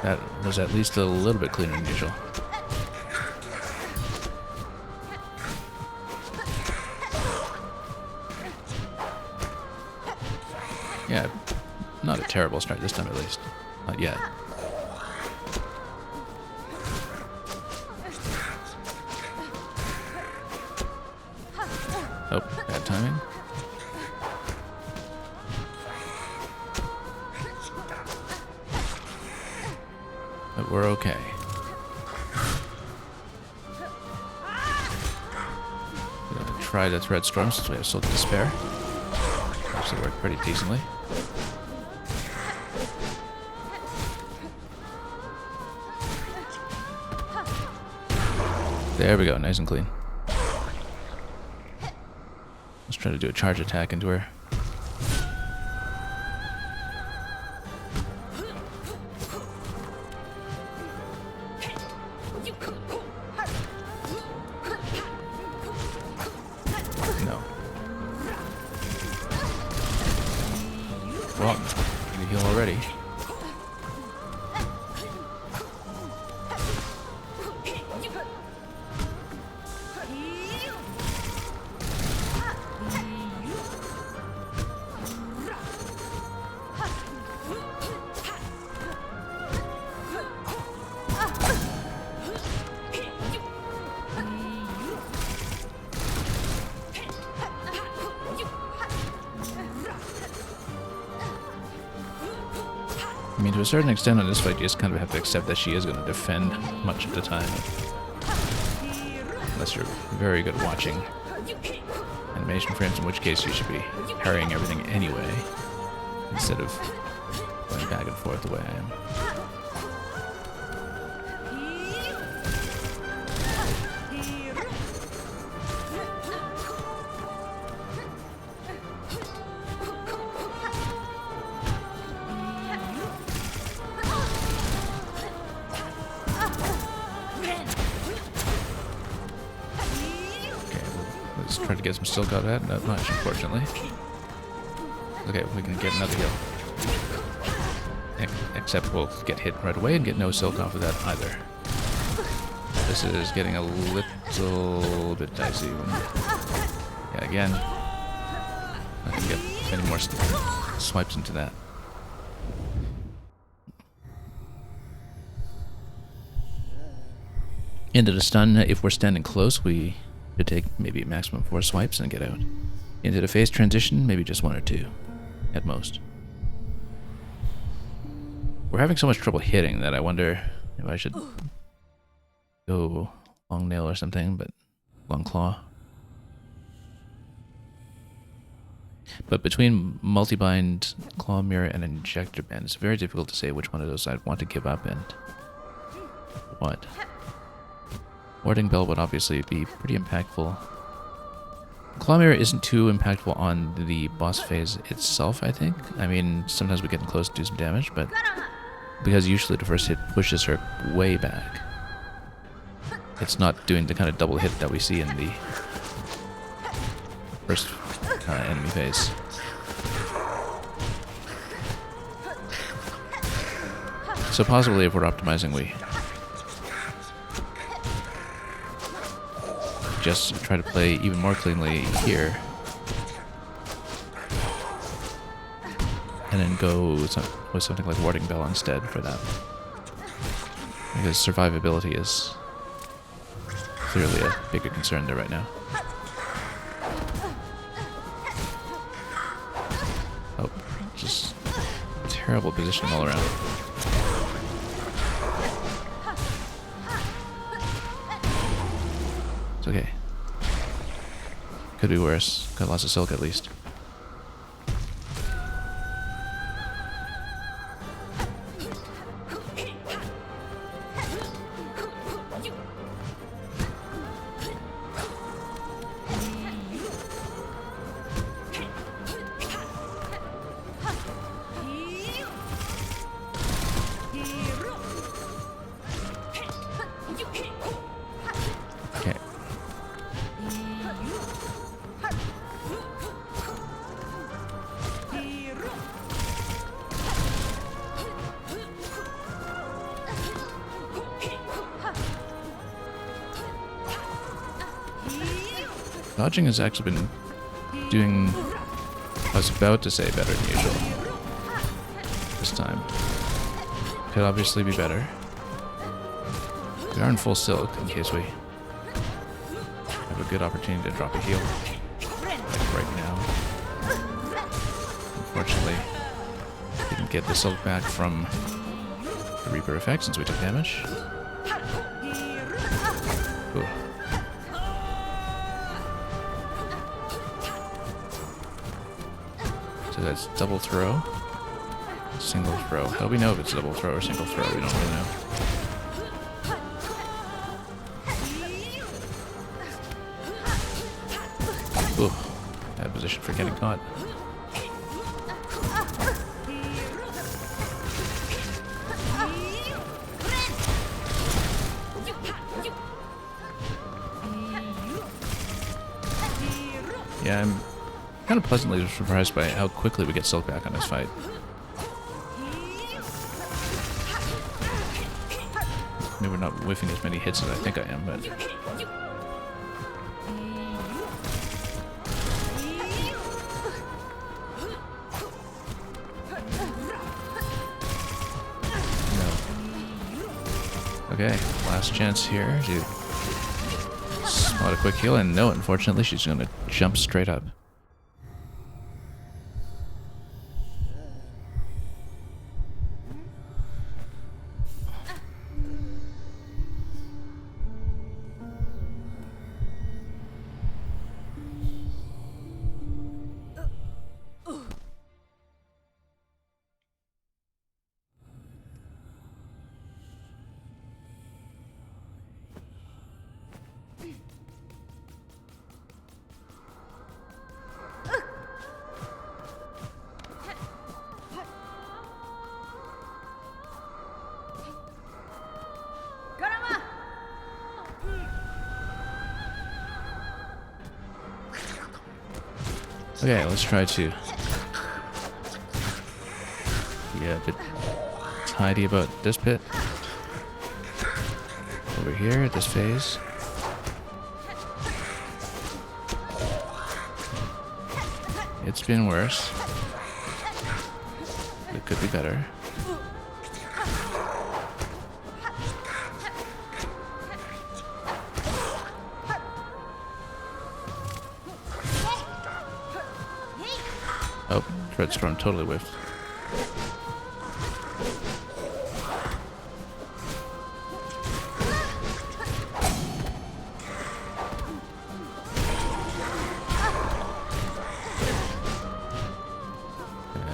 That was at least a little bit cleaner than usual. Yeah, not a terrible start this time at least. Not yet. Oh, bad timing. But we're okay. We're gonna try the Thread Storm since we have Silk Despair. Actually worked pretty decently. There we go, nice and clean. Let's try to do a charge attack into her. No. Well, you heal already. I mean, to a certain extent on this fight, you just kind of have to accept that she is going to defend much of the time. Unless you're very good at watching animation frames, in which case you should be parrying everything anyway, instead of going back and forth the way I am. Let's try to get some silk out of that. Not much, unfortunately. Okay, we can get another heal. Except we'll get hit right away and get no silk off of that either. This is getting a little bit dicey. Yeah, again, I can get any more swipes into that. Into the stun, if we're standing close, we should take maybe a maximum 4 swipes and get out. Into the phase transition, maybe just 1 or 2 at most. We're having so much trouble hitting that I wonder if I should go long nail or something, but long claw. But between multi-bind, claw mirror, and injector band, it's very difficult to say which one of those I'd want to give up and what. Warding Bell would obviously be pretty impactful. Claw mirror isn't too impactful on the boss phase itself, I think. I mean, sometimes we get close to do some damage, but because usually the first hit pushes her way back, it's not doing the kind of double hit that we see in the first enemy phase. So possibly if we're optimizing, we just try to play even more cleanly here. And then go with something like Warding Bell instead for that. Because survivability is clearly a bigger concern there right now. Oh, just terrible positioning all around. It's okay. Could be worse. Got lots of silk at least. Dodging has actually been doing, I was about to say, better than usual this time. Could obviously be better. We are in full silk in case we have a good opportunity to drop a heal, like right now. Unfortunately, didn't get the silk back from the Reaper effect since we took damage. Ooh. So that's double throw, single throw. How do we know if it's double throw or single throw? We don't really know. Ooh, bad position for getting caught. Yeah, I'm kind of pleasantly surprised by how quickly we get silk back on this fight. Maybe we're not whiffing as many hits as I think I am, but... no. Okay, last chance here to spot a quick heal, and no, unfortunately she's going to jump straight up. Okay, let's try to be a bit tidy about this bit. Over here at this phase. It's been worse. It could be better. Oh, Fred Storm totally whiffed.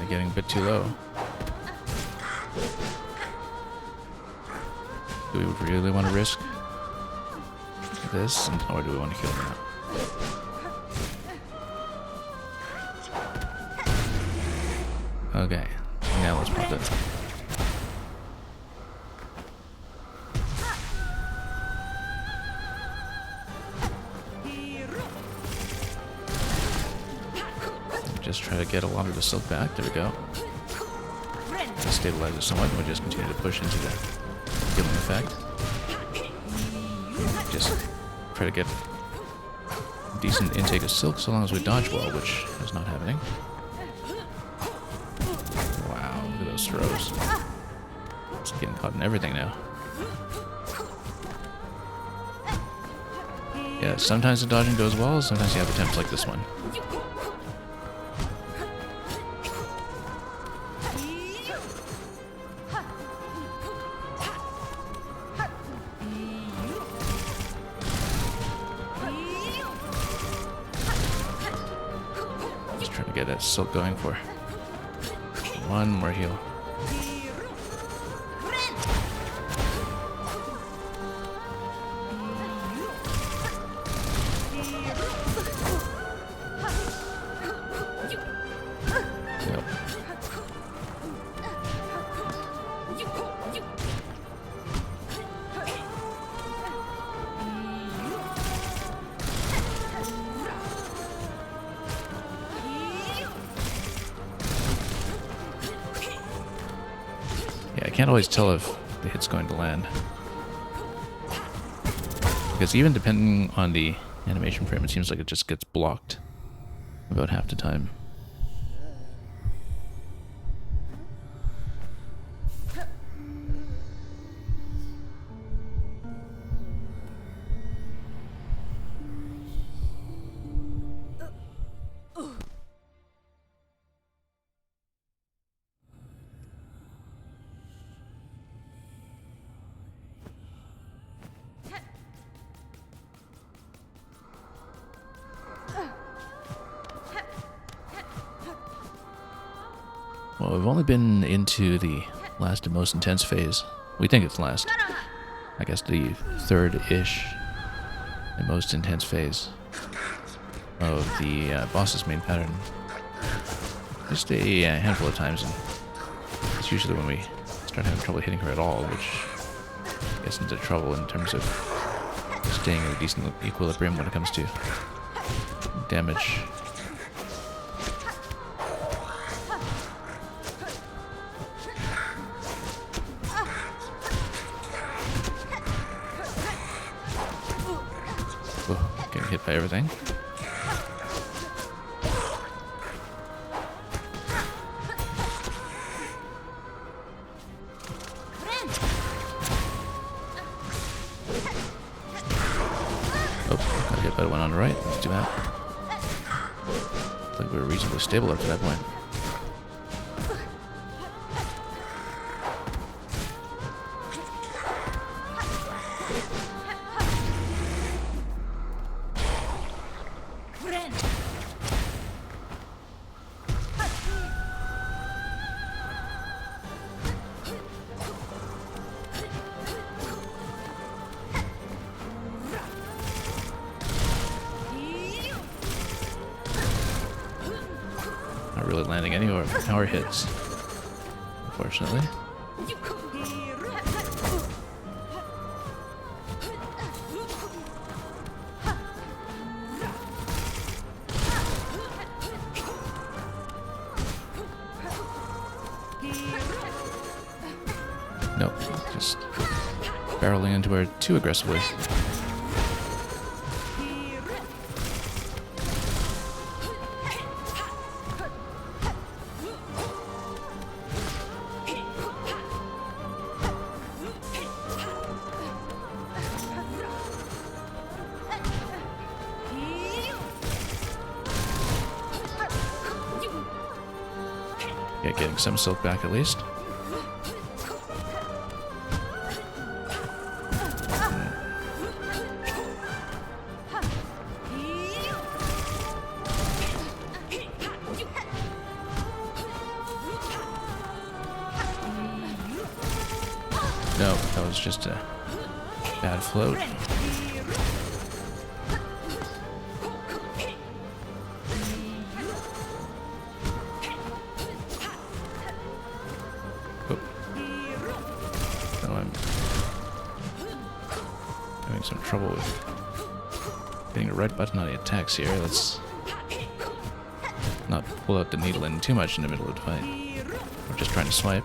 Getting a bit too low. Do we really want to risk this, or do we want to kill him now? Okay, now let's pop it. Just try to get a lot of the silk back. There we go. Just stabilize it somewhat, and we'll just continue to push into the healing effect. Just try to get a decent intake of silk so long as we dodge well, which is not happening. Wow, look at those throws. It's getting caught in everything now. Yeah, sometimes the dodging goes well, sometimes you have attempts like this one. Get that silk going for one more heal. Yep. I can't always tell if the hit's going to land. Because even depending on the animation frame, it seems like it just gets blocked about half the time. Well, we've only been into the last and most intense phase. We think it's last. I guess the third-ish and most intense phase of the boss's main pattern. Just a handful of times, and it's usually when we start having trouble hitting her at all, which gets into trouble in terms of staying in a decent equilibrium when it comes to damage. Getting hit by everything. Oh, got hit by the one on the right. Let's do that. I think we were reasonably stable up to that point. Not really landing any of our hits, unfortunately. Nope, just barreling into her too aggressively. Yeah, getting some silk back at least. No, that was just a bad float. Oh. No, I'm having some trouble with getting the right button on the attacks here. Let's not pull out the needle in too much in the middle of the fight. We're just trying to swipe.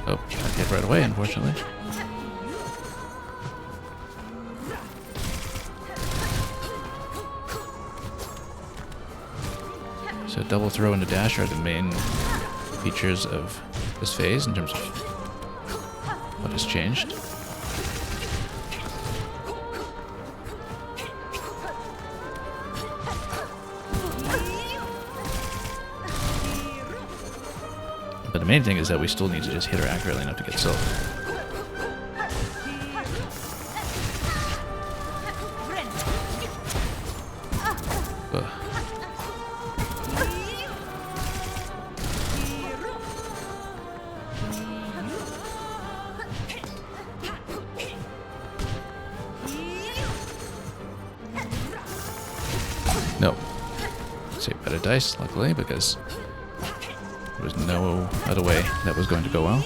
Oh, got hit right away, unfortunately. So double throw and a dash are the main features of this phase in terms of what has changed. But the main thing is that we still need to just hit her accurately enough to get silk. Ugh. No. Saved by the dice, luckily, because there was no other way that was going to go well.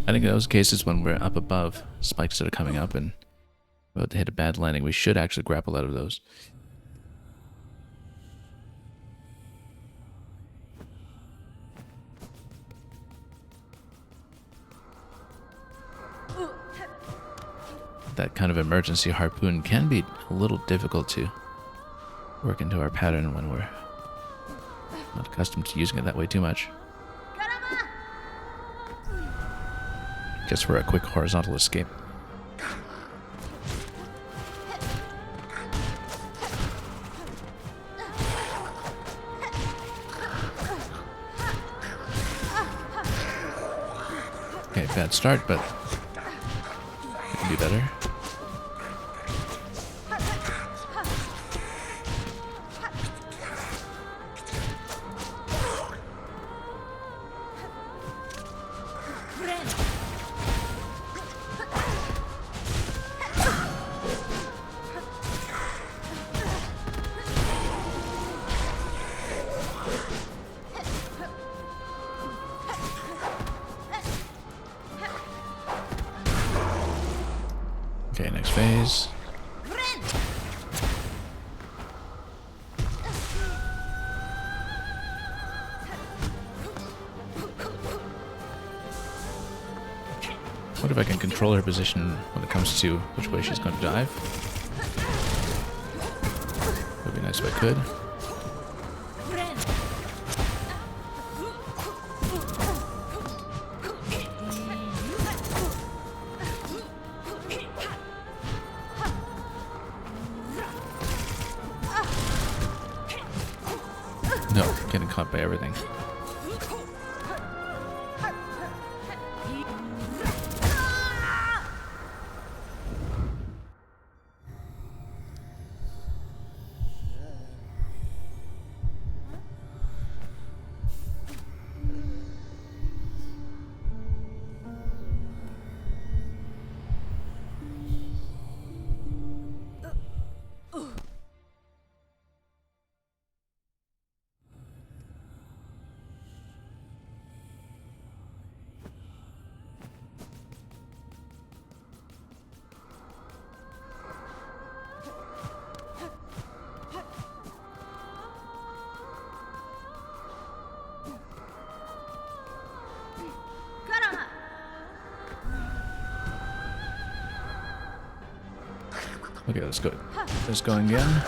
I think in those cases when we're up above spikes that are coming up and about to hit a bad landing, we should actually grapple out of those. That kind of emergency harpoon can be a little difficult to work into our pattern when we're not accustomed to using it that way too much. Just for a quick horizontal escape. Okay, bad start, but we can do better. Okay, next phase. What if I can control her position when it comes to which way she's going to dive? Would be nice if I could. No, getting caught by everything. Okay, let's go. Let's go again.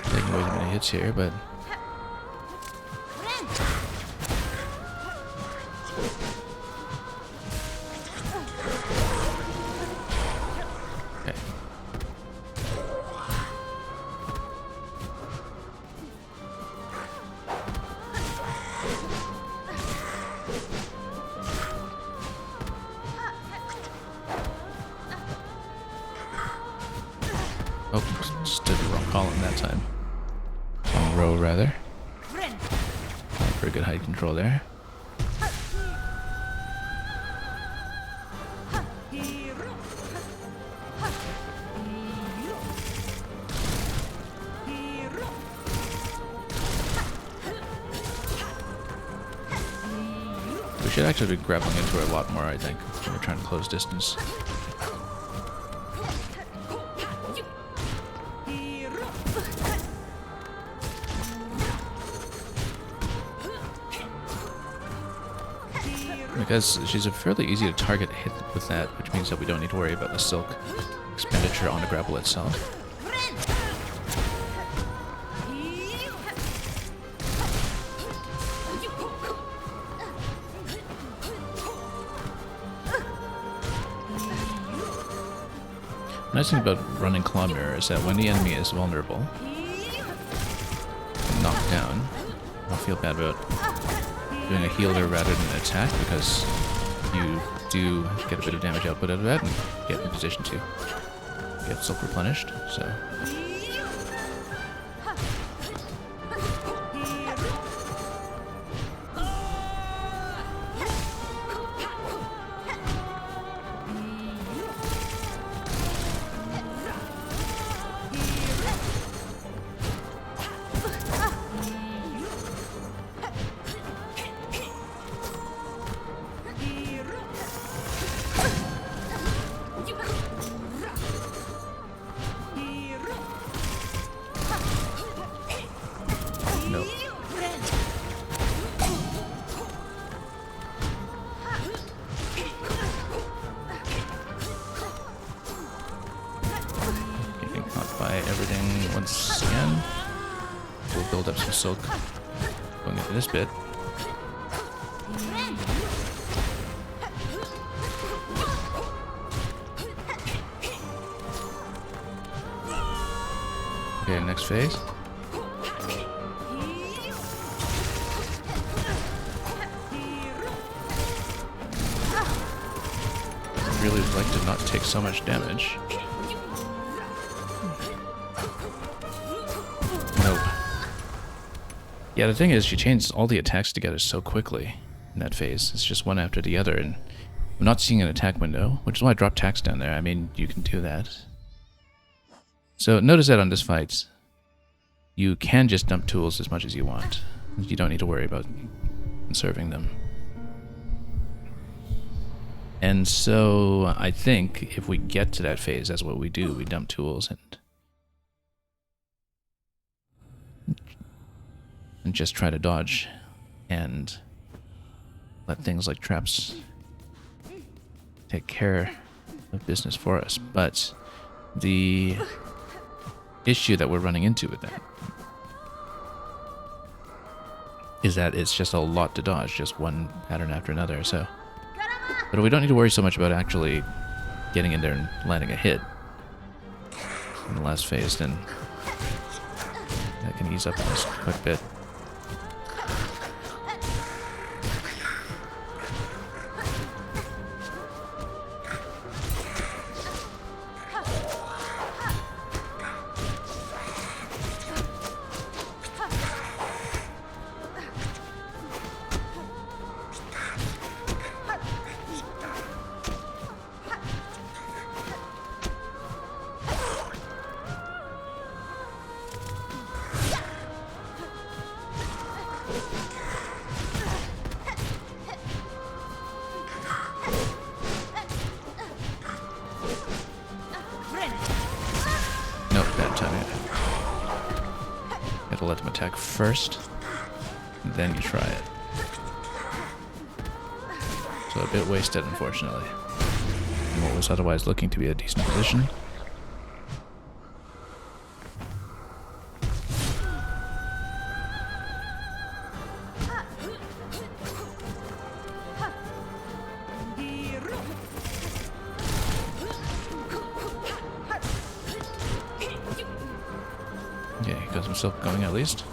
Taking away many hits here, but okay. Oh, stood the wrong column that time. Wrong row, rather. Pretty good height control there. We should actually be grappling into her a lot more, I think, when we're trying to close distance. Because she's a fairly easy to target hit with that, which means that we don't need to worry about the silk expenditure on the grapple itself. The nice thing about running Claw Mirror is that when the enemy is vulnerable, and knocked down, I don't feel bad about doing a healer rather than an attack, because you do get a bit of damage output out of that and get in position to get silk replenished, so... No. Getting caught by everything once again. We'll build up some silk going into this bit. Okay, next phase. Really like to not take so much damage. Nope. Yeah, the thing is, she chains all the attacks together so quickly in that phase. It's just one after the other, and I'm not seeing an attack window, which is why I dropped tax down there. I mean, you can do that. So notice that on this fight, you can just dump tools as much as you want. You don't need to worry about conserving them. And so I think if we get to that phase, that's what we do. We dump tools and just try to dodge and let things like traps take care of business for us. But the issue that we're running into with that is that it's just a lot to dodge, just one pattern after another. So, but we don't need to worry so much about actually getting in there and landing a hit in the last phase, then that can ease up on us quite a bit. attack first, and then you try it. So a bit wasted, unfortunately. In what was otherwise looking to be a decent position. Okay, got some silk going at least.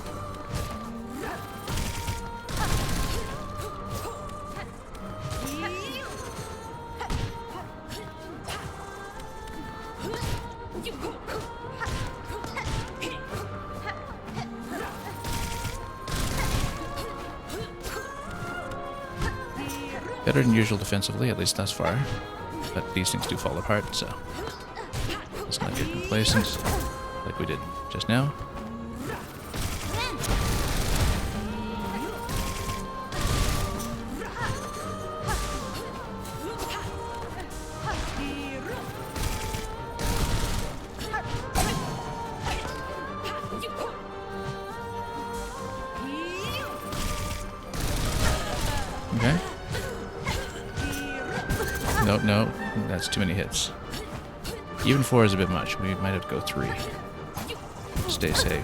Better than usual defensively, at least thus far. But these things do fall apart, so let's not get complacent like we did just now. Okay. Nope, no, that's too many hits. Even 4 is a bit much. We might have to go 3. Stay safe.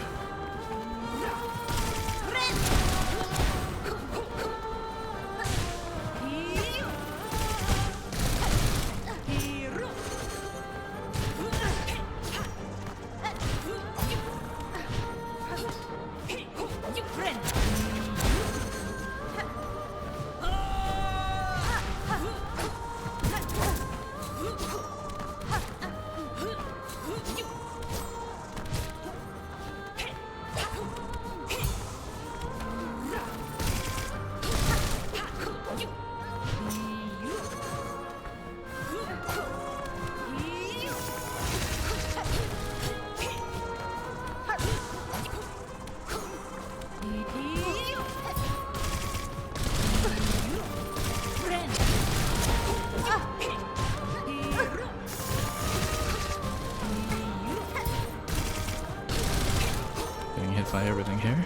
Getting hit by everything here.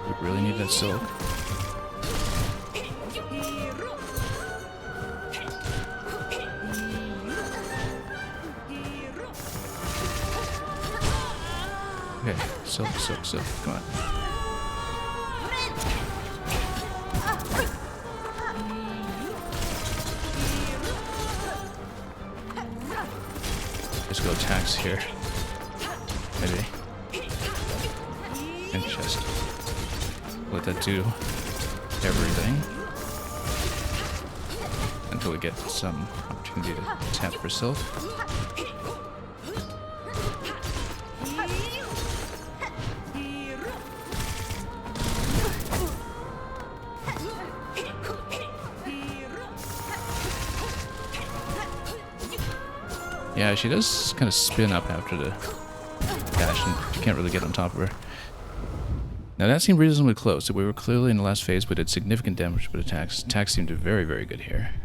We really need that silk. Okay, silk, silk, silk, come on. Let's go attacks here. Maybe. And just let that do everything. Until we get some opportunity to tap for silk. Yeah, she does kind of spin up after the dash, and you can't really get on top of her. Now that seemed reasonably close. We were clearly in the last phase, we did significant damage with attacks. Attacks seemed very, very good here.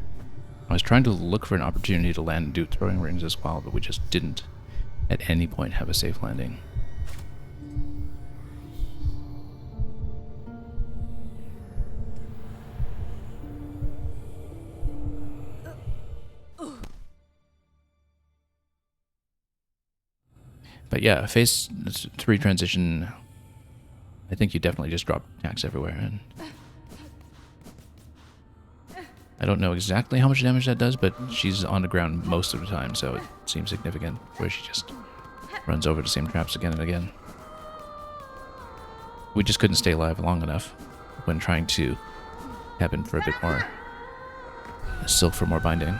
I was trying to look for an opportunity to land and do throwing rings as well, but we just didn't at any point have a safe landing. But yeah, phase 3 transition, I think you definitely just drop attacks everywhere. And I don't know exactly how much damage that does, but she's on the ground most of the time, so it seems significant, where she just runs over the same traps again and again. We just couldn't stay alive long enough when trying to tap in for a bit more silk for more binding.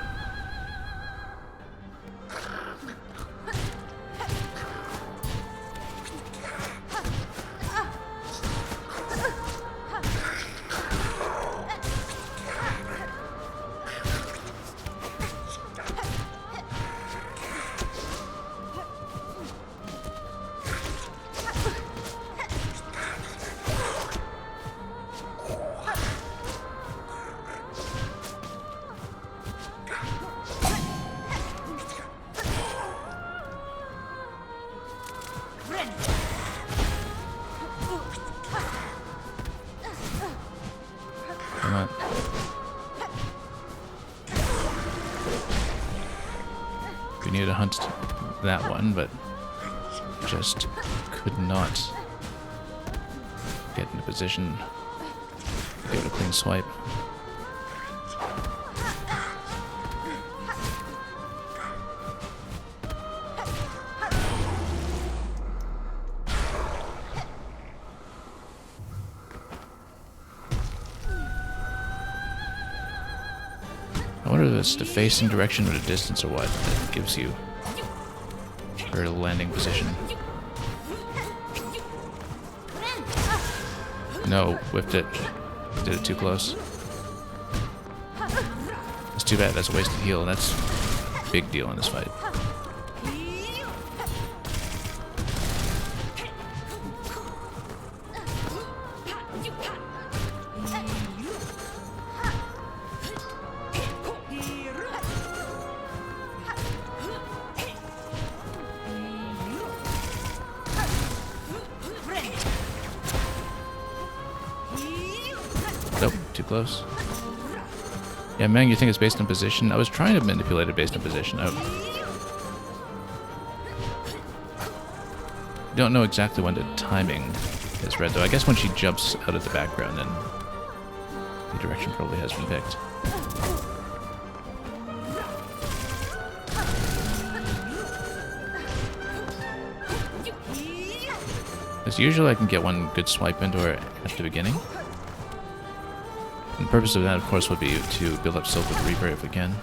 want that one, but just could not get in a position to give it a clean swipe. I wonder if it's the facing direction or the distance or what that gives you her landing position. No, whipped it. Did it too close. It's too bad, that's a wasted heal. That's a big deal in this fight. Nope, too close. Yeah, man, you think it's based on position? I was trying to manipulate it based on position. I don't know exactly when the timing is read, though. I guess when she jumps out of the background, then the direction probably has been picked. Because usually I can get one good swipe into her at the beginning. And the purpose of that, of course, would be to build up Silk with Reaper if we can.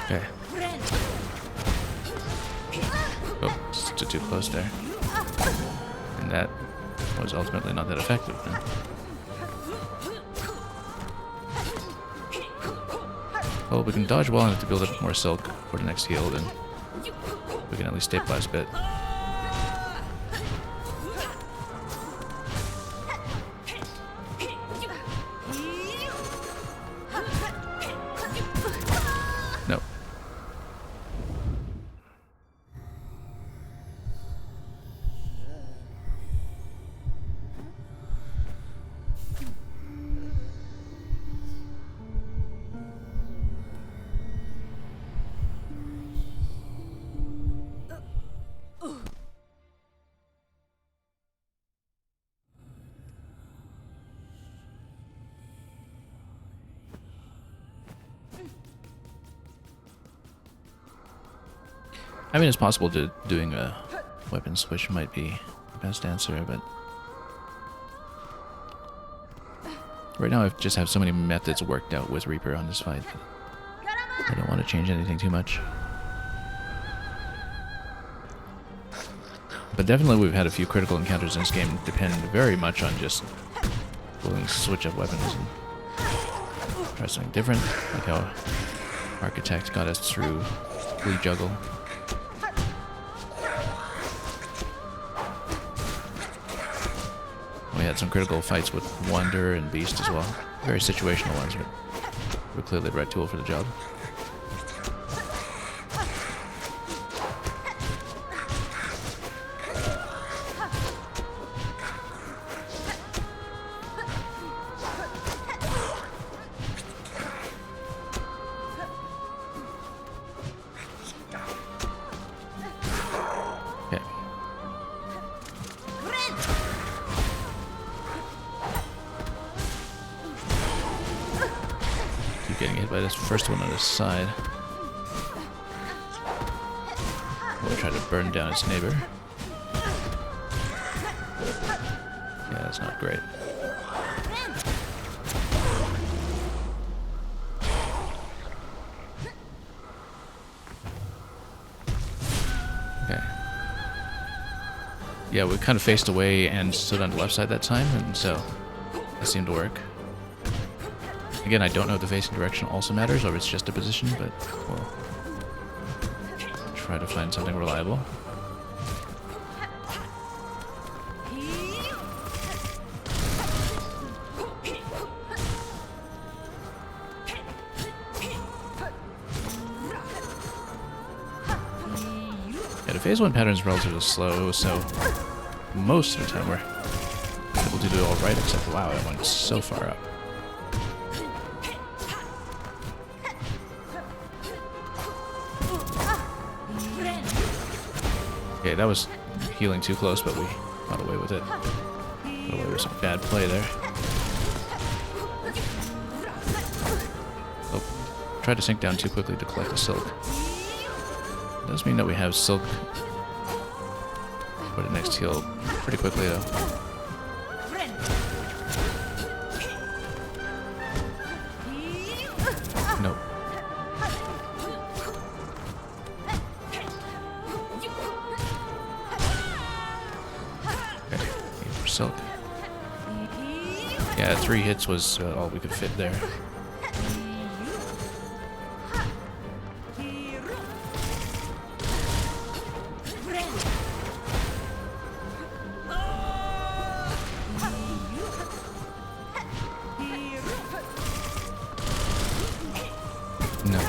Okay. Oh, just too close there. And that was ultimately not that effective then. Well, we can dodge well enough to build up more Silk for the next heal, then we can at least stabilize a bit. No. I mean, it's possible doing a weapon switch might be the best answer, but right now I just have so many methods worked out with Reaper on this fight that I don't want to change anything too much. But definitely we've had a few critical encounters in this game that depend very much on just willing to switch up weapons and try something different, like how Architect got us through Flea Juggle. We had some critical fights with Wonder and Beast as well. Very situational ones, but we're clearly the right tool for the job. Okay. Keep getting hit by this first one on this side. We'll try to burn down its neighbor. Yeah, that's not great. Okay. Yeah, we kind of faced away and stood on the left side that time, and so it seemed to work. Again, I don't know if the facing direction also matters, or if it's just a position, but we'll try to find something reliable. Yeah, the phase 1 pattern is relatively slow, so most of the time we're able to do it all right, except wow, it went so far up. Okay, that was healing too close, but we got away with it. Got away with some bad play there. Oh, tried to sink down too quickly to collect the silk. Does mean that we have silk for the next heal pretty quickly though. Nope. Okay, need more silk. Yeah, 3 hits was all we could fit there. No.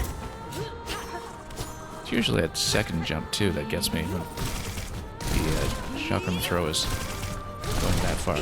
It's usually at second jump too that gets me when the chakram throw is going that far.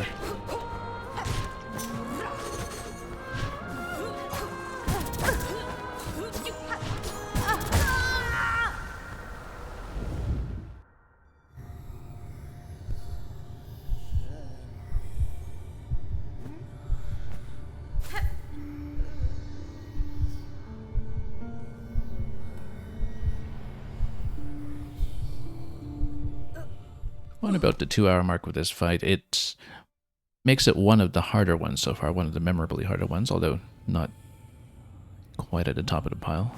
On about the 2-hour mark with this fight, it makes it one of the harder ones so far, one of the memorably harder ones, although not quite at the top of the pile.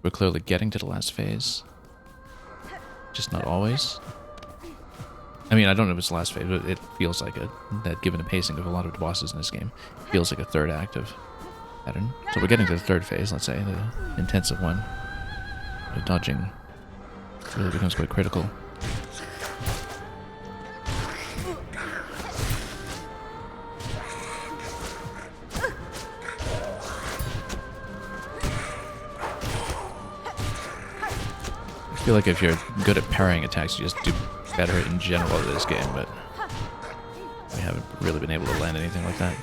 We're clearly getting to the last phase, just not always. I mean, I don't know if it's the last phase, but it feels like it, that given the pacing of a lot of the bosses in this game, feels like a third active pattern. So we're getting to the third phase, let's say, the intensive one. The dodging really becomes quite critical. I feel like if you're good at parrying attacks, you just do better in general at this game, but we haven't really been able to land anything like that.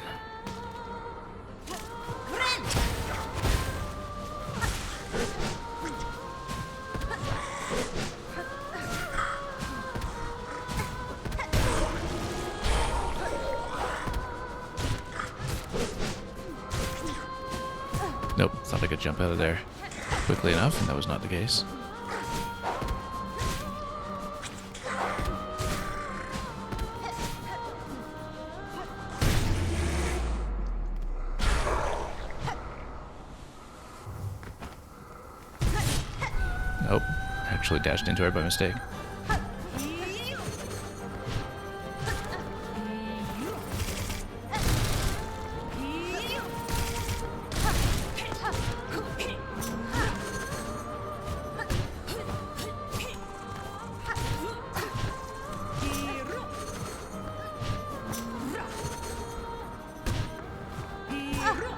Nope, thought I could jump out of there quickly enough, and that was not the case. Nope, actually dashed into her by mistake.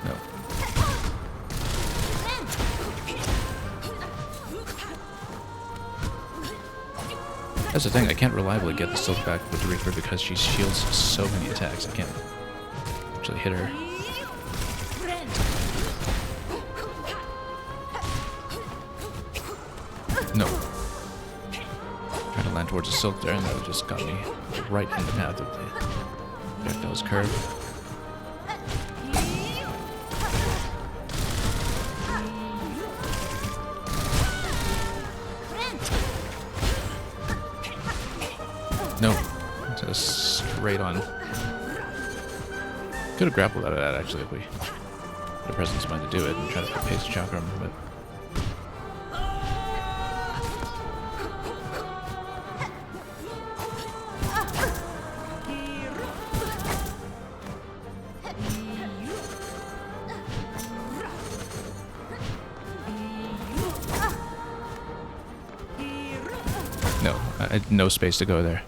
No. That's the thing, I can't reliably get the silk back with the Reaper because she shields so many attacks, I can't actually hit her. No. Trying to land towards the silk there, and that just got me right in the path of the projectile's curve. No, just straight on. Could have grappled out of that actually if we had the presence of mind to do it and try to paste chakram, but no, I had no space to go there.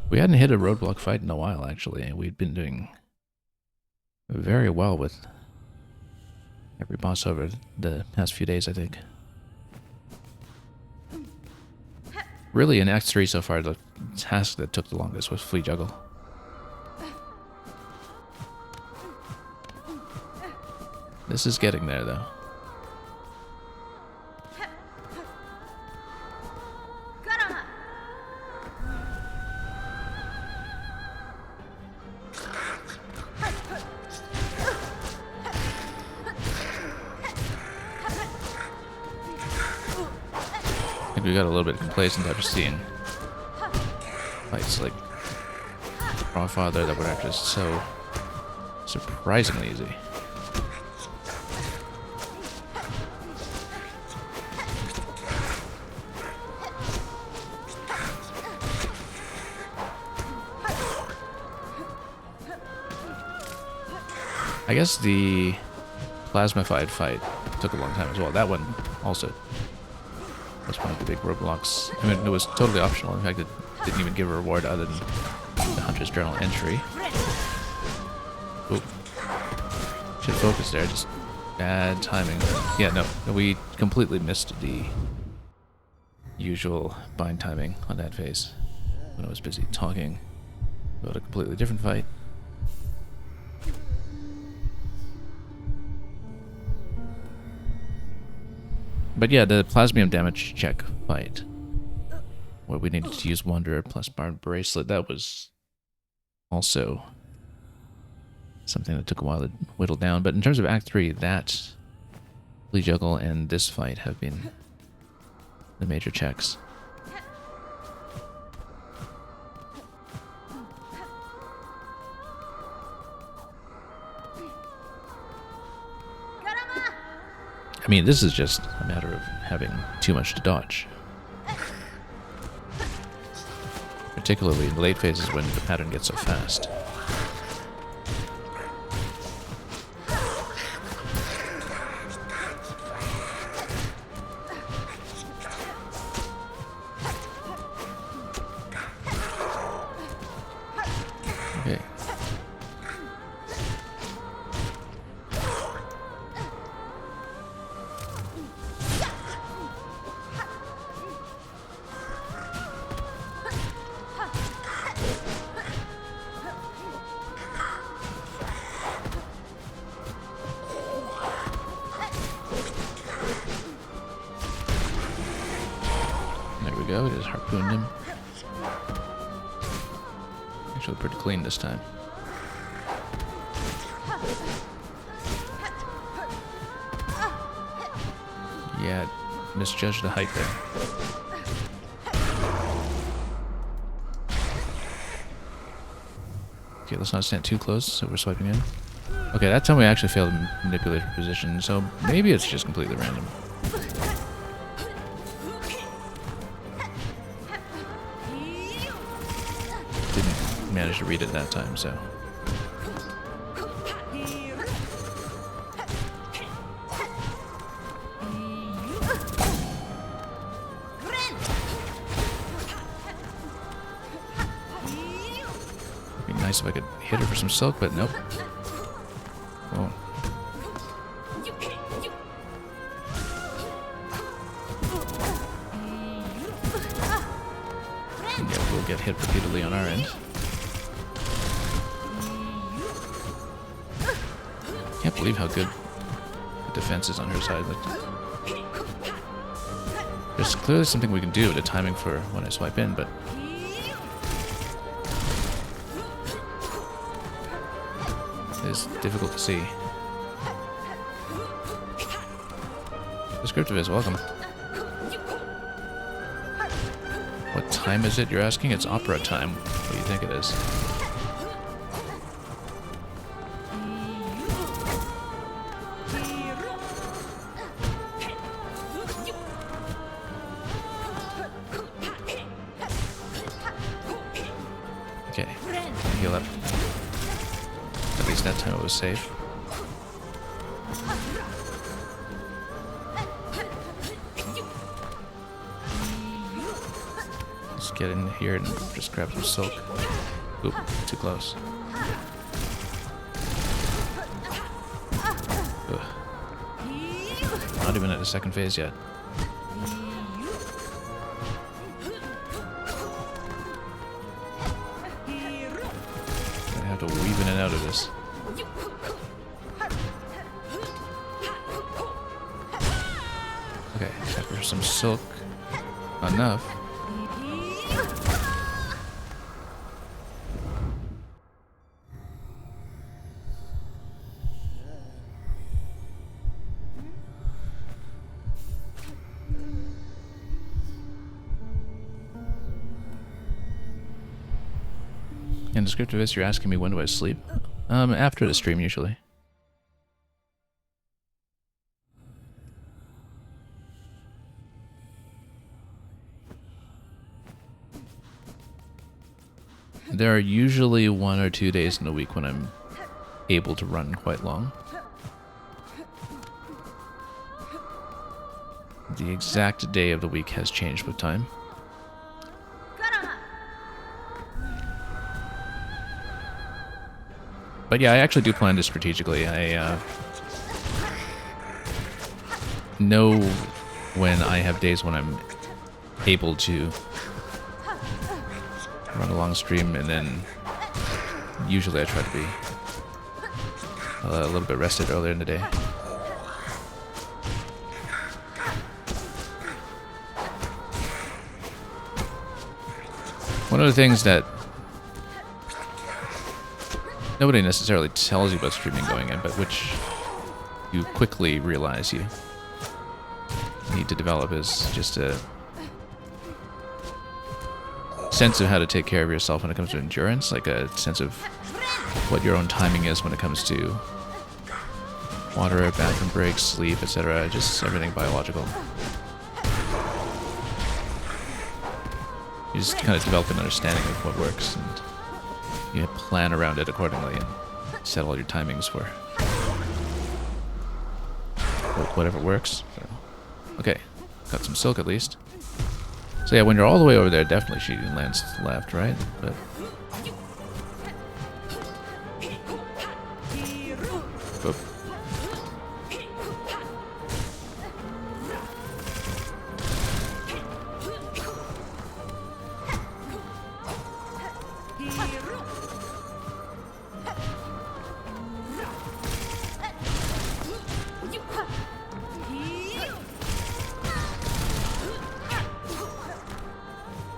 We hadn't hit a roadblock fight in a while, actually. We'd been doing very well with every boss over the past few days, I think. Really, in Act 3 so far, the task that took the longest was Flea Juggle. This is getting there, though. I think we got a little bit complacent after seeing fights like Father that were actually so surprisingly easy. I guess the plasmified fight took a long time as well. That one also was one of the big roadblocks. I mean, it was totally optional. In fact, it didn't even give a reward other than the Hunter's Journal entry. Oop. Should focus there, just bad timing. Yeah, no, we completely missed the usual bind timing on that phase when I was busy talking about a completely different fight. But yeah, the Plasmium damage check fight, where we needed to use Wanderer plus Bard Bracelet, that was also something that took a while to whittle down. But in terms of Act 3, that Flea Juggle and this fight have been the major checks. I mean, this is just a matter of having too much to dodge. Particularly in the late phases when the pattern gets so fast. Okay. There we go, it just harpooned him. Actually pretty clean this time. Yeah, misjudged the height there. Okay, let's not stand too close, so we're swiping in. Okay, that time we actually failed to manipulate her position, so maybe it's just completely random. Didn't manage to read it that time, so... It'd be nice if I could hit her for some silk, but nope. Oh. Yeah, we'll get hit repeatedly on our end. Can't believe how good the defense is on her side. There's clearly something we can do with the timing for when I swipe in, but it's difficult to see. Descriptive is welcome. What time is it, you're asking? It's opera time. What do you think it is? Okay, heal up. At least that time it was safe. Let's get in here and just grab some silk. Oop, too close. Ugh. Not even at the second phase yet. to weave in and out of this. Okay, after some silk. Enough. In Descriptivist, you're asking me when do I sleep? After the stream, usually. There are usually 1 or 2 days in a week when I'm able to run quite long. The exact day of the week has changed with time. But yeah, I actually do plan this strategically. I know when I have days when I'm able to run a long stream, and then usually I try to be a little bit rested earlier in the day. One of the things that nobody necessarily tells you about streaming going in, but which you quickly realize you need to develop is just a sense of how to take care of yourself when it comes to endurance, like a sense of what your own timing is when it comes to water, bathroom breaks, sleep, etc. Just everything biological. You just kind of develop an understanding of what works, and you plan around it accordingly and set all your timings for whatever works. So, okay, got some silk at least. So yeah, when you're all the way over there, definitely she lands left, right? But oop.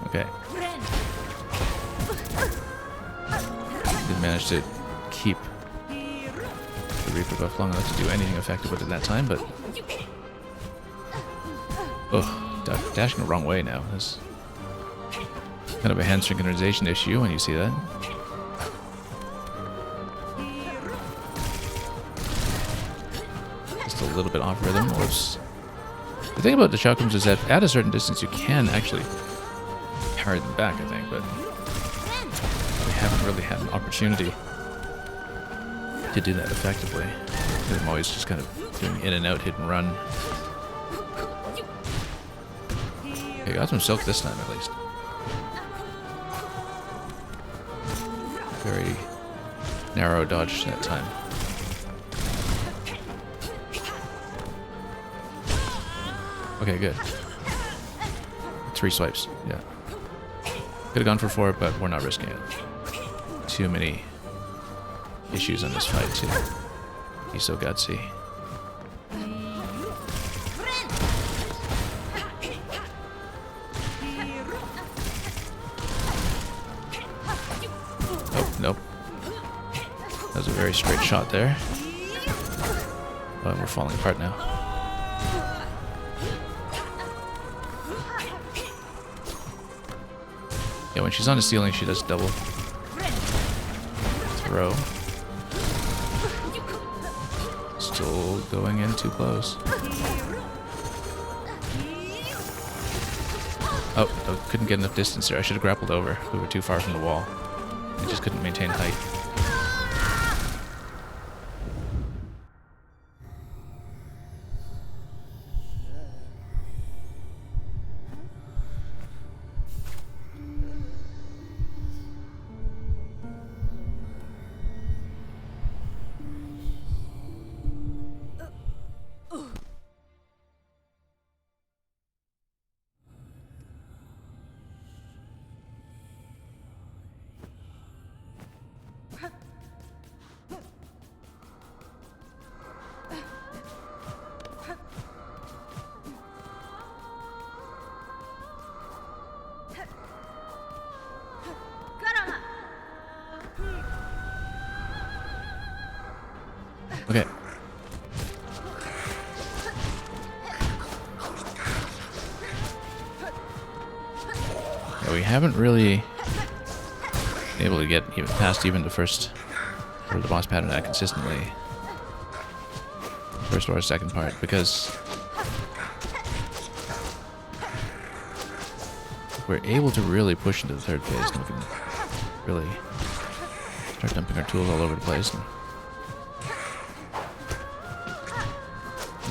Okay. Did manage to keep the Reaper buff long enough to do anything effective with it that time, but oh, dashing the wrong way now. That's kind of a hand synchronization issue when you see that. Just a little bit off rhythm. Whoops. The thing about the Chakrams is that at a certain distance you can actually carry them back, I think, but we haven't really had an opportunity to do that effectively. I'm always just kind of doing in and out, hit and run. Okay, got some silk this time at least. Very narrow dodge that time. Okay, good. 3 swipes, yeah. Could have gone for 4, but we're not risking it. Too many issues on this fight to be so gutsy. Oh, nope. That was a very straight shot there. But we're falling apart now. Yeah, when she's on the ceiling, she does double throw. Still going in too close. Oh, couldn't get enough distance there. I should have grappled over. We were too far from the wall. I just couldn't maintain height. we haven't really been able to get even past even the first, or the boss pattern that consistently. First or second part, because we're able to really push into the third phase, and we can really start dumping our tools all over the place and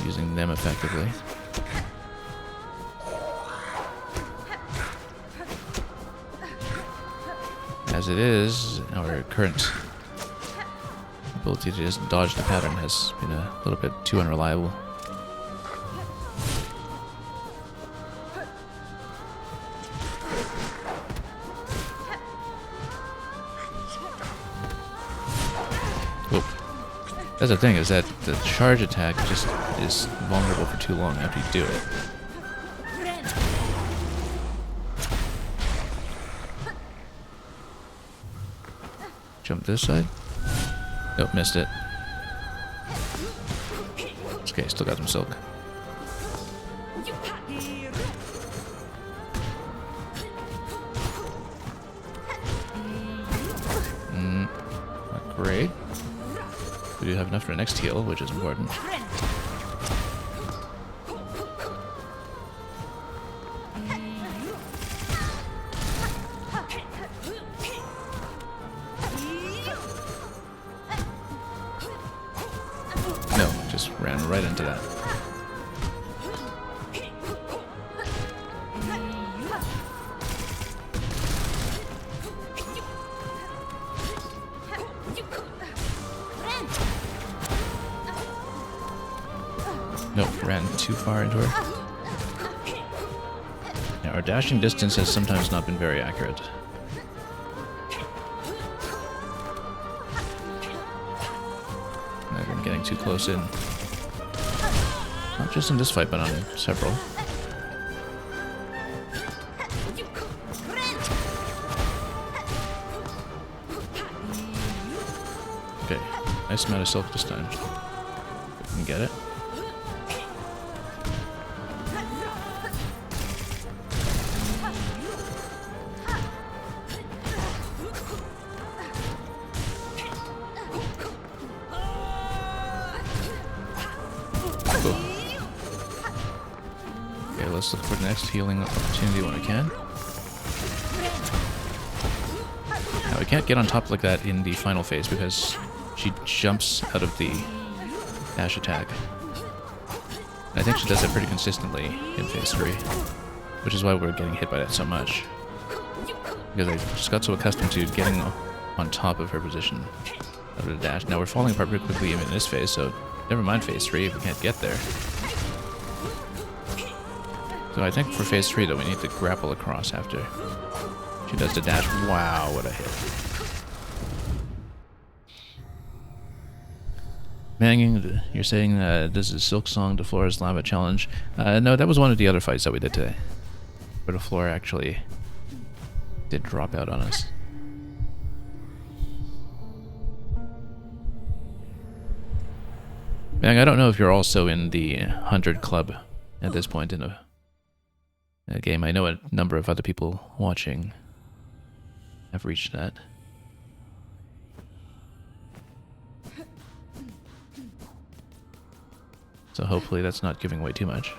using them effectively. As it is, our current ability to just dodge the pattern has been a little bit too unreliable. That's the thing, is that the charge attack just is vulnerable for too long after you do it. Jump this side. Nope, missed it. It's okay, still got some silk. Not great. We do have enough for the next heal, which is important. No, just ran right into that. Nope, ran too far into her. Yeah, our dashing distance has sometimes not been very accurate. I've been getting too close in. Not just in this fight, but on several. Okay, nice amount of silk this time. If we can get it. Okay, let's look for the next healing opportunity when we can. Now, we can't get on top like that in the final phase because she jumps out of the dash attack. And I think she does it pretty consistently in phase 3, which is why we're getting hit by that so much. Because I just got so accustomed to getting on top of her position out of the dash. Now we're falling apart pretty quickly even in this phase, so never mind phase 3 if we can't get there. So I think for phase 3 though, we need to grapple across after she does the dash. Wow, what a hit. Manging, you're saying this is Silksong, the Flora's Lava Challenge. No, that was one of the other fights that we did today, where the floor actually did drop out on us. Mang, I don't know if you're also in the 100 club at this point in a game. I know a number of other people watching have reached that. So hopefully that's not giving away too much.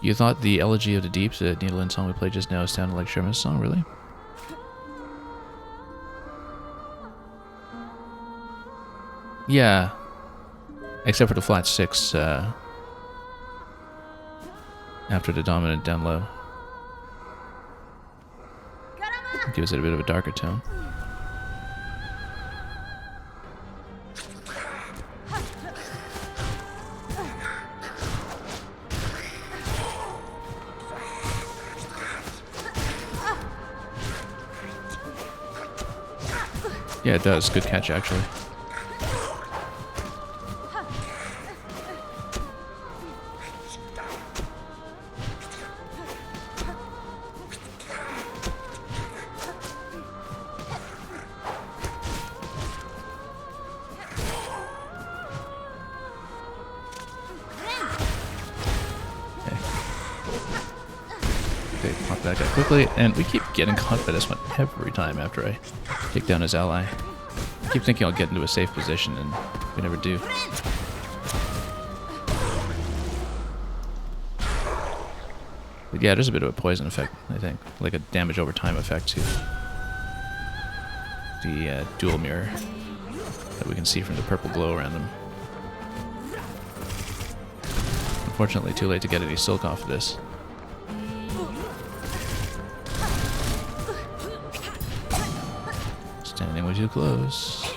You thought the Elegy of the Deep, the Needle song we played just now, sounded like Sherman's song, really? Yeah. Except for the flat 6 after the dominant down low. Gives it a bit of a darker tone. Yeah, it does. Good catch, actually. that guy quickly, and we keep getting caught by this one every time after I take down his ally. I keep thinking I'll get into a safe position, and we never do. But yeah, there's a bit of a poison effect, I think. Like a damage over time effect to the dual mirror that we can see from the purple glow around them. Unfortunately, too late to get any silk off of this. Standing way too close.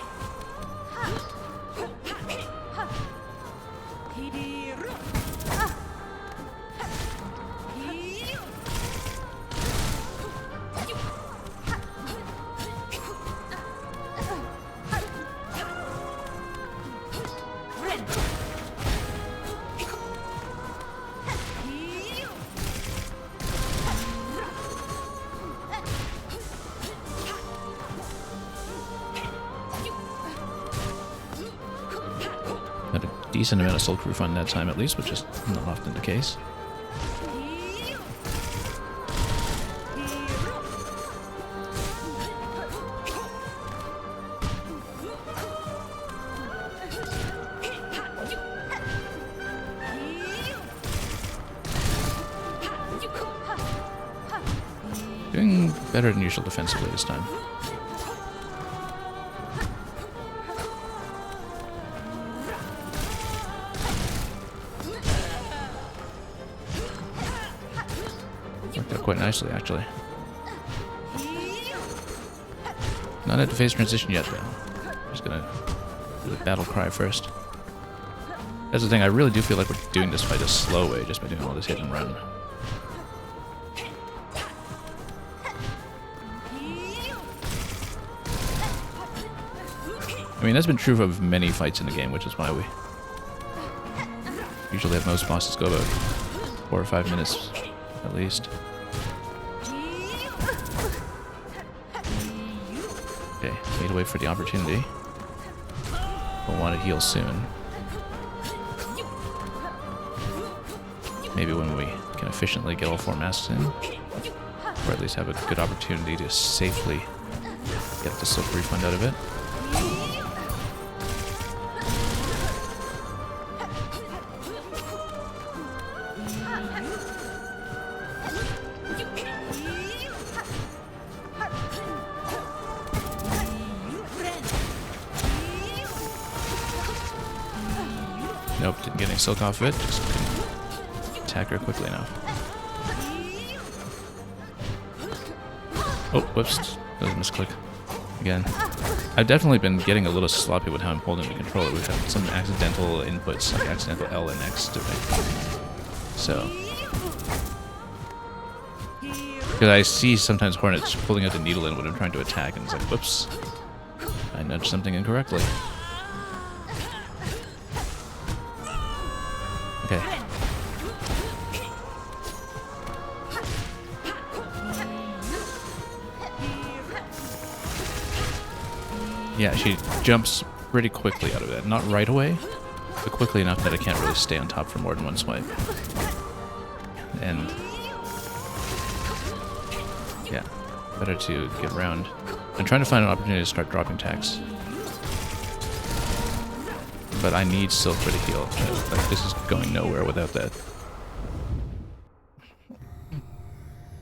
Got a decent amount of silk refund that time at least, which is not often the case. Doing better than usual defensively this time. Worked out quite nicely, actually. Not at the phase transition yet, though. Just gonna do the battle cry first. That's the thing, I really do feel like we're doing this fight a slow way, just by doing all this hit and run. I mean, that's been true of many fights in the game, which is why we usually have most bosses go about 4 or 5 minutes at least. Okay, need to wait for the opportunity. We'll want to heal soon. Maybe when we can efficiently get all 4 masks in, or at least have a good opportunity to safely get the silk refund out of it. Nope, didn't get any silk off of it, just couldn't attack her quickly enough. Oh, whoops, that was a misclick. Again. I've definitely been getting a little sloppy with how I'm holding the controller. We've had some accidental inputs, like accidental L and X to make. So. Because I see sometimes Hornets pulling out the needle in when I'm trying to attack, and it's like, whoops, I nudged something incorrectly. Okay. Yeah, she jumps pretty quickly out of it. Not right away, but quickly enough that I can't really stay on top for more than one swipe. And yeah, better to get around. I'm trying to find an opportunity to start dropping attacks. But I need silk for the heal. Like, this is going nowhere without that.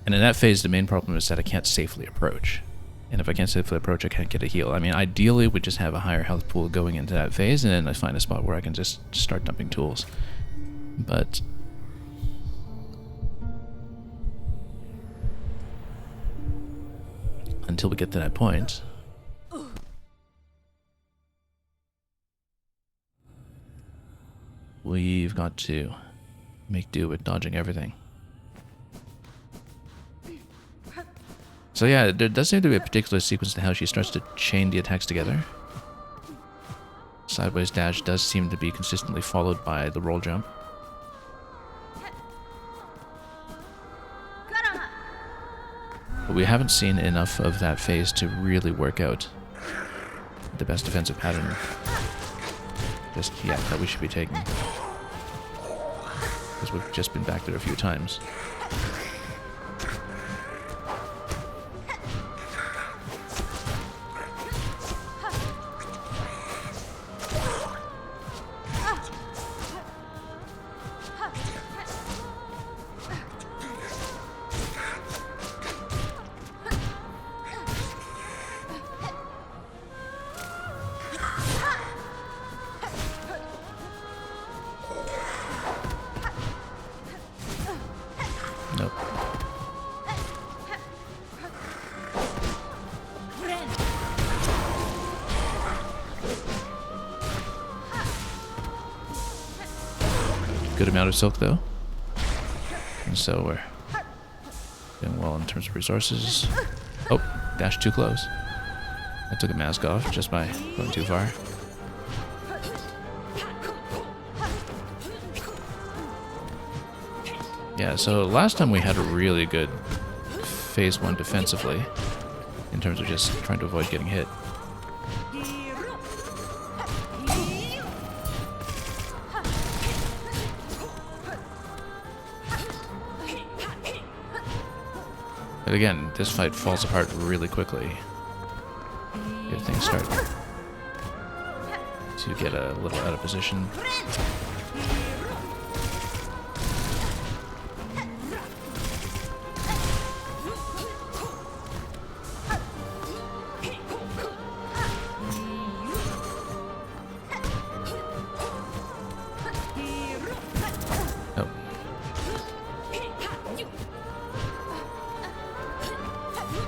And in that phase, the main problem is that I can't safely approach. And if I can't safely approach, I can't get a heal. I mean, ideally, we just have a higher health pool going into that phase, and then I find a spot where I can just start dumping tools. But until we get to that point, we've got to make do with dodging everything. So yeah, there does seem to be a particular sequence to how she starts to chain the attacks together. Sideways dash does seem to be consistently followed by the roll jump. But we haven't seen enough of that phase to really work out the best defensive pattern just yet that we should be taking. Because we've just been back there a few times. good amount of silk though. And so we're doing well in terms of resources. Oh, dashed too close. I took a mask off just by going too far. Yeah, so last time we had a really good phase 1 defensively in terms of just trying to avoid getting hit. But again, this fight falls apart really quickly if things start to get a little out of position.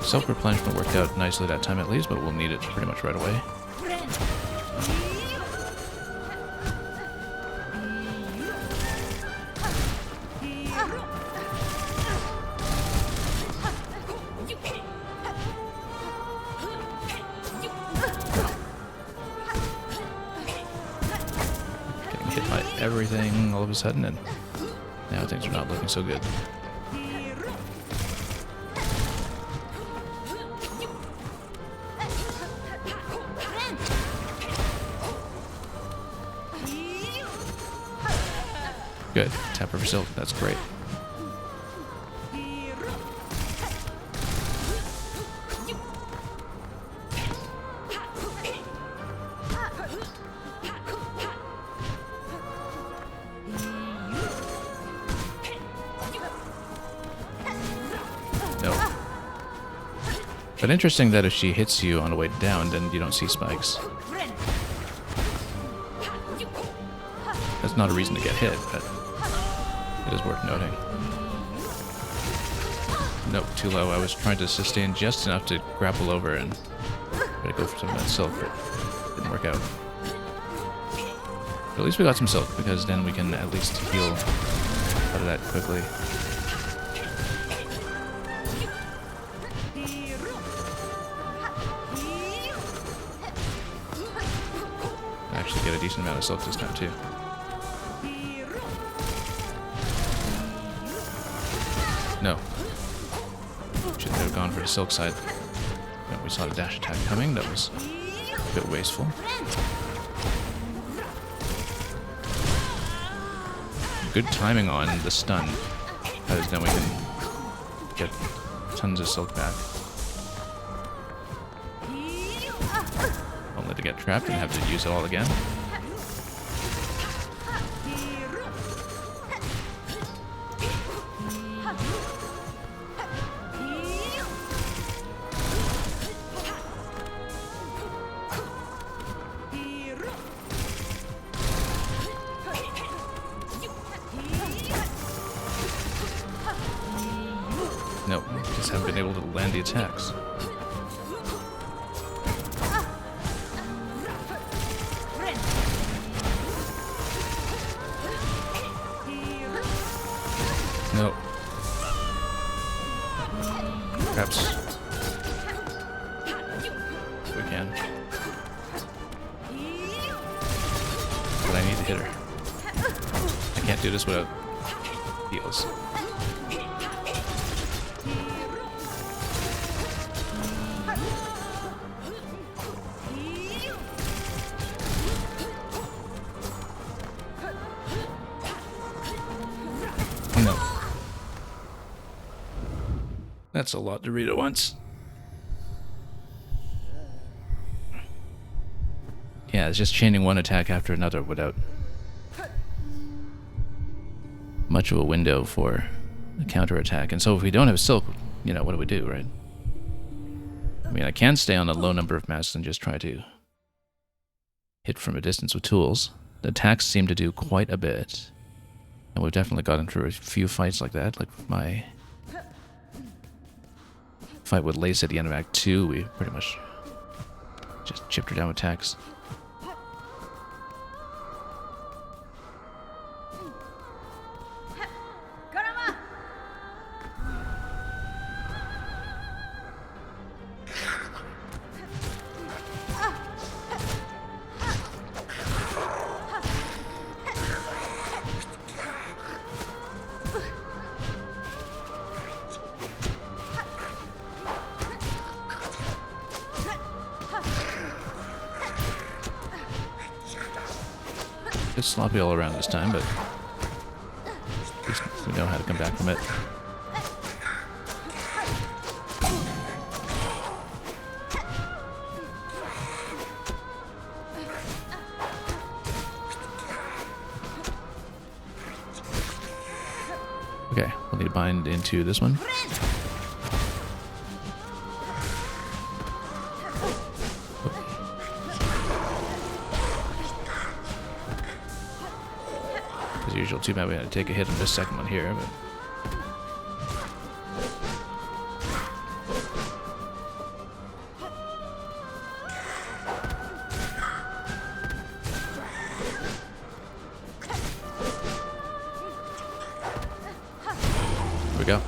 Self-replenishment worked out nicely that time at least, but we'll need it pretty much right away. Getting hit by everything all of a sudden, and now things are not looking so good. Good. Tap her for silk. That's great. No. But interesting that if she hits you on the way down, then you don't see spikes. That's not a reason to get hit, but it is worth noting. Nope, too low. I was trying to sustain just enough to grapple over and try to go for some of that silk, but it didn't work out. But at least we got some silk, because then we can at least heal out of that quickly. I actually get a decent amount of silk this time too. No. Should have gone for the silk side. No, we saw the dash attack coming. That was a bit wasteful. Good timing on the stun, because then we can get tons of silk back. Only to get trapped and have to use it all again. Nope, just haven't been able to land the attacks. Nope. Perhaps we can. But I need to hit her. I can't do this without heals. No. That's a lot to read at once. Yeah, it's just chaining one attack after another without much of a window for a counterattack. And so if we don't have silk, you know, what do we do, right? I mean, I can stay on a low number of masks and just try to hit from a distance with tools. The attacks seem to do quite a bit. And we've definitely gotten through a few fights like that. Like my fight with Lace at the end of Act 2, we pretty much just chipped her down with attacks. bit sloppy all around this time, but at least we know how to come back from it. Okay, we'll need to bind into this one. As usual, too bad we had to take a hit on this second one here, but... Here we go.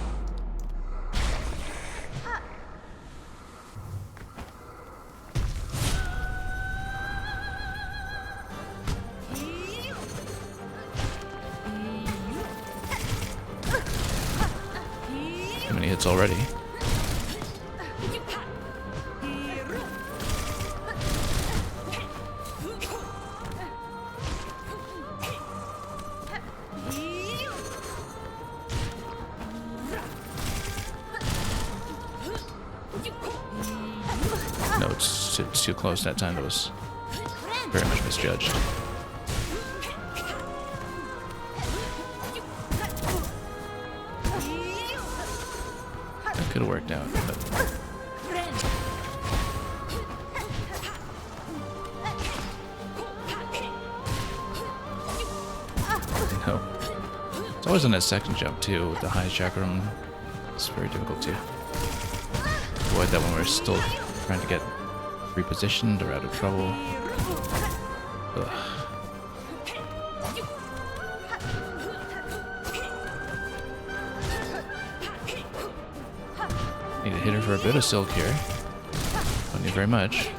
How many hits already? No, it's too close that time. That was very much misjudged. That could have worked out, but... No. It's always on that second jump, too, with the high chakram. It's very difficult to avoid that when we're still trying to get repositioned or out of trouble. Ugh. Need to hit her for a bit of silk here. Don't need very much.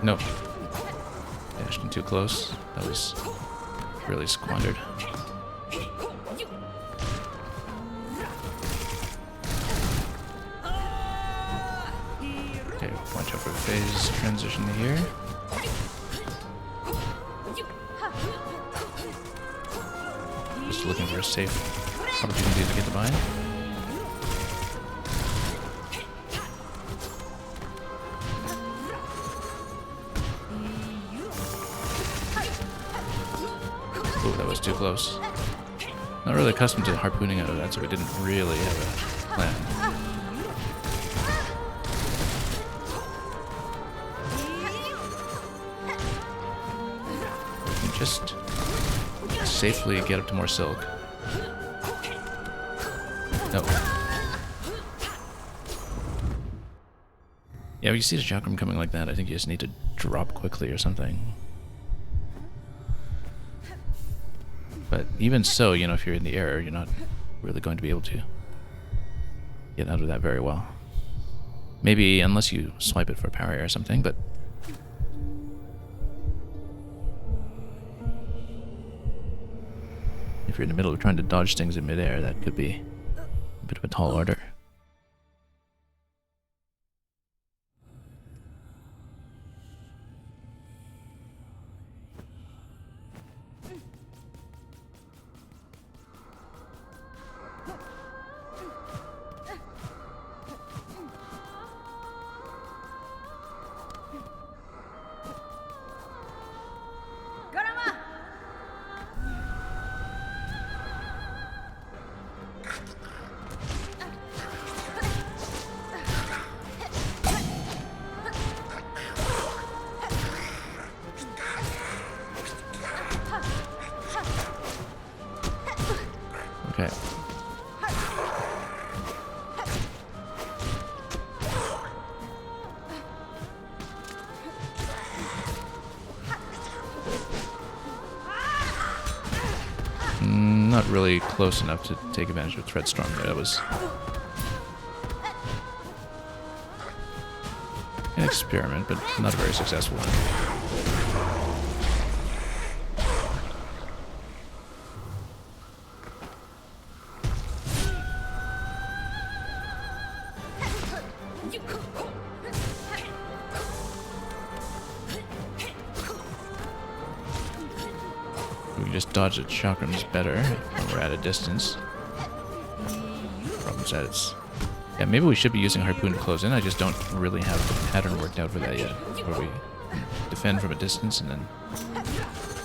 Nope. Dashed in too close. That was really squandered. Okay, watch out for phase transition here. Just looking for a safe opportunity to get the bind. Ooh, that was too close. Not really accustomed to harpooning out of that, so we didn't really have a plan. We can just safely get up to more silk. No. Yeah, when you see the chakram coming like that, I think you just need to drop quickly or something. But even so, you know, if you're in the air, you're not really going to be able to get out of that very well. Maybe unless you swipe it for power or something, but... if you're in the middle of trying to dodge things in midair, that could be a bit of a tall order. Okay. Not really close enough to take advantage of Threat Storm there. That was... An experiment, but not a very successful one. We can just dodge the chakrams better when we're at a distance. Problem's that it's... Yeah, maybe we should be using Harpoon to close in. I just don't really have the pattern worked out for that yet. Where we defend from a distance and then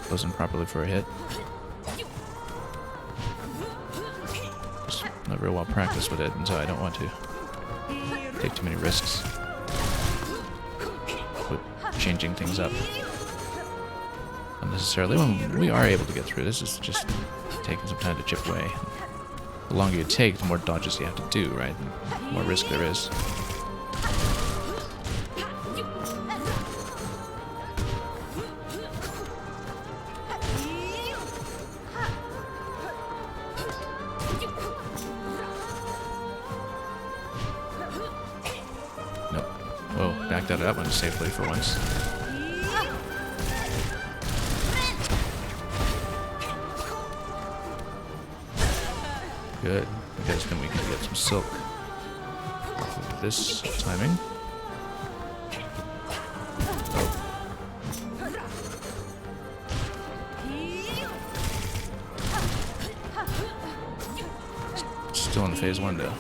close in properly for a hit. Just not real well practiced with it, and so I don't want to take too many risks with changing things up unnecessarily. When we are able to get through, this is just taking some time to chip away. The longer you take, the more dodges you have to do, right? The more risk there is. Nope. Whoa, backed out of that one safely for once. Good, because then we can get some silk off of this timing. Oh. Still in phase 1 though.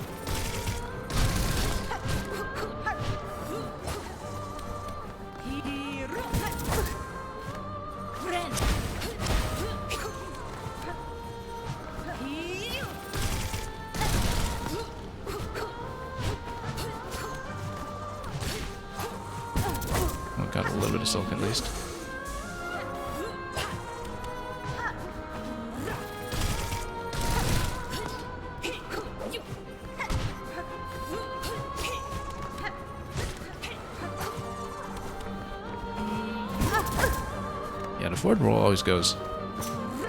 Got a little bit of silk at least. Yeah, the forward roll always goes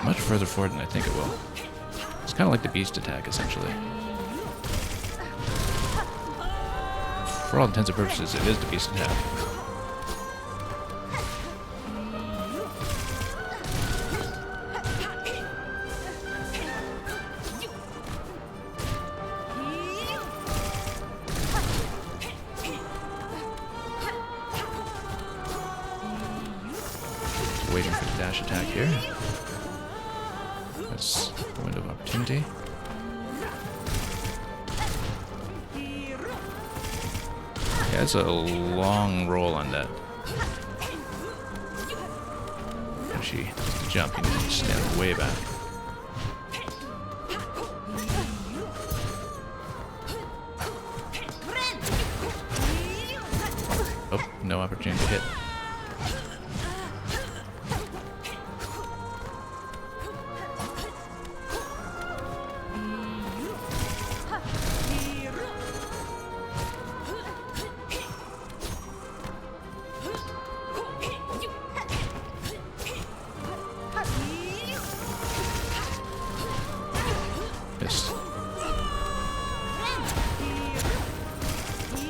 much further forward than I think it will. It's kind of like the beast attack, essentially. For all intents and purposes, it is the beast attack. Waiting for the dash attack here. That's the window of opportunity. Yeah, it's a long roll on that. When she does the jump, you need to stand way back. Oh, no opportunity to hit.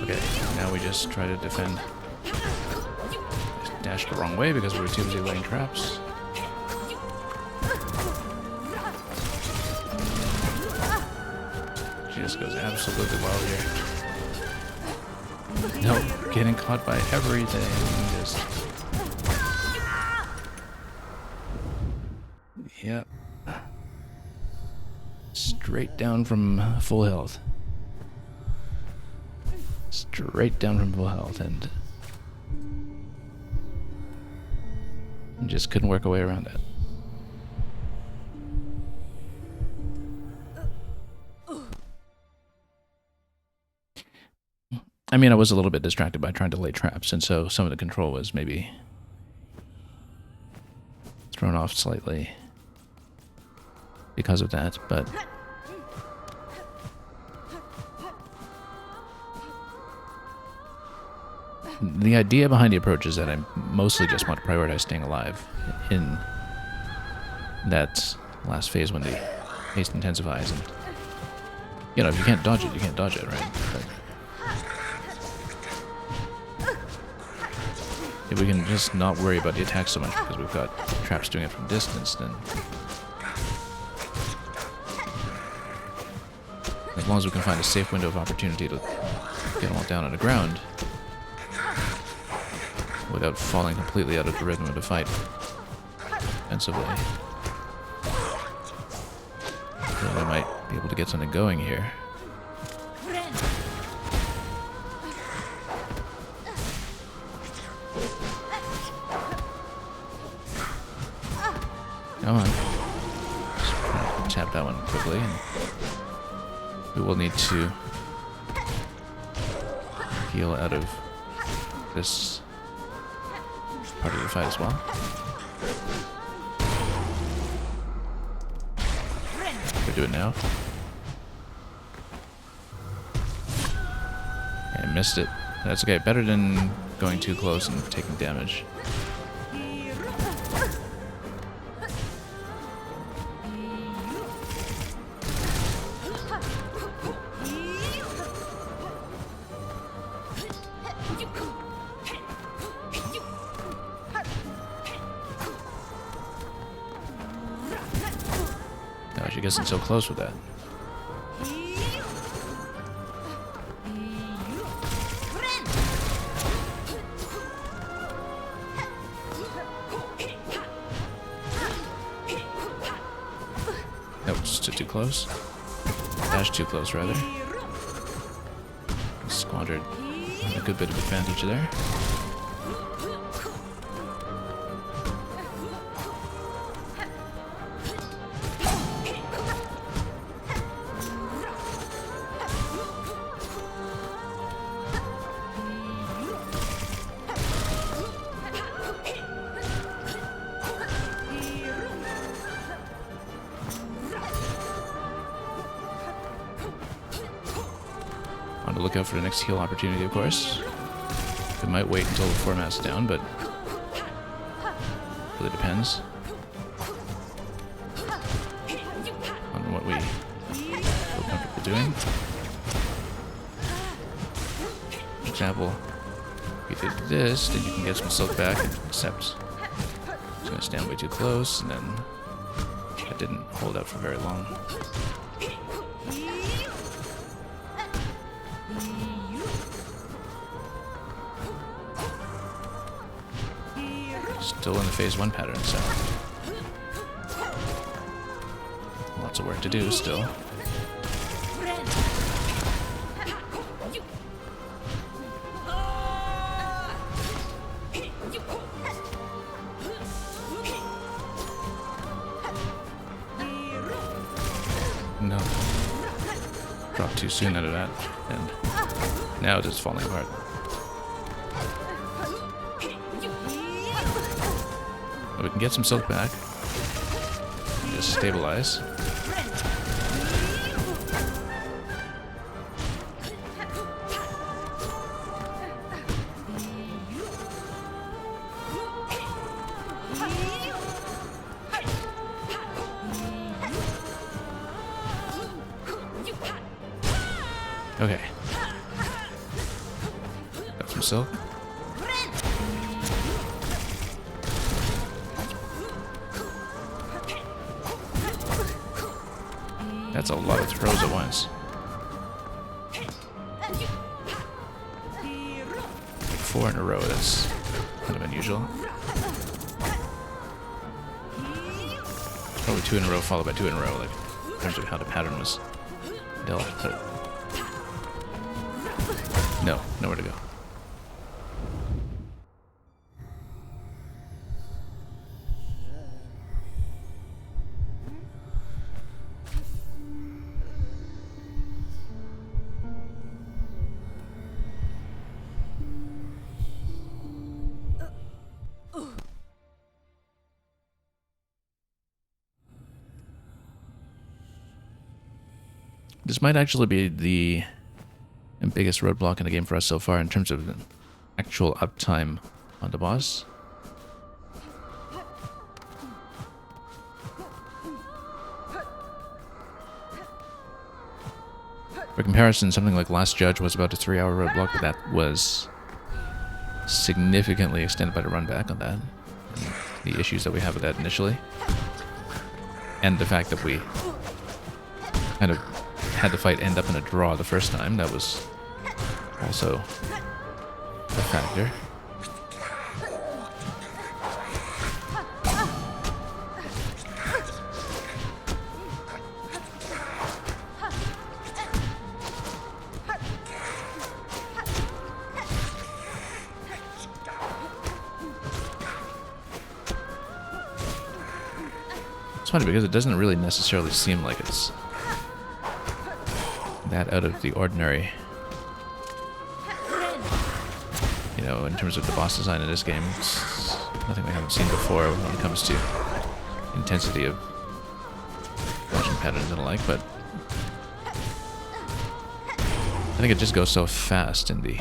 Okay, now we just try to defend. Just dashed the wrong way because we were too busy laying traps. She just goes absolutely wild here. Nope, getting caught by everything. Just... Yep. Straight down from full health. Straight down from full health, and just couldn't work our way around it. I mean, I was a little bit distracted by trying to lay traps, and so some of the control was maybe thrown off slightly because of that, but the idea behind the approach is that I mostly just want to prioritize staying alive in that last phase when the haste intensifies, and you know, if you can't dodge it, you can't dodge it, right? But If we can just not worry about the attack so much because we've got traps doing it from distance, then as long as we can find a safe window of opportunity to get them all down on the ground without falling completely out of the rhythm of the fight defensively, then we might be able to get something going here. Come on. Just tap that one quickly, and we will need to heal out of this part of the fight as well. We'll do it now. And missed it. That's okay. Better than going too close and taking damage. Gosh, you guessing so close with that. Nope, just too close. Dash too close, rather. Squandered a good bit of advantage there. On the lookout for the next heal opportunity, of course. We might wait until the format's down, but really depends on what we feel comfortable doing. For example, if you did this, then you can get some silk back, except it's going to stand way too close, and then that didn't hold out for very long. Still in the phase 1 pattern, so lots of work to do still. No. Dropped too soon out of that, and now it's just falling apart. But we can get some silk back. And just stabilize. Okay. Got some silk. That's a lot of throws at once. 4 in a row, that's kind of unusual. Probably 2 in a row followed by 2 in a row, like in terms of how the pattern was dealt. But no, nowhere to go. This might actually be the biggest roadblock in the game for us so far in terms of actual uptime on the boss. For comparison, something like Last Judge was about a 3-hour roadblock, but that was significantly extended by the run back on that. And the issues that we have with that initially. And the fact that we kind of had the fight end up in a draw the first time, that was also a factor. It's funny because it doesn't really necessarily seem like it's that out of the ordinary. You know, in terms of the boss design in this game, it's nothing we haven't seen before when it comes to intensity of dodging patterns and the like, but I think it just goes so fast in the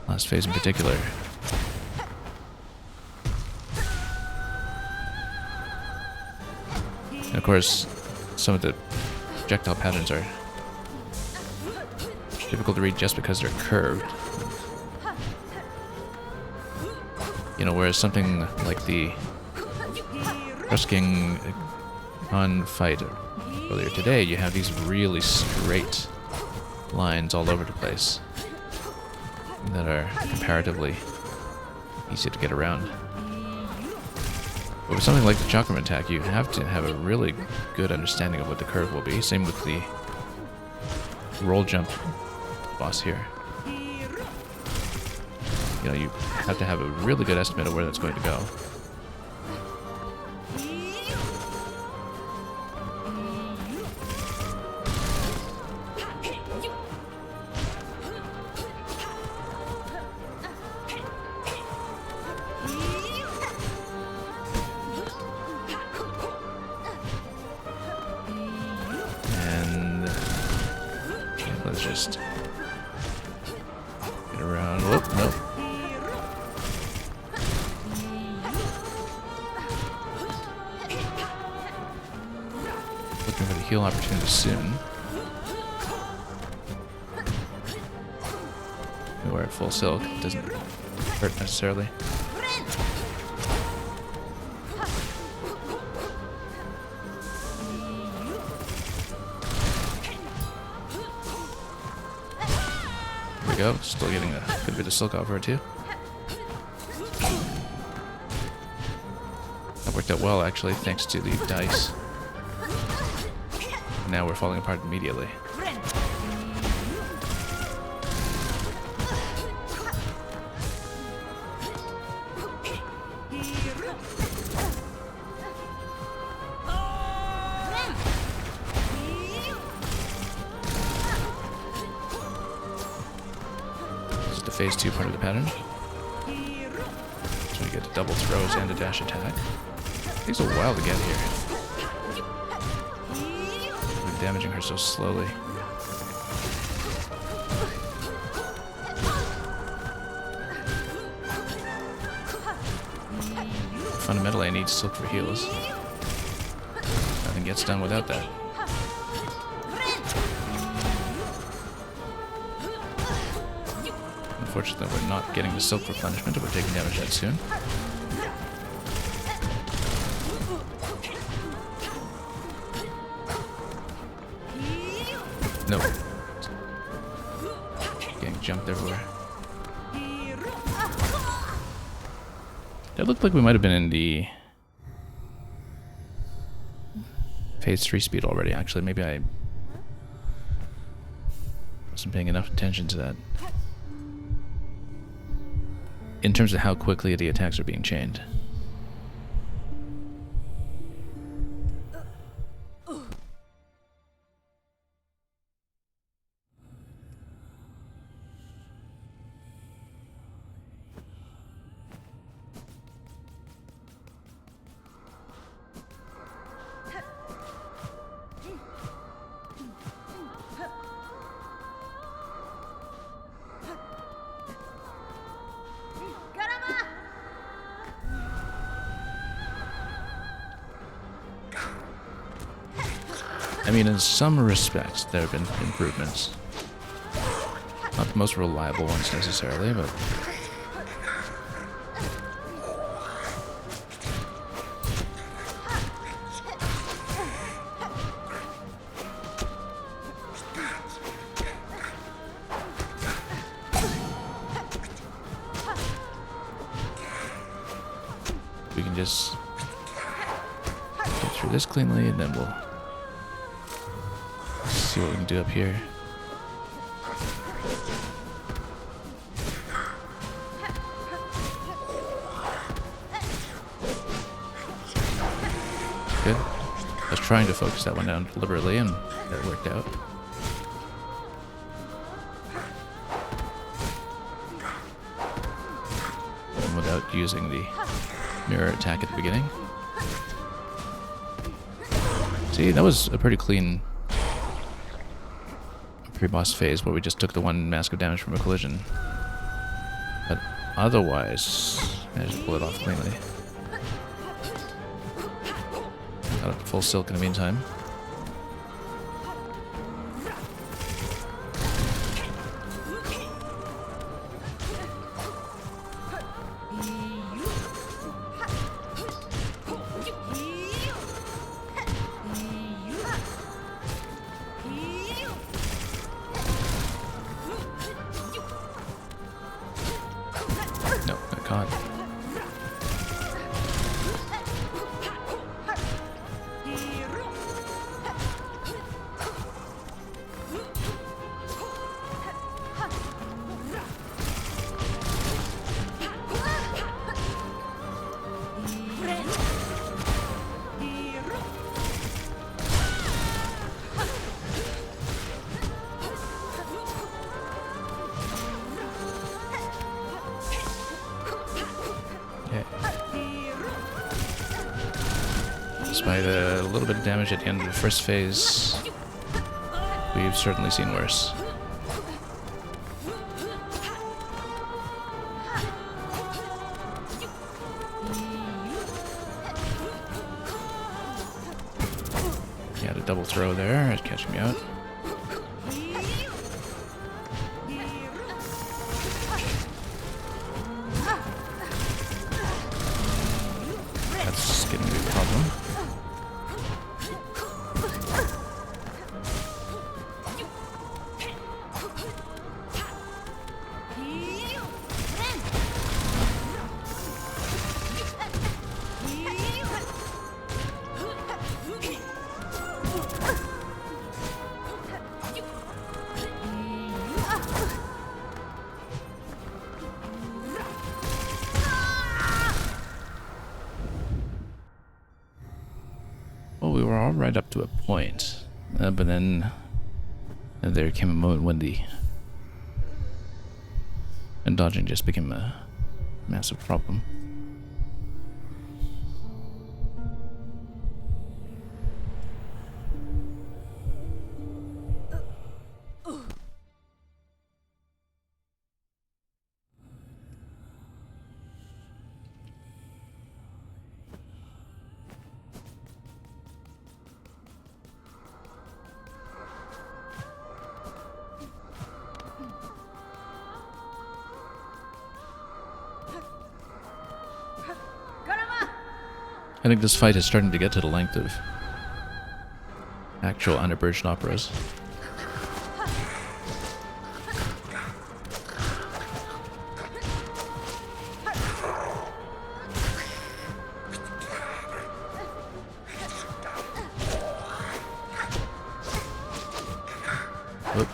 last phase in particular. And of course, some of the projectile patterns are difficult to read just because they're curved. You know, whereas something like the King on fight earlier today, you have these really straight lines all over the place that are comparatively easy to get around. But with something like the Chakram attack, you have to have a really good understanding of what the curve will be. Same with the roll jump boss here. You know, you have to have a really good estimate of where that's going to go. And let's just get around. Whoop, nope. Looking for the heal opportunity soon. We're at full silk. It doesn't hurt necessarily. There we go. Still getting a good bit of silk off her too. That worked out well actually, thanks to the dice. Now we're falling apart immediately. This is the phase 2 part of the pattern. So we get the double throws and a dash attack. It takes a while to get here. Damaging her so slowly. Fundamentally, I need silk for heals. Nothing gets done without that. Unfortunately, we're not getting the silk replenishment, and we're taking damage that soon. Nope. Getting jumped everywhere. That looked like we might have been in the phase 3 speed already, actually. Maybe I wasn't paying enough attention to that. In terms of how quickly the attacks are being chained. I mean, in some respects, there have been improvements. Not the most reliable ones necessarily, but we can just get through this cleanly, and then we'll see what we can do up here. Good. I was trying to focus that one down deliberately, and that worked out. And without using the mirror attack at the beginning. See, that was a pretty clean pre-boss phase where we just took the one mask of damage from a collision. But otherwise, managed to pull it off cleanly. Got up to full silk in the meantime. No, got caught. Despite a little bit of damage at the end of the first phase, we've certainly seen worse. He had a double throw there, it's catching me out. That's getting to be a problem. Well, we were all right up to a point, but then there came a moment when and dodging just became a massive problem. I think this fight is starting to get to the length of actual unabridged operas. Whoop.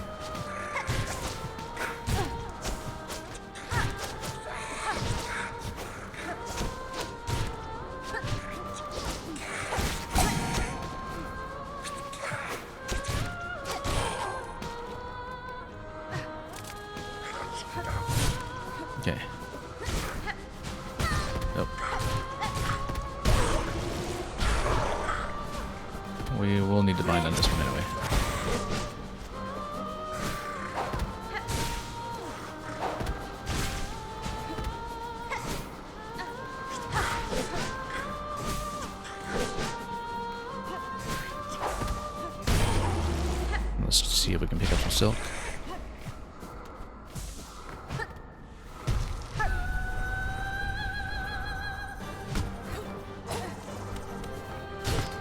Okay. Nope. We will need to bind on this one anyway. Let's see if we can pick up some silk.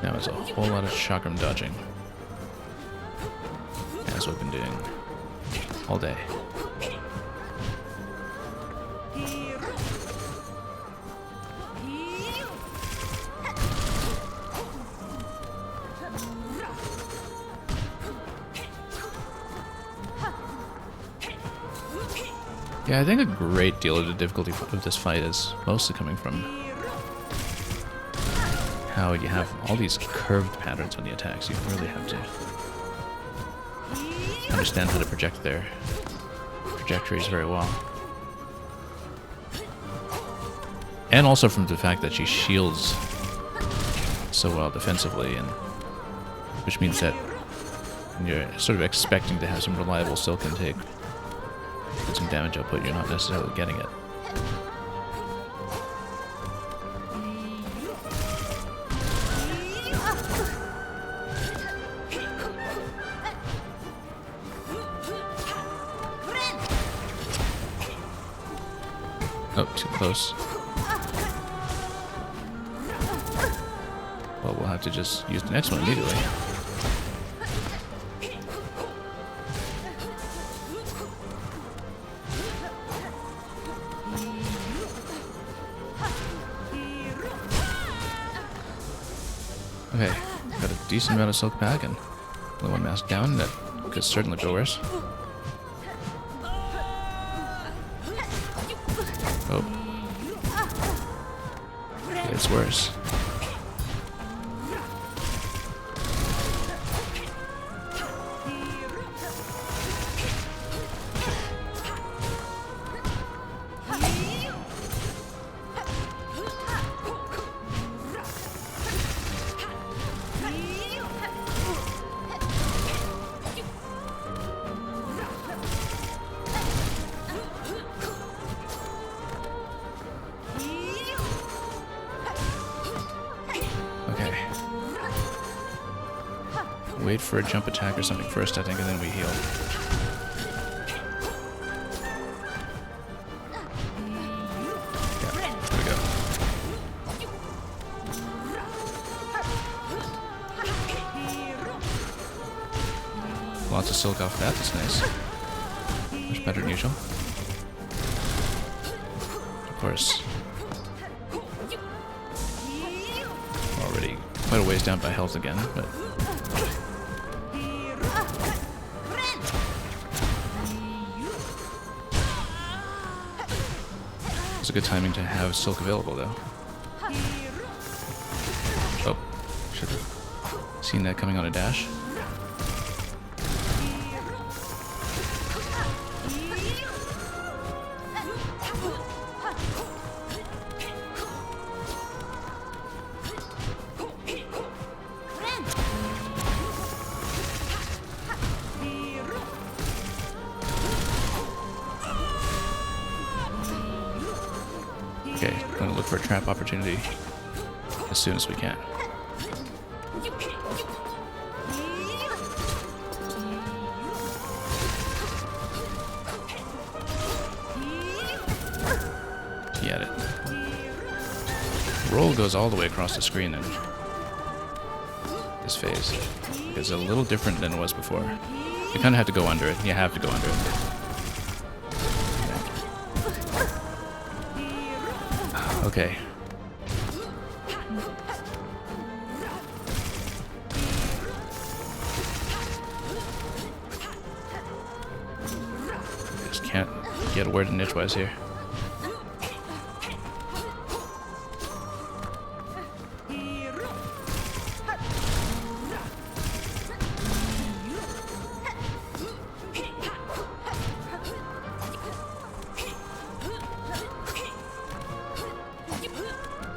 Now it's a whole lot of chakram dodging, as we've been doing all day. Yeah, I think a great deal of the difficulty of this fight is mostly coming from how you have all these curved patterns on the attacks. You really have to understand how to project their trajectories very well. And also from the fact that she shields so well defensively, and which means that you're sort of expecting to have some reliable silk intake and some damage output, you're not necessarily getting it. Oh, too close. Well, we'll have to just use the next one immediately. Okay, got a decent amount of silk back and only one mask down. That could certainly go worse. Oh. Okay, it's worse. Wait for a jump attack or something first, I think, and then we heal. Yeah, there we go. Lots of silk off that, that's nice. Much better than usual. Of course. Already quite a ways down by health again, but... It's a good timing to have silk available, though. Oh, should have seen that coming on a dash. Okay, going to look for a trap opportunity as soon as we can. Get it. Roll goes all the way across the screen in this phase. It's a little different than it was before. You kind of have to go under it. You have to go under it. Okay. Just can't get a word in edgewise here.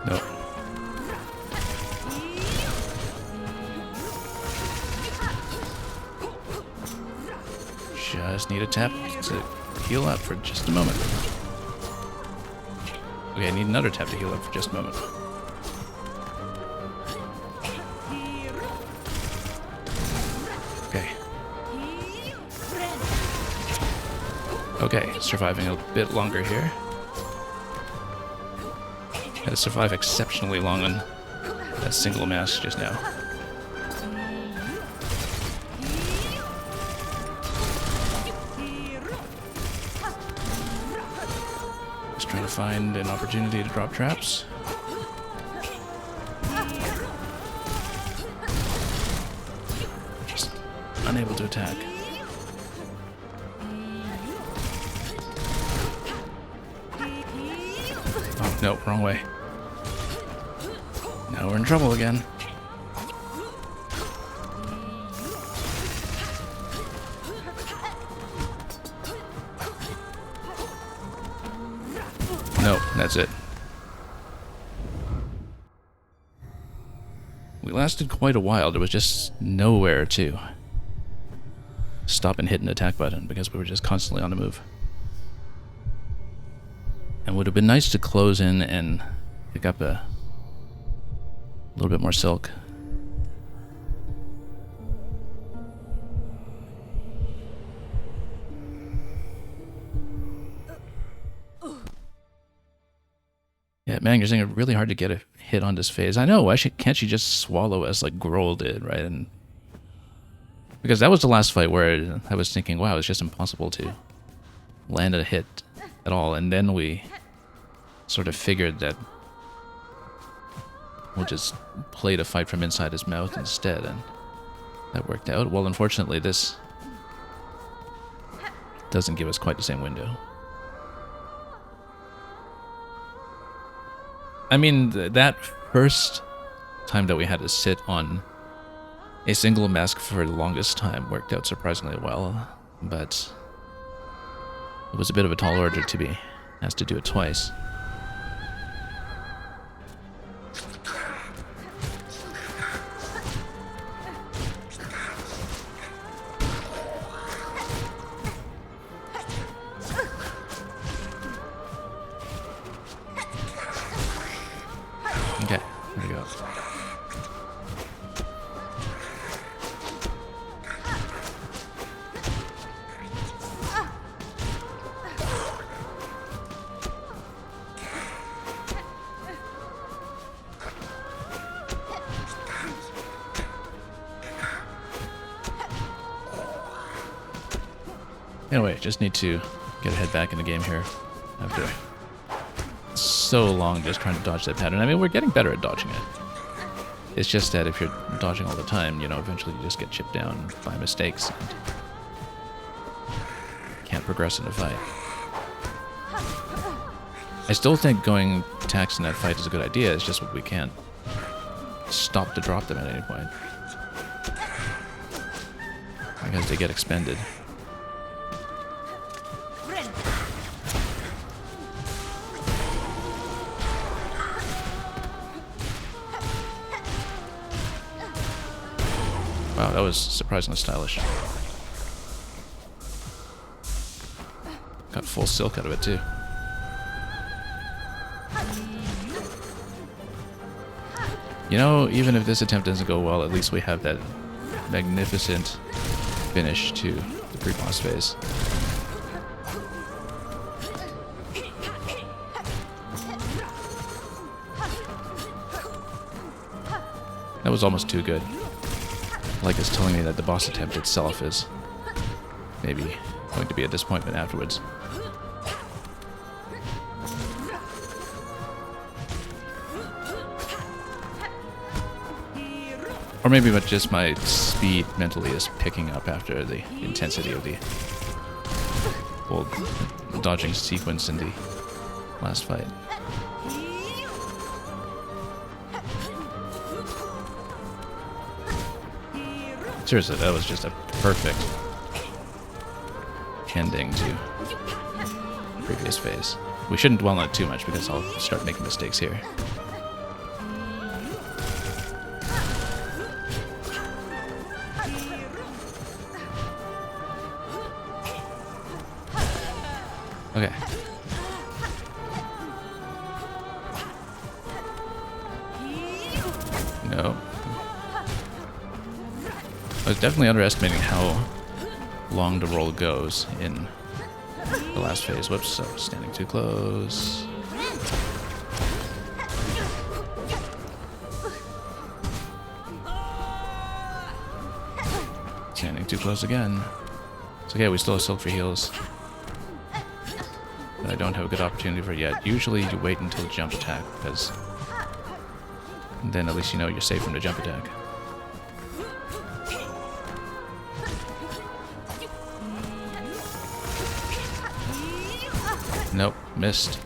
Nope. Just need a tap to heal up for just a moment. Okay, I need another tap to heal up for just a moment. Okay. Okay, surviving a bit longer here. Had to survive exceptionally long on that single mask just now. Just trying to find an opportunity to drop traps. Just unable to attack. Nope, wrong way. Now we're in trouble again. Nope, that's it. We lasted quite a while. There was just nowhere to stop and hit an attack button because we were just constantly on the move. And would have been nice to close in and pick up a little bit more silk. Yeah, man, you're saying it's really hard to get a hit on this phase. I know, why can't she just swallow us like Grohl did, right? And because that was the last fight where I was thinking, wow, it's just impossible to land a hit at all. And then we sort of figured that we'll just play the fight from inside his mouth instead, and that worked out. Well, unfortunately, this doesn't give us quite the same window. I mean, that first time that we had to sit on a single mask for the longest time worked out surprisingly well, but it was a bit of a tall order to be asked to do it twice. Okay, there we go. Anyway, just need to get our head back in the game here after so long just trying to dodge that pattern. I mean, we're getting better at dodging it. It's just that if you're dodging all the time, you know, eventually you just get chipped down by mistakes and can't progress in a fight. I still think going tax in that fight is a good idea. It's just what we can't stop to drop them at any point because they get expended. Wow, that was surprisingly stylish. Got full silk out of it, too. You know, even if this attempt doesn't go well, at least we have that magnificent finish to the pre-boss phase. That was almost too good. Like it's telling me that the boss attempt itself is maybe going to be a disappointment afterwards. Or maybe but just my speed mentally is picking up after the intensity of the whole dodging sequence in the last fight. Seriously, that was just a perfect ending to the previous phase. We shouldn't dwell on it too much because I'll start making mistakes here. Okay. No. I was definitely underestimating how long the roll goes in the last phase. Whoops, so standing too close. Standing too close again. It's okay, we still have silk for heals. But I don't have a good opportunity for it yet. Usually you wait until jump attack, because then at least you know you're safe from the jump attack. Nope, missed.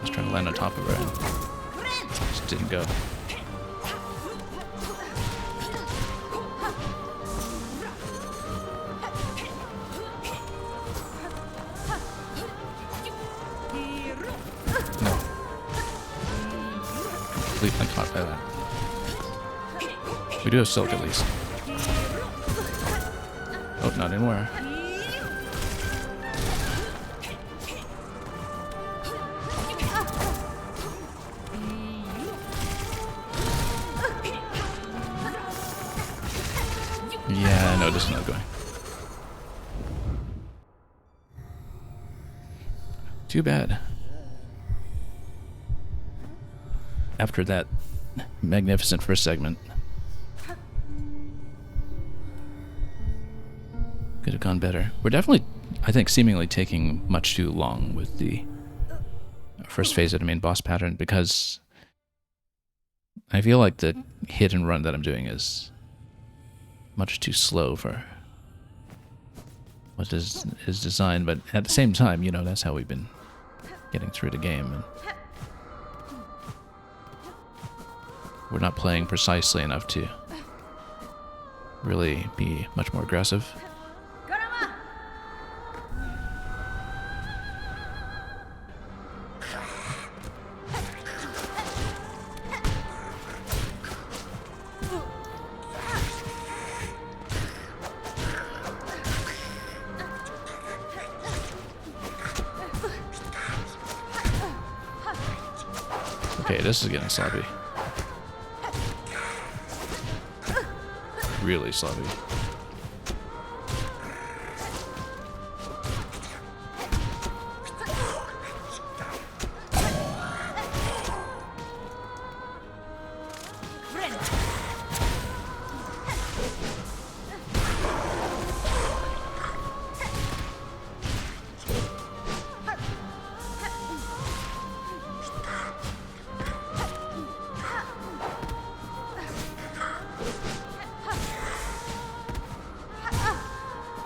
Just trying to land on top of her and just didn't go. No. Completely caught by that. We do have silk at least. Oh, not anymore. Yeah, no, this is not going. Too bad. After that magnificent first segment, could have gone better. We're definitely, I think, seemingly taking much too long with the first phase of the main boss pattern, because I feel like the hit and run that I'm doing is much too slow for what is designed, but at the same time, you know, that's how we've been getting through the game, and we're not playing precisely enough to really be much more aggressive. Okay, this is getting sloppy. Really sloppy.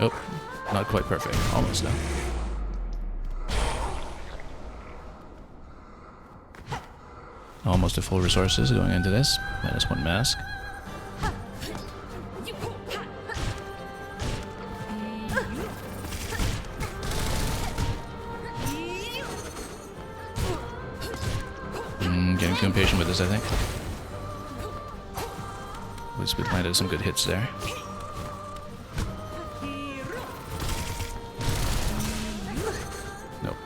Oh, not quite perfect. Almost done. Almost at full resources going into this. Minus one mask. Getting too impatient with this, I think. At least we landed some good hits there. Nope.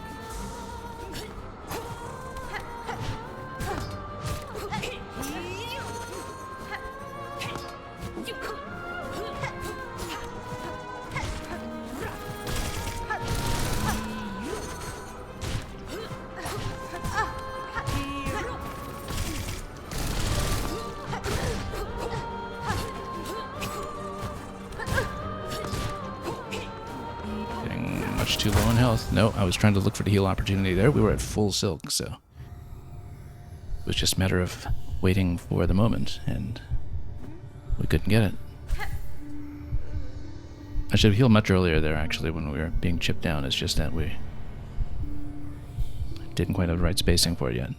Much too low in health. No, I was trying to look for the heal opportunity there. We were at full silk, so it was just a matter of waiting for the moment, and we couldn't get it. I should have healed much earlier there, actually, when we were being chipped down. It's just that we didn't quite have the right spacing for it yet.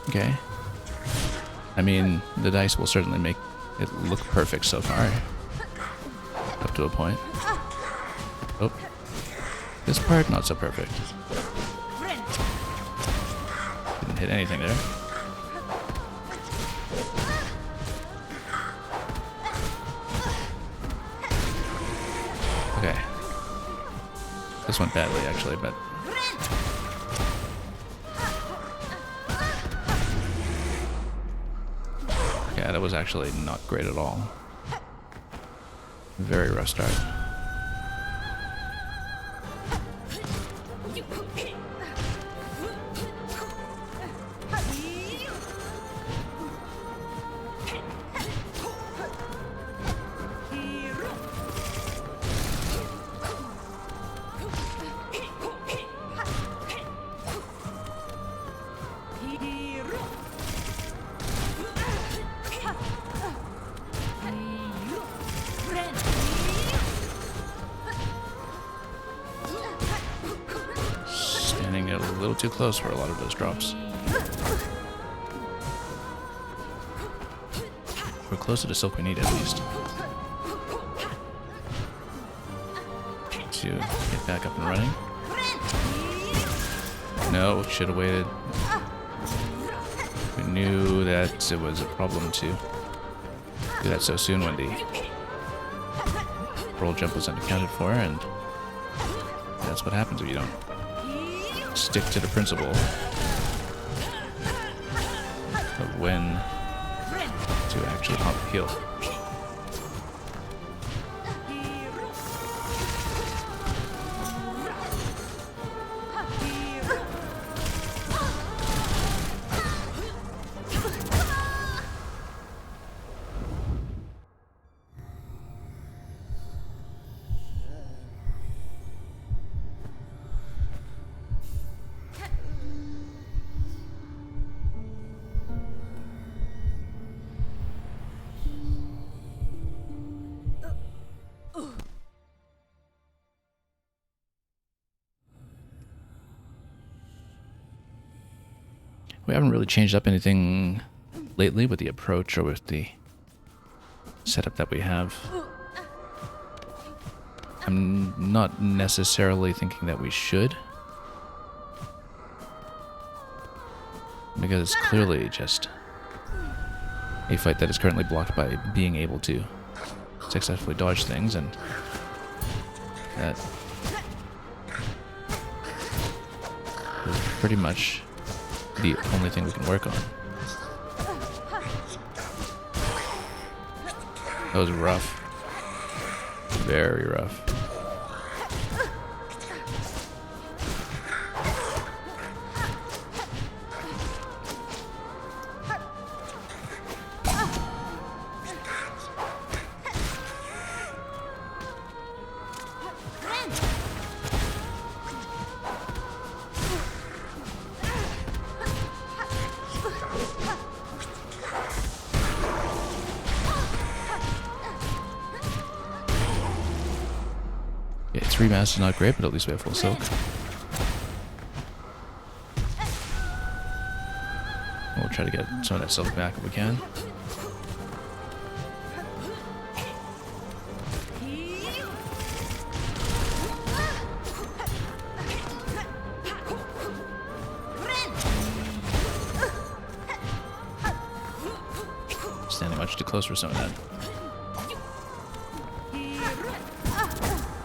Okay. I mean, the dice will certainly make it look perfect so far. Up to a point. Oh. This part, not so perfect. Didn't hit anything there. Okay. This went badly, actually, but... Yeah, that was actually not great at all. Very rough start. Standing a little too close for a lot of those drops. We're closer to silk we need, at least. To get back up and running. No, should have waited. We knew that it was a problem to do that so soon when the roll jump was unaccounted for, and that's what happens if you don't stick to the principle of when to actually pump the heal. We haven't really changed up anything lately with the approach or with the setup that we have. I'm not necessarily thinking that we should, because it's clearly just a fight that is currently blocked by being able to successfully dodge things, and that is pretty much the only thing we can work on. That was rough. Very rough. Yeah, 3 mass is not great, but at least we have full silk. We'll try to get some of that silk back if we can. Standing much too close for some of that.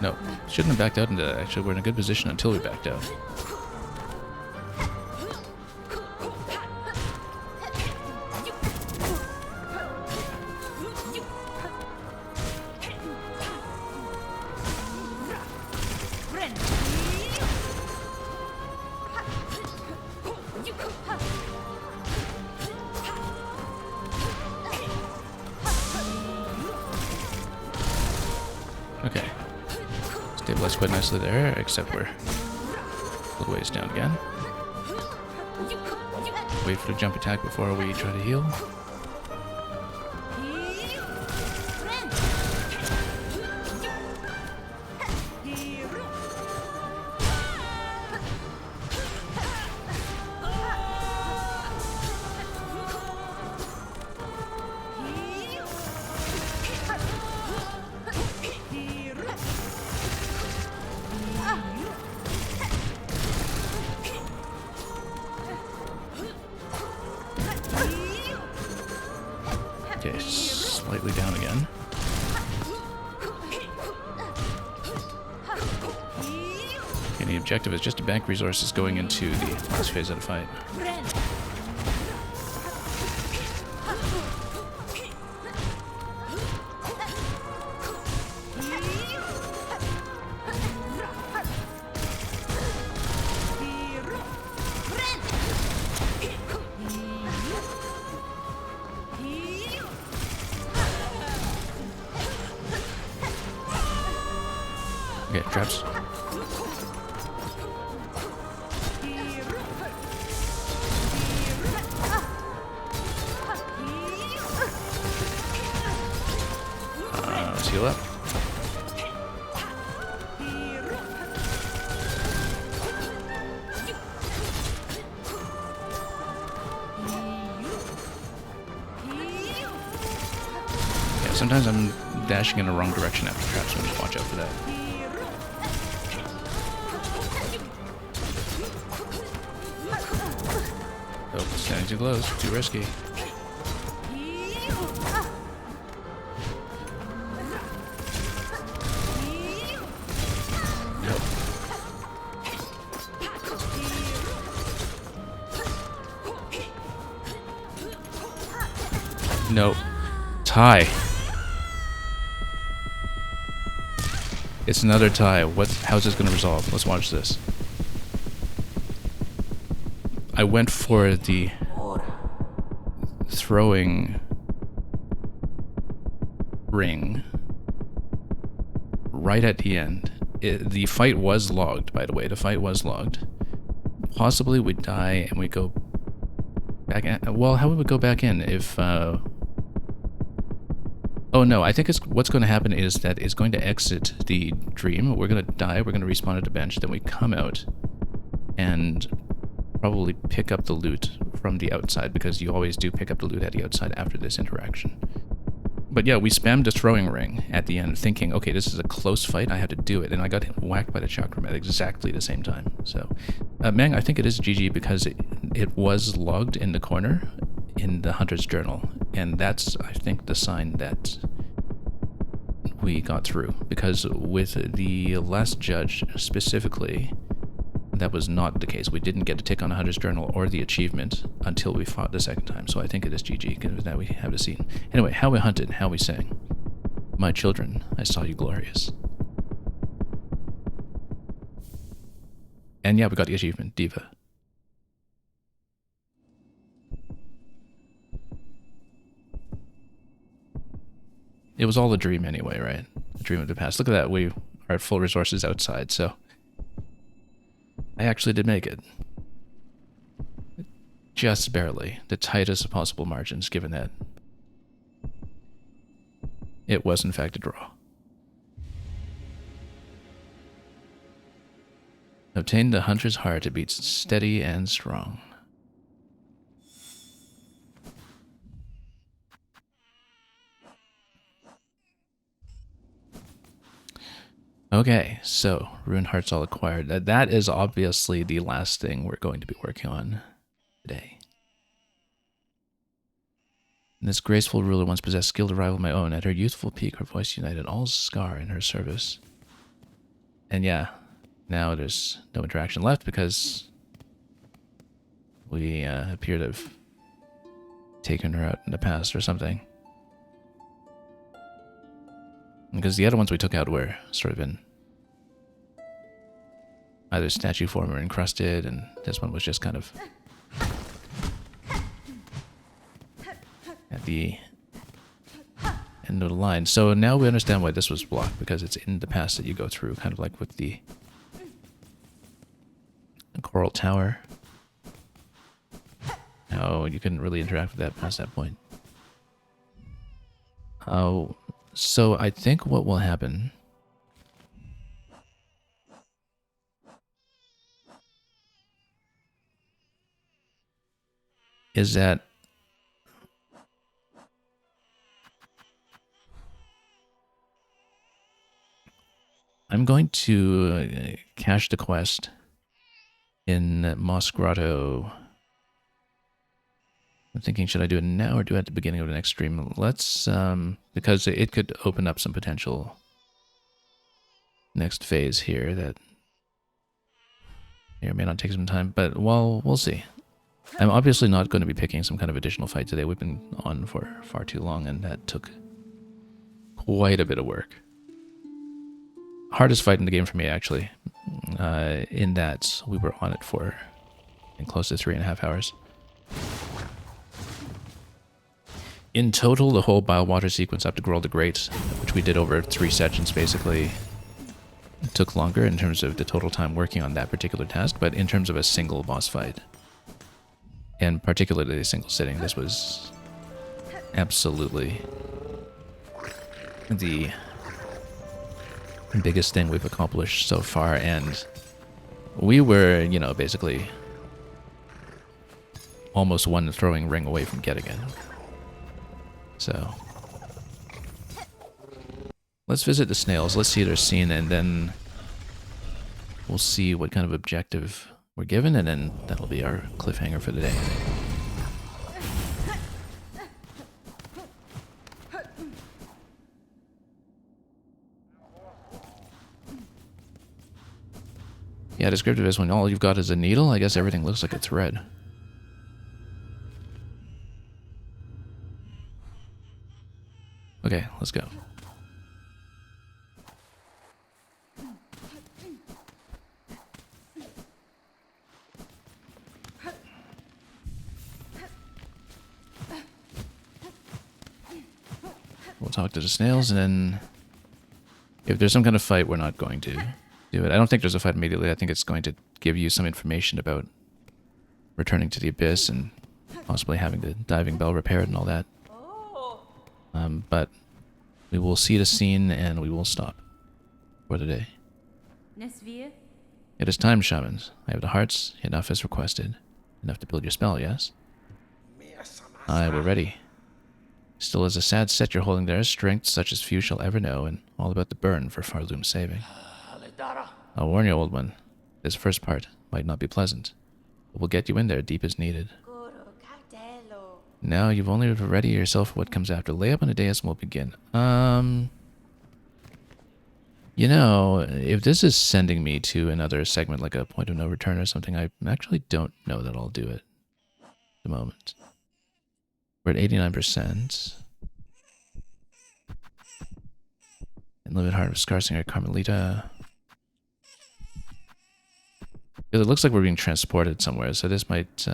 No, shouldn't have backed out into that. Actually, we're in a good position until we backed out. Okay. Stabilized quite nicely there, except we're a little ways down again. Wait for the jump attack before we try to heal. slightly down again. And the objective is just to bank resources going into the last phase of the fight. Okay, traps. Let's heal up. Yeah, sometimes I'm dashing in the wrong direction after traps, so just watch out for that. Oh, standing too close, too risky. No. Tie. It's another tie. How's this going to resolve? Let's watch this. I went for the throwing ring right at the end. The fight was logged, by the way. The fight was logged. Possibly we die and we go back in. Well, how would we go back in if... Oh no, I think what's going to happen is that it's going to exit the dream. We're going to die, we're going to respawn at the bench, then we come out and probably pick up the loot from the outside, because you always do pick up the loot at the outside after this interaction. But yeah, we spammed a throwing ring at the end, thinking, okay, this is a close fight, I have to do it, and I got whacked by the chakram at exactly the same time. So, Mang, I think it is GG because it was logged in the corner in the Hunter's Journal, and that's, I think, the sign that we got through, because with the last judge specifically, that was not the case. We didn't get to tick on a Hunter's Journal or the achievement until we fought the second time, so I think it is GG, because now we have the scene. Anyway, how we hunted, how we sang. My children, I saw you glorious. And yeah, we got the achievement, Diva. It was all a dream anyway, right? A dream of the past. Look at that, we are at full resources outside, so... I actually did make it. Just barely. The tightest of possible margins, given that it was in fact a draw. Obtained the hunter's heart, it beats steady and strong. Okay, so Rune Heart's all acquired. That is obviously the last thing we're going to be working on today. This graceful ruler once possessed skill to rival my own. At her youthful peak, her voice united all Scar in her service. And yeah, now there's no interaction left because we appear to have taken her out in the past or something. Because the other ones we took out were sort of in either statue form or encrusted, and this one was just kind of at the end of the line. So now we understand why this was blocked, because it's in the past that you go through, kind of like with the Coral Tower. How you couldn't really interact with that past that point. Oh. So I think what will happen is that I'm going to cache the quest in Moss Grotto I'm thinking, should I do it now or do it at the beginning of the next stream? Let's, because it could open up some potential next phase here that may or may not take some time, but we'll see. I'm obviously not going to be picking some kind of additional fight today. We've been on for far too long, and that took quite a bit of work. Hardest fight in the game for me, actually, in that we were on it for close to 3.5 hours. In total, the whole Bile-Water sequence up to Growl the Great, which we did over 3 sessions, basically, took longer in terms of the total time working on that particular task, but in terms of a single boss fight, and particularly a single sitting, this was absolutely the biggest thing we've accomplished so far, and we were, you know, basically almost one throwing ring away from getting it. So let's visit the snails, let's see their scene, and then we'll see what kind of objective we're given, and then that'll be our cliffhanger for the day. Yeah, descriptive is when all you've got is a needle. I guess everything looks like a thread. Okay, let's go. We'll talk to the snails, and then if there's some kind of fight, we're not going to do it. I don't think there's a fight immediately. I think it's going to give you some information about returning to the Abyss and possibly having the diving bell repaired and all that. But we will see the scene and we will stop for the day. It is time, shamans. I have the hearts, enough as requested. Enough to build your spell, yes? Aye, we're ready. Still as a sad set you're holding there, strength such as few shall ever know, and all about the burn for Farloom's saving. I'll warn you, old one. This first part might not be pleasant, but we'll get you in there deep as needed. Now you've only to ready yourself for what comes after. Lay up on a dais and we'll begin. You know, if this is sending me to another segment, like a point of no return or something, I actually don't know that I'll do it at the moment. We're at 89%. And Livid Heart of Scarsinger Carmelita. Because it looks like we're being transported somewhere, so this might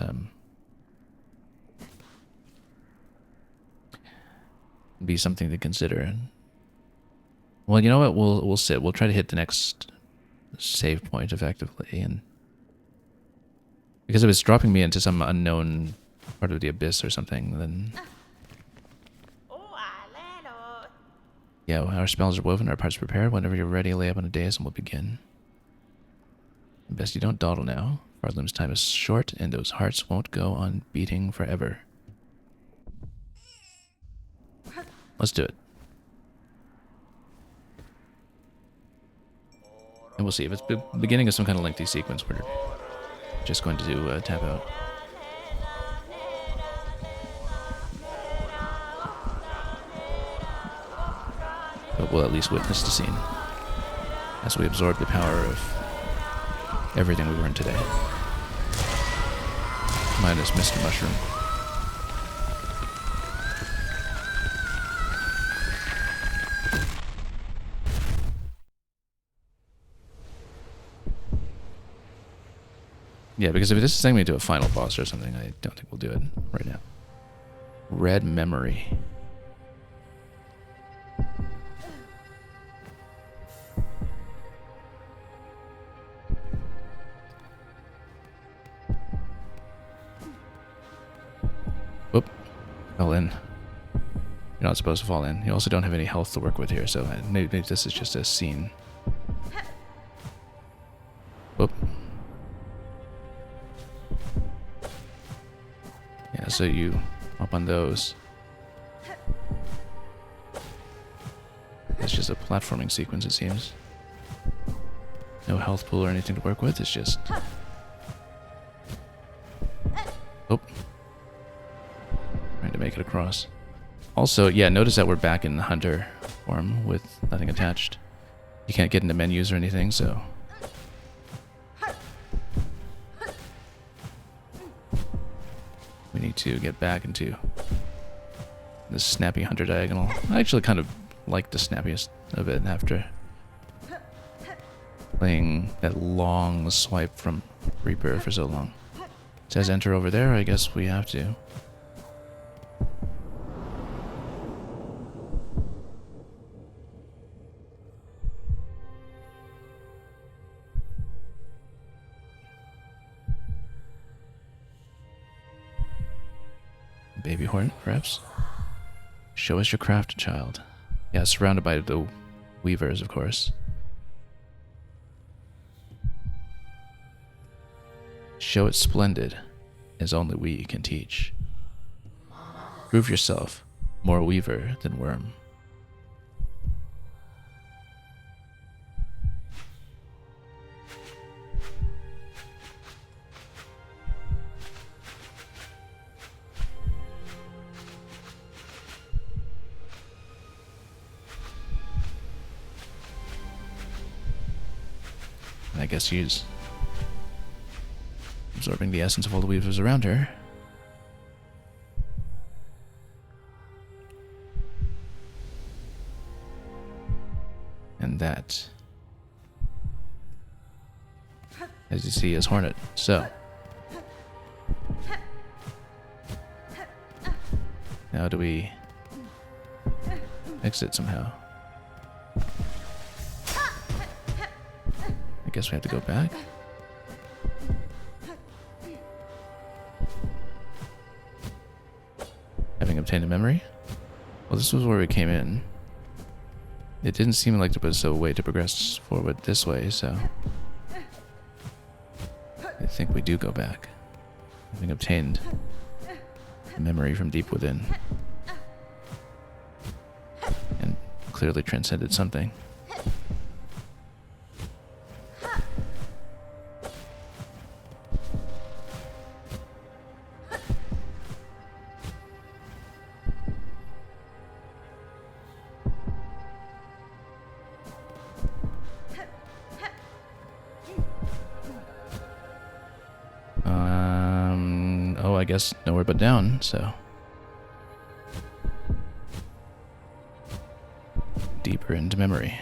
be something to consider. Well, you know what? We'll sit. We'll try to hit the next save point effectively, and because if it's dropping me into some unknown part of the Abyss or something, then yeah, our spells are woven, our parts prepared. Whenever you're ready, lay up on a dais and we'll begin. Best you don't dawdle now. Farloom's time is short, and those hearts won't go on beating forever. Let's do it. And we'll see. If it's the beginning of some kind of lengthy sequence, we're just going to tap out. But we'll at least witness the scene as we absorb the power of everything we learned today. Minus Mr. Mushroom. Yeah, because if this is sending me to a final boss or something, I don't think we'll do it right now. Red Memory. Whoop. Fell in. You're not supposed to fall in. You also don't have any health to work with here, so maybe this is just a scene. Whoop. Yeah, so you hop on those. It's just a platforming sequence, it seems. No health pool or anything to work with, it's just... Oh. make it across. Also, yeah, notice that we're back in hunter form with nothing attached. You can't get into menus or anything, so... we need to get back into this snappy hunter diagonal. I actually kind of like the snappiest of it after playing that long swipe from Reaper for so long. It says enter over there, I guess we have to. Baby hornet, perhaps? Show us your craft, child. Yeah, surrounded by the weavers, of course. Show it splendid, as only we can teach. Prove yourself, more weaver than worm. I guess she's absorbing the essence of all the weavers around her. And that, as you see, is Hornet. So, now do we exit somehow? I guess we have to go back. Having obtained a memory? Well, this was where we came in. It didn't seem like there was a way to progress forward this way, so I think we do go back. Having obtained a memory from deep within. And clearly transcended something. Oh, I guess nowhere but down, so. Deeper into memory.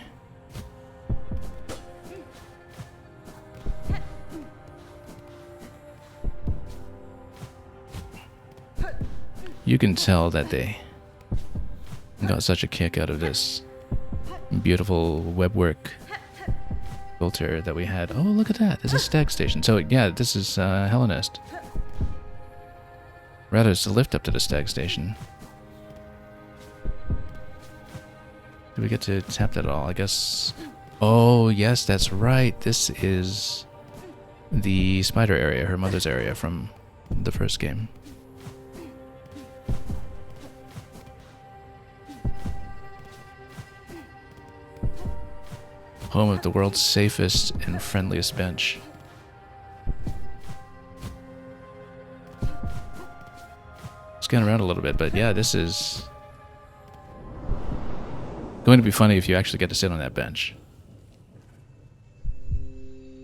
You can tell that they got such a kick out of this beautiful webwork filter that we had. Oh, look at that. There's a stag station. So, yeah, this is Hellenist. Rather, it's a lift up to the stag station. Do we get to tap that at all? I guess... Oh, yes, that's right. This is the spider area, her mother's area from the first game. Home of the world's safest and friendliest bench. Scan around a little bit, but yeah, this is going to be funny if you actually get to sit on that bench.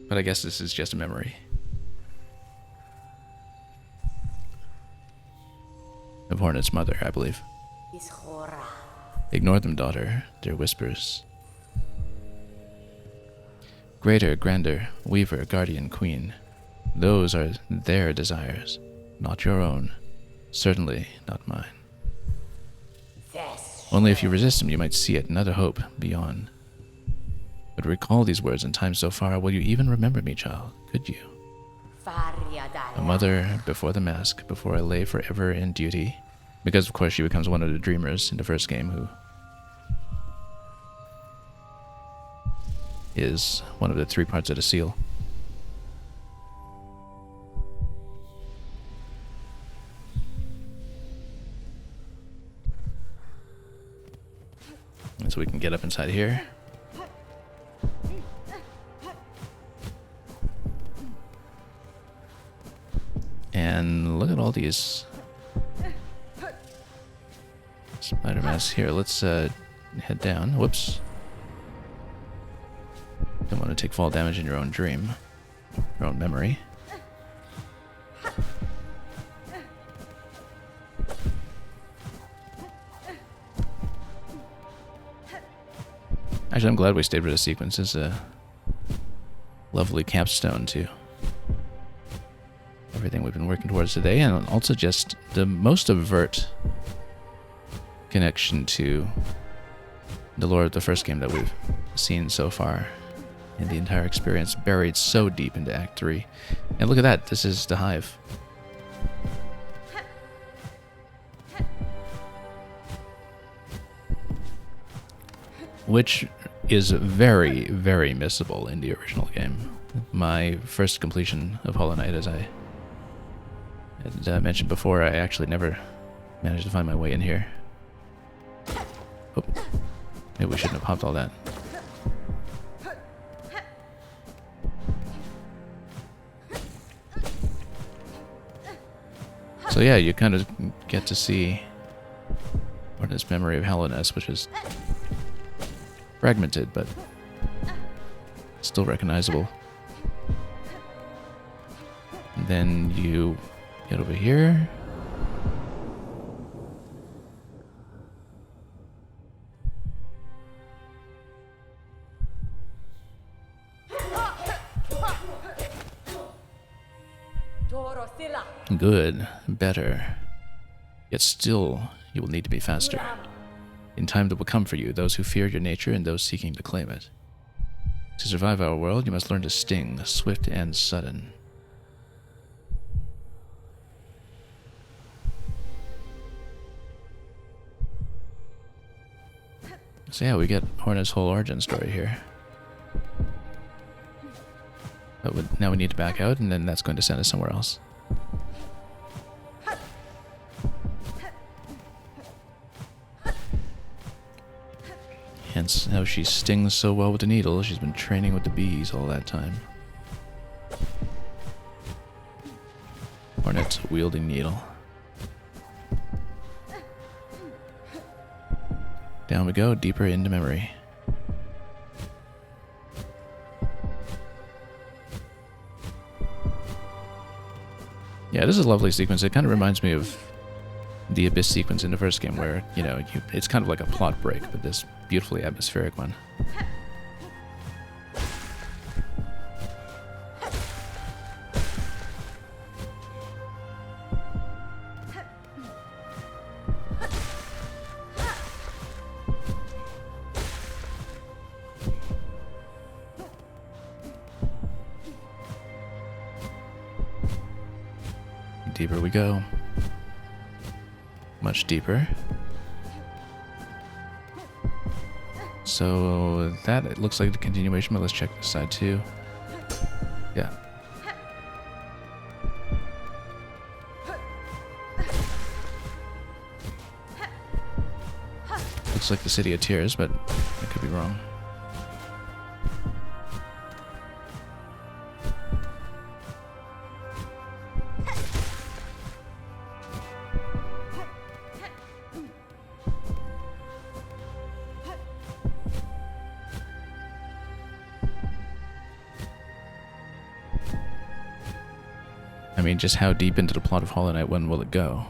But I guess this is just a memory of Hornet's mother, I believe. Ignore them, daughter, their whispers. Greater, grander, weaver, guardian, queen. Those are their desires, not your own. Certainly not mine. Only if you resist them, you might see it, another hope beyond. But recall these words in time so far, will you even remember me, child? Could you? A mother before the mask, before I lay forever in duty. Because, of course, she becomes one of the dreamers in the first game who is one of the 3 parts of the seal. And so we can get up inside here. And look at all these Spider mask here. Let's head down. Whoops. Don't want to take fall damage in your own dream, your own memory. Actually, I'm glad we stayed with the sequence. It's a lovely capstone to everything we've been working towards today, and also just the most overt connection to the lore of the first game that we've seen so far in the entire experience, buried so deep into Act 3. And look at that, this is the Hive. Which is very, very missable in the original game. My first completion of Hollow Knight, as I had mentioned before, I actually never managed to find my way in here. Oh, maybe we shouldn't have popped all that. So yeah, you kind of get to see Orna's memory of Hallownest, which is fragmented, but still recognizable. And then you get over here. Good, better. Yet still, you will need to be faster. In time that will come for you, those who fear your nature and those seeking to claim it. To survive our world, you must learn to sting, swift and sudden. So yeah, we get Orna's whole origin story here. But now we need to back out, and then that's going to send us somewhere else. Hence how she stings so well with the needle. She's been training with the bees all that time. Hornet wielding needle. Down we go, deeper into memory. Yeah, this is a lovely sequence. It kind of reminds me of the Abyss sequence in the first game where, you know, it's kind of like a plot break, but this beautifully atmospheric one. Deeper we go. Much deeper. So that, it looks like the continuation, but let's check this side too. Yeah. Looks like the City of Tears, but I could be wrong. I mean, just how deep into the plot of Hollow Knight 1 will it go?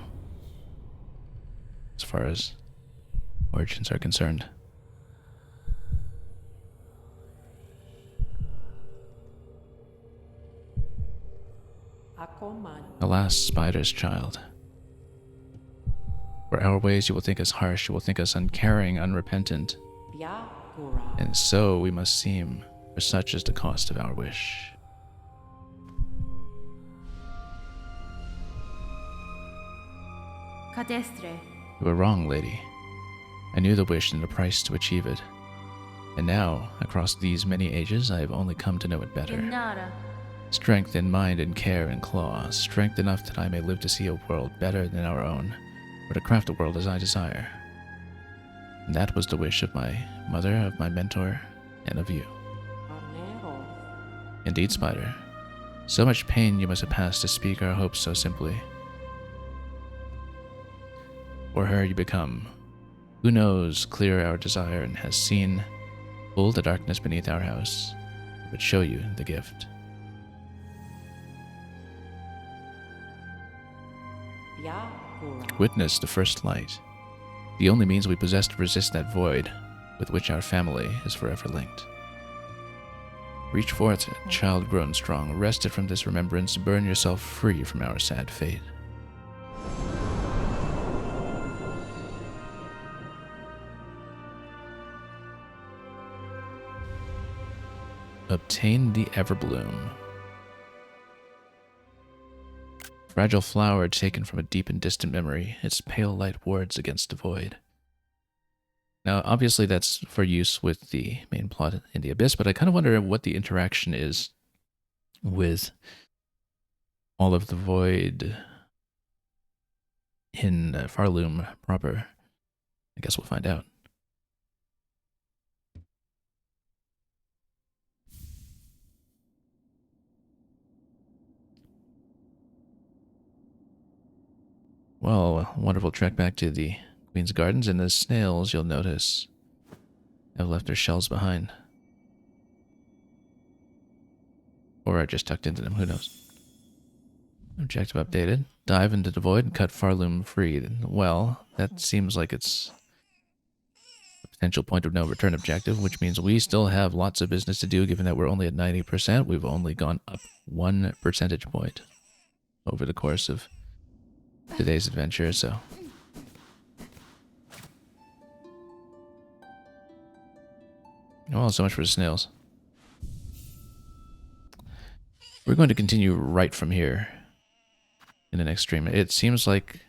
As far as origins are concerned. Alas, Spider's child. For our ways you will think us harsh, you will think us uncaring, unrepentant. And so we must seem, for such is the cost of our wish. You were wrong, lady. I knew the wish and the price to achieve it. And now, across these many ages, I have only come to know it better. Strength in mind and care and claw, strength enough that I may live to see a world better than our own, or to craft a world as I desire. And that was the wish of my mother, of my mentor, and of you. Indeed, Spider. So much pain you must have passed to speak our hopes so simply. For her you become Who knows, clear our desire and has seen full the darkness beneath our house, would show you the gift. Witness the first light, the only means we possess to resist that void with which our family is forever linked. Reach forth, child grown strong, wrested from this remembrance, burn yourself free from our sad fate. Obtain the Everbloom. Fragile flower taken from a deep and distant memory, its pale light wards against the void. Now, obviously that's for use with the main plot in the Abyss, but I kind of wonder what the interaction is with all of the void in Farloom proper. I guess we'll find out. Well, a wonderful trek back to the Queen's Gardens, and the snails, you'll notice, have left their shells behind. Or are just tucked into them, who knows. Objective updated. Dive into the void and cut Farloom free. Well, that seems like it's a potential point of no return objective, which means we still have lots of business to do, given that we're only at 90%. We've only gone up 1 percentage point over the course of today's adventure, so. Well, so much for the snails. We're going to continue right from here in the next stream. It seems like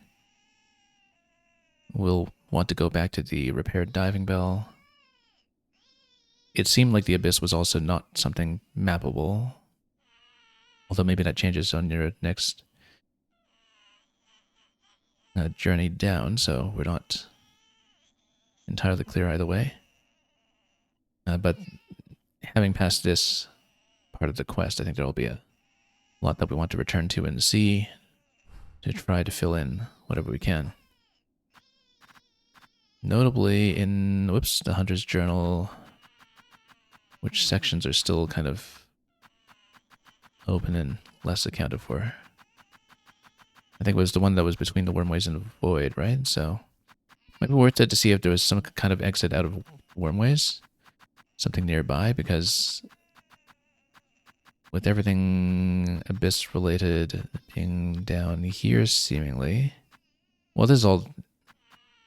we'll want to go back to the repaired diving bell. It seemed like the Abyss was also not something mappable, although maybe that changes on your next journey down, so we're not entirely clear either way. But having passed this part of the quest, I think there will be a lot that we want to return to and see to try to fill in whatever we can. Notably in, the Hunter's Journal, which sections are still kind of open and less accounted for. I think it was the one that was between the Wormways and the Void, right? So, might be worth it to see if there was some kind of exit out of Wormways. Something nearby, because with everything Abyss-related being down here, seemingly... Well, this is all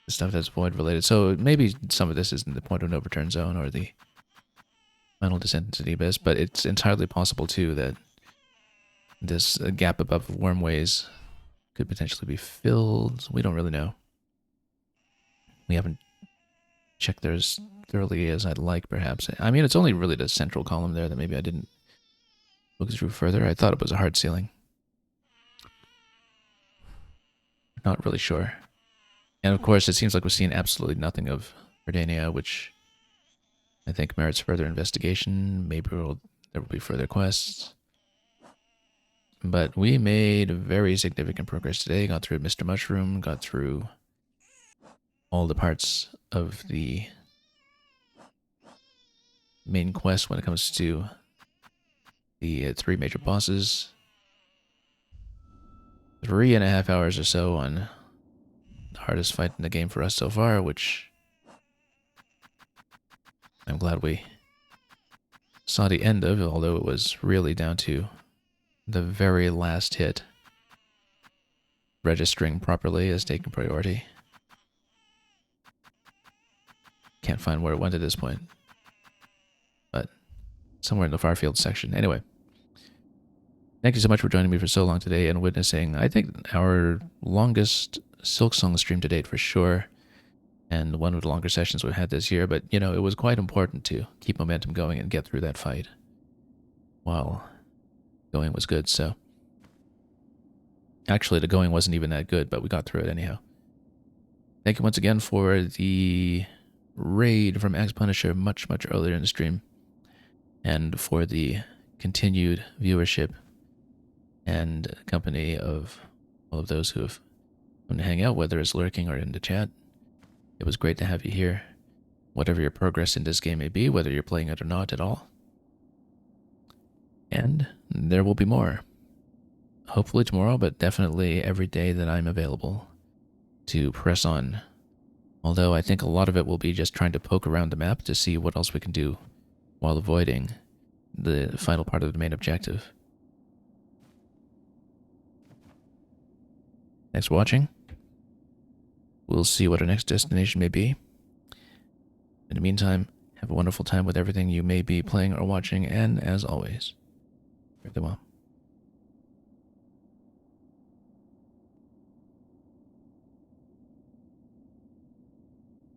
stuff that's Void-related, so maybe some of this isn't the point of no return zone or the final descent into the Abyss, but it's entirely possible, too, that this gap above Wormways could potentially be filled. We don't really know. We haven't checked there as thoroughly as I'd like, perhaps. I mean, it's only really the central column there that maybe I didn't look through further. I thought it was a hard ceiling. Not really sure. And of course, it seems like we've seen absolutely nothing of Verdania, which I think merits further investigation. Maybe there will be further quests. But we made very significant progress today. Got through Mr. Mushroom, got through all the parts of the main quest when it comes to the 3 major bosses. 3.5 hours or so on the hardest fight in the game for us so far, which I'm glad we saw the end of, although it was really down to the very last hit registering properly as taking priority. Can't find where it went at this point, but somewhere in the Farfield section. Anyway, thank you so much for joining me for so long today and witnessing, I think, our longest Silksong stream to date for sure, and one of the longer sessions we've had this year. But, you know, it was quite important to keep momentum going and get through that fight while going was good. So actually, the going wasn't even that good, but we got through it anyhow. Thank you once again for the raid from Axe Punisher much earlier in the stream, and for the continued viewership and company of all of those who have come to hang out, whether it's lurking or in the chat. It was great to have you here, whatever your progress in this game may be, whether you're playing it or not at all. And there will be more. Hopefully tomorrow, but definitely every day that I'm available to press on. Although I think a lot of it will be just trying to poke around the map to see what else we can do while avoiding the final part of the main objective. Thanks for watching. We'll see what our next destination may be. In the meantime, have a wonderful time with everything you may be playing or watching, and as always, farewell.